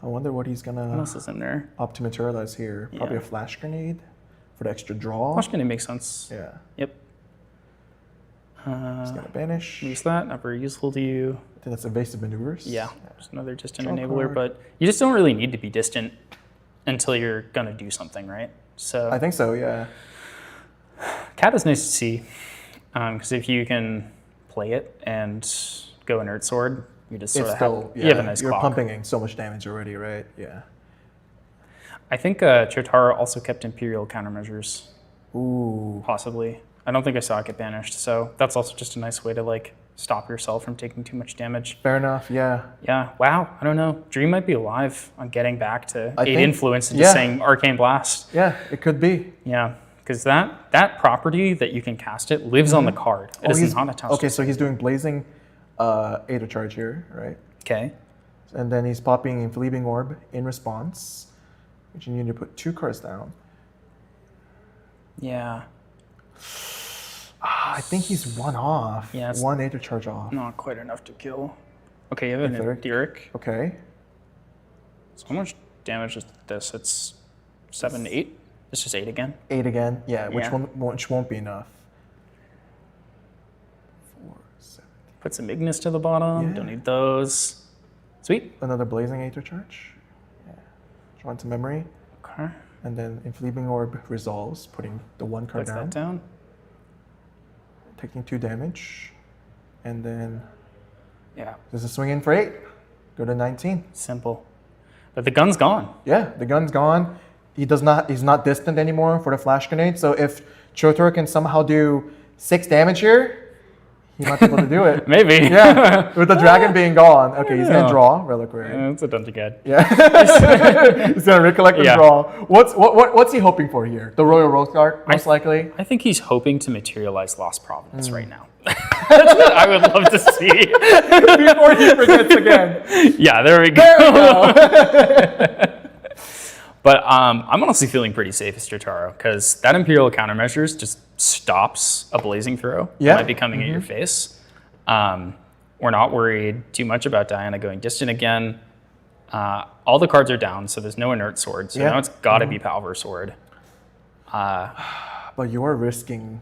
wonder what he's gonna What else is in there? opt to materialize here. Probably a flash grenade for the extra draw. Flash gonna make sense. Yeah. Yep. He's gonna banish. Use that. Not very useful to you. I think that's evasive maneuvers. Yeah. Just another distant Draw enabler, card. but you just don't really need to be distant until you're gonna do something, right? So I think so. Yeah. Cat is nice to see, because if you can play it and go Inert Sword, you just sort It's of still. have, you have a nice You're clock. pumping in so much damage already, right? Yeah. I think Chotara also kept Imperial countermeasures, Ooh. possibly. I don't think I saw it get banished, so that's also just a nice way to like stop yourself from taking too much damage. Fair enough. Yeah. Yeah, wow, I don't know. Dream might be alive on getting back to I 8 think- influence and just yeah. saying Arcane Blast. Yeah. It could be. Yeah, because that property that you can cast it lives on the card. It is he's- not attached. Okay, so he's doing blazing, Aether charge here, right? Okay. And then he's popping Enfleebing Orb in response, which you need to put 2 cards down. Yeah. I think he's 1 off. Yeah, it's- 1 Aether charge off. Not quite enough to kill. Okay, you have an Etheric. Etheric. Okay. So how much damage is this? It's 7, 8? It's just 8 again. 8 again. Yeah, which Yeah. which won't be enough. 4, 7. Put some Ignis to the bottom. Yeah. Don't need those. Sweet. Another blazing Aether charge. Yeah. Draw into memory. Okay. And then Enfleebing Orb resolves, putting the 1 card Puts down, that down. taking 2 damage. And then Yeah. there's a swing in for 8. Go to 19. Simple. But the gun's gone. Yeah, the gun's gone. He's not distant anymore for the flash grenade. So if Chotor can somehow do 6 damage here, he might be able to do it. Maybe. Yeah, with the dragon being gone. Okay, he's Yeah. gonna draw Reliquary. It's a Dungeon Guide. Yeah, he's gonna recollect and Yeah. draw. What's he hoping for here? The Royal Rose card, most likely. I think he's hoping to materialize Lost Providence right now. That's what I would love to see. Before he forgets again. Yeah, there we go. There we go. But I'm honestly feeling pretty safe as Jotaro, because that Imperial countermeasures just stops a blazing throw Yeah. that might be coming at your face. We're not worried too much about Diana going distant again. All the cards are down, so there's no Inert Sword. So Yeah. now it's got to be Palver Sword. But you are risking.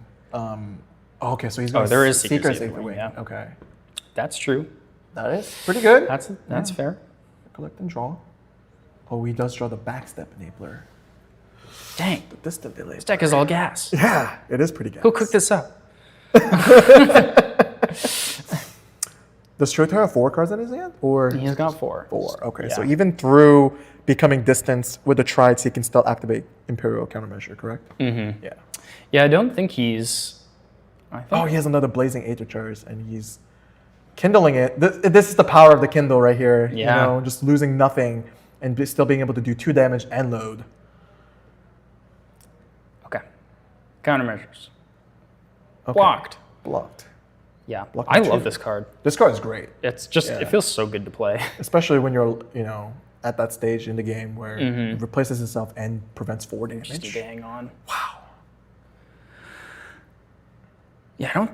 Okay, so he's going there is Seeker's Seeker's Aetherwing. Aetherwing, yeah. Okay, That's true. that is pretty good. That's fair. Collect and draw. Oh, he does draw the backstep enabler. Dang, The distant delay. this deck is all gas. Yeah, it is pretty good. Who cooked this up? Does Shota have 4 cards in his hand? Or He's got 4. 4. Okay, so Yeah. even through becoming distance with the trides, he can still activate Imperial countermeasure, correct? Mm-hmm. Yeah. Yeah, I don't think he's. I think Oh, he has another blazing Aether charge, and he's kindling it. This is the power of the Kindle right here. Yeah. You know, just losing nothing and still being able to do 2 damage and load. Okay. Countermeasures. Okay. Blocked. Blocked. Yeah. Block I and love two. this card. This card is great, It's just, Yeah. it feels so good to play. especially when you're, at that stage in the game where it replaces itself and prevents 4 damage. Just need to hang on. Wow. Yeah, I don't.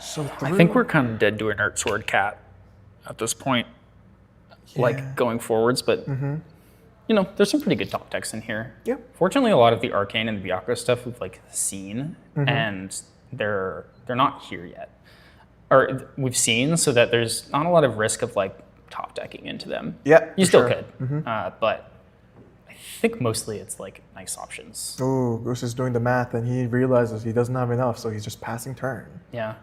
So I think we're kind of dead to Inert Sword Cat at this point. Like going forwards, but there's some pretty good top decks in here. Yep. Fortunately, a lot of the Arcane and Byakko stuff we've like seen, and they're not here yet, or we've seen, so that there's not a lot of risk of like top decking into them. Yeah, you for still sure. could, but I think mostly it's like nice options. Oh, Goose is doing the math and he realizes he doesn't have enough, so he's just passing turn. Yeah.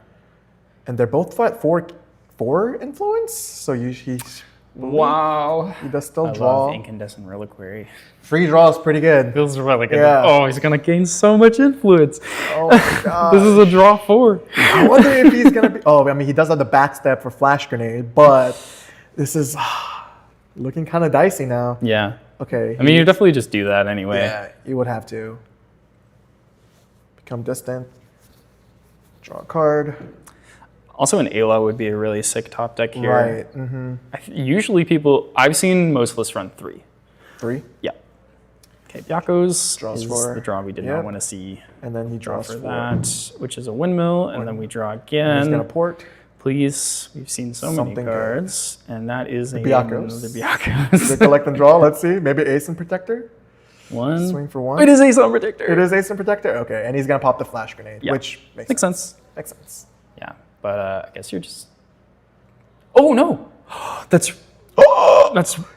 And they're both at 4 influence, so he's Wow. He does still I draw. love Incandescent Reliquary. Free draw is pretty good. Feels really good. Yeah. Oh, he's gonna gain so much influence. Oh my god. This is a draw 4. I wonder if he's gonna be. Oh, I mean, he does have the backstep for Flash Grenade, but this is looking kind of dicey now. Yeah. Okay. I mean, you definitely just do that anyway. Yeah, you would have to. Become distant. Draw a card. Also, an Ayla would be a really sick top deck here. Right. Mm-hmm. Usually I've seen most lists run 3. 3. Yeah. Okay, Byakko's Draws is 4. the draw we did Yep. not want to see. And then he Draw draws for 4. that, which is a windmill, and then we draw And again. he's gonna port. Please, we've seen so many Something cards, and that is a Byakko's. the Byakko's. They collect and draw. Let's see. Maybe Ace and Protector. One. Swing for 1. It is Ace on Protector. It is Ace and Protector. Okay, and he's gonna pop the Flash Grenade, Yeah. which Makes sense. Makes sense. Yeah, but I guess you're just. Oh no, that's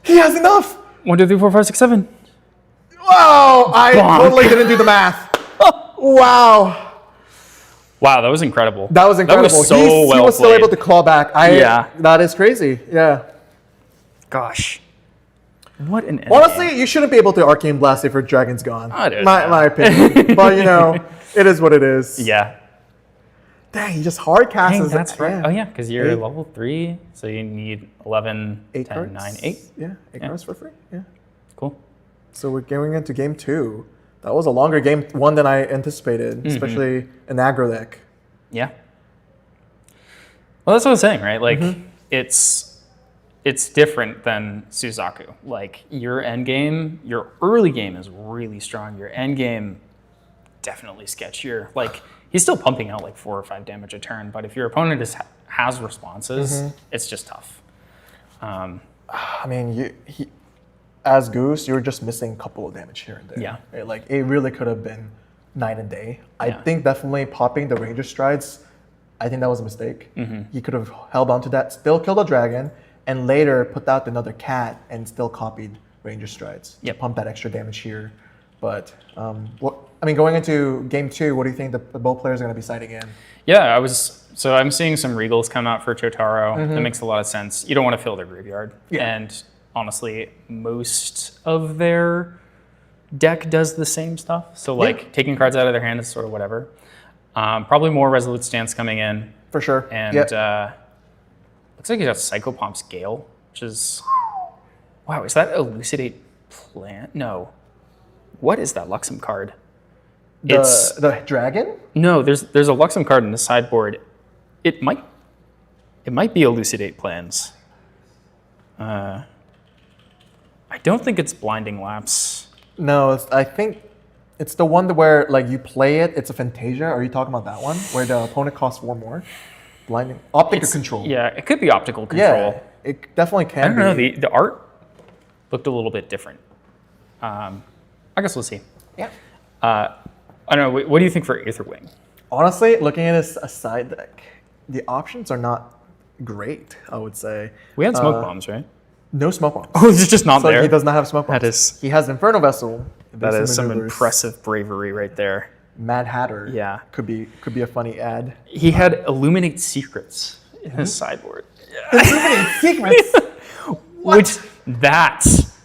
He has enough. 1, 2, 3, 4, 5, 6, 7. Wow! I Bonk. totally didn't do the math. Wow! Wow, that was incredible. That was incredible. That was so he well was still played. able to claw back. Yeah. That is crazy. Yeah. Gosh, what an endgame. Honestly, you shouldn't be able to Arcane Blast if your Dragon's gone. I don't my know. opinion. But you know, it is what it is. Yeah. Dang, he just hard casts. Dang, that's right. Yeah. Oh yeah, because you're 8. level 3, so you need 11, 8 10, cards. 9, 8. Yeah, 8 cards for free. Yeah. Cool. So we're going into game 2. That was a longer game 1 than I anticipated, especially an aggro deck. Yeah. Well, that's what I was saying, right? Like, it's different than Suzaku. Like, your end game, your early game is really strong. Your end game, definitely sketchier. Like, he's still pumping out like 4 or 5 damage a turn, but if your opponent has responses, it's just tough. I mean, as Goose, you're just missing a couple of damage here and there. Yeah. Right? Like, it really could have been night and day. I Yeah. think definitely popping the Ranger Strides, I think that was a mistake. He could have held on to that, still killed a dragon, and later put out another cat and still copied Ranger Strides. to Yep. Pump that extra damage here. But, going into game 2, what do you think the both players are going to be siding in? Yeah, so I'm seeing some Regals come out for Chotaro. That makes a lot of sense. You don't want to fill their graveyard. Yeah. And honestly, most of their deck does the same stuff. So like taking cards out of their hand is sort of whatever. Probably more Resolute Stance coming in. For sure. And looks like he got Psychopomp's Gale, which is, wow, is that Elucidate Plant? No. What is that Luxem card? The dragon? No, there's a Luxem card in the sideboard. It might be Elucidate Plans. I don't think it's Blinding Lapse. No, I think it's the one where like you play it. It's a Fantasia. Are you talking about that one where the opponent costs 4 more? Blinding Optic Control. Yeah, it could be Optical Control. Yeah, it definitely can. I don't know. be. The art looked a little bit different. I guess we'll see. Yeah. I don't know. What do you think for Aetherwing? Honestly, looking at his side deck, the options are not great. I would say We had Smoke Bombs, right? no smoke bombs. Oh, it's just not So there. he does not have smoke bombs. That is- He has Inferno Vessel. That is some maneuvers. impressive bravery right there. Mad Hatter. Yeah. Could be a funny ad. He had Illuminate Secrets in his sideboard. Secrets. Which, that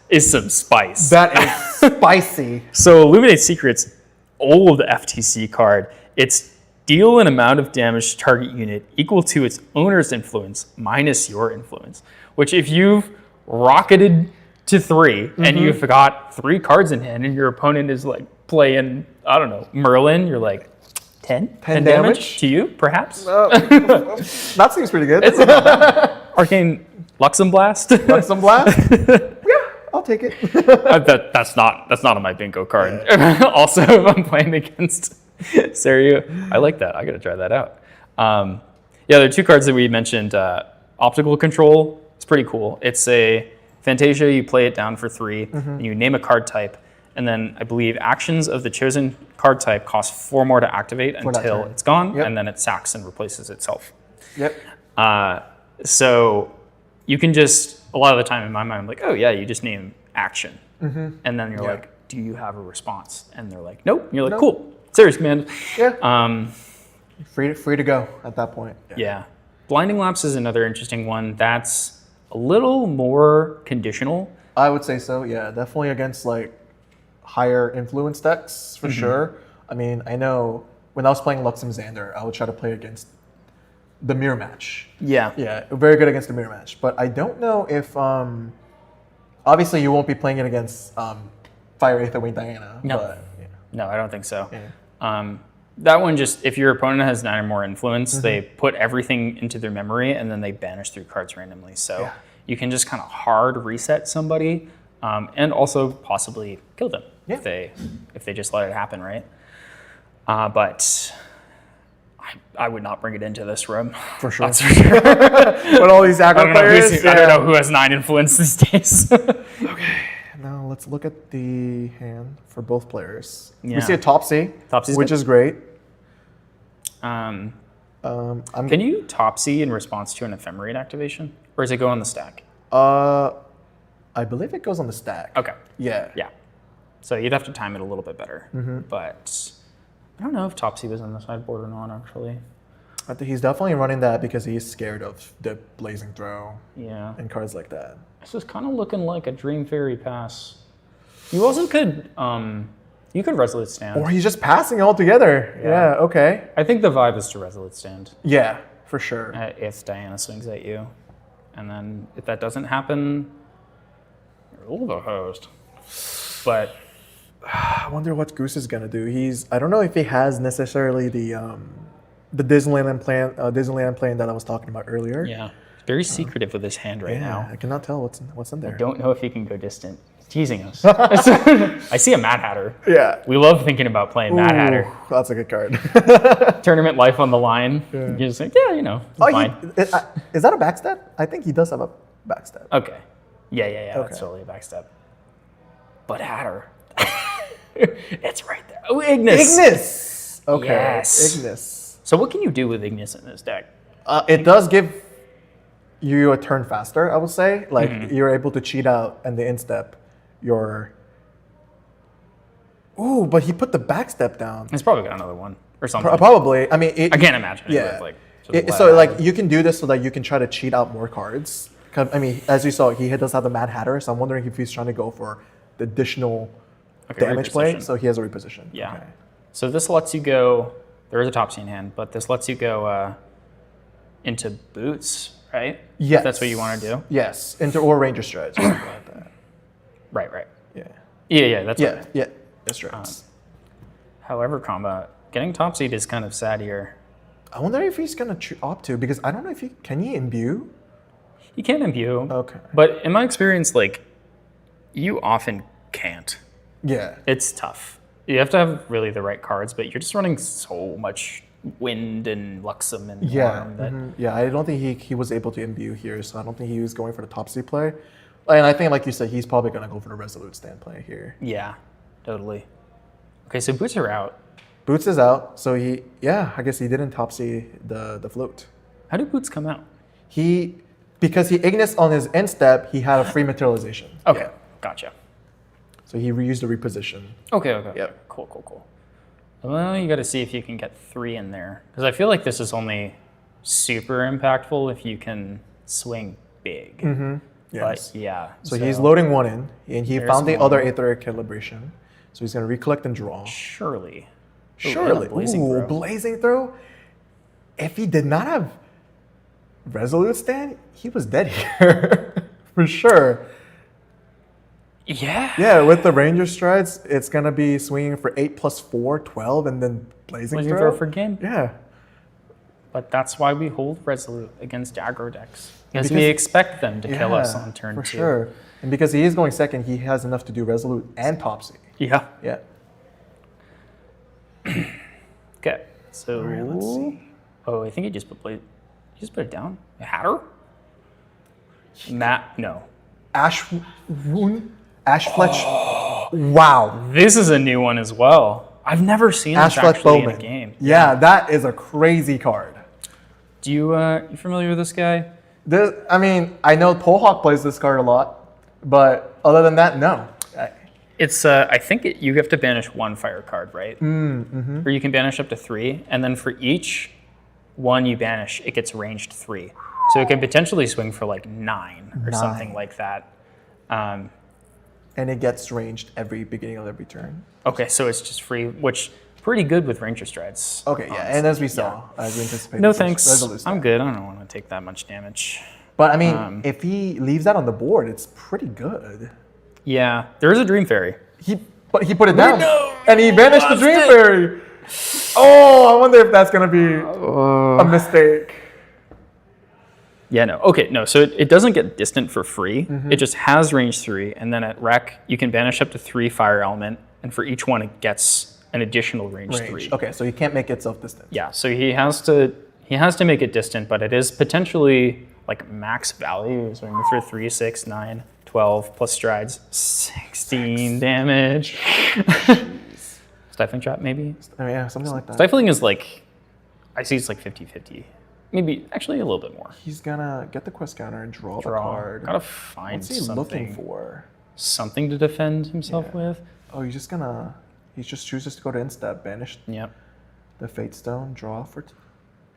is some spice. That is spicy. So Illuminate Secrets, old FTC card. It's deal an amount of damage to target unit equal to its owner's influence minus your influence. Which if you've rocketed to 3 and you've got 3 cards in hand and your opponent is like playing, I don't know, Merlin, you're like 10? 10 damage? to you, perhaps? That seems pretty good. Arcane Luxem Blast? Like some blast. Yeah, I'll take it. That's not on my bingo card. Also, if I'm playing against Seiryuu, I like that. I gotta try that out. Yeah, there are 2 cards that we mentioned. Optical Control, it's pretty cool. It's a Fantasia, you play it down for 3, and you name a card type, and then I believe actions of the chosen card type cost 4 more to activate that until turn. it's gone, Yep. and then it sacks and replaces itself. Yep. So you can just, a lot of the time in my mind, I'm like, oh yeah, you just name action. And then you're like, do you have a response? And they're like, nope. And you're like, cool. Serious command. Yeah. Free to go at that point. Yeah. Blinding Lapse is another interesting one. That's a little more conditional. I would say so. Yeah, definitely against like higher influence decks for sure. I mean, I know when I was playing Lux and Xander, I would try to play against the mirror match. Yeah. Yeah, very good against the mirror match. But I don't know if obviously you won't be playing it against Fire Aetherwing Diana. No. But, No, I don't think so. Yeah. That one just, if your opponent has 9 or more influence, they put everything into their memory and then they banish 3 cards randomly. So you can just kind of hard reset somebody and also possibly kill them if they just let it happen, right? But I would not bring it into this room. For sure. That's for sure. But all these aggro players. I don't know who has 9 influence these days. Now let's look at the hand for both players. Yeah. We see a Topsy, Topsy's which good. is great. Can you Topsy in response to an Ephemerate activation? Or does it go on the stack? I believe it goes on the stack. Okay. Yeah. Yeah. So you'd have to time it a little bit better. But I don't know if Topsy was on the sideboard or not, actually. I think he's definitely running that because he's scared of the Blazing Throw Yeah. and cards like that. This is kind of looking like a Dream Fairy pass. You also could, you could Resolute Stand. Or he's just passing altogether. Yeah, okay. I think the vibe is to Resolute Stand Yeah, for sure. if Diana swings at you. And then if that doesn't happen, you're the host. But I wonder what Goose is gonna do. I don't know if he has necessarily the Disneyland plan that I was talking about earlier. yeah, very secretive with his hand right now. I cannot tell what's in there. Don't know if he can go distant. He's teasing us. I see a Mad Hatter. Yeah. We love thinking about playing Mad Hatter. Ooh, that's a good card. Tournament life on the line. You're just like, yeah, it's fine. Is that a backstab? I think he does have a backstab. Okay. Yeah. That's totally a backstep. But Hatter. It's right there. Oh, Ignis. Okay. Yes. Ignis. So what can you do with Ignis in this deck? It does give you a turn faster, I would say. Like, you're able to cheat out and the instep your... Ooh, but he put the backstep down. It's probably got another one or something. Probably. I mean, I can't imagine it yeah. with, just So, Mad Hatter. you can do this so that you can try to cheat out more cards. 'Cause, I mean, as you saw, he does have the Mad Hatter, so I'm wondering if he's trying to go for the additional damage play. reposition. So he has a reposition. Yeah. Okay. So this lets you go. There is a Topsy in hand, but this lets you go into boots, right? Yes. If that's what you want to do. Yes. Or Ranger strategy. Something like that. Right. Yeah. Yeah. That's Yeah. what. Yeah. That's right. However, combat getting Topsied is kind of sad here. I wonder if he's gonna opt to, because I don't know if can he imbue. You can imbue. Okay. But in my experience, you often can't. Yeah. It's tough. You have to have really the right cards, but you're just running so much Wind and Luxem and Worm that Yeah, I don't think he was able to imbue here, so I don't think he was going for the Topsy play. And I think, like you said, he's probably going to go for the Resolute Stand play here. Yeah, totally. Okay, so boots are out. Boots is out, so I guess he didn't Topsy the float. How do boots come out? Because he Ignis on his end step, he had a free materialization. Okay, Yeah. gotcha. So he reused the reposition. Okay. Yep. Cool. Well, you got to see if you can get 3 in there. Because I feel like this is only super impactful if you can swing big. Yes. But yeah. So he's loading 1 in, and he There's found the one. other Aetheric Calibration. So he's going to recollect and draw. Surely. Surely. Blazing Throw. Blazing Throw. If he did not have Resolute Stand, he was dead here. For sure. Yeah. Yeah, with the Ranger strides, it's going to be swinging for 8 + 4, 12, and then Blazing Blazing Throw. Throw for game. Yeah. But that's why we hold Resolute against aggro decks. Because Because- we expect them to kill us Yeah, on turn 2. For sure. And because he is going second, he has enough to do Resolute and Topsy. Yeah. Yeah. Okay. So let's see. Oh, I think he just put it down. A Hatter? No. Ash Fletch. Wow. This is a new one as well. I've never seen this Ash Fletch actually in Bowman. a game. Yeah, that is a crazy card. Do you familiar with this guy? I know Polhawk plays this card a lot, but other than that, no. It's I think you have to banish 1 fire card, right? Or you can banish up to 3, and then for each one you banish, it gets ranged 3. So it could potentially swing for like 9 or something like that. And it gets ranged every beginning of every turn. Okay, so it's just free, which pretty good with Ranger Strides. Okay, yeah, and as we saw, as we anticipated. No thanks. I'm good. I don't want to take that much damage. But I mean, if he leaves that on the board, it's pretty good. Yeah, there is a Dream Fairy. But he put it down, and he banished the Dream Fairy. Oh, I wonder if that's gonna be a mistake. Yeah, no. Okay, no. So it doesn't get distant for free. It just has range 3, and then at rec you can banish up to 3 fire element, and for each one it gets an additional range 3. Okay, so he can't make it self-distant. Yeah, so he has to make it distant, but it is potentially like max value. So for 3, 6, 9, 12 plus strides, 16 damage. Stifling trap maybe. Oh, yeah, something like that. Stifling is like, I see it's like 50-50. Maybe actually a little bit more. He's gonna get the quest counter and draw the card. Gotta find What's he something. looking for? Something to defend himself with. Oh, he just chooses to go to instep, banish Yep. the Fate Stone, draw for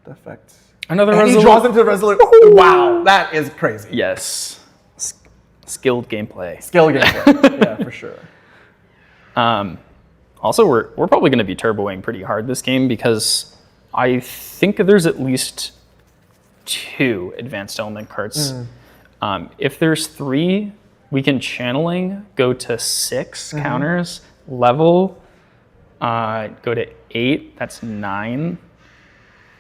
the effect. Another And Resolute. he draws into the Resolute. Wow, that is crazy. Yes. Skilled gameplay. Skill gameplay. Yeah, for sure. Also, we're probably going to be turboing pretty hard this game because I think there's at least 2 advanced element cards. If there's 3, we can channeling, go to 6 counters, level, go to 8, that's 9.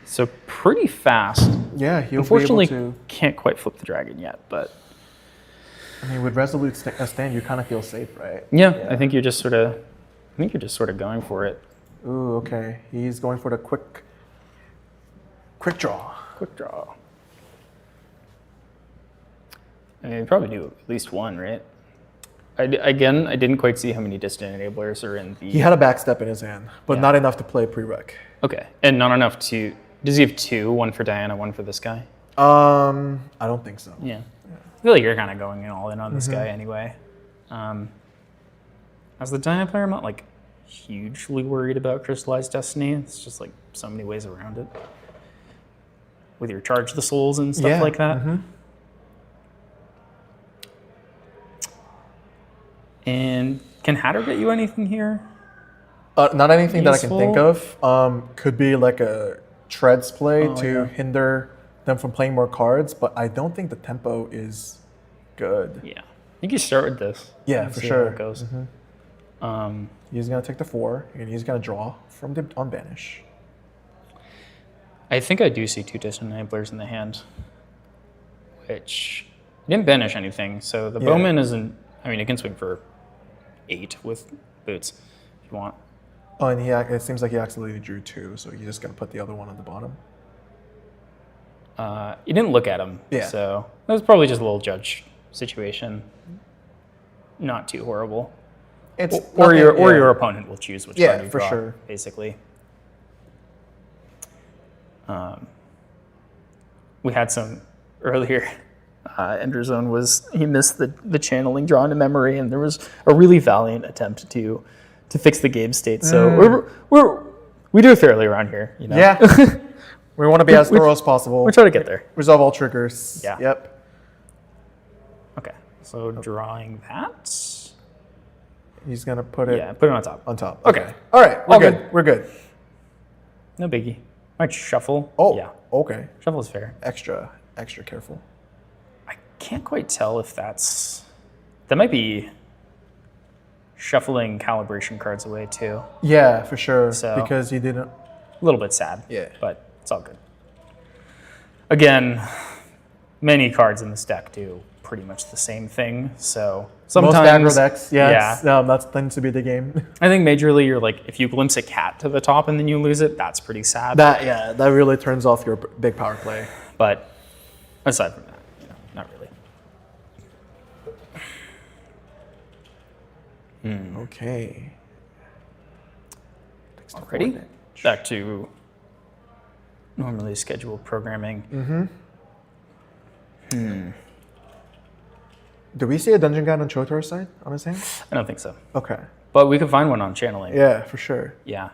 So pretty fast. Yeah, he'll Unfortunately, be able to. can't quite flip the dragon yet, but I mean, with Resolute stand, you kind of feel safe, right? yeah, I think you're just sort of going for it. Ooh, okay. He's going for the quick draw. Quick draw. I mean, you probably do at least one, right? I didn't quite see how many distant enablers are in the... He had a backstep in his hand, but not enough to play prereq. Okay, and not enough to... Does he have 2? One for Diana, one for this guy? I don't think so. Yeah. I feel like you're kind of going all in on this guy anyway. As the Diana player, I'm not like hugely worried about Crystallized Destiny. It's just like so many ways around it. With your Charge the Souls and stuff like that. And can Hatter get you anything here? Not anything that I can think Useful? of. Could be like a Treads play to hinder them from playing more cards, but I don't think the tempo is good. Yeah. I think you start with this. Yeah, and for see sure. How it goes. He's gonna take the 4, and he's gonna draw from the unbanish. I think I do see 2 distant enablers in the hand, which didn't banish anything. So the Bowman isn't. I mean, it can swing for 8 with boots if you want. Oh, and it seems like he accidentally drew 2, so he's just gonna put the other one on the bottom. You didn't look at him, so that was probably just a little judge situation. Not too horrible. It's Or your opponent will choose which card you for draw, sure. basically. We had some earlier. Enderzone he missed the channeling draw into memory, and there was a really valiant attempt to fix the game state. So we do it fairly around here, you know. Yeah. We want to be as thorough as possible. We're trying to get there. Resolve all triggers. Yeah. Yep. Okay, so drawing that. He's gonna put it. Yeah, put it on top. On top. Okay. All right. We're All good. good. We're good. No biggie. Might shuffle. Oh. Yeah, Okay. shuffle is fair. Extra careful. I can't quite tell if that might be shuffling calibration cards away too. Yeah, for sure. So- Because he didn't. A little bit sad. Yeah. But it's all good. Again, many cards in this deck do pretty much the same thing. So sometimes Most aggro decks. Yeah. That tends to be the game. I think majorly you're like, if you glimpse a cat to the top and then you lose it, that's pretty sad. That really turns off your big power play. But aside from that, not really. Okay. Already? Back to normally scheduled programming. Do we see a Dungeon Guide on Chotar's side on his hand? I don't think so. Okay. But we could find one on channeling. Yeah, for sure. Yeah.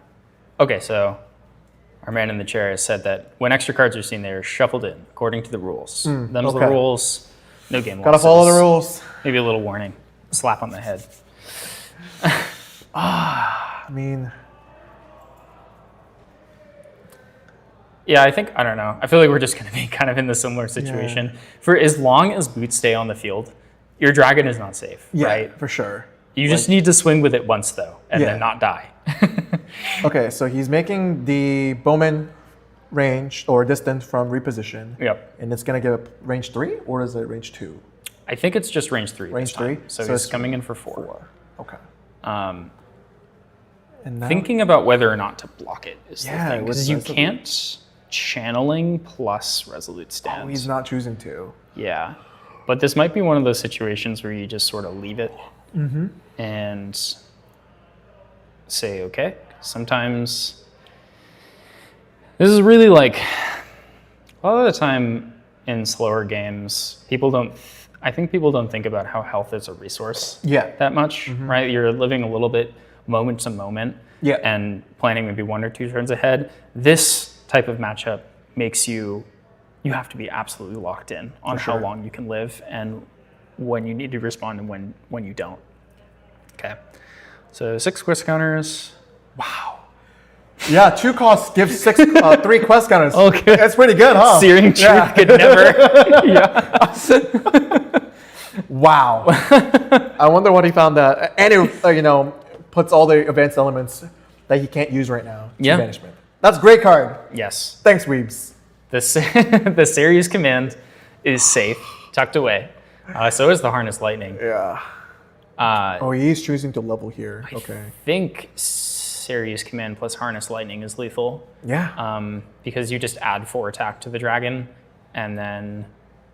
Okay, so our man in the chair has said that when extra cards are seen, they are shuffled in according to the rules. Them's the okay. rules. No game Gotta losses. follow the rules. Maybe a little warning. Slap on the head. I mean, Yeah, I don't know. I feel like we're just going to be kind of in the similar situation. For as long as boots stay on the field, your dragon is not safe, yeah, right? for sure. You just need to swing with it once, though, and Yeah. then not die. Okay, so he's making the bowman range or distance from reposition. Yep. And it's gonna give a range 3 or is it range 2? I think it's just range 3. Range this time. 3? So, So he's it's coming in for 4. Okay. Um, And now, thinking about whether or not to block it is Yeah, the thing. with Because you Resolute. can't channeling plus resolute stand. oh, he's not choosing to. Yeah. But this might be one of those situations where you just sort of leave it and say, okay. Sometimes this is really like a lot of the time in slower games, I think people don't think about how health is a resource Yeah. that much, right? You're living a little bit moment to moment Yeah. and planning maybe 1 or 2 turns ahead. This type of matchup makes you have to be absolutely locked in on how long you can live and when you need to respond and when you don't. Okay. So 6 quest counters. Wow. Yeah, 2 costs gives 3 quest counters. Okay. That's pretty good, huh? Searing Truth could never. Wow. I wonder what he found that. And it, puts all the advanced elements that he can't use right now to Yeah. banishment. That's a great card. Yes. Thanks, Weebs. The Seiryuu's command is safe, tucked away. So is the Harness Lightning. Yeah. Oh, he's choosing to level here. Okay. I think Seiryuu's command plus Harness Lightning is lethal. Yeah. Because you just add 4 attack to the dragon, and then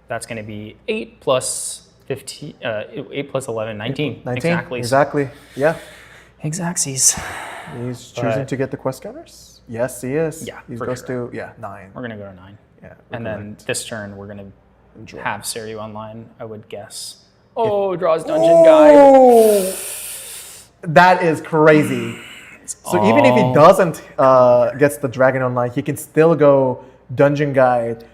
that's going to be 8 plus 15, 8 plus 11, 19. 19. Exactly. Exactly. Yeah. Exactsies. He's choosing to get the quest counters? Yes, he is. Yeah, He for goes sure. to 9. We're going to go to 9. Yeah. And then this turn, we're going to Enjoy. have Seiryuu online, I would guess. Oh, draws Dungeon Guide. Oh, that is crazy. So even if he doesn't gets the dragon online, he can still go Dungeon Guide,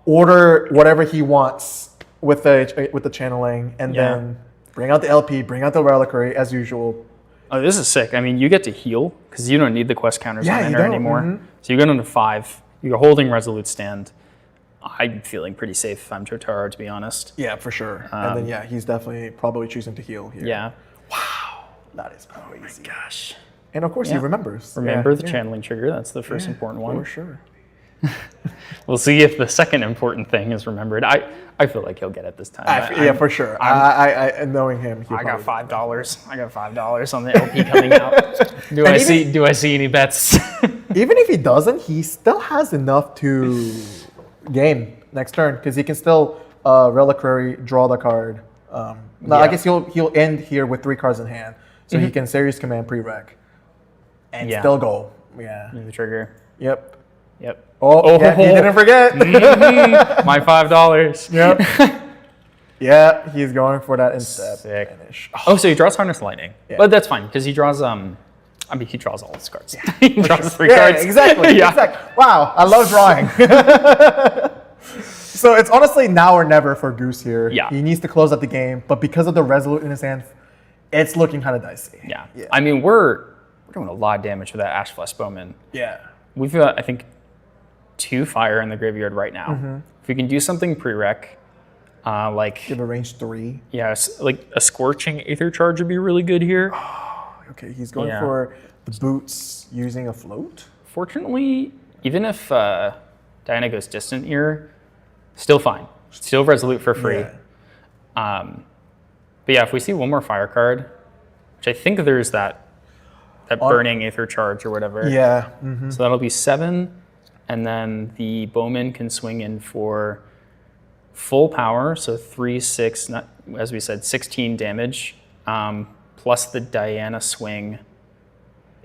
order whatever he wants with the channeling, and then bring out the LP, bring out the reliquary as usual. Oh, this is sick. I mean, you get to heal because you don't need the quest counters Yeah, on you enter don't. anymore. So you go down to 5. You're holding Resolute Stand. I'm feeling pretty safe if I'm Totaro, to be honest. Yeah, for sure. And then he's definitely probably choosing to heal here. Yeah. That is crazy. Gosh. And of course he remembers. Remember Yeah, the yeah. channeling trigger. That's the first important one. For sure. We'll see if the second important thing is remembered. I feel like he'll get it this time. Yeah, for sure. I knowing him. I got $5. I got $5 on the LP coming out. Do I see any bets? Even if he doesn't, he still has enough to gain next turn because he can still reliquary draw the card. I guess he'll end here with 3 cards in hand, so he can Seiryuu's command prereq and still go. Yeah. The trigger. Yep. Yep. Oh, yeah, he didn't forget. My $5. Yep. Yeah, he's going for that instead. Sick. Finish. Oh, so he draws Harness Lightning, but that's fine because he draws. He draws all his cards. He draws 3 cards. Yeah, exactly. Yeah. Exactly. Wow, I love drawing. So it's honestly now or never for Goose here. Yeah. He needs to close out the game, but because of the Resolute in his hand, it's looking kind of dicey. Yeah. I mean, we're doing a lot of damage with that Ash Flesh Bowman. Yeah. We've got, I think, 2 fire in the graveyard right now. If we can do something prereq, like Give a range 3. like a Scorching Aether Charge would be really good here. Okay, he's going Yeah. for the boots using a float. Fortunately, even if Diana goes distant here, still fine. Still Resolute for free. Yeah. But yeah, if we see one more fire card, which I think there's that burning Aether Charge or whatever. Yeah. So that'll be 7. And then the Bowman can swing in for full power. So 3, 6, as we said, 16 damage. Plus the Diana swing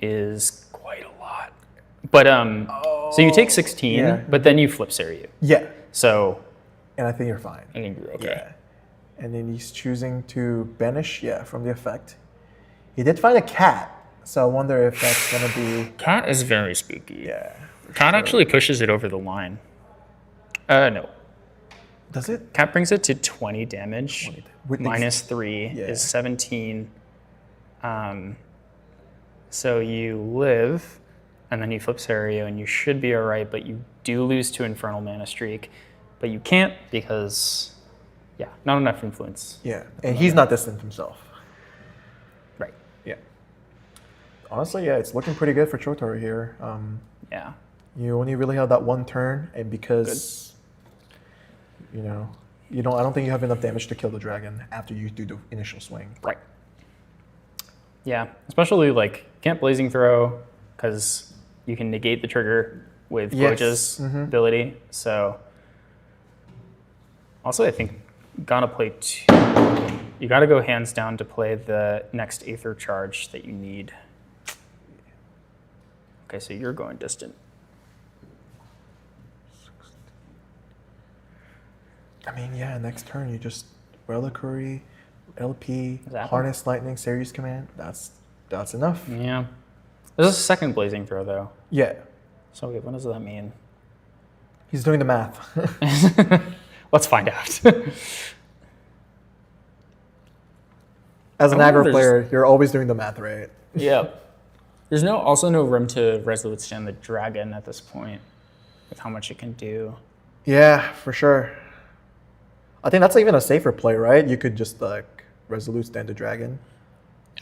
is quite a lot. But so you take 16, but then you flip Seiryuu. Yeah. So And I think you're fine. I think you're okay. Yeah. And then he's choosing to banish, from the effect. He did find a cat, So I wonder if that's gonna be. Cat is very spooky. Yeah. Cat actually pushes it over the line. No. Does it? Cat brings it to 20 damage. With Minus 3 Yeah. is 17. So you live, and then you flip Seiryuu, and you should be all right, but you do lose to Infernal Mana Streak. But you can't because, yeah, not enough influence. Yeah, and he's not distant himself. Right. Yeah. Honestly, yeah, it's looking pretty good for Chotaro here. Yeah. You only really have that one turn, and because you know, I don't think you have enough damage to kill the dragon after you do the initial swing. Right. Yeah, especially like can't Blazing Throw because you can negate the trigger with Goja's ability. So also I think gotta play two. You gotta go hands down to play the next Aether charge that you need. Okay, so you're going distant. I mean, yeah, next turn you just Reliquary, LP, Exactly. Harness Lightning, Series Command. That's enough. Yeah. There's a second Blazing Throw though. Yeah, So wait, what does that mean? he's doing the math. Let's find out. As an I aggro wonder if player, you're always doing the math, right? Yeah. There's also no room to Resolute Stand the dragon at this point with how much it can do. Yeah, for sure. I think that's even a safer play, right? You could just like Resolute Stand the dragon.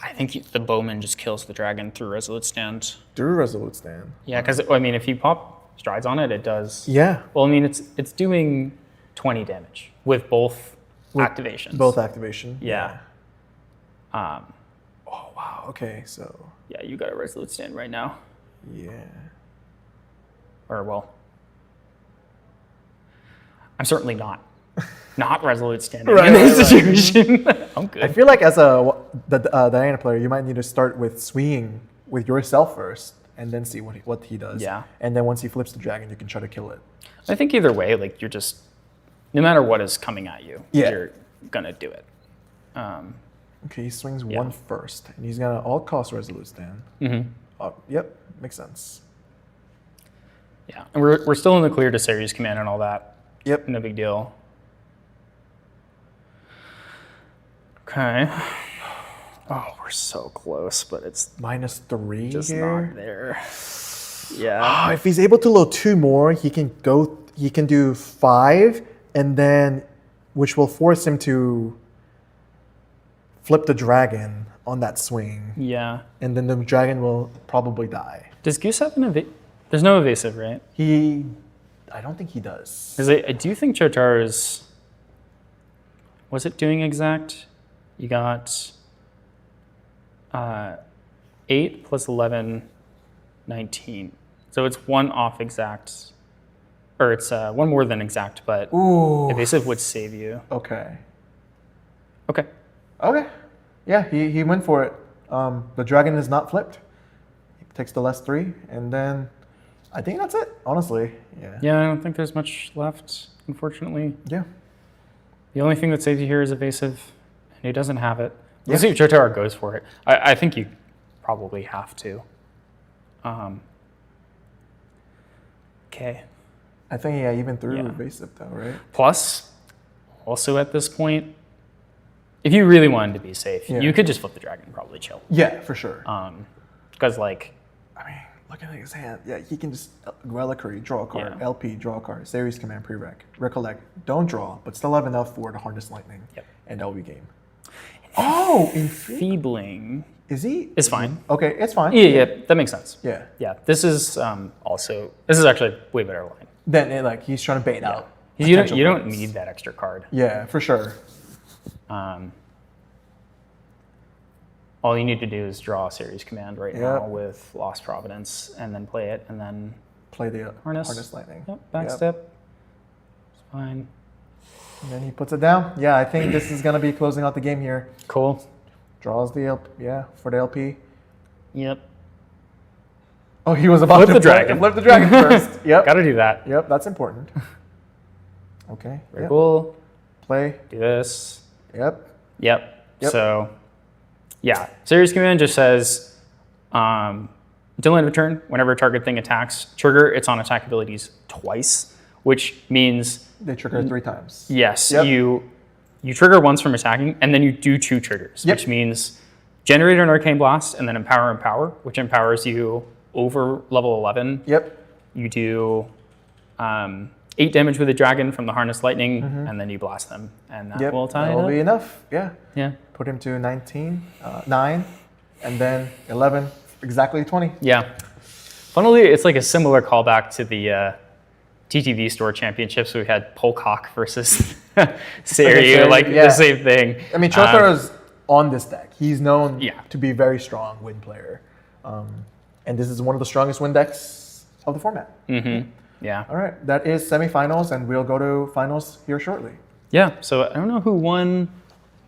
I think the bowman just kills the dragon through Resolute Stand. Do Resolute Stand. Yeah, because I mean, if you pop strides on it, it does. Yeah. Well, I mean, it's doing 20 damage with both activations. Both activation. Yeah. Oh wow. Okay, so Yeah, you got a Resolute Stand right now. yeah. Or well, I'm certainly not Resolute Standing in this situation. I'm good. I feel like as a Diana player, you might need to start with swinging with yourself first, and then see what he does. Yeah. And then once he flips the dragon, you can try to kill it. I think either way, like you're just, no matter what is coming at you, Yeah. you're gonna do it. Okay, he swings one first, and he's gonna all cost Resolute Stand. Yep, makes sense. Yeah, and we're still in the clear to Seiryuu's command and all that. Yep. No big deal. Okay. Oh, we're so close, but it's -3 just here. not there. Yeah. If he's able to load 2 more, he can do 5, and then, which will force him to flip the dragon on that swing, Yeah. and then the dragon will probably die. Does Goose have an There's no evasive, right? I don't think he does. Because I do think Chotaro's, was it doing exact? You got 8 plus 11, 19. So it's 1 off exact, or it's 1 more than exact, but evasive would save you. Okay. Okay. Okay. Yeah, he went for it. The dragon is not flipped. He takes the less 3, and then I think that's it, honestly. Yeah. Yeah, I don't think there's much left, unfortunately. Yeah. The only thing that saves you here is evasive, and he doesn't have it. We'll see if Chotaro goes for it. I think you probably have to. Okay. I think, yeah, even through evasive though, right? Plus, also at this point, if you really wanted to be safe, you could just flip the dragon and probably chill. Yeah, for sure. Because like, I mean, look at his hand. Yeah, he can just Reliquary, draw a card, LP, draw a card, Series Command, Prereq, Recollect, don't draw, but still have enough for the Harness Lightning, and that'll be game. Oh, Enfeebling is he? is fine. Okay, it's fine. Yeah, that makes sense. Yeah. Yeah, this is actually a way better line. Then like he's trying to bait out. You don't potential points. need that extra card. Yeah, for sure. All you need to do is draw a Series Command right now with Lost Providence, and then play it, and then Play the Harness Lightning. Yep, backstep. It's fine. And then he puts it down. Yeah, I think this is gonna be closing out the game here. Cool. Draws the for the LP. Yep. Oh, he was about Flip to the dragon. Flip the dragon first. Yep. Got to do that. Yep, that's important. Okay. Very cool. Play. Do this. Yep. Yep. So, yeah. Series Command just says, Until end of turn, whenever a target thing attacks, trigger its on attack abilities twice, which means They trigger 3 times. yes, Yep. you trigger once from attacking, and then you do 2 triggers, which means generate an Arcane Blast and then empower, which empowers you over level 11. Yep. You do 8 damage with a dragon from the Harness Lightning, and then you blast them, and that will tie it That'll up. be enough. Yeah. Yeah. Put him to 19, 9, and then 11, exactly 20. Yeah. Funnily, it's like a similar callback to the TTV Store Championships. We had Polcock versus Seiryuu, the same thing. I mean, Chokara is on this deck. He's known Yeah. to be a very strong win player. And this is one of the strongest win decks of the format. Yeah. All right, that is semifinals, and we'll go to finals here shortly. Yeah. So I don't know who won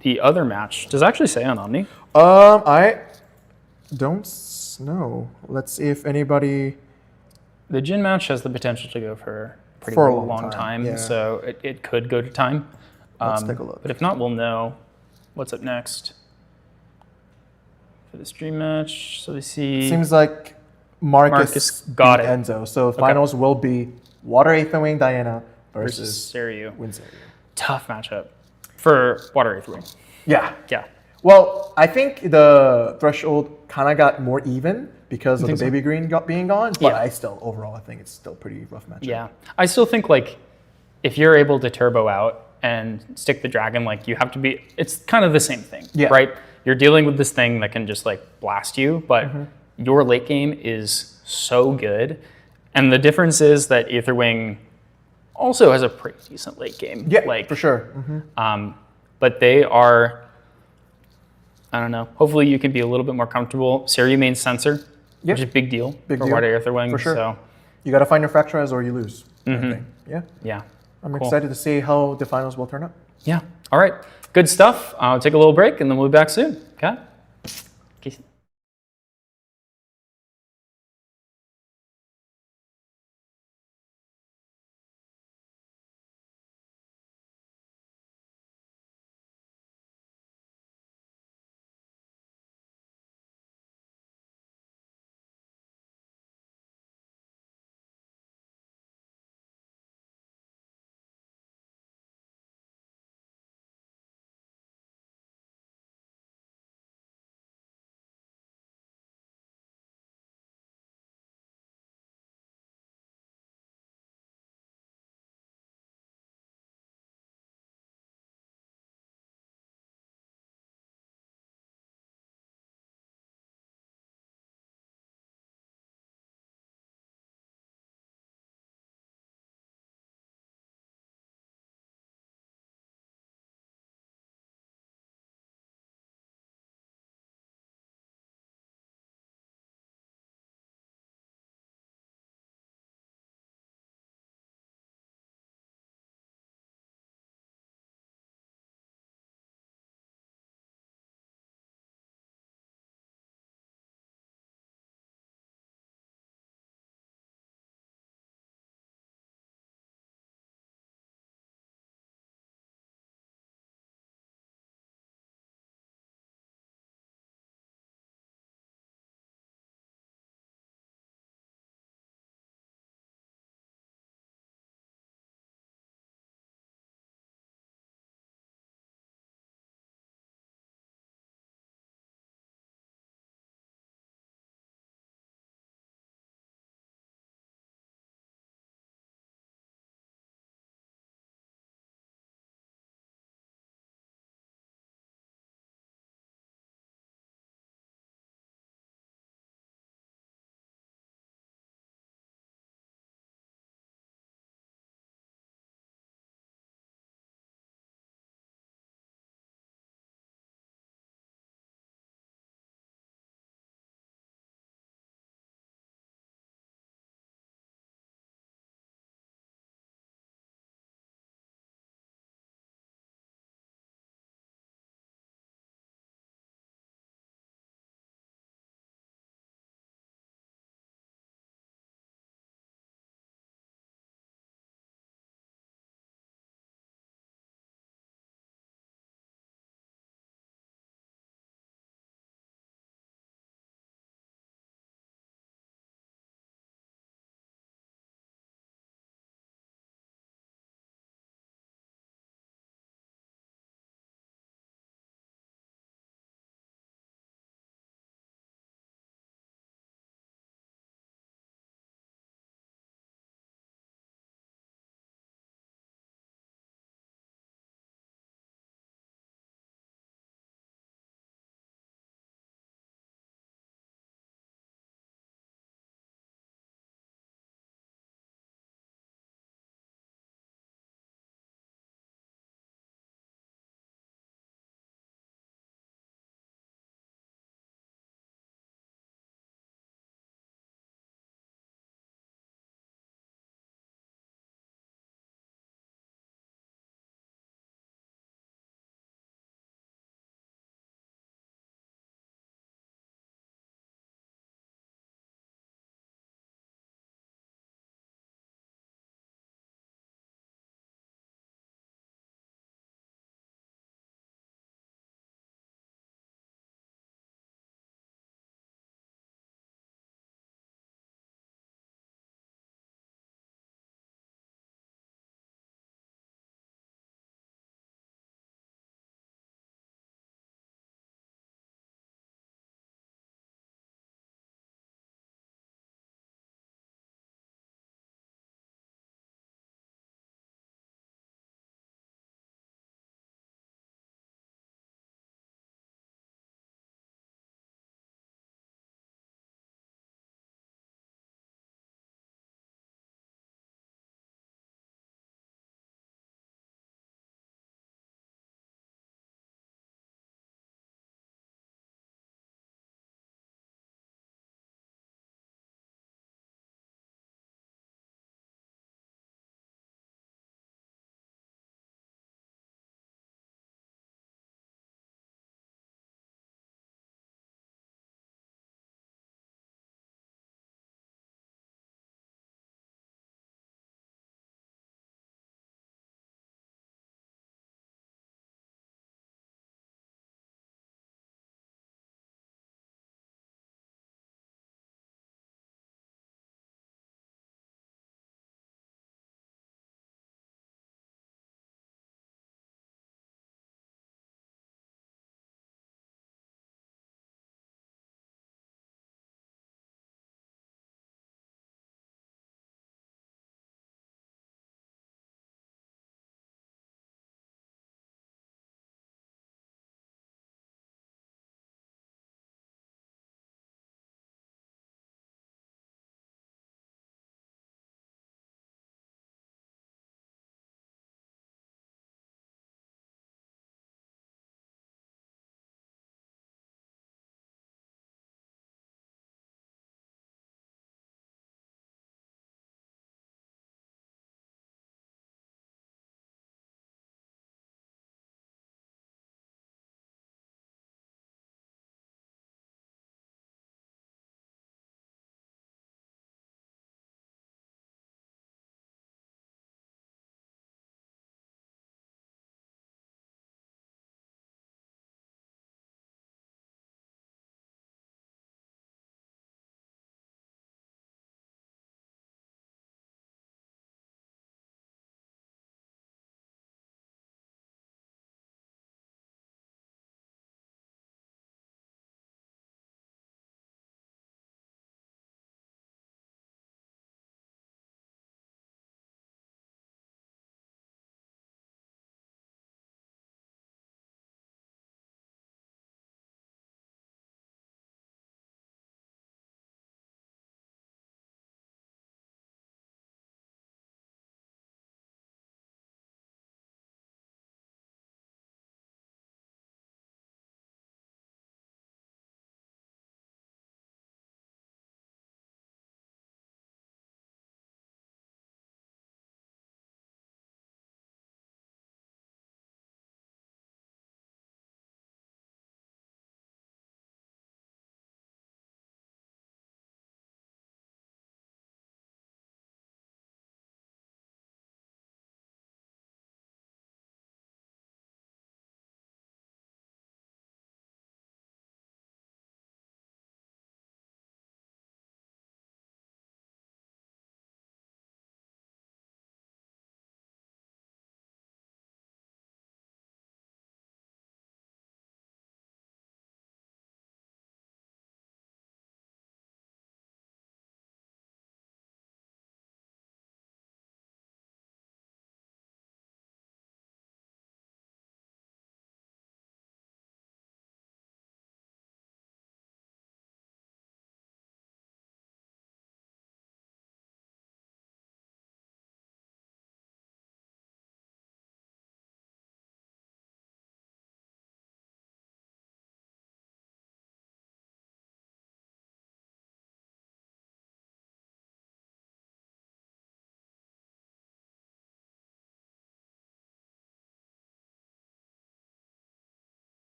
the other match. Does it actually say on Omni? I don't know. Let's see if anybody. The Jin match has the potential to go for a pretty For a long long time, time, yeah. so it could go to time. Let's take a look. But if not, we'll know what's up next for this dream match. So we see Seems like Marcus got beat it. Enzo. So finals will be Water Aetherwing Diana versus versus Seiryuu. Seiryuu. Tough matchup for Water Aetherwing. Yeah. Yeah. Well, I think the threshold kind of got more even because of the think so? baby green being gone, but Yeah. overall, I think it's still pretty rough matchup. Yeah. I still think like if you're able to turbo out and stick the dragon, like you have to be, it's kind of the same thing, Yeah. right? You're dealing with this thing that can just like blast you, but your late game is so good. And the difference is that Aetherwing also has a pretty decent late game. Yeah, like, for sure. But they are, I don't know, hopefully you can be a little bit more comfortable. Seiryuu main sensor, which is a big deal Big for deal. Water Aetherwing. For sure. So You got to find your fracturize or you lose. I think. Yeah. yeah. I'm Cool. excited to see how the finals will turn out. Yeah. All right. Good stuff. I'll take a little break and then we'll be back soon. Okay? Okay.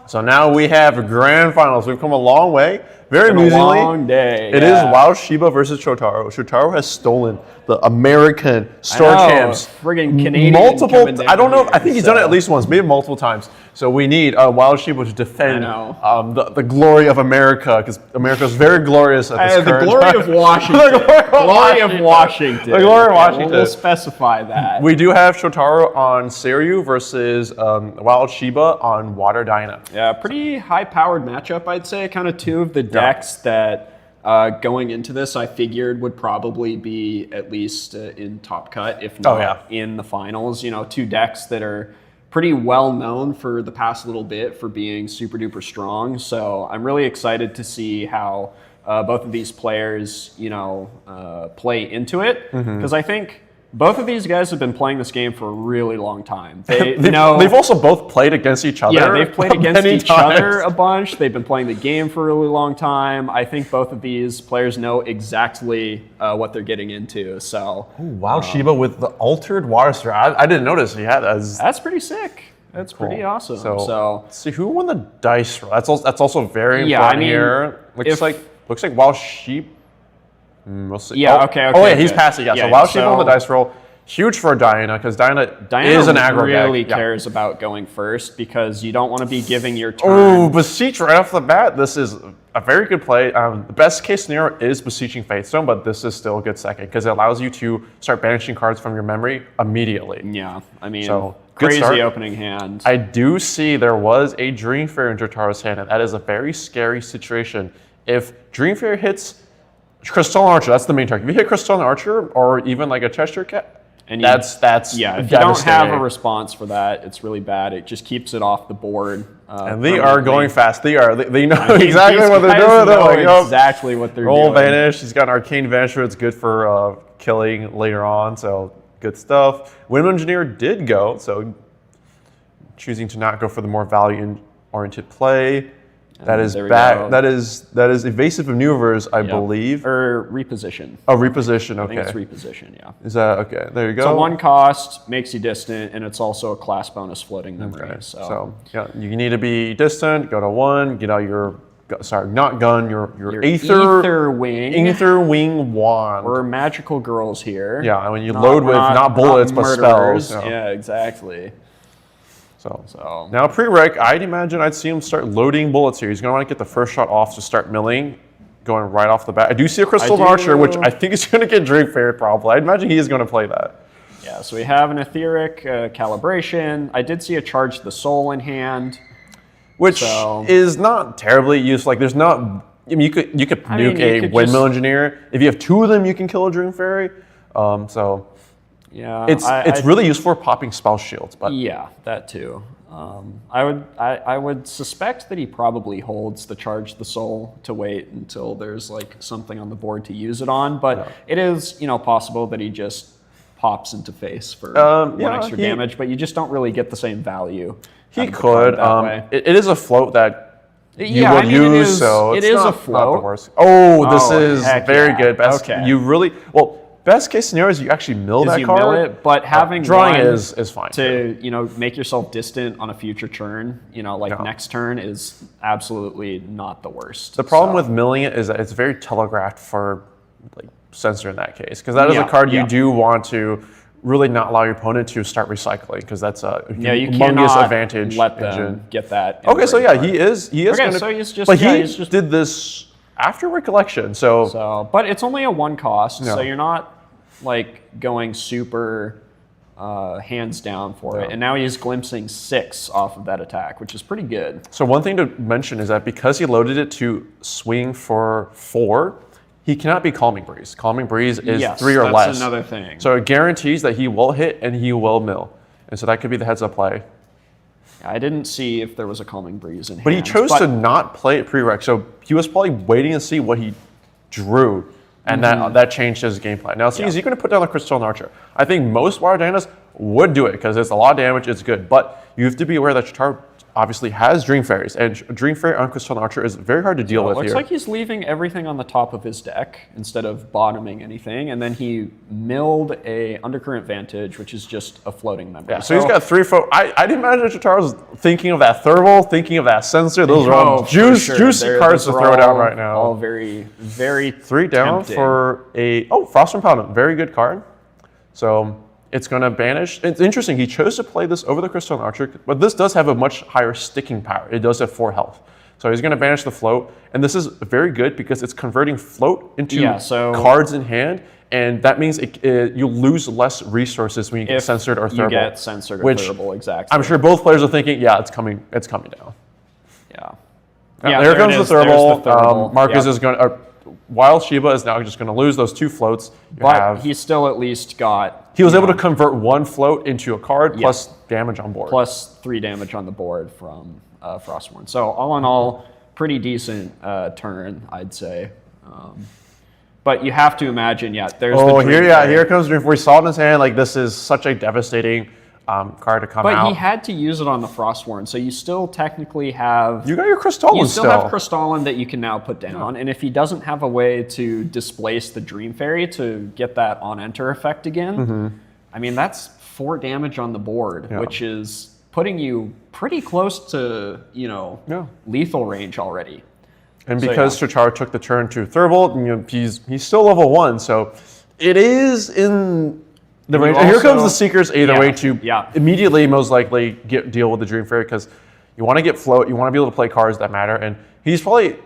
So now we have grand finals. We've come a long way. Very It's been a amusingly, long day. it is Wild Shiba versus Shotaro. Shotaro has stolen the American store I know, champs. friggin' Canadian multiple. coming down I don't know. here, I think he's done it at least once, maybe multiple times. So we need Wild Shiba to defend the glory of America, because America is very glorious at this The current glory time. of Washington. glory of Washington. The glory of Okay, Washington. We'll specify that. We do have Shotaro on Seiryuu versus Wild Shiba on Water Dyna. Yeah, pretty high-powered matchup, I'd say. Kind of two of the decks that going into this I figured would probably be at least in top cut, if not in the finals. You know, two decks that are pretty well known for the past little bit for being super duper strong. So I'm really excited to see how both of these players, you know, play into it, because I think both of these guys have been playing this game for a really long time. They've also both played against each other. Yeah, they've played against many each other times. a bunch. They've been playing the game for a really long time. I think both of these players know exactly what they're getting into. So Wild Shiba with the altered water star. I didn't notice he had that. that's pretty sick. That's pretty awesome. So let's see who won the dice roll. That's also very important I mean, here. Looks like Wild Sheep. We'll see. Yeah, Oh, okay, Oh yeah, okay. he's passing. Yeah, Yeah, so Wild Sheep so- on the dice roll. Huge for Diana, because Diana is an aggro really deck. Yeah. cares about going first, because you don't want to be giving your Oh, turn. Beseech right off the bat. This is a very good play. The best case scenario is Beseeching Faithstone, but this is still a good second, because it allows you to start banishing cards from your memory immediately. Yeah, I mean, So, good crazy start. opening hand. I do see there was a Dream Fairy in Jotaro's hand, and that is a very scary situation. If Dream Fairy hits Crystal Archer, that's the main target. If you hit Crystal Archer, or even like a Cheshire Cat, And that's yeah, if you don't have a devastating. response for that, it's really bad. It just keeps it off the board. And they are going fast. They know These exactly what they're guys doing. They're know like, yup. exactly what they're Roll doing. Vanish. He's got an Arcane Vanisher. It's good for killing later on. So good stuff. Wind Engineer did go. So choosing to not go for the more value-oriented play. That is there we back. go. That is evasive maneuvers, I believe. Or reposition. Oh, reposition. I think it's Okay. reposition, yeah. Is that okay? There you go. So one cost makes you distant, and it's also a class bonus floating memory. Okay. So So yeah, you need to be distant. Go to 1. Get out your not gun. Your Aetherwing. Aetherwing wand. We're magical girls here. Yeah, and when you load with not bullets but murderers. spells. Yeah, exactly. So now pre-rec, I'd imagine I'd see him start loading bullets here. He's gonna want to get the first shot off to start milling, going right off the bat. I do see a Crystal Archer, which I think is gonna get Dream Fairy probably. I'd imagine he is gonna play that. Yeah, so we have an Etheric calibration. I did see a Charge the Soul in hand. Which So- is not terribly useful. Like there's not. I mean, you could nuke a could Windmill just- Engineer. If you have 2 of them, you can kill a Dream Fairy. So Yeah, it's really useful for popping spell shields. But yeah, that too. I would suspect that he probably holds the Charge the Soul to wait until there's like something on the board to use it on. But it is possible that he just pops into face for one extra damage, but you just don't really get the same value. he having the card could. that way. It is a float that you Yeah, will I mean, it use. is- So it it's is not, a not float. the worst. Oh, this Oh, is heck very yeah. good. Best. Okay. You really best case scenario is you actually mill that You card. mill it, but having drawing one is fine. to make yourself distant on a future turn, Yeah. next turn is absolutely not the worst. The problem So- with milling it is that it's very telegraphed for like Censor in that case, because that is Yeah, a card you yeah. do want to really not allow your opponent to start recycling, because that's a you humongous cannot advantage let them engine. get that. Okay, so yeah, card. he is Okay, gonna, so he's just- but yeah, he he's just- did this after Recollection, so But it's only a 1 cost, No. so you're not like going super hands down for it. And now he's glimpsing 6 off of that attack, which is pretty good. So one thing to mention is that because he loaded it to swing for 4, he cannot be Calming Breeze. Calming Breeze is Yes, 3 or that's less. another thing. So it guarantees that he will hit and he will mill. And so that could be the heads up play. I didn't see if there was a Calming Breeze in But he hand, chose to not play it pre-rec. So he was probably waiting to see what he drew. And that changed his game plan. Now, he's going to put down the Crystal Archer. I think most Water Dynas would do it because it's a lot of damage, it's good. But you have to be aware that obviously has Dream Fairies, and Dream Fairy on Crystalline Archer is very hard to deal with It looks here. like he's leaving everything on the top of his deck instead of bottoming anything, and then he milled a Undercurrent Vantage, which is just a floating memory. Yeah, so he's got 3 I didn't imagine Shotaro was thinking of that Thermal, thinking of that Sensor. Those are all juicy cards to throw down right now. All very, very 3 down tempting. for a Frostborn Paladin, very good card. So it's going to banish. It's interesting. He chose to play this over the Crystalline Archer, but this does have a much higher sticking power. It does have 4 health. So he's going to banish the float, and this is very good because it's converting float into cards in hand, and that means you lose less resources when you get censored or thermal. You get censored or thermal, exactly. I'm sure both players are thinking, yeah, it's coming down. Yeah. There comes the thermal. Marcus is going to. While Shiba is now just going to lose those 2 floats, he's still at least got. He was able to convert 1 float into a card plus damage on board. Plus 3 damage on the board from Frostborn. So all in all, pretty decent turn, I'd say. But you have to imagine, there's the Dream Fairy. Here comes Dream Fairy. We saw it in his hand. Like, this is such a devastating card to come out. But he had to use it on the Frostborn, so you still technically have. You got your Crystalline You still have Crystalline that you can now put down, and if he doesn't have a way to displace the Dream Fairy to get that on enter effect again, I mean that's 4 damage on the board, which is putting you pretty close to lethal range already. And because Shotaro took the turn to Thermal, he's still level 1, so it is in the range. And here comes the Seeker's Aetherwing to immediately, most likely, deal with the Dream Fairy because you want to get float, you want to be able to play cards that matter, and he's probably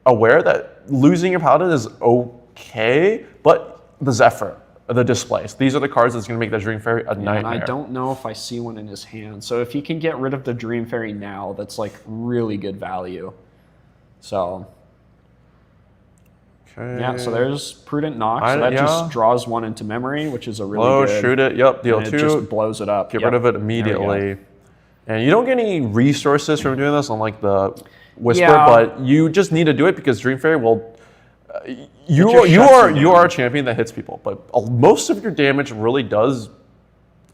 aware that losing your Paladin is okay, but the Zephyr, the Displace, these are the cards that's going to make the Dream Fairy a nightmare. And I don't know if I see one in his hand, so if he can get rid of the Dream Fairy now, that's like really good value. So. Yeah, so there's Prudent Knock, so that just draws 1 into memory, which is a really good... shoot it, deal 2. It just blows it up. Get rid of it immediately. And you don't get any resources from doing this, unlike the Whisper, but you just need to do it because Dream Fairy will... You are a champion that hits people, but most of your damage really does...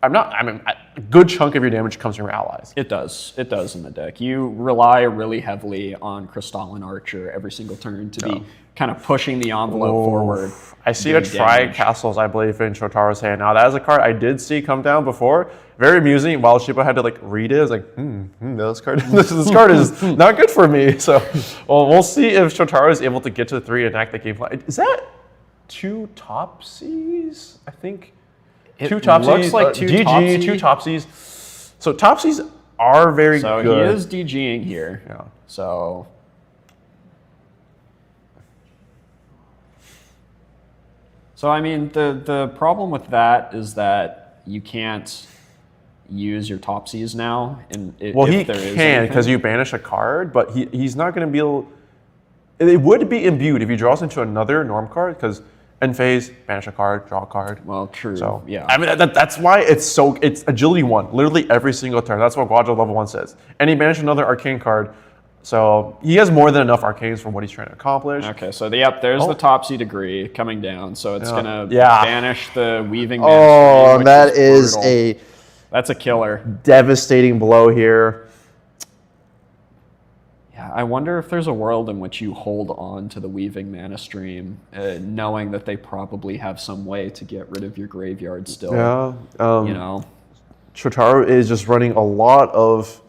a good chunk of your damage comes from your allies. It does in the deck. You rely really heavily on Crystalline Archer every single turn to be kind of pushing the envelope forward. I see a Tri-Castles, I believe, in Shotaro's hand. Now, that is a card I did see come down before. Very amusing. While Shiba had to read it, I was like, this card is not good for me. So, we'll see if Shotaro is able to get to the 3 and enact the game plan. Is that 2 Topsies? I think. It 2 Topsies. Looks like 2 DG, 2 Topsies. So Topsies are very good. So he is DGing here. Yeah. So I mean, the problem with that is that you can't use your Topsies now. He can because you banish a card, but he's not going to be able. It would be imbued if he draws into another norm card because end phase, banish a card, draw a card. Well, true. So yeah, I mean that's why it's agility 1, literally every single turn. That's what Guajo level 1 says. And he banished another arcane card. So he has more than enough arcanes for what he's trying to accomplish. Okay, so there's the Topsy degree coming down. So it's gonna banish the Weaving. That is that's a killer. Devastating blow here. Yeah, I wonder if there's a world in which you hold on to the Weaving Mana Stream, knowing that they probably have some way to get rid of your graveyard still. Yeah. Shotaro is just running a lot of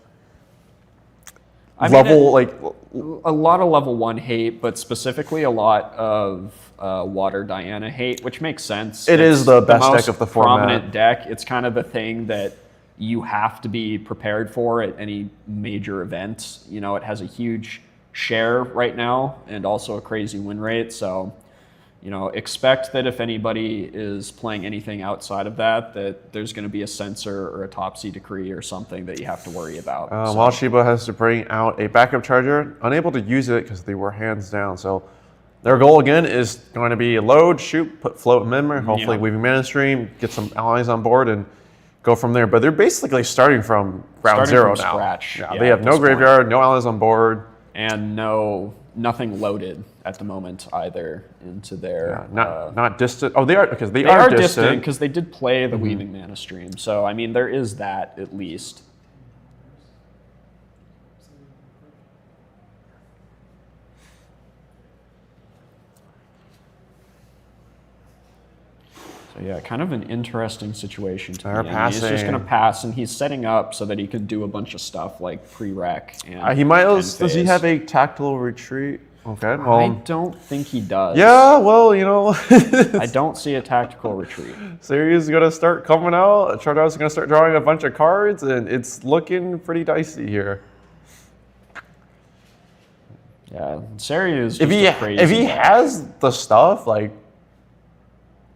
a lot of level 1 hate, but specifically a lot of Water Diana hate, which makes sense. It is the best deck of the format. Prominent deck. It's kind of the thing that you have to be prepared for at any major event. It has a huge share right now and also a crazy win rate. So, expect that if anybody is playing anything outside of that there's going to be a censor or a Topsy decree or something that you have to worry about. While Shiba has to bring out a backup charger, unable to use it because they were hands down. So their goal again is going to be load, shoot, put float in memory, hopefully Weaving Mana Stream, get some allies on board and go from there. But they're basically starting from ground zero now. Scratch. Yeah, they have no graveyard, no allies on board. And nothing loaded at the moment either into their not distant. Oh, they are because they are distant because they did play the Weaving Mana Stream. So I mean, there is that at least. So yeah, kind of an interesting situation to They're be in. He's just passing. going to pass, and he's setting up so that he can do a bunch of stuff like pre-rec. And He might. end Does he phase. have a tactical retreat? Okay. I Well. don't think he does. Yeah. Well, you know. I don't see a tactical retreat. Seiryuu's gonna start coming out. Chardar's gonna start drawing a bunch of cards, and it's looking pretty dicey here. Yeah, Seiryuu is just If a crazy he guy. has the stuff, like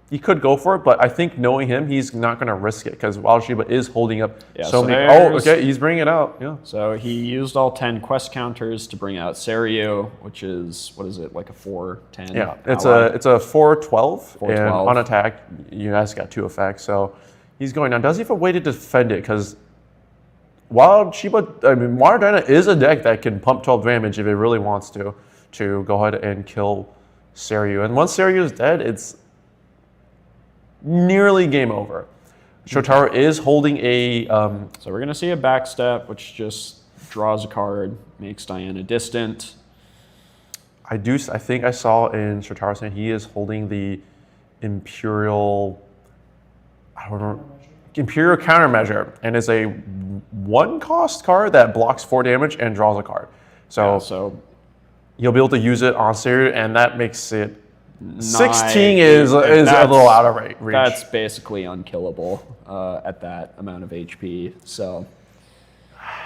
he could go for it, but I think knowing him, he's not gonna risk it because Wild Shiba is holding up Yeah, so so many. Oh, there's- okay, he's bringing it out. Yeah. So he used all 10 quest counters to bring out Seiryuu, which is, what is it, like a 4/10? Yeah, it's ally? a 4/12, and 4/12. on attack, you guys got 2 effects. So he's going down. Does he have a way to defend it? Because Wild Dina is a deck that can pump 12 damage if it really wants to go ahead and kill Seiryuu. And once Seiryuu is dead, it's nearly game over. Shotaro is holding a. So we're going to see a backstep, which just draws a card, makes Diana distant. I think I saw in Shotaro saying he is holding the Imperial. I don't know. Imperial Countermeasure, and is a 1-cost card that blocks 4 damage and draws a card. So, Yeah, so you'll be able to use it on Seiryuu, and that makes it 16 nigh- is a that's- little out of reach. That's basically unkillable at that amount of HP. So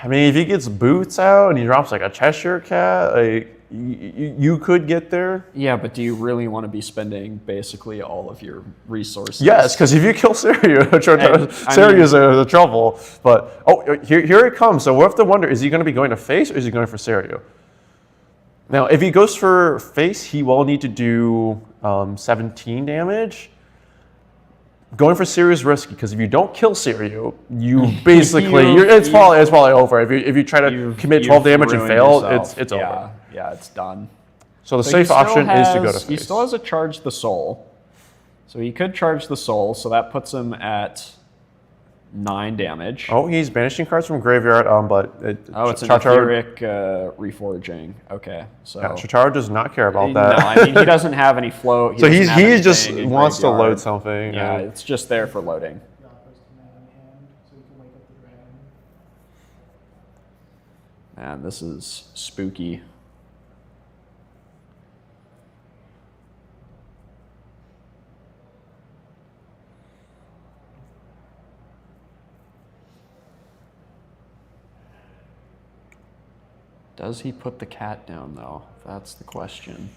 I mean, if he gets boots out and he drops like a Cheshire Cat, like you could get there. yeah, but do you really want to be spending basically all of your resources? Yes, because if you kill Seiryuu, I Seiryuu is the trouble. But here it comes. So we have to wonder: is he going to be going to face or is he going for Seiryuu? Now, if he goes for face, he will need to do 17 damage. Going for Seiryuu is risky because if you don't kill Seiryuu, you basically it's probably over. If you try to commit 12 damage and ruined fail, yourself. it's over. Yeah, it's done. So the So he safe option still is to go to has- He face. still has a charge the soul. So he could charge the soul, so that puts him at 9 damage. Oh, he's banishing cards from graveyard. But it's an Chotaro, etheric reforging. Okay, so Chotaro does not care about no, that. I mean he doesn't have any float. So doesn't have he just anything in wants to graveyard. load something. Yeah, and- it's just there for loading. Yako's command in hand, so we can wake up the dragon. Man, this is spooky. Does he put the cat down, though? That's the question.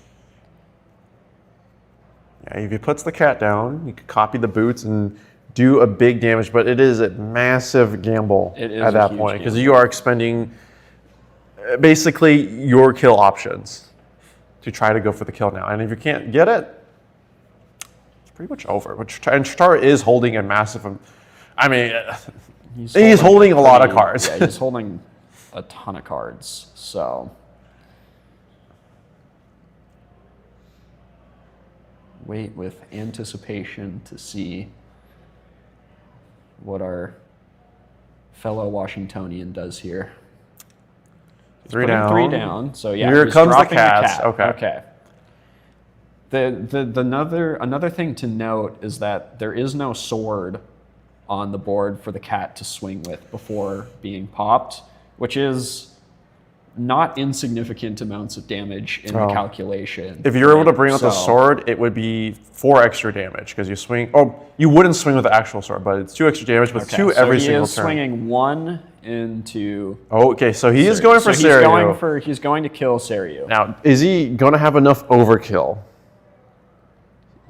Yeah, if he puts the cat down, you could copy the boots and do a big damage, but it is a massive gamble It is at a that huge point because gamble. you are expending basically your kill options to try to go for the kill now. And if you can't get it, it's pretty much over. And Chotaro is holding a massive. I mean, he's holding a lot of cards. Yeah, he's holding a ton of cards. So wait with anticipation to see what our fellow Washingtonian does here. He's 3 putting down. 3 down. So yeah, Here he's comes the dropping cats. cat. Okay. Another thing to note is that there is no sword on the board for the cat to swing with before being popped, which is not insignificant amounts of damage in the calculation. If you're able to bring out the So- sword, it would be 4 extra damage because you swing. Oh, you wouldn't swing with the actual sword, but it's 2 extra damage, but Okay, 2 so every he single is turn. swinging 1 into. Oh, okay, so he is going for so Seiryuu. he's going to kill Seiryuu. Now, is he going to have enough overkill?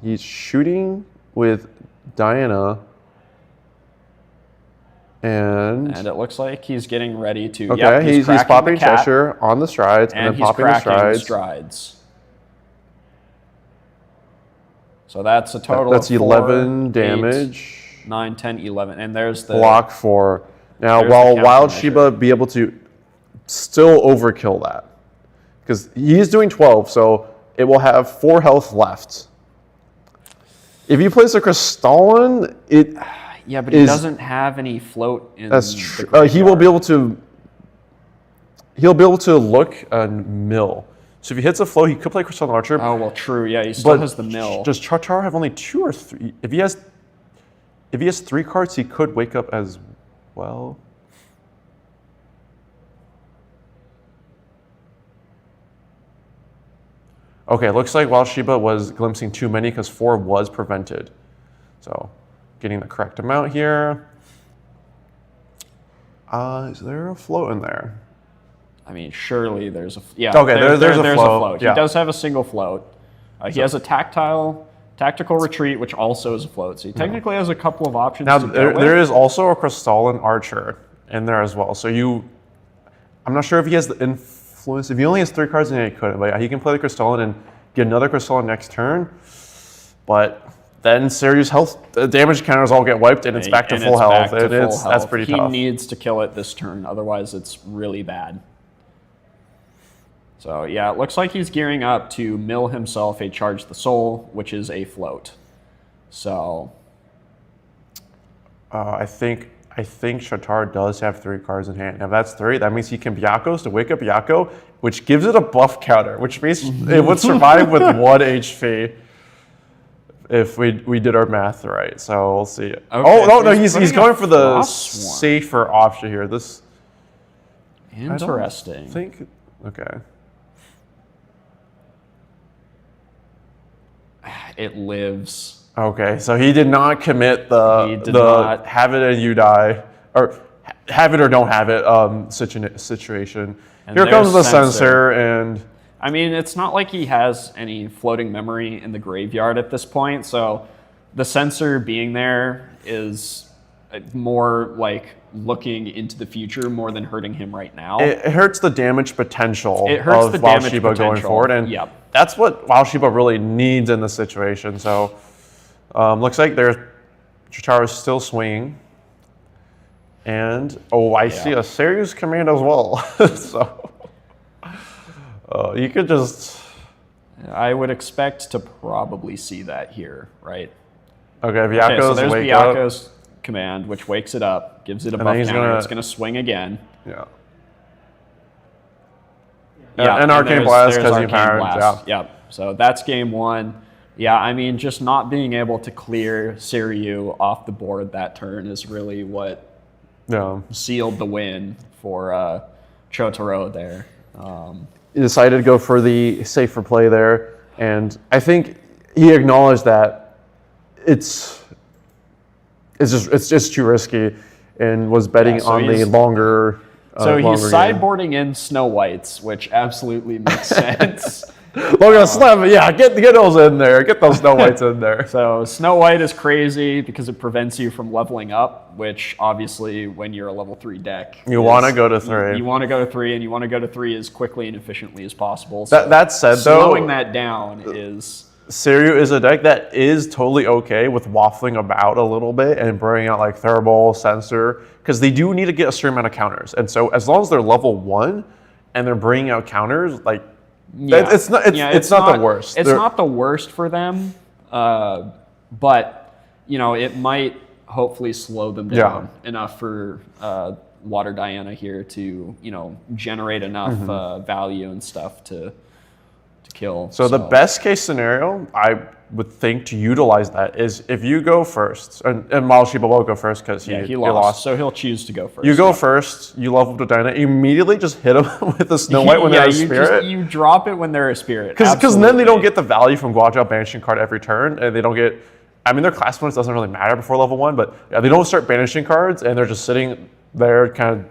He's shooting with Diana. And And it looks like he's getting ready to. okay, Yep, he's cracking popping the cat, Cheshire on the strides and, and then he's popping the cracking strides. strides. So that's a total. That's of 11 4, damage. 8, 9, 10, 11, and there's the Block 4. Now, There's while the Wild countermeasure. Shiba be able to still overkill that, because he is doing 12, so it will have 4 health left. If you place a Crystalline, it Yeah, but he is- doesn't have any float in. that's the true. He will graveyard. be able to. He'll be able to look and mill. So if he hits a flow, he could play Crystalline Archer. Oh well, true. Yeah, he still but has the mill. Does Chotaro have only 2 or 3? If he has If he has 3 cards, he could wake up as well. Okay, looks like Wild Shiba was glimpsing too many because 4 was prevented. So, getting the correct amount here. Is there a float in there? I mean, surely there's a Okay, there's a float. Yeah. He does have a single float. He has a tactical retreat, which also is a float. So he technically has a couple of options. Now to go with. there is also a Crystalline Archer in there as well. So I'm not sure if he has the influence. If he only has 3 cards, then he couldn't. But yeah, he can play the Crystalline and get another Crystalline next turn. But then Seiryuu's health damage counters all get wiped, and it's back to full health. That's pretty tough. He needs to kill it this turn, otherwise it's really bad. So yeah, it looks like he's gearing up to mill himself a Charge the Soul, which is a float. So I think Shatar does have 3 cards in hand. Now if that's 3, that means he can Byakos to wake up Byakko, which gives it a buff counter, which means it would survive with 1 HP if we did our math right. So we'll see. Okay, no, he's going for the safer option here. This interesting. Okay. It lives. Okay, so he did not commit the have it and you die, or have it or don't have it situation. And here comes the censor, and I mean, it's not like he has any floating memory in the graveyard at this point, so the censor being there is more like looking into the future more than hurting him right now. It hurts the damage potential of Wild Shiba going forward, and that's what Wild Shiba really needs in this situation. So looks like Chitaro's still swinging. And, I see a Seiryuu's command as well. So you could just... I would expect to probably see that here, right? Okay, Byakko's so there's Byakko's command, which wakes it up, gives it a buff counter. It's going to swing again. Yeah. And Arcane Blast because he powered. Yeah. So that's game 1. Yeah, I mean, just not being able to clear Seiryuu off the board that turn is really what sealed the win for Chotaro there. He decided to go for the safer play there, and I think he acknowledged that it's just too risky, and was betting on the longer. So he's sideboarding in Snow Whites, which absolutely makes sense. Slam, get those in there. Get those Snow Whites in there. So Snow White is crazy because it prevents you from leveling up, which obviously when you're a level 3 deck, you want to go to 3. You want to go to 3, and you want to go to 3 as quickly and efficiently as possible. So that said, slowing that down is... Seiryuu is a deck that is totally okay with waffling about a little bit and bringing out like Thurible, Censor, because they do need to get a certain amount of counters. And so as long as they're level 1 and they're bringing out counters, like it's not the worst. It's not the worst for them, but it might hopefully slow them down enough for Water Diana here to generate enough value and stuff to kill. So the best case scenario, I would think, to utilize that is if you go first, and Wild Shiba will go first because he lost. So he'll choose to go first. You go first, you level up to Diana, immediately just hit them with a Snow White when they're a spirit. You drop it when they're a spirit. Because then they don't get the value from Guajao banishing card every turn, and they don't get, their class points doesn't really matter before level 1, but they don't start banishing cards, and they're just sitting there kind of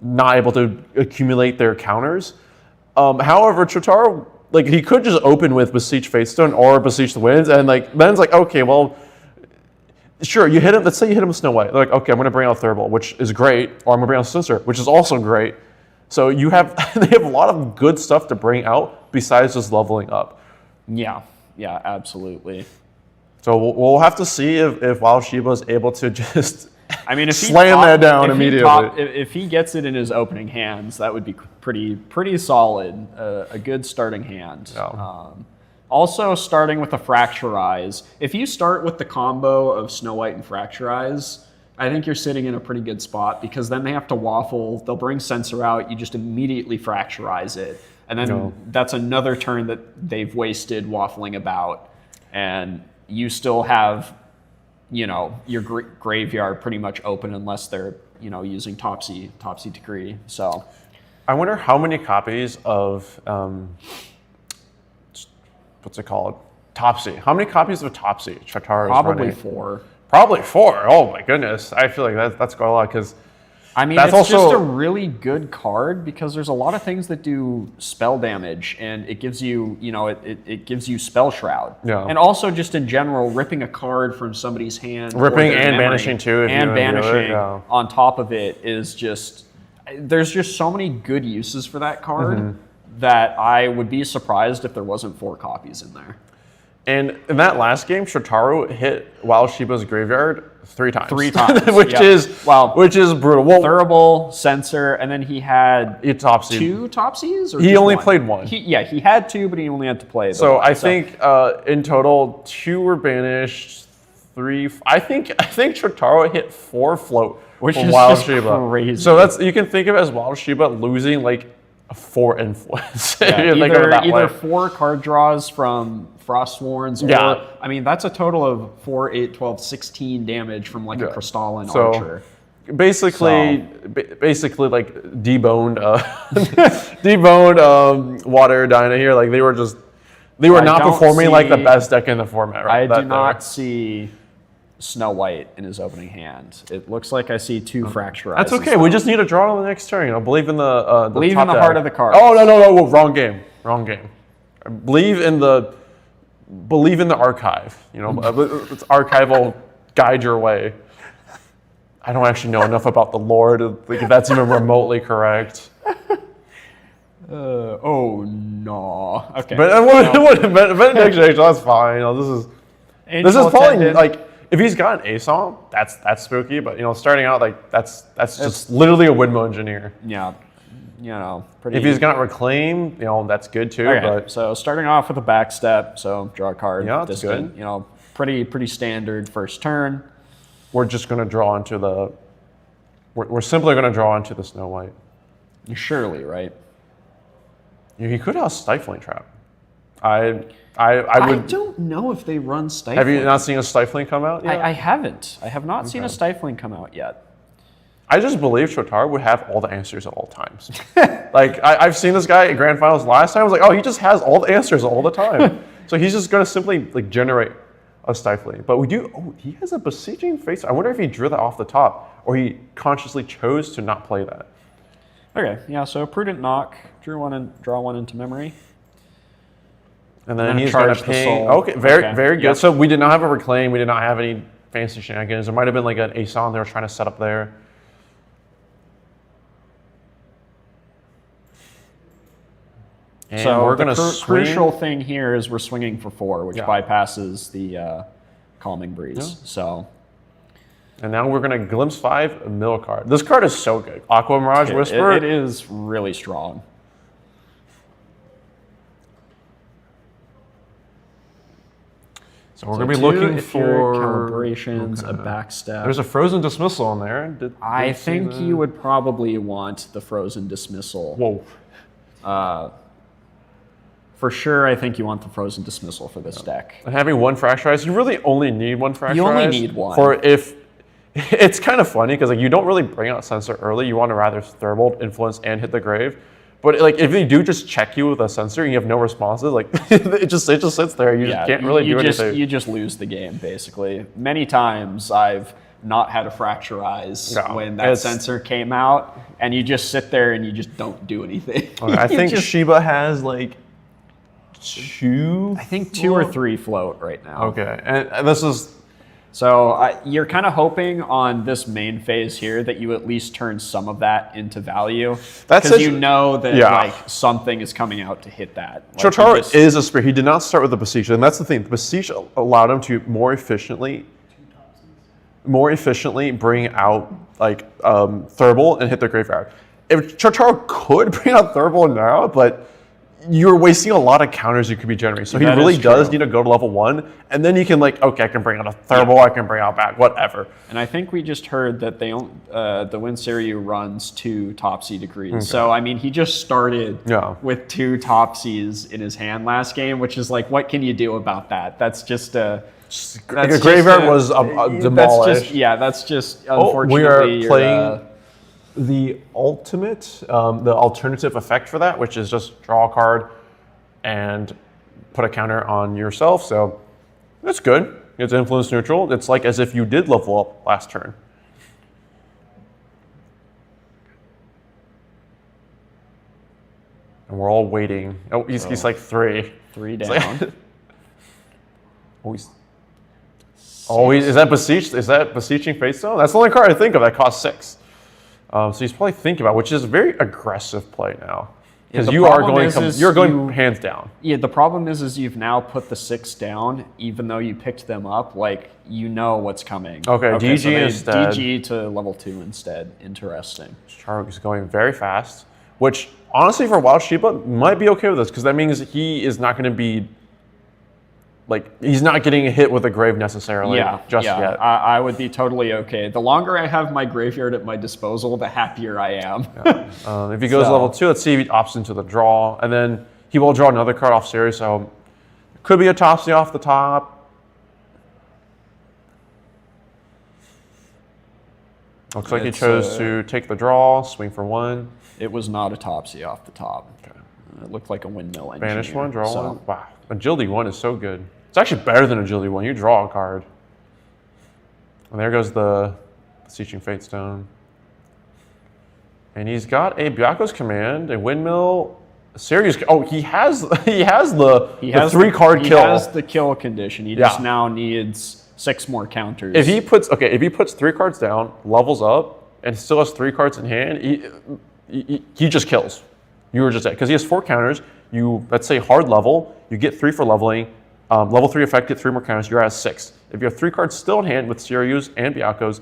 not able to accumulate their counters. However, Chotaro, he could just open with Beseech Fatestone or Beseech the Winds, and then it's okay, well, sure, you hit him. Let's say you hit him with Snow White. They're like, okay, I'm going to bring out Thurible, which is great, or I'm going to bring out Censor, which is also great. So they have a lot of good stuff to bring out besides just leveling up. Yeah, absolutely. So we'll have to see if Wild Shiba is able to just slam that down immediately. If he gets it in his opening hands, that would be pretty solid. A good starting hand. Yeah. Also, starting with a Fracturize. If you start with the combo of Snow White and Fracturize, I think you're sitting in a pretty good spot because then they have to waffle. They'll bring Censor out. You just immediately Fracturize it. And then that's another turn that they've wasted waffling about. And you still have your graveyard pretty much open unless they're using Topsy Decree. So I wonder how many copies of what's it called? Topsy. How many copies of Topsy Chataru is probably running? 4. Probably 4. Oh my goodness. I feel like that's quite a lot because I mean, that's it's also just a really good card because there's a lot of things that do spell damage, and it gives you, it gives you Spell Shroud. Yeah. And also just in general, ripping a card from somebody's hand. or ripping their and memory banishing too. If and you banishing do it, yeah. on top of it is just, there's just so many good uses for that card that I would be surprised if there wasn't 4 copies in there. And in that last game, Shotaro hit Wild Shiba's graveyard 3 times. 3 times. which yeah. is Wow. which is brutal. Well, Thurible, Censor, and then he had Topsy. 2 Topsies? Or He just only one? played 1. He had 2, but he only had to play the So one. I think in total 2 were banished, 3. I think Shotaro hit 4 float Which from is Wild just Shiba. crazy. So you can think of it as Wild Shiba losing like 4 influence. Yeah, if you think of it that way. either 4 card draws from Frostsworns, or Yeah. I mean that's a total of 4, 8, 12, 16 damage from like a Crystalline So, Archer. Basically like deboned, Water Dyna here. Like they were I not don't performing like the see- best deck in the format. Right? I do not see Snow White in his opening hand. It looks like I see 2 Fracturized. That's okay. We just need to draw on the next turn. Believe in the Believe top in the deck. heart of the cards. Oh no! Wrong game. Believe in the archive. It's archival guide your way. I don't actually know enough about the lore to think if that's even remotely correct. Oh no. Okay. But next generation, that's fine. This is probably Attendant. like if he's got an ASOM, that's spooky. But starting out like that's just literally a Widmo engineer. Yeah. Pretty. If he's got Reclaim, that's good too. Okay, But so starting off with a back step, so draw a card. Yeah, that's distant, good. Pretty standard first turn. we're just going to draw into the. We're simply going to draw into the Snow White. Surely, right? He could have Stifling Trap. I would. I don't know if they run Stifling. Have you not seen a Stifling come out yet? I haven't. I have not seen a Stifling come out yet. I just believe Shotaro would have all the answers at all times. Like, I've seen this guy at Grand Finals last time. I was like, oh, he just has all the answers all the time. So he's just going to simply generate a Stifling. But he has a Besieging Face. I wonder if he drew that off the top or he consciously chose to not play that. Okay, yeah, so Prudent Knock, draw one into memory. And then And he's going charge to the ping. soul. Okay, very good. Yep. So we did not have a Reclaim. We did not have any fancy shenanigans. There might have been like an Aeson they were trying to set up there. And So we're the going to crucial thing here is we're swinging for 4, which Yeah. bypasses the Calming Breeze. Yeah. So And now we're going to Glimpse 5, a mill card. This card is so good. Aqua Mirage Whisper. it is really strong. So we're going to be looking for for calibrations, a backstep. There's a Frozen Dismissal in there. I think you would probably want the Frozen Dismissal. Whoa. For sure, I think you want the Frozen Dismissal for this deck. And having one Fracturize, you really only need one Fracturize. You only need one. For if it's kind of funny because you don't really bring out Censor early. You want to rather Thurbolt, Influence, and hit the grave. But if they do just check you with a Censor and you have no responses, it just sits there. You just can't really do anything. You just lose the game, basically. Many times I've not had a Fracturize when that Censor came out, and you just sit there and you just don't do anything. Okay, I think Shiba has two. I think 2 or 3 float right now. Okay, and this is. So you're kind of hoping on this main phase here that you at least turn some of that into value. Because you know that something is coming out to hit that. Shotaro is a Spirit. He did not start with the Besiege, and that's the thing. The Besiege allowed him to more efficiently bring out Thurble and hit the graveyard. If Shotaro could bring out Thurble now, but you're wasting a lot of counters you could be generating. So he really does need to go to level 1, and then you can okay, I can bring out a Thurble, I can bring out back, whatever. And I think we just heard that the Win Seiryuu runs 2 Topsy Decrees. Okay. So I mean, he just started with 2 Topsies in his hand last game, which is what can you do about that? That's just a The graveyard was demolished. That's just Oh, unfortunately. we are your, playing the ultimate, the alternative effect for that, which is just draw a card and put a counter on yourself. So that's good. It's influence neutral. It's like as if you did level up last turn. And we're all waiting. Oh, he's like 3. 3 down. Like, is that Beseech? Is that Beseeching Fatestone? That's the only card I think of that costs 6. So he's probably thinking about, which is a very aggressive play now. Because you are going, you're going hands down. Yeah, the problem is you've now put the 6 down, even though you picked them up. Like, you know what's coming. Okay, DG so instead. DG to level 2 instead. Interesting. Charg is going very fast, which honestly for Wild Shiba might be okay with this because that means he is not going to be he's not getting hit with a grave necessarily just yet. I would be totally okay. The longer I have my graveyard at my disposal, the happier I am. If he goes level 2, let's see if he opts into the draw, and then he will draw another card off Seiryuu, so could be a Topsy off the top. Looks like he chose to take the draw, swing for 1. It was not a Topsy off the top. Okay. It looked like a windmill engineer. Banish 1, draw 1. Wow, Agility 1 is so good. It's actually better than Agility 1. You draw a card. And there goes the Beseeching Fatestone. And he's got a Byaku's Command, a Windmill, a Seiryuu's. Oh, he has the 3-card kill. He has the kill condition. He just now needs 6 more counters. If he puts 3 cards down, levels up, and still has 3 cards in hand, he just kills. You were just dead because he has 4 counters. You, let's say, hard level. You get 3 for leveling. Level 3 effect, get 3 more counters. You're at 6. If you have 3 cards still in hand with Seiryuu's and Byaku's,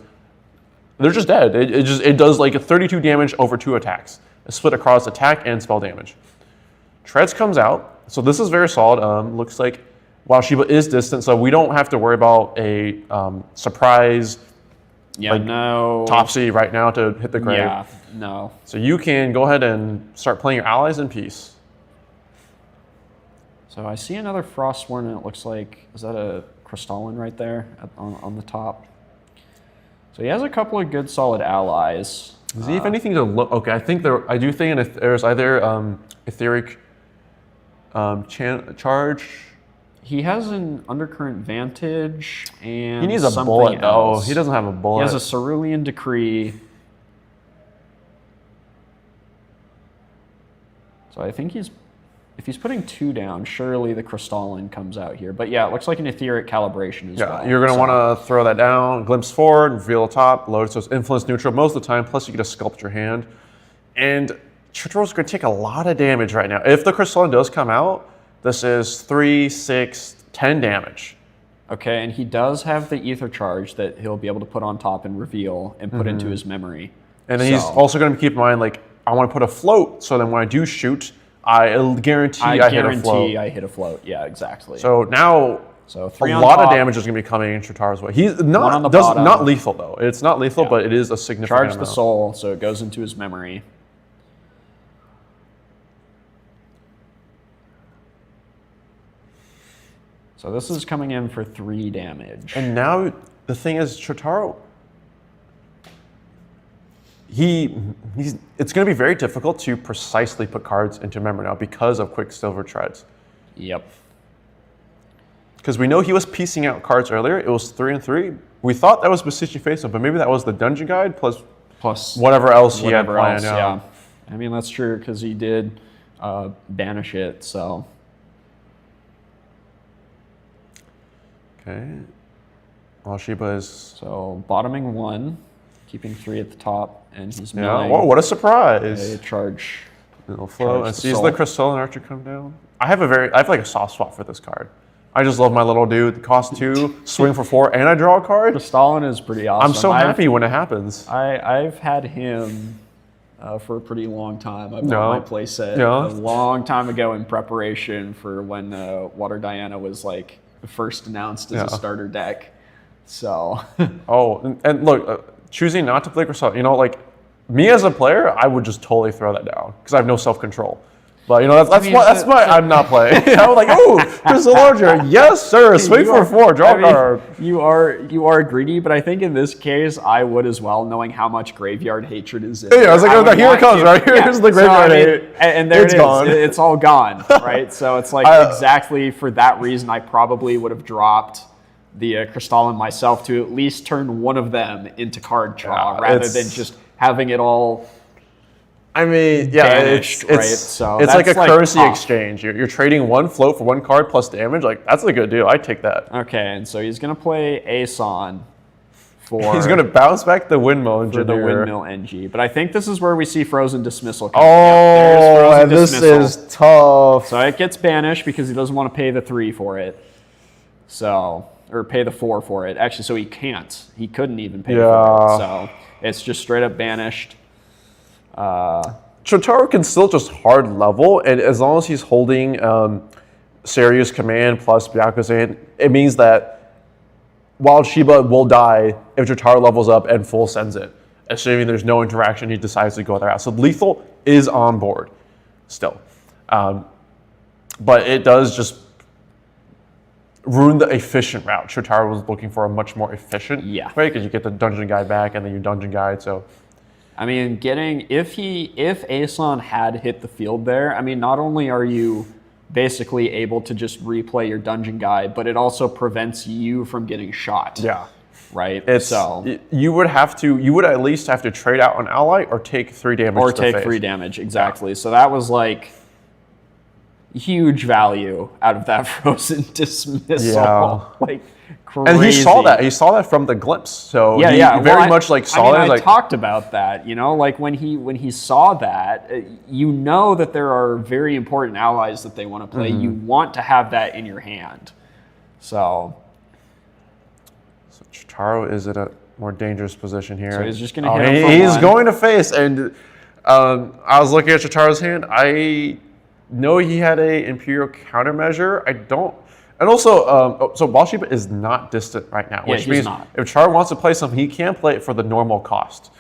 they're just dead. It does like a 32 damage over 2 attacks. A split across attack and spell damage. Treads comes out, so this is very solid. Looks like Wild Shiba is distant, so we don't have to worry about a surprise. Topsy right now to hit the grave. Yeah, no. So you can go ahead and start playing your allies in peace. So I see another Frostborn, and it looks like, is that a Crystalline right there on the top? So he has a couple of good solid allies. Does he have anything to look? Okay, I do think there's either Etheric Charge. He has an Undercurrent Vantage and he needs a bullet though. He doesn't have a bullet. He has a Cerulean Decree. So I think if he's putting 2 down, surely the Crystalline comes out here. But yeah, it looks like an Etheric Calibration as well. You're going to want to throw that down, glimpse forward, reveal the top, load, so it's influence neutral most of the time, plus you get to sculpt your hand. And Chitoro's going to take a lot of damage right now. If the Crystalline does come out, this is 3, 6, 10 damage. Okay, and he does have the Ether Charge that he'll be able to put on top and reveal and put into his memory. And then he's also going to keep in mind, like, I want to put a float, so then when I do shoot, I guarantee I hit a float. I hit a float. Yeah, exactly. So now, a lot of damage is going to be coming in Chitaro's way. He's not lethal though. It's not lethal, but it is a significant Charge amount. The soul, so it goes into his memory. So this is coming in for 3 damage. And now the thing is, Chitaro, it's going to be very difficult to precisely put cards into memory now because of Quicksilver Treads. Yep. Because we know he was piecing out cards earlier. It was 3 and 3. We thought that was Beseeching Fatestone, but maybe that was the Dungeon Guide plus whatever else he had planned. Yeah. I mean, that's true because he did banish it, so. Okay. Well, Shiba is... So bottoming 1, keeping 3 at the top, and he's milling. Whoa, what a surprise. A charge. It'll flow and sees the Crystalline Archer come down. I have like a soft spot for this card. I just love my little dude. Cost 2, swing for 4, and I draw a card. Crystalline is pretty awesome. I'm so happy when it happens. I've had him for a pretty long time. I bought my playset a long time ago in preparation for when Water Diana was like first announced as a starter deck. So. And look, choosing not to play Crystalline, like me as a player, I would just totally throw that down because I have no self-control. But that's why I'm not playing. I was like, ooh, Crystal Archer, yes sir, swing for 4, draw a card. You are greedy, but I think in this case I would as well, knowing how much graveyard hatred is in. Yeah, I was like, oh, here it comes, right? Here's the graveyard hate, and there it's it is. gone. It's all gone, right? So it's like exactly for that reason, I probably would have dropped the Crystalline myself to at least turn one of them into card draw, rather than just having it all. I mean, banished, it's right? So it's like a that's currency tough. exchange. You're trading 1 float for 1 card plus damage. Like, that's a good deal. I'd take that. Okay, and so he's gonna play Aeson for. He's gonna bounce back the Windmill for Engineer. the Windmill NG, but I think this is where we see Frozen Dismissal. Coming. Oh, Yep, and there's this Frozen is tough. So it gets banished because he doesn't want to pay the 3 for it. So, or pay the 4 for it. Actually, so he can't. He couldn't even pay for it. So it's just straight up banished. Chotaro can still just hard level, and as long as he's holding Seiryuu's command plus Byaku's, it means that Wild Shiba will die if Chotaro levels up and full sends it. Assuming there's no interaction, he decides to go there out. So lethal is on board still. But it does just ruin the efficient route. Chotaro was looking for a much more efficient way because you get the dungeon guide back and then your dungeon guide. So, I mean, if Aeson had hit the field there, I mean, not only are you basically able to just replay your dungeon guide, but it also prevents you from getting shot. Yeah. Right. You would at least have to trade out an ally or take 3 damage. Or take 3 damage, exactly. Yeah. So that was like huge value out of that Frozen Dismissal. Yeah. Like crazy. And he saw that. He saw that from the glimpse. So he very much saw it. I talked about that. Like when he saw that, you know that there are very important allies that they want to play. Mm-hmm. You want to have that in your hand. So Chotaro is in a more dangerous position here. So he's just going to hit him for He's 1. going to face, and I was looking at Chotaro's hand. I know he had a Imperial countermeasure. I don't. And also, so Wild Shiba is not distant right now, which means if Chotaro wants to play something, he can play it for the normal cost.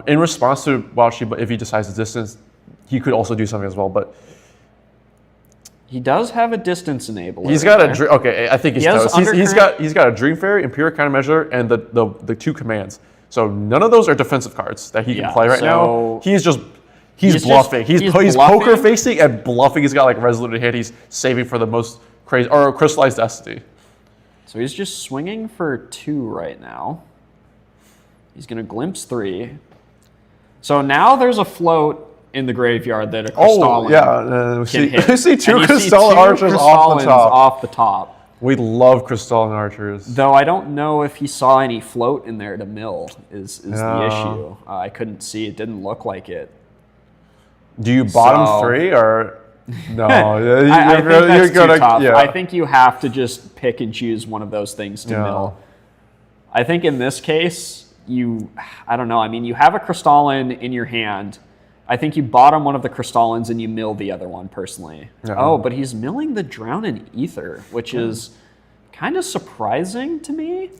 In response to Wild Shiba, if he decides to distance, he could also do something as well. But he does have a distance enabler. He's got I think he's toast. He's got a Dream Fairy, Imperial countermeasure, and the 2 commands. So none of those are defensive cards that he can play right now. He's bluffing. He's poker facing and bluffing. He's got like Resolute hit. He's saving for the most crazy or Crystallized Destiny. So he's just swinging for 2 right now. He's going to glimpse 3. So now there's a float in the graveyard that a Crystalline can hit. We see 2 Crystalline Archers off the top. We love Crystalline Archers. Though I don't know if he saw any float in there to mill is the issue. I couldn't see. It didn't look like it. Do you bottom 3 or no? I think that's too tough. Yeah. I think you have to just pick and choose one of those things to mill. I think in this case, I don't know. I mean, you have a Crystalline in your hand. I think you bottom one of the Crystallines and you mill the other one, personally. Yeah. Oh, but he's milling the Drown in Ether, which is kind of surprising to me.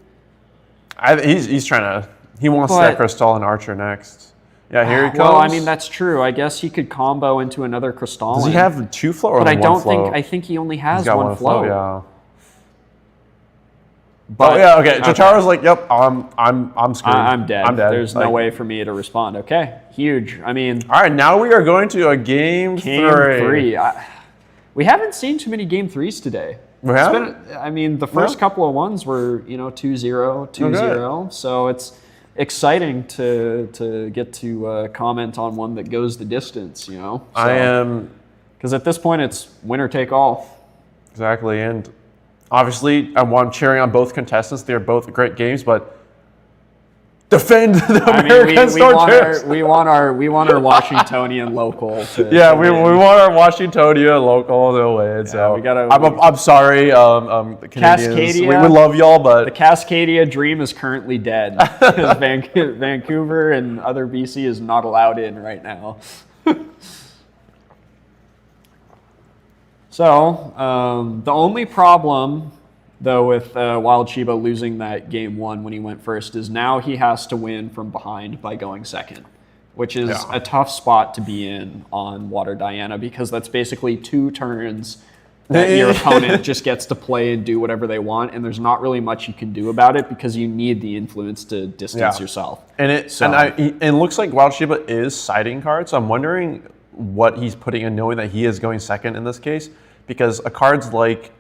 He's trying to... He wants that Crystalline Archer next. Yeah, here he comes. Well, I mean, that's true. I guess he could combo into another Crystalline. Does he have 2 float or but only 1 float? I think he only has 1 float. Yeah. But okay. Chotaro's like, yep, I'm screwed. I'm dead. There's no way for me to respond. Okay, huge. I mean, all right, now we are going to a game 3. We haven't seen too many game 3s today. We haven't? I mean, the first couple of ones were 2-0, 2-0. So it's exciting to get to comment on one that goes the distance. So, I am, because at this point it's winner take all. Exactly, and obviously, I'm cheering on both contestants. They're both great games, but defend the American Star Champs. We want our Washingtonian local. We want our Washingtonian local to win. So I'm sorry, the Canadians. Cascadia, we love y'all, but the Cascadia dream is currently dead. Vancouver and other BC is not allowed in right now. So, the only problem, though, with Wild Shiba losing that game 1 when he went first is now he has to win from behind by going second. which is a tough spot to be in on Water Diana because that's basically 2 turns that your opponent just gets to play and do whatever they want, and there's not really much you can do about it because you need the influence to distance yourself. And it looks like Wild Shiba is siding cards, so I'm wondering what he's putting in, knowing that he is going second in this case, because a cards like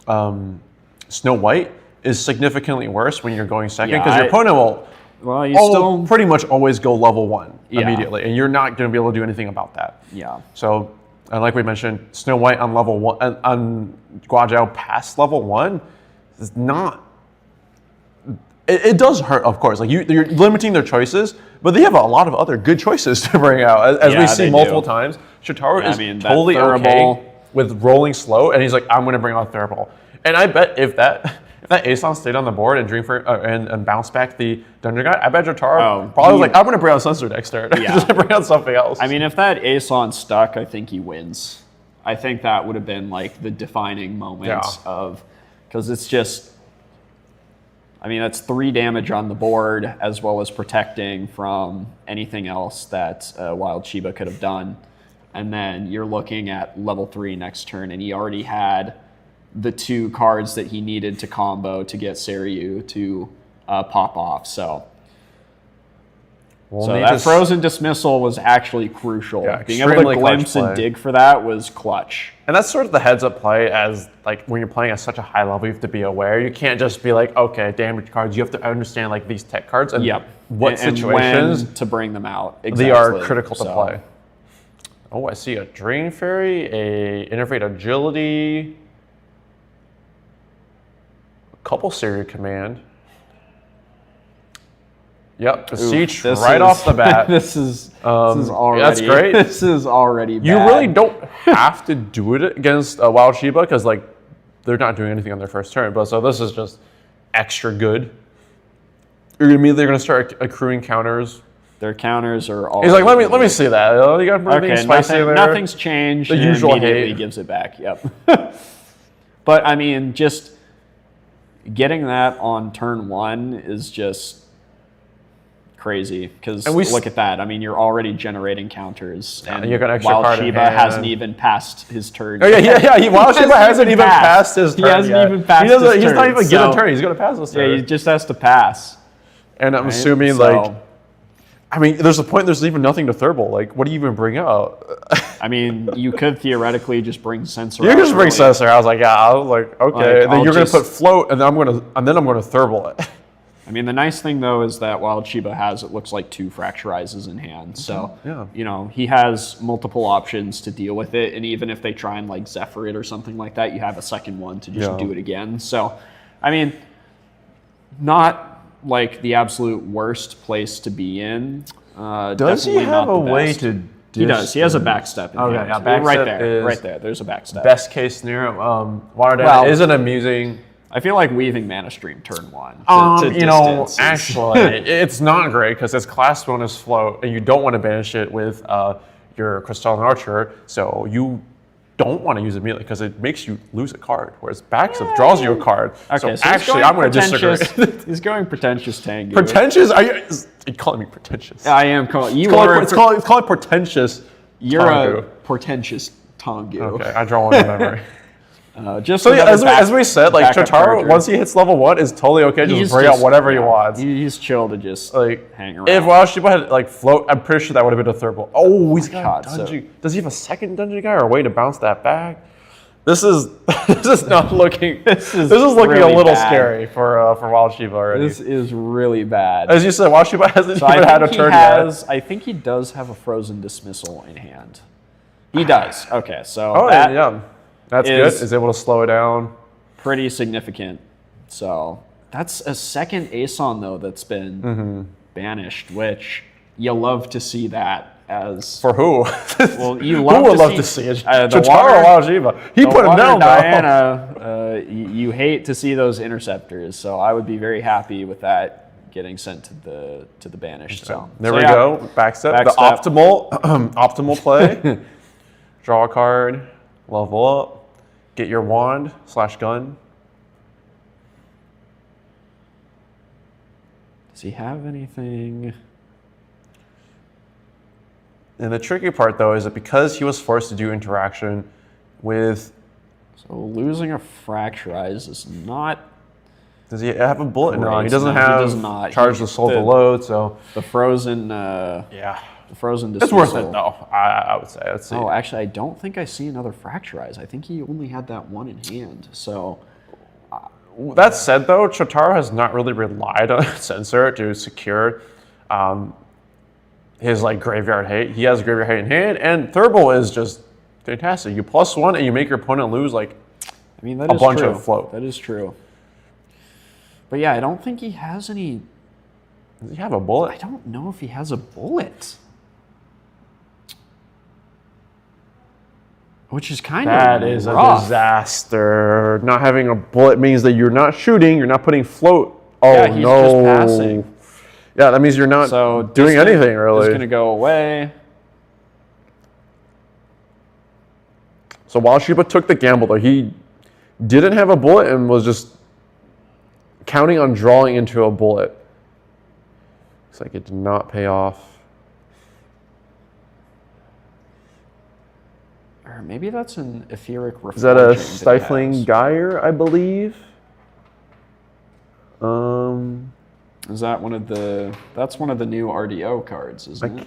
Snow White is significantly worse when you're going second because your opponent will pretty much always go level 1 immediately, and you're not going to be able to do anything about that. Yeah. So, and like we mentioned, Snow White on level 1, on Guajao past level 1 is not. It does hurt, of course. Like you're limiting their choices, but they have a lot of other good choices to bring out, as we see multiple times. Shotaro is totally okay with rolling slow, and he's like, I'm going to bring out Thurible. And I bet if that Aeson stayed on the board and and bounce back the Dungeon Guide, I bet Jotaro probably was like, I'm going to bring out Sensor next turn. Just bring out something else. I mean, if that Aeson stuck, I think he wins. I think that would have been like the defining moment of, because it's just, I mean, that's 3 damage on the board as well as protecting from anything else that Wild Shiba could have done. And then you're looking at level 3 next turn, and he already had the 2 cards that he needed to combo to get Seiryuu to pop off. So that Frozen Dismissal was actually crucial. Yeah, being able to glimpse and dig for that was clutch. And that's sort of the heads-up play, as like when you're playing at such a high level, you have to be aware. You can't just be like, okay, damage cards. You have to understand like these tech cards and what situations when to bring them out. They are critical to play. Oh, I see a Drain Fairy, a Innervate Agility, a couple Seiryuu Command. Yep, Beseech right off the bat. This is already. That's great. This is already bad. You really don't have to do it against Wild Shiba because like they're not doing anything on their first turn. But so this is just extra good. You're immediately going to start accruing counters. Their counters are all. He's like, let me see that. You got anything spicy there? Nothing's changed. The usual immediately gives it back. Yep. But I mean, just getting that on turn 1 is just crazy because look at that. I mean, you're already generating counters, and you got extra Wild Shiba hasn't even passed his turn. Oh yeah. Wild Shiba hasn't even passed his turn. He hasn't even passed his turn. He's not even given a turn. He's going to pass this turn. Yeah, he just has to pass. And I'm assuming I mean, there's a point. There's even nothing to Thurible. Like, what do you even bring out? I mean, you could theoretically just bring Sensor. You can just bring Sensor. I was like, okay. And then you're gonna put Float, and then I'm gonna Thurible it. I mean, the nice thing though is that Wild Shiba has, it looks like 2 Fracturizes in hand. So you know, he has multiple options to deal with it, and even if they try and like Zephyr it or something like that, you have a second one to just do it again. So, I mean, not like the absolute worst place to be in. Does he have a way to? He does. He has a backstep. Okay, yeah, backstep right there. There's a backstep. Best case scenario. Water Dance isn't amusing. I feel like weaving Mana Stream turn 1. You know, actually, it's not great because it's class bonus float, and you don't want to banish it with your Crystalline Archer, so you don't want to use it immediately because it makes you lose a card, whereas backstep draws you a card. Okay, so actually, I'm going to disagree. He's going Pretentious Tengu. Pretentious? Are you calling me pretentious? I am calling you. It's called Pretentious. You're Tengu. a Pretentious Tengu. Okay, I draw one in memory. Just so as we said, like Chotaro, once he hits level 1, is totally okay. Just bring out whatever he wants. He's chill to just like hang around. If Wild Shiba had like float, I'm pretty sure that would have been a Thurible. Oh, he's got a dungeon. Does he have a second dungeon guy or a way to bounce that back? This is not looking. This is looking really a little scary for Wild Shiba already. This is really bad. As you said, Wild Shiba hasn't even had a turn yet. I think he does have a Frozen Dismissal in hand. He does. Okay, so that's good. Is able to slow it down. Pretty significant. So that's a second Aeson though that's been banished, which you love to see that. As for who? Well, who would love to see it? Chotaro or Wild Shiba? He put him down, Diana, you hate to see those interceptors, so I would be very happy with that getting sent to the banished. Okay. So there we go. Backstep. The optimal play. Draw a card, level up, get your wand / gun. Does he have anything? And the tricky part, though, is that because he was forced to do interaction with... So losing a Fracturize is not... Does he have a bullet? No, he Great. doesn't No, he have does not. charge the soul to load, so... The frozen... Yeah. The frozen It's dismissal. worth it, though, I would say. Let's see. Oh, actually, I don't think I see another Fracturize. I think he only had that one in hand, so... That said, though, Chotaro has not really relied on Censor to secure his like graveyard hate. He has graveyard hate in hand, and Thurble is just fantastic. You +1 and you make your opponent lose like that a is bunch true. of float. That is true. But yeah, I don't think he has any... Does he have a bullet? I don't know if he has a bullet. Which is kind of That is rough. a disaster. Not having a bullet means that you're not shooting, you're not putting float. Oh, Yeah, he's no. just passing. Yeah, that means you're not So doing Distant anything, really. is going to go away. So while Shiba took the gamble, though, he didn't have a bullet and was just counting on drawing into a bullet. Looks like it did not pay off. Or maybe that's an etheric reforging. Is that a that he Stifling has. Gyre, I believe? Is that one of the... That's one of the new RDO cards, isn't it?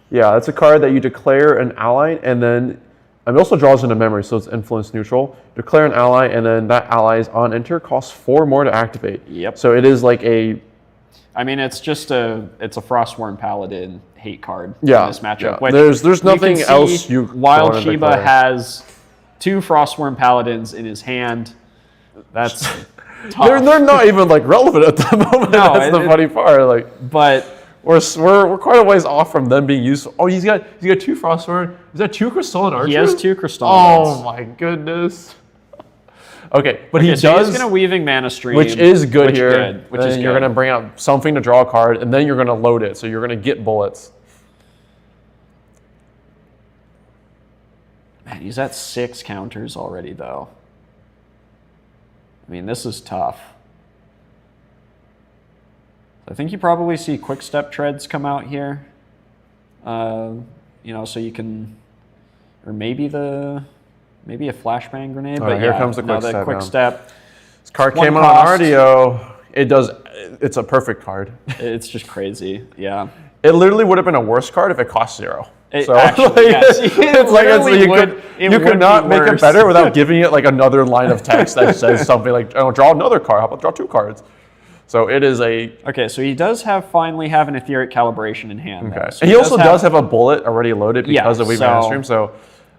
Yeah, that's a card that you declare an ally, and then it also draws into memory, so it's influence neutral. Declare an ally, and then that ally's on enter costs 4 more to activate. Yep. So it is like a... I mean, it's just a Frostworn Paladin hate card Yeah, in this matchup. yeah. Which There's you can nothing see else you Wild want to Shiba declare. has 2 Frostworn Paladins in his hand. That's tough. They're not even like relevant at the moment. No, That's the funny part. Like But we're quite a ways off from them being useful. Oh, he's got 2 Frostword. Is that 2 Crystalline Archers? he has 2 Crystal. Oh my goodness. Okay, but he so does, he's going to Weaving Mana Stream. which is good here. Which Then is you're good. going to bring out something to draw a card, and then you're going to load it. So you're going to get bullets. Man, he's at 6 counters already, though. I mean, this is tough. I think you probably see Quick Step Treads come out here. So you can, or maybe a Flashbang Grenade. Oh, but here yeah, comes the no, Quick Step Quick now. Step. This card One came out cost. on RDO. It's a perfect card. It's just crazy. Yeah. It literally would have been a worse card if it cost 0. Actually, yes. You could not make it better without giving it like another line of text that says something like, "Oh, draw another card. How about draw 2 cards?" So it is a Okay, so he does finally have an Etheric Calibration in hand. okay. Though. So And he also does have a bullet already loaded because Yeah, of Weaving Mana Stream. So,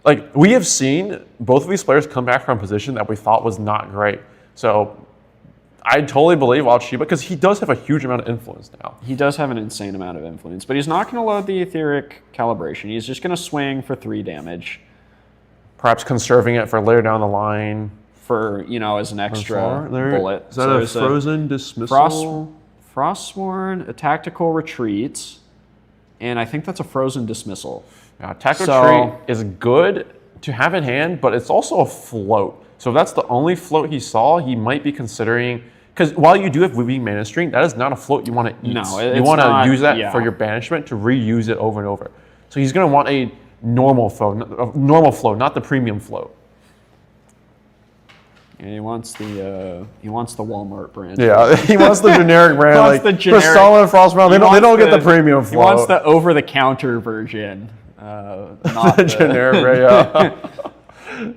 like we have seen both of these players come back from a position that we thought was not great. So I totally believe Wild Shiba because he does have a huge amount of influence now. He does have an insane amount of influence, but he's not going to load the Etheric Calibration. He's just going to swing for 3 damage Perhaps conserving it for later down the line. for, as an extra bullet. Is that So a there's frozen dismissal? Frostworn, a Tactical Retreat, and I think that's a Frozen Dismissal. Yeah, Tactical So- Retreat is good to have in hand, but it's also a float. So if that's the only float he saw, he might be considering... Because while you do have Weaving Mana Stream, that is not a float you want to eat. No, you it's want not- to use that yeah. for your banishment to reuse it over and over. So he's going to want a normal float, not the premium float. And he wants the Walmart brand. Yeah, he wants the generic brand, Wants like the generic- Crystalline Frostbound. They don't get the premium He wants float. the over-the-counter version, not The the generic brand, yeah.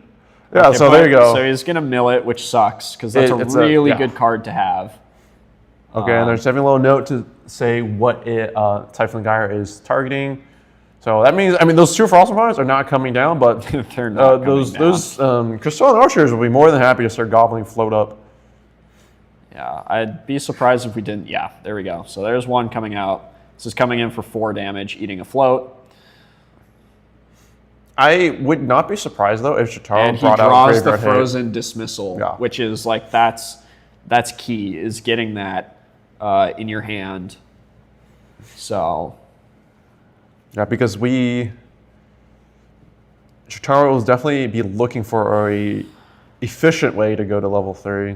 Yeah, Okay, so there you go. So he's going to mill it, which sucks, because that's It's a really yeah. good card to have. Okay, and there's definitely a little note to say what Typhon Gyre is targeting. So that means, those 2 Frostbound are not coming down, but They're not coming those Crystalline Archers will be more than happy to start gobbling float up. Yeah, I'd be surprised if we didn't. Yeah, there we go. So there's one coming out. This is coming in for 4 damage, eating a float. I would not be surprised, though, if Chotaro And he brought out draws the Graveyard Hate. Frozen Dismissal, Yeah. which is like, that's key, is getting that in your hand. So... Yeah, because Chotaro will definitely be looking for a efficient way to go to level 3.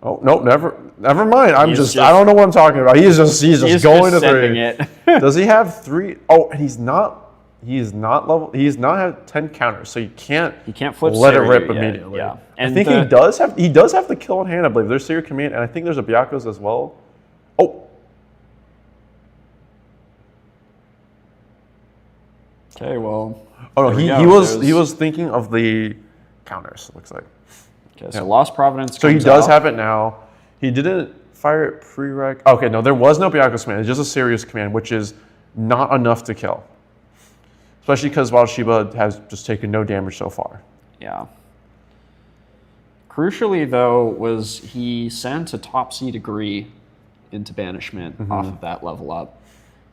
Oh no, never mind. I don't know what I'm talking about. He's just going to sending 3. it. Does he have 3? Oh, and he's not have 10 counters, so you can't flip let it Seiryuu rip yet. immediately. Yeah. And I think he does have the kill in hand, I believe. There's Seiryuu command, and I think there's a Byaku's as well. Oh. Okay, well. Oh no, he was thinking of the counters, it looks like. Okay, so Lost Providence. So he does have it now. He didn't fire it pre-rec. Okay, no, there was no Byaku's command. It's just a Seiryuu's command, which is not enough to kill. Especially because Wild Shiba has just taken no damage so far. Yeah. Crucially, though, was he sent a top C degree into banishment off of that level up.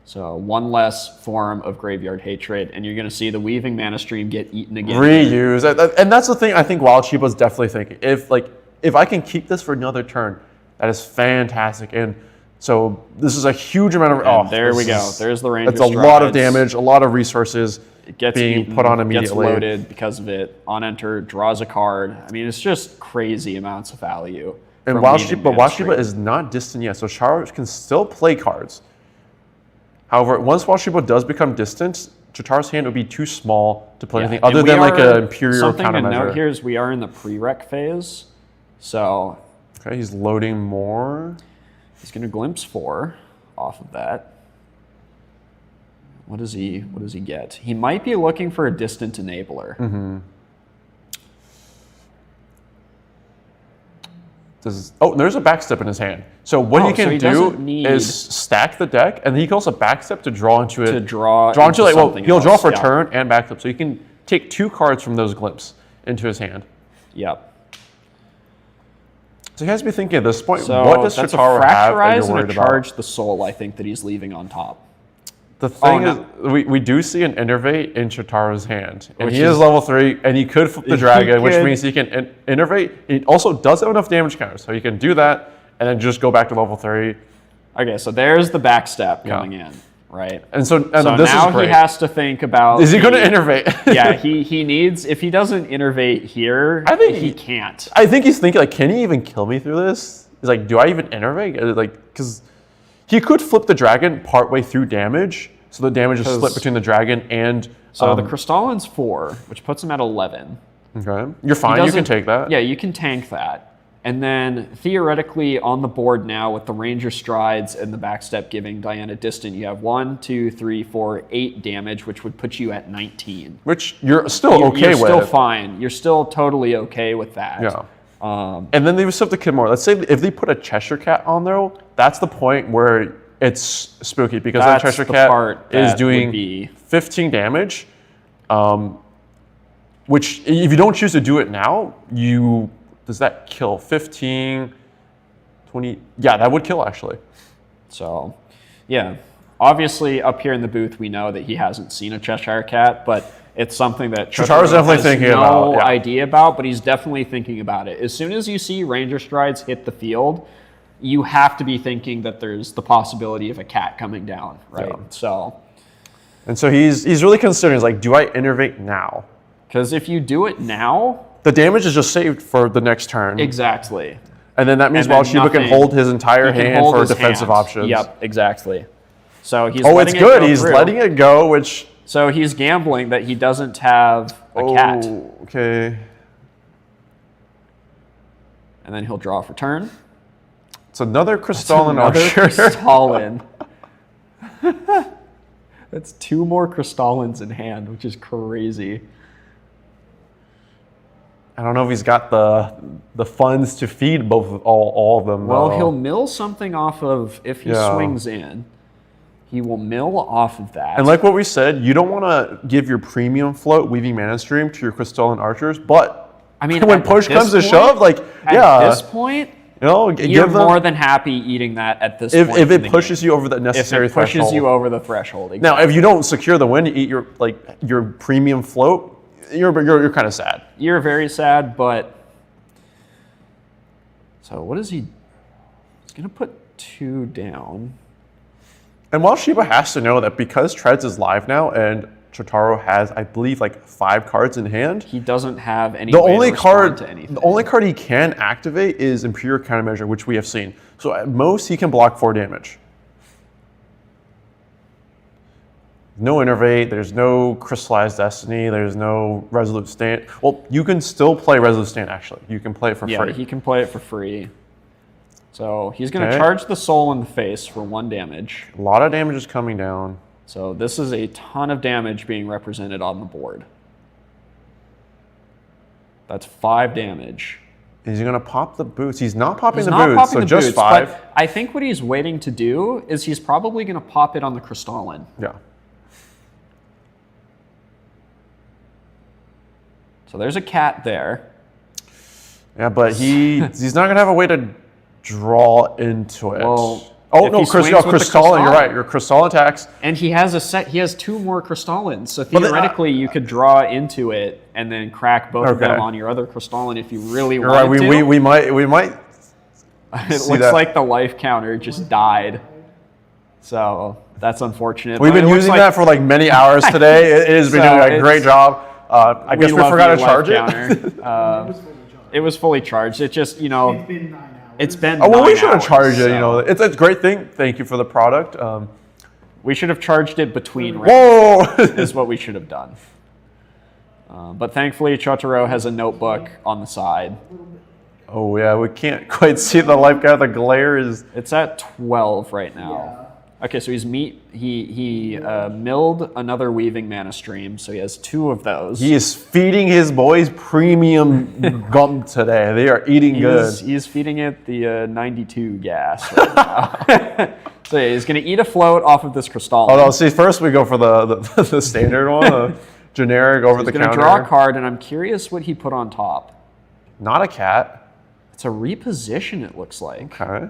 So one less form of Graveyard Hatred, and you're going to see the Weaving Mana Stream get eaten again. Reuse. And that's the thing I think Wild Shiba's definitely thinking. If I can keep this for another turn, that is fantastic. And so this is a huge amount of... there we go. There's the Ranger It's a lot of damage, a lot of resources being eaten, put on immediately. Gets loaded because of it. On enter, draws a card. I mean, it's just crazy amounts of value. And Wild Shiba is not distant yet, so Char can still play cards. However, once Wild Shiba does become distant, Chitaro's hand would be too small to play anything other than like an Imperial countermeasure. Something to note here is we are in the pre-rec phase, so... Okay, he's loading more. He's going to glimpse 4 off of that. What does he get? He might be looking for a distant enabler. There's a backstep in his hand. So what he can do is stack the deck, and he can also backstep to draw into it. He'll draw for a turn and backstep, so he can take 2 cards from those glimpses into his hand. Yep. So he has to be thinking at this point, so what does Chitaro have that you're worried and a Charge the Soul, I think, that he's leaving on top. The thing is, we do see an Innervate in Chitaro's hand. And he is level 3, and he could flip the dragon, which means he can Innervate. He also does have enough damage counters, so he can do that, and then just go back to level 3. Okay, so there's the backstep coming in, right? And so this now is great. He has to think about... Is he going to Innervate? Yeah, he needs... If he doesn't Innervate here, I think he can't. I think he's thinking, like, can he even kill me through this? He's like, do I even Innervate? Like, because he could flip the dragon partway through damage, so the damage is split between the dragon and... So the Crystalline's 4, which puts him at 11. Okay. You're fine, you can take that. Yeah, you can tank that. And then theoretically on the board now with the Ranger Strides and the backstep giving Diana distant, you have 1, 2, 3, 4, 8 damage, which would put you at 19. Which you're still okay with. You're still fine. You're still totally okay with that. Yeah. And then they still have to kill more. Let's say if they put a Cheshire Cat on there, that's the point where it's spooky because that Cheshire Cat is doing 15 damage, which if you don't choose to do it now, does that kill 15, 20? Yeah, that would kill actually. So, yeah. Obviously, up here in the booth, we know that he hasn't seen a Cheshire Cat, but it's something that Chitaro's definitely thinking about. No idea about, but he's definitely thinking about it. As soon as you see Ranger Strides hit the field, you have to be thinking that there's the possibility of a cat coming down, right? Yeah. And so he's really considering, he's like, do I Innervate now? Because if you do it now, the damage is just saved for the next turn. Exactly. And then that means Wild Shiba can hold his entire hand for defensive options. Yep, exactly. So he's it's good. He's letting it go, which... So he's gambling that he doesn't have a cat. Okay. And then he'll draw for turn. It's another Crystalline Archer. Crystalline. That's 2 more Crystallines in hand, which is crazy. I don't know if he's got the funds to feed all of them. Well, he'll mill something off of, if he swings in, he will mill off of that. And like what we said, you don't want to give your premium float Weaving Mana Stream to your Crystalline Archers, but I mean, when push comes to shove, like, at this point, you're more than happy eating that at this point. If it pushes you over the necessary threshold. If it pushes you over the threshold. Exactly. Now, if you don't secure the win, you eat your premium float, you're kind of sad. You're very sad, but... So what is he... He's going to put 2 down. And while Shiba has to know that because Treads is live now and Chotaro has, I believe, like 5 cards in hand. He doesn't have any The way only to respond card, to anything. the only card he can activate is Imperial Countermeasure, which we have seen. So at most, he can block 4 damage. No Innervate, there's no Crystallized Destiny, there's no Resolute Stand. Well, you can still play Resolute Stand, actually. You can play it for free. Yeah, he can play it for free. So he's going to charge the Soul in the face for 1 damage. A lot of damage is coming down. So this is a ton of damage being represented on the board. That's 5 damage. Is he going to pop the boots? He's not popping He's the not boots, popping so the just boots, 5. but I think what he's waiting to do is he's probably going to pop it on the Crystalline. Yeah. So there's a cat there. Yeah, but he's not going to have a way to draw into it. Well, oh, if no, he swings with the Crystalline, you're Crystalline. right. Your Crystalline attacks. And he has a set. He has 2 more Crystallines. So But the- theoretically, you could draw into it and then crack both of them Okay. on your other Crystalline if you really You're right. wanted to. We might. It see looks that. like the life counter just died. So that's unfortunate. We've But been it looks using like that for like many hours today. It has been So doing a it's- great job. I guess we love forgot your to charge life it. counter. It was fully charged. It just, you know, It's been 9 hours. it's been. Oh, well, we 9 should have hours, charged it. You so know, it's a great thing. Thank you for the product. we should have charged it between rounds. Whoa! Is what we should have done. But thankfully, Chotaro has a notebook on the side. Oh yeah, we can't quite see the life guy. The glare is. It's at 12 right now. Okay, so he milled another Weaving Mana Stream, so he has 2 of those. He is feeding his boys premium gum today. They are eating good. He's feeding it the 92 gas right now. So yeah, he's going to eat a float off of this Crystalline. Oh no! See, first we go for the standard one, the generic over the He's going counter. to draw a card, and I'm curious what he put on top. Not a cat. It's a reposition, it looks like. Okay.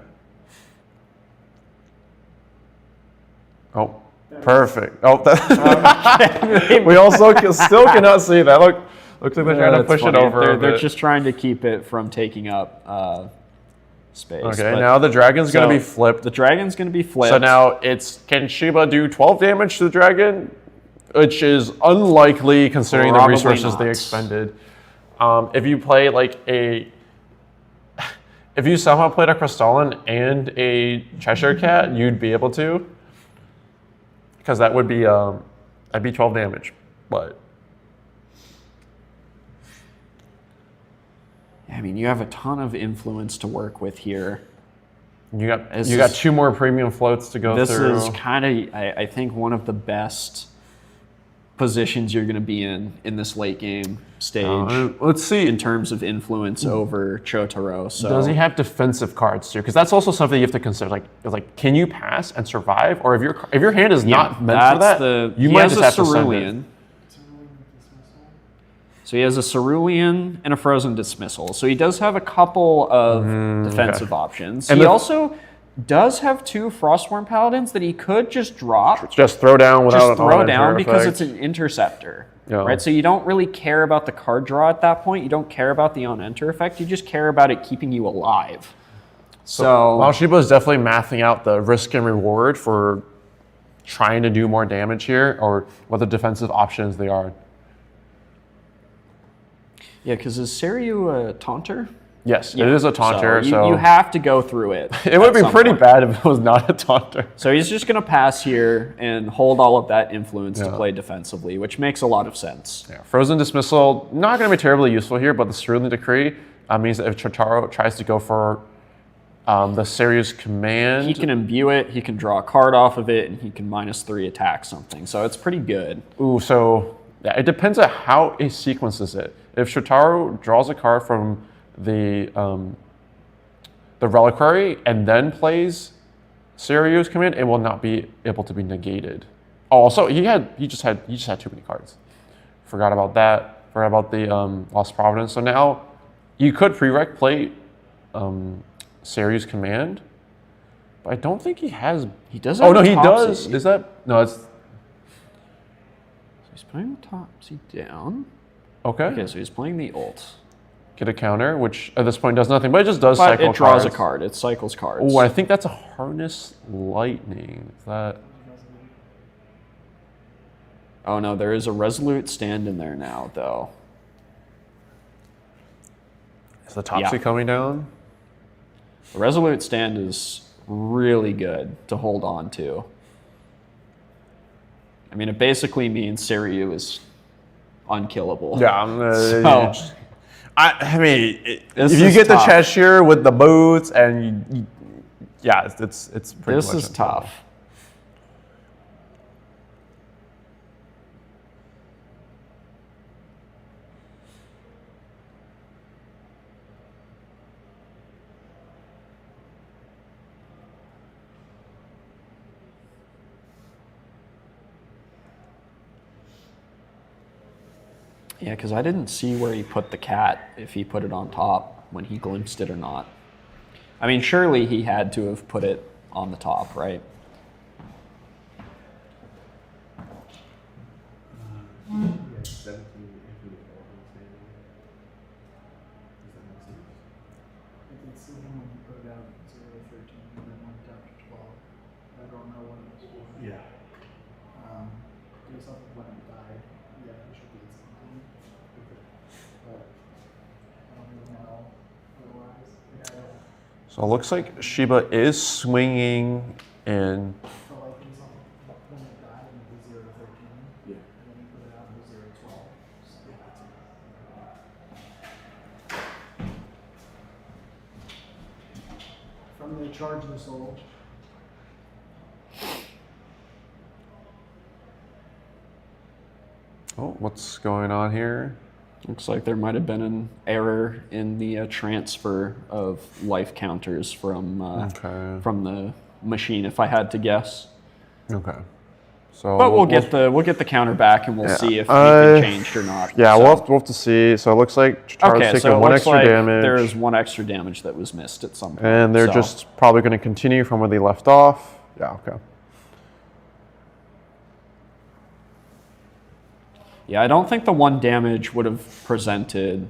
Oh, perfect. Oh, that. We also still cannot see that. Looks like they're trying to That's push funny. it over. They're a bit. just trying to keep it from taking up space. Okay, But- now the dragon's going to be so flipped. The dragon's going to be flipped. So now can Shiba do 12 damage to the dragon? Which is unlikely considering Probably the resources they not. expended. If you play like if you somehow played a Crystalline and a Cheshire Cat, you'd be able to. Because that would be, that'd be 12 damage, but. I mean, you have a ton of influence to work with here. You got This you got is- 2 more premium floats to go This through. is kind of, I think, one of the best positions you're going to be in this late game stage Let's see. in terms of influence over Chotaro. So Does he have defensive cards too? Because that's also something you have to consider. Like, can you pass and survive, or if your hand is not meant for that, you he might has just a have to send it. Cerulean. So he has a Cerulean and a Frozen Dismissal. So he does have a couple of defensive options. And he the- also does have 2 Frostworm Paladins that he could just drop. Just throw down without Just an throw on-enter down because effect. it's an interceptor. Yeah. Right? So you don't really care about the card draw at that point. You don't care about the on-enter effect. You just care about it keeping you alive. So While Shiba is definitely mathing out the risk and reward for trying to do more damage here, or what the defensive options they are. yeah, because is Seiryuu a taunter? Yes, it is a taunter, so you have to go through it. it would at be some pretty point. bad if it was not a taunter. So he's just going to pass here and hold all of that influence to Yeah. play defensively, which makes a lot of sense. Yeah, Frozen Dismissal, not going to be terribly useful here, but the Cerulean Decree means that if Chotaro tries to go for the Seiryuu's command, He can imbue it, he can draw a card off of it, and he can -3 attack something. So it's pretty good. Ooh, so yeah, it depends on how he sequences it. If Shotaro draws a card from the Reliquary and then plays Seiryuu's command, it will not be able to be negated. Oh, also he just had too many cards. Forgot about that. Forgot about the Lost Providence. So now you could prereq play Seiryuu's command, but I don't think he has. He does. Oh have no, a he Topsy. does. Is that no? It's He's playing the Topsy down. okay. Okay, so he's playing the ult. Get a counter, which at this point does nothing, but it just does But cycle it draws cards. a card. It cycles cards. Oh, I think that's a Harness Lightning. Is that? Oh no, there is a Resolute stand in there now, though. Is the Topsy coming down? The Resolute stand is really good to hold on to. I mean, it basically means Seiryuu is unkillable. Yeah, So, I mean, This if you is get tough. the Cheshire with the boots and yeah, it's pretty this much is tough. Yeah, because I didn't see where he put the cat, if he put it on top when he glimpsed it or not. I mean, surely he had to have put it on the top, right? It's the one when you put it out 0 to 13 and then went down to 12. I don't know what it was for. Yeah. Based off of when it died, yeah, it should be at 17. But I don't really know otherwise. Like, I don't So it looks like Shiba is swinging in. feel like based off of when it died, it was 0 to 13. Yeah. And then you put it out, it was 0 to 12. So yeah, that's it. From the Charge of the Soul. Oh, what's going on here? Looks like there might have been an error in the transfer of life counters from the machine, if I had to guess. Okay. So But we'll get the counter back, and we'll see if Uh, anything changed or not. Yeah, So- we'll have to see. So it looks like Chitaro's Okay, taking so it one looks extra like damage. there is one extra damage that was missed at some point. And they're so- just probably going to continue from where they left off. Yeah, okay. Yeah, I don't think the one damage would have presented.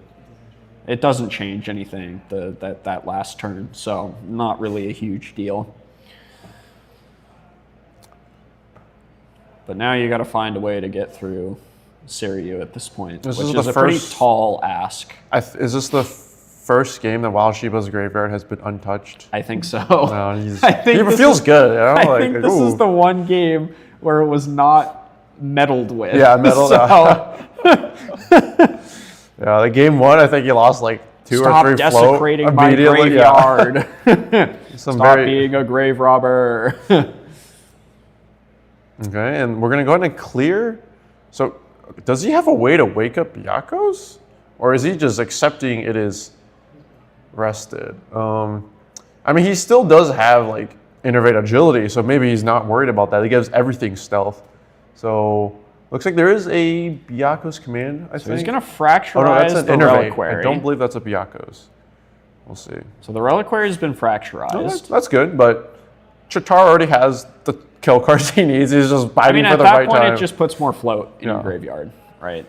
It doesn't change anything that last turn, so not really a huge deal. But now you got to find a way to get through Seiryuu at this point, This which is is the a pretty first- tall ask. Is this the first game that Wild Shiba's graveyard has been untouched? I think so. He's- I think he this feels is- good. You know? I Like, think this ooh. is the one game where it was not meddled with. Yeah, meddled. So, Yeah, the game one, I think he lost like two or stop three desecrating float my immediately. Yeah. graveyard. Some Stop very- being a grave robber. Okay, and we're gonna go ahead and clear. So, does he have a way to wake up Yakos, or is he just accepting it is rested? I mean, he still does have like innervate agility, so maybe he's not worried about that. He gives everything stealth. So, looks like there is a Yakos command. I So think he's going to Oh no, that's fracturize an the innervate. reliquary. I don't believe that's a Yakos. We'll see. So the reliquary has been fracturized. No, that's good, but Chitaru already has the kill cards he needs. He's just I biting mean, for at the that right point, time. it just puts more float in your Yeah. graveyard, right?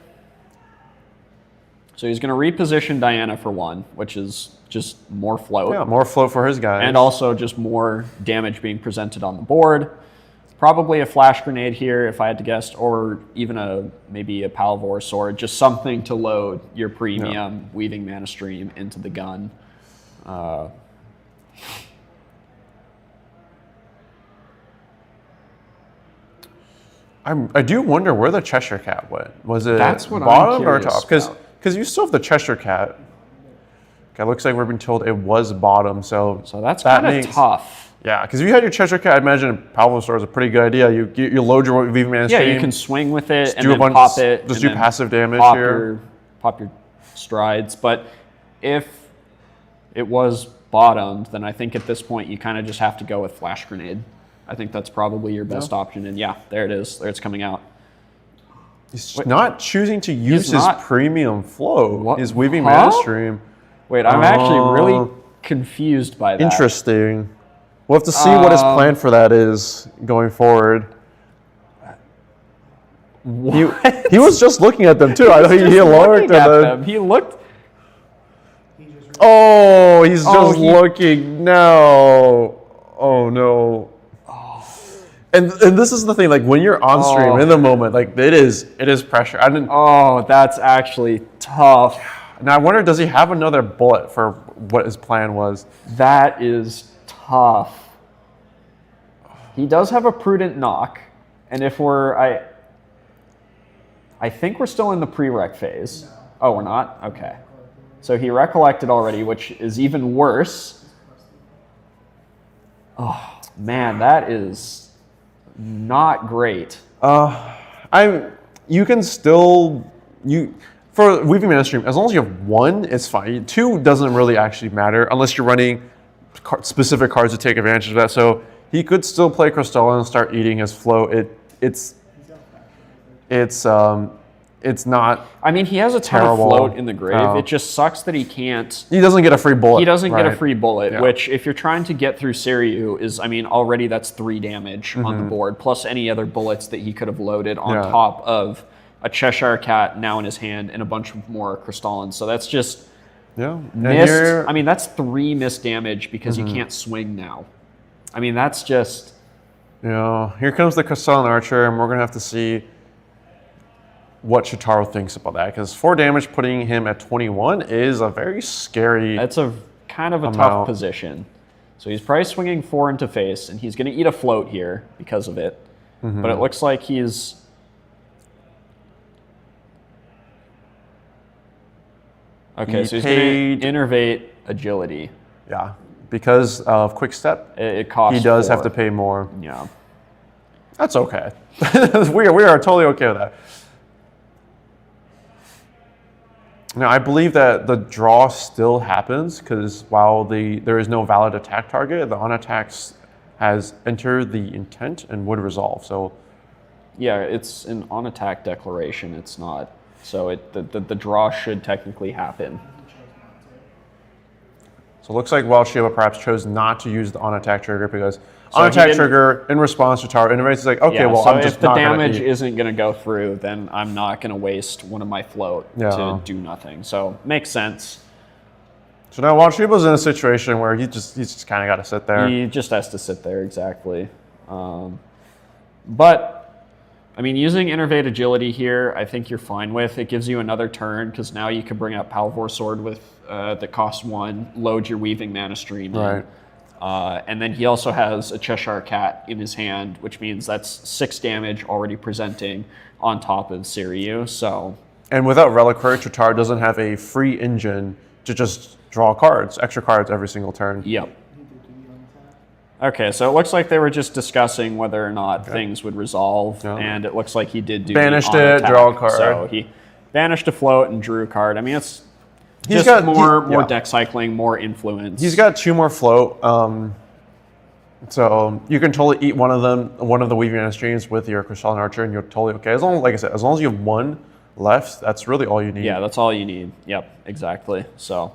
So he's going to reposition Diana for one, which is just more float. Yeah, more float for his guys. And also just more damage being presented on the board. Probably a flash grenade here, if I had to guess, or even maybe a Palvor sword, just something to load your premium Weaving Mana Stream into the gun. I do wonder where the Cheshire Cat went. Was it That's what I'm bottom or curious top? Because you still have the Cheshire Cat. Okay, looks like we're being told it was bottom, so that's that kind of makes- tough. Yeah, because if you had your Cheshire Cat, I imagine Palvo Store is a pretty good idea. You load your Weaving Mana Yeah, Stream. you can swing with it and do a then bunch- pop it. just and do then passive damage pop here. pop your strides. But if it was bottomed, then I think at this point you kind of just have to go with Flash Grenade. I think that's probably your best option. And yeah, there it is. There it's coming out. He's not choosing to use his not- premium flow. What? His Weaving Huh? Mana Stream. Wait, I'm actually really confused by that. Interesting. We'll have to see what his plan for that is going forward. He was just looking at them too. I know he Just looked looking at and then, them. He looked. oh, he's Oh, just looking. No. Oh no. And this is the thing, like when you're on stream in the moment, like it is pressure. Oh, that's actually tough. Now I wonder, does he have another bullet for what his plan was? That is tough. He does have a prudent knock, and if I think we're still in the prereq phase. No. Oh, we're not? Okay. So he recollected already, which is even worse. Oh man, that is not great. You can still for Weaving Mana Stream, as long as you have 1, it's fine. 2 doesn't really actually matter unless you're running specific cards to take advantage of that. So he could still play Crystalline and start eating his float. It's not. I mean, he has a ton terrible. of float in the grave. It just sucks that he can't. He doesn't get a free bullet. He doesn't get a free bullet, Yeah. which if you're trying to get through Seiryuu is, I mean, already that's 3 damage on the board, plus any other bullets that he could have loaded on top of a Cheshire Cat now in his hand and a bunch of more Crystallines. So that's just missed. I mean, that's 3 missed damage because you can't swing now. I mean, that's just. Yeah, here comes the Crystalline Archer, and we're going to have to see what Shotaro thinks about that, because 4 damage putting him at 21 is a very scary. That's a kind of a tough position. So he's probably swinging 4 into face, and he's going to eat a float here because of it. But it looks like he's. Okay, so he's going to innervate agility. Yeah, because of quick step, it costs. He does 4. have to pay more. Yeah, that's okay. we are totally okay with that. Now, I believe that the draw still happens because while there is no valid attack target, the on-attacks has entered the intent and would resolve. So, yeah, it's an on-attack declaration. It's not. So the draw should technically happen. So it looks like Wild Shiba perhaps chose not to use the on-attack trigger because on-attack trigger in response to Tower Innovates is like, okay, well, so I'm just if the not damage gonna isn't going to go through, then I'm not going to waste one of my float to do nothing. So makes sense. So now Wild Shiba's in a situation where he's just kind of got to sit there. He just has to sit there, exactly. But I mean, using Innervate Agility here, I think you're fine with. It gives you another turn because now you can bring out Palvor Sword with that costs 1, load your Weaving Mana Stream in. Right. And then he also has a Cheshire Cat in his hand, which means that's 6 damage already presenting on top of Seiryuu. So, and without Reliquary, Chotaro doesn't have a free engine to just draw cards, extra cards every single turn. Yep. Okay, so it looks like they were just discussing whether or not things would resolve, and it looks like he did do banished the it, draw a card. So he banished a float and drew a card. I mean, it's He's just got more deck cycling, more influence. He's got 2 more float, so you can totally eat one of the Weaving Mana Streams with your Crystalline Archer, and you're totally okay. As long, like I said, as long as you have 1 left, that's really all you need. Yeah, that's all you need. Yep, exactly. So.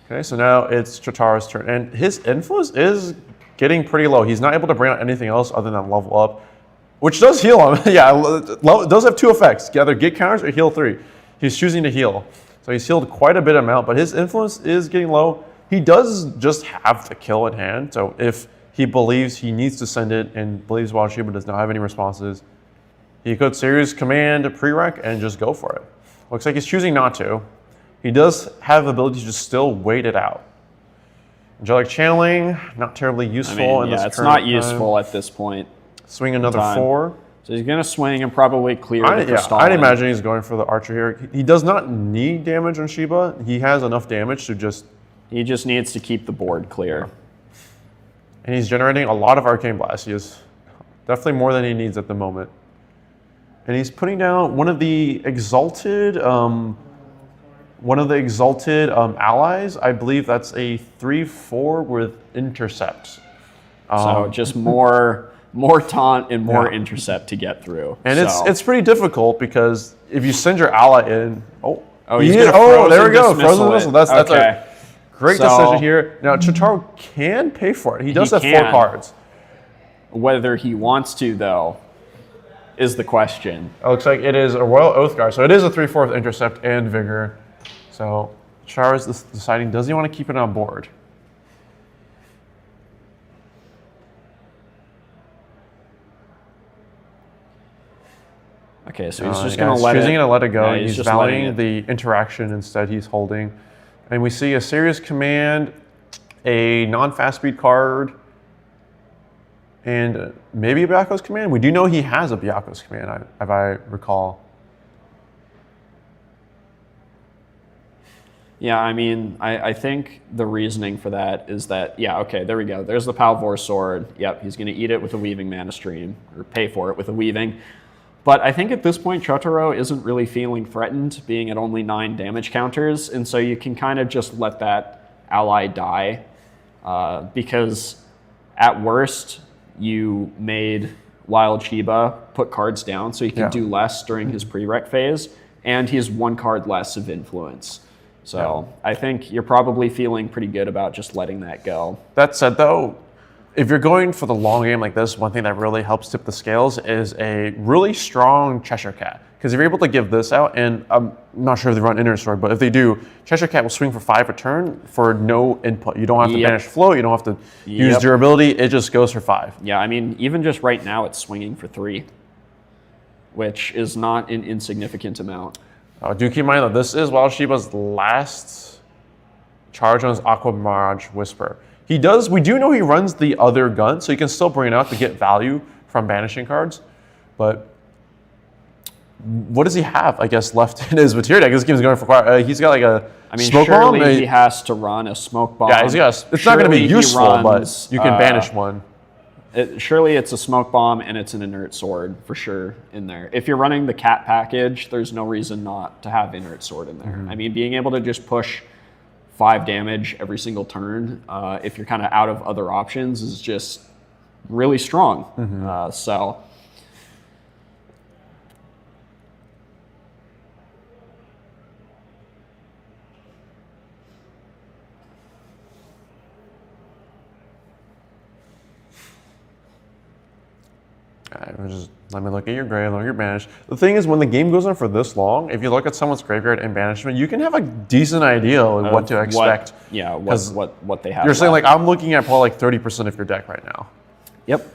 Okay, so now it's Chotaro's turn, and his influence is getting pretty low. He's not able to bring out anything else other than level up, which does heal him. Yeah, it does have 2 effects. Either get counters or heal 3. He's choosing to heal. So he's healed quite a bit amount, but his influence is getting low. He does just have the kill in hand. So if he believes he needs to send it and believes Wild Shiba does not have any responses, he could Seiryuu's command prereq and just go for it. Looks like he's choosing not to. He does have the ability to just still wait it out. Angelic Channeling, not terribly useful in this current it's not time. useful at this point. Swing another 4. So he's going to swing and probably clear the Crystalline. I'd imagine he's going for the Archer here. He does not need damage on Shiba. He has enough damage to just... He just needs to keep the board clear. And he's generating a lot of Arcane Blast. He is definitely more than he needs at the moment. And he's putting down one of the Exalted... allies. I believe that's a 3/4 with Intercept. So just more taunt and more intercept to get through. And it's pretty difficult because if you send your ally in, there we go, frozen missile. That's a great decision here. Now Chotaro can pay for it. He does have 4 cards. Whether he wants to, though, is the question. It looks like it is a Royal Oathguard, so it is a 3/4 intercept and vigor. So Chotaro is deciding, does he want to keep it on board? Okay, so he's just going to let choosing to let it go. Yeah, He's just letting valuing the interaction instead. He's holding, and we see a serious command, a non-fast speed card, and maybe a Byaku's command. We do know he has a Byaku's command, if I recall. Yeah, I mean, I think the reasoning for that is that, yeah, okay, there we go. There's the Palvor sword. Yep, he's going to eat it with a weaving mana stream, or pay for it with a weaving. But I think at this point, Chotaro isn't really feeling threatened, being at only 9 damage counters, and so you can kind of just let that ally die, because at worst, you made Wild Shiba put cards down so he can do less during his prereq phase, and he has 1 card less of influence. So I think you're probably feeling pretty good about just letting that go. That said, though, if you're going for the long game like this, one thing that really helps tip the scales is a really strong Cheshire Cat. Because if you're able to give this out, and I'm not sure if they run Inner Sword, but if they do, Cheshire Cat will swing for 5 a turn for no input. You don't have to banish float, you don't have to use durability, it just goes for 5. Yeah, I mean, even just right now, it's swinging for 3, which is not an insignificant amount. Do keep in mind that this is Wild Shiba's last charge on his Aqua Mirage Whisper. We do know he runs the other gun, so you can still bring it out to get value from banishing cards. But what does he have, I guess, left in his material deck? This game's going for quite. He's got like a smoke bomb. Surely he has to run a smoke bomb. Yeah, it's not going to be useful, but you can banish one. Surely it's a smoke bomb and it's an inert sword for sure in there. If you're running the cat package, there's no reason not to have inert sword in there. I mean, being able to just push 5 damage every single turn, if you're kind of out of other options, is just really strong. So. Let me look at your grave, look at your banish. The thing is, when the game goes on for this long, if you look at someone's graveyard and banishment, you can have a decent idea of what to expect. What they have. You're saying, like, I'm looking at probably like 30% of your deck right now. Yep.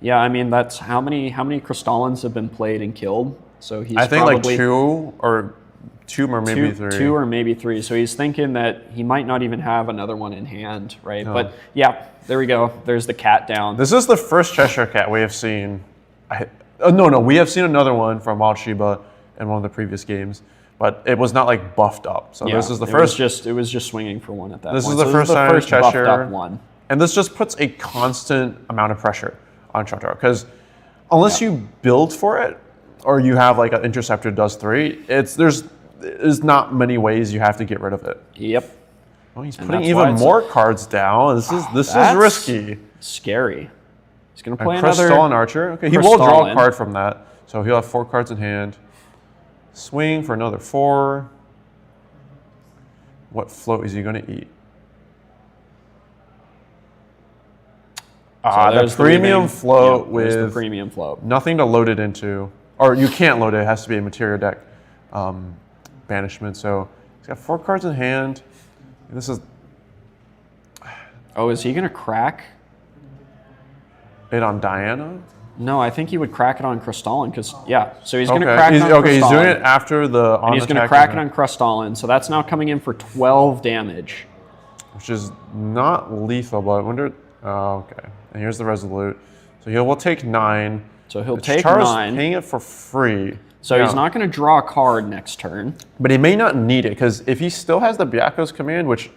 Yeah, I mean, that's how many Crystallins have been played and killed. So he's I think probably like 2 or maybe 3. 2 or maybe 3. So he's thinking that he might not even have another one in hand, right? No. But yeah, there we go. There's the cat down. This is the first Cheshire Cat we have seen. No, we have seen another one from Wild Shiba in one of the previous games, but it was not like buffed up. So this is the first. It was just swinging for 1 at that point. This is the first time Cheshire buffed up one. And this just puts a constant amount of pressure on Chotaro, because unless you build for it or you have like an interceptor that does 3, there's not many ways you have to get rid of it. Yep. Oh, he's putting even more cards down. This is risky. Scary. He's going to play Crystal another and Archer. Okay, he will draw a card from that. So he'll have 4 cards in hand. Swing for another 4. What float is he going to eat? The premium float with the premium float. Nothing to load it into. Or you can't load it. It has to be a material deck banishment. So he's got 4 cards in hand. This is. Oh, is he going to crack it on Diana? No, I think he would crack it on Crystallin because, so he's going to crack it on Crystallin. He's doing it after the and he's going to crack it on Crystallin, so that's now coming in for 12 damage. Which is not lethal, but I wonder. Oh, okay. And here's the Resolute. So he will take 9. So he'll take 9. Paying it for free. So he's not going to draw a card next turn. But he may not need it, because if he still has the Byaku's command, which...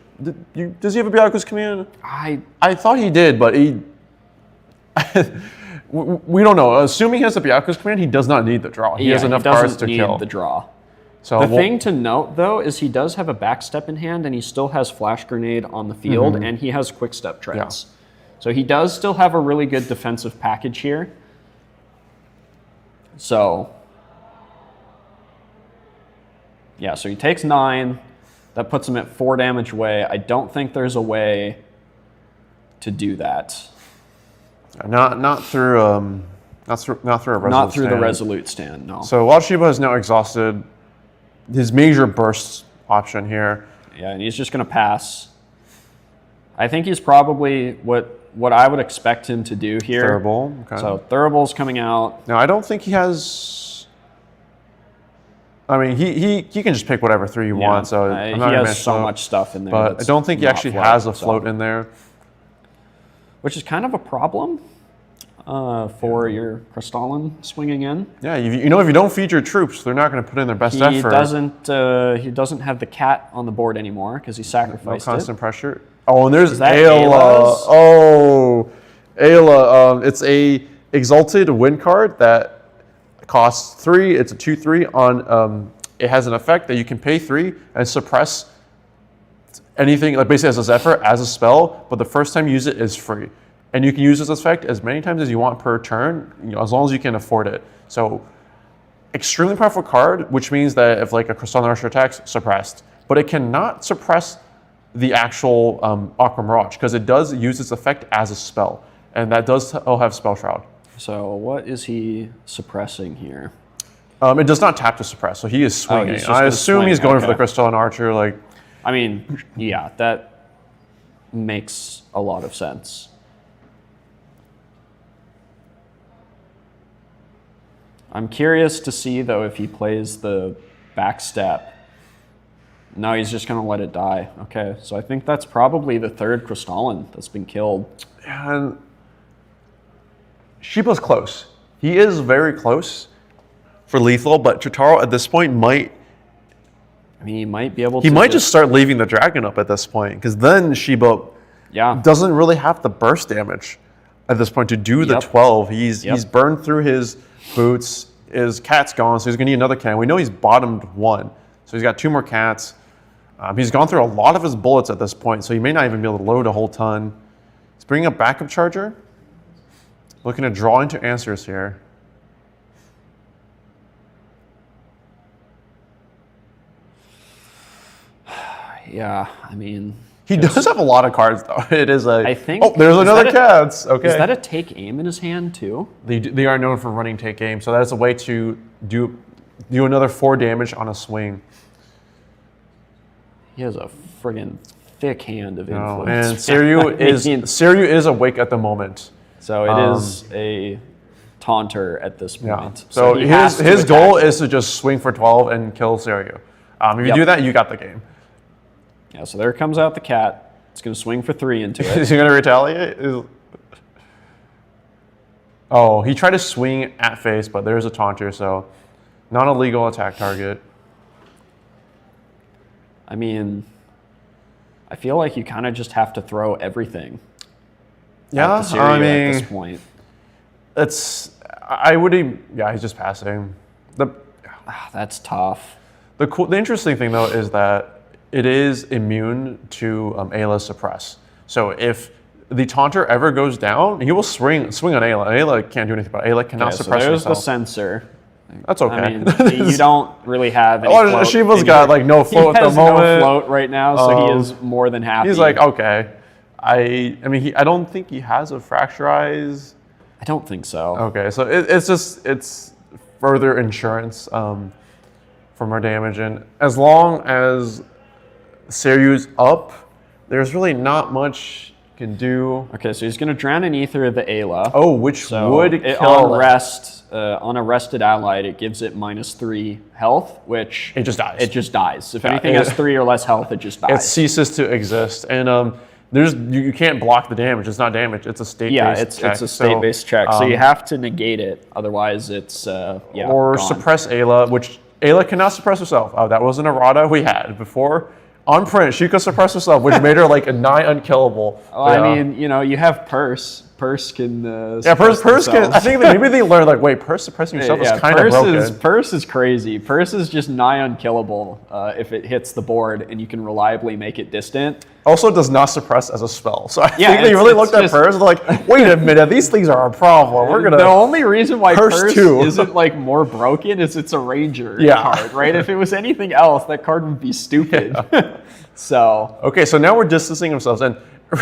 does he have a Byaku's command? I thought he did, but he... we don't know. Assuming he has the Byaku's command, he does not need the draw. He has enough cards to kill. He doesn't need the draw. So the thing to note, though, is he does have a backstep in hand, and he still has Flash Grenade on the field, and he has Quickstep Treads. Yeah. So he does still have a really good defensive package here. So... yeah, so he takes 9. That puts him at 4 damage away. I don't think there's a way to do that. Not through a Resolute Not through stand. the Resolute stand, no. So Wild Shiba has now exhausted his major burst option here. Yeah, and he's just going to pass. I think he's probably what what I would expect him to do here. Thurible. Okay. So Thurible's coming out. Now I don't think he has. I mean, he can just pick whatever 3 he wants. So I'm he not gonna has so float, much stuff in there. but I that's don't think he not actually float, has a so- float in there. which is kind of a problem for your Crystalline swinging in. Yeah, if you don't feed your troops, they're not going to put in their best He effort. doesn't have the cat on the board anymore because he No sacrificed constant it. pressure. Oh, and there's that Ayla. Ayla's? Oh, Ayla. It's a Exalted Wind card that costs 3. It's a 2/3 on. It has an effect that you can pay 3 and suppress anything, like basically as a Zephyr, as a spell, but the first time you use it is free. And you can use this effect as many times as you want per turn, as long as you can afford it. So, extremely powerful card, which means that if like a Crystalline Archer attacks, suppressed. But it cannot suppress the actual Aqua Mirage, because it does use its effect as a spell. And that does have Spell Shroud. So what is he suppressing here? It does not tap to suppress, so he is swinging. he's just I gonna assume swing, he's going for the okay. Crystalline Archer, like... I mean, yeah, that makes a lot of sense. I'm curious to see, though, if he plays the backstep. No, he's just going to let it die. Okay, so I think that's probably the 3rd Crystalline that's been killed. And Shiba's close. He is very close for lethal, but Chitaro at this point might... I mean, he might be able to... He might just start leaving the dragon up at this point, because then Shiba doesn't really have the burst damage at this point to do the 12. He's burned through his boots. His cat's gone, so he's going to need another cat. We know he's bottomed 1, so he's got 2 more cats. He's gone through a lot of his bullets at this point, so he may not even be able to load a whole ton. He's bringing a backup charger. Looking to draw into answers here. Yeah, I mean... He does have a lot of cards, though. It is a... I think... Oh, there's another cats. Okay. Is that a take aim in his hand, too? They are known for running take aim, so that is a way to do another 4 damage on a swing. He has a friggin' thick hand of Oh, influence. and Seiryuu is awake at the moment. So it is a taunter at this point. Yeah. So he has to his attack goal it. is to just swing for 12 and kill Seiryuu. If you do that, you got the game. Yeah, so there comes out the cat. It's going to swing for 3 into it. Is he going to retaliate? Oh, he tried to swing at face, but there's a taunter, so not a legal attack target. I mean, I feel like you kind of just have to throw everything. Yeah, at the Seiryuu I mean, at this point. He's just passing. That's tough. The interesting thing, though, is that it is immune to Ayla's suppress. So if the taunter ever goes down, he will swing on Ayla. Ayla can't do anything about it. Ayla cannot suppress so there's herself. the sensor. That's okay. I mean, you don't really have any float. Shiva's got like no float at the moment. He has no float right now, so he is more than happy. He's like, okay. I don't think he has a Fracturize. I don't think so. Okay, so it's further insurance from our damage, and as long as Seiryuu's up, there's really not much you can do. Okay, so he's going to drown in Ether the Ayla. Oh, which would kill on a rested allied, it gives it -3 health, which it just dies. It just dies. If anything has 3 or less health, it just dies. It ceases to exist, and you can't block the damage. It's not damage. It's a state-based check. It's a state-based check. So you have to negate it, otherwise it's or gone. Suppress Ayla, which Ayla cannot suppress herself. Oh, that was an errata we had before. On print, she could suppress herself, which made her like a nigh unkillable. Oh, I mean, you have Purse. Purse can. Purse can. I think maybe they learned like, wait, Purse suppressing yourself is kind of broken. Purse is crazy. Purse is just nigh unkillable if it hits the board and you can reliably make it distant. Also, does not suppress as a spell. So I think they it's- really it's looked at Purse and like, wait a minute, these things are a problem. We're gonna. The only reason why Purse too. isn't like more broken is it's a Ranger Yeah. card, right? If it was anything else, that card would be stupid. So Okay, so now we're distancing ourselves, and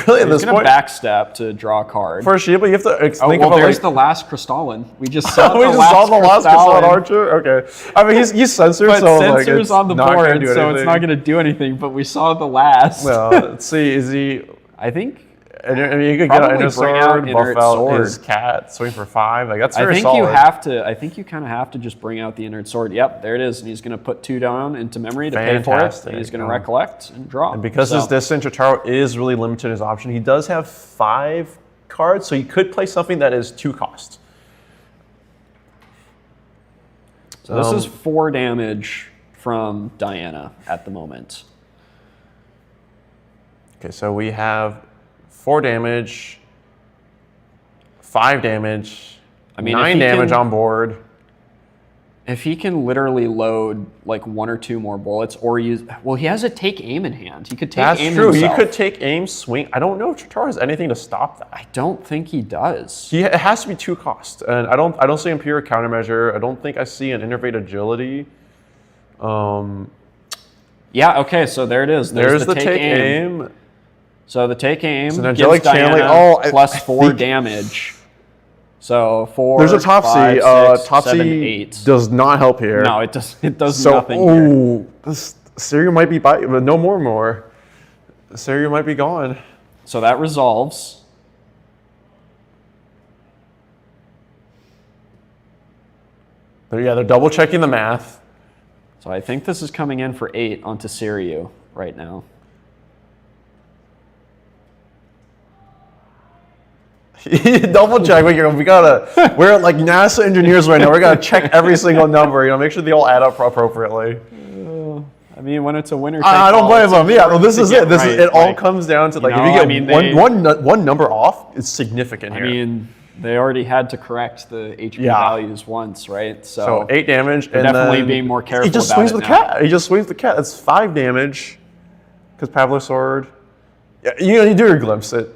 really at he's this gonna point, backstep to draw a card. for Shiba, you have to think well, of there's like. the last Crystalline. We just saw We the just saw the last Crystalline. Crystalline Archer. Okay, I mean he's censored, But so like, sensor's it's on the not gonna board, do so it's anything. not going to do anything. But we saw the last. Well, let's see. Is he? I think And I mean, you could Probably get an bring out sword, buff Inert out Sword. his cat, swing for 5. Like that's I very think solid. you have to. I think you kind of have to just bring out the Inert Sword. Yep, there it is. And he's going to put 2 down into memory to pay for it. Fantastic. And he's going to recollect and draw. And because his distance, Jotaro is really limited in his option. He does have 5 cards, so he could play something that is 2 cost. So this is 4 damage from Diana at the moment. Okay, so we have 4 damage, 5 damage, I mean, 9 damage on board. If he can literally load like 1 or 2 more bullets or use... Well, he has a take aim in hand. He could take That's aim true. himself. He could take aim, swing. I don't know if Jotaro has anything to stop that. I don't think he does. It has to be 2 cost, and I don't see Imperial Countermeasure. I don't think I see an Innervate Agility. Yeah, okay, so there it is. There's the take aim. So the take aim an gives angelic Diana channeling. plus 4 think- damage. So 4, There's a Topsy. 5, 6, Topsy 7, 8. does not help here. No, it does. It does So, nothing here. this Seiryuu might be but no more. Seiryuu might be gone. So that resolves. They're double checking the math. So I think this is coming in for 8 onto Seiryuu right now. Double check. We're like NASA engineers right now. We gotta check every single number. Make sure they all add up appropriately. I mean, when it's a winner, I don't blame them. Yeah, well, this is it. Right. It all comes down to like know, if you I get mean, one number off, it's significant I here. mean, they already had to correct the HP values once, right? So 8 damage, and definitely then being more careful. He just about swings it the now. cat. He just swings the cat. That's 5 damage. Because Pavlov's sword. Yeah, you do your glimpse it.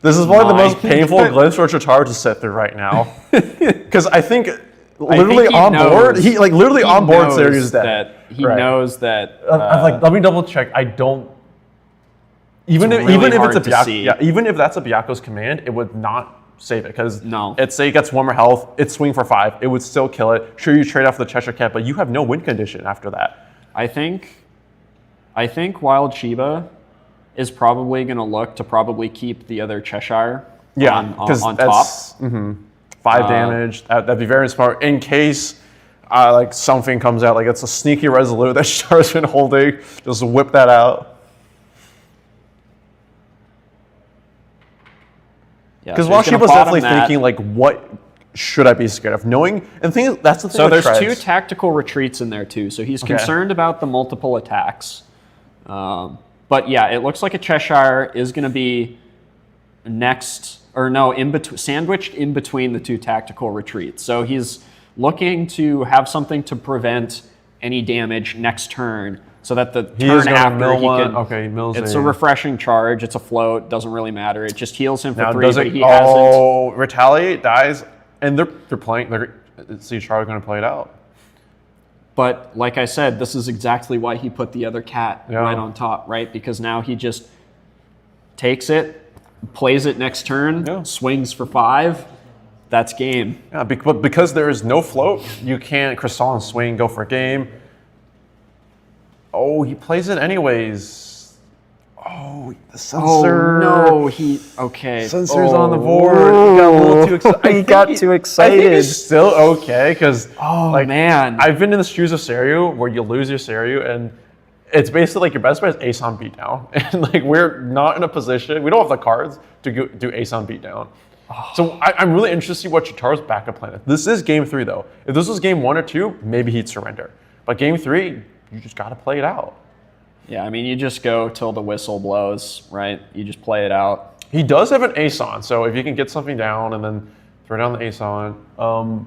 This is probably the most painful glimpse for Jotaro to sit through right now. Because I think literally he on board, knows- he like literally he on board knows Seiryuu's dead. that He Right. knows that. I'm like, let me double check. I don't. Even if really it's a hard to Byakko, see. yeah, even if that's a Byakko's command, it would not save it because No. It's say it gets 1 more health, it's swing for 5, it would still kill it. Sure, you trade off the Cheshire Cat, but you have no win condition after that. I think Wild Shiba is probably going to look to probably keep the other Cheshire on top. that's 5 damage. That'd be very smart in case like something comes out, like it's a sneaky Resolute that Shadow's been holding. Just whip that out. Yeah, Because so Wild he's gonna Shiba's bottom definitely that. thinking like, what should I be scared of? Knowing and thing that's the thing. So with there's Trez. 2 tactical retreats in there too. So he's concerned about the multiple attacks. But yeah, it looks like a Cheshire is going to be next, or no, in between, sandwiched in between the 2 tactical retreats. So he's looking to have something to prevent any damage next turn, so that the He is turn gonna after mill he one. can. Okay, mills It's a- a refreshing charge. It's a float. Doesn't really matter. It just heals him for Now 3, does but it? he hasn't. Oh, retaliate dies, and they're playing. See, Charlie going to play it out. But like I said, this is exactly why he put the other cat Yeah. right on top, right? Because now he just takes it, plays it next turn, Yeah. swings for 5. That's game. Yeah, but because there is no float, you can't Croissant swing, go for a game. Oh, he plays it anyways. Oh, the censor. Okay. Censor's on the board. He got a little too excited. He got too I excited. think he's still okay because Man. I've been in the shoes of Seiryuu where you lose your Seiryuu and it's basically like your best bet is ace on beatdown. And like we're not in a position, we don't have the cards to do ace on beatdown. So I'm really interested to see what Jotaro's backup plan is. This is game 3 though. If this was game 1 or 2, maybe he'd surrender. But game 3, you just got to play it out. Yeah, I mean, you just go till the whistle blows, right? You just play it out. He does have an ace on, so if you can get something down and then throw down the ace on,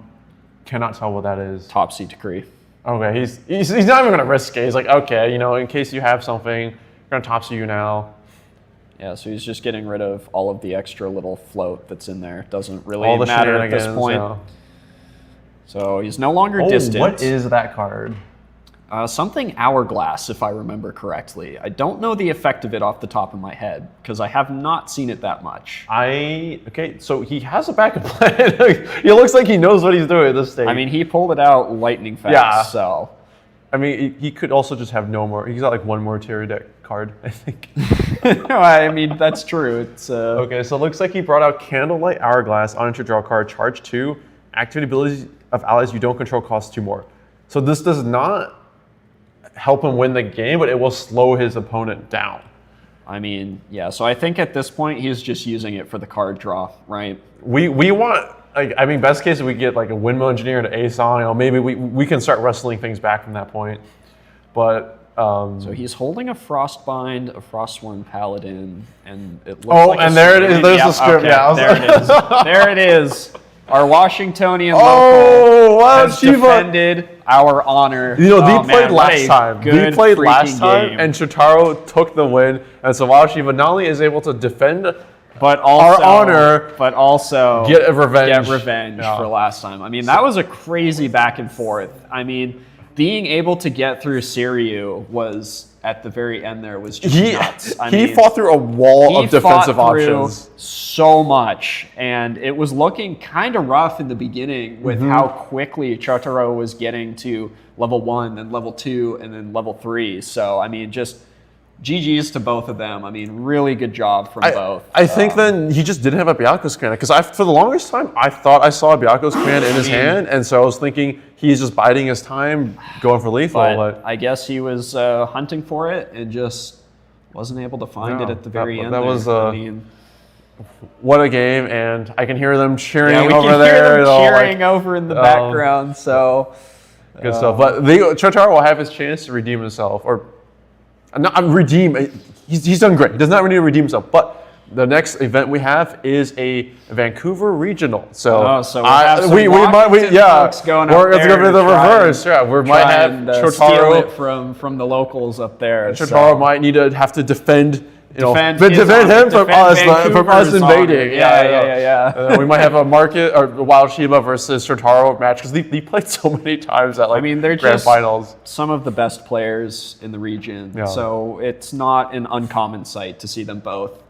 cannot tell what that is. Topsy decree. Okay, he's not even gonna risk it. He's like, okay, in case you have something, we're gonna Topsy you now. Yeah, so he's just getting rid of all of the extra little float that's in there. Doesn't really All the matter at this shenanigans, point. yeah. So he's no longer distant. What is that card? Something hourglass, if I remember correctly. I don't know the effect of it off the top of my head because I have not seen it that much. Okay, so he has a backup plan. He looks like he knows what he's doing at this stage. I mean, he pulled it out lightning fast. Yeah. So I mean, he could also just have no more. He's got like one more tier deck card, I think. No, I mean, that's true. It's Okay, so it looks like he brought out Candlelight Hourglass. On enter, draw a card, charge 2. Activate abilities of allies you don't control cost 2 more. So this does not help him win the game, but it will slow his opponent down. I mean, yeah. So I think at this point he's just using it for the card draw, right? We want, like, I mean, best case we get like a Windmill Engineer and an A-Song. You know, maybe we can start wrestling things back from that point. But so he's holding a Frostbind, a Frostsworn Paladin, and it looks oh, like and there it is. There's the script. Okay, Yeah, there it is. There it is. Our Washingtonian oh, local wow, has Shiva. defended our honor. You know, oh, they played man, what last a time. They good played freaking last time, game. and Shotaro took the win. And so while Shiva not only is able to defend but also, our honor, but also get revenge. Get revenge for last time. I mean, that was a crazy back and forth. I mean, being able to get through Seiryuu was, at the very end there, was just nuts. I he mean, fought through a wall of defensive fought through options. so much, and it was looking kind of rough in the beginning with how quickly Chotaro was getting to level 1 and level 2 and then level 3. So, I mean, just GG's to both of them. I mean, really good job from both. I think then he just didn't have a Byakko's command, because for the longest time I thought I saw a Byakko's command in his hand, and so I was thinking he's just biding his time, going for lethal. But I guess he was hunting for it and just wasn't able to find it at the very end. That was I mean, what a game, and I can hear them cheering yeah, we over can there. hear them you know, cheering over in the background. So good stuff. But Chotaro will have his chance to redeem himself, or not redeem. He's done great. He does not need to redeem himself. But the next event we have is a Vancouver regional. So, we might folks going up or it's there going to be the and try reverse. Yeah, we might have steal Chotaro it from the locals up there. Chotaro might need to have to defend. Defend him from us invading. Yeah. We might have a market or Wild Shiba versus Shotaro match, because they played so many times at they're grand just finals. Some of the best players in the region. Yeah. So it's not an uncommon sight to see them both,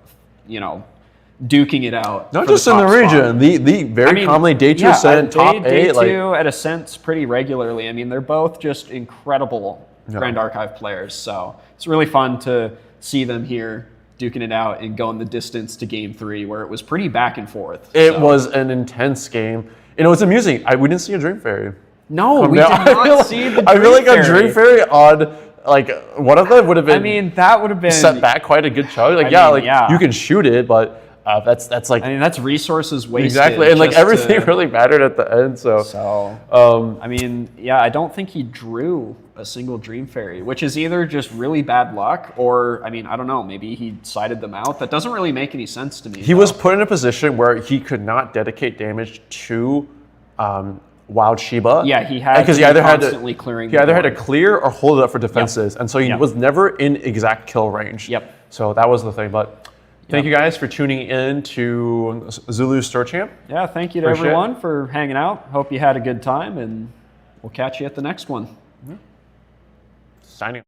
duking it out. Not just in the region. The very commonly day 2 Ascent, top 8. Day 2 at Ascents pretty regularly. I mean, they're both just incredible Grand Archive players. So it's really fun to see them here duking it out and going the distance to game 3, where it was pretty back and forth. It was an intense game. It's amusing. We didn't see a Dream Fairy. No, we did not see the Dream Fairy. I feel like a Dream Fairy on, one of them would have been. I mean, that would have been set back quite a good chunk. You can shoot it, but that's like. I mean, that's resources wasted. Exactly, and everything really mattered at the end. I mean, I don't think he drew a single Dream Fairy, which is either just really bad luck, or I don't know, maybe he sided them out. That doesn't really make any sense to me. He was put in a position where he could not dedicate damage to Wild Shiba. Yeah, he had because he either had to clear or hold it up for defenses, and so he was never in exact kill range. Yep. So that was the thing, but. Thank you guys for tuning in to Zulu Store Champ. Yeah, thank you to everyone for hanging out. Hope you had a good time, and we'll catch you at the next one. Signing.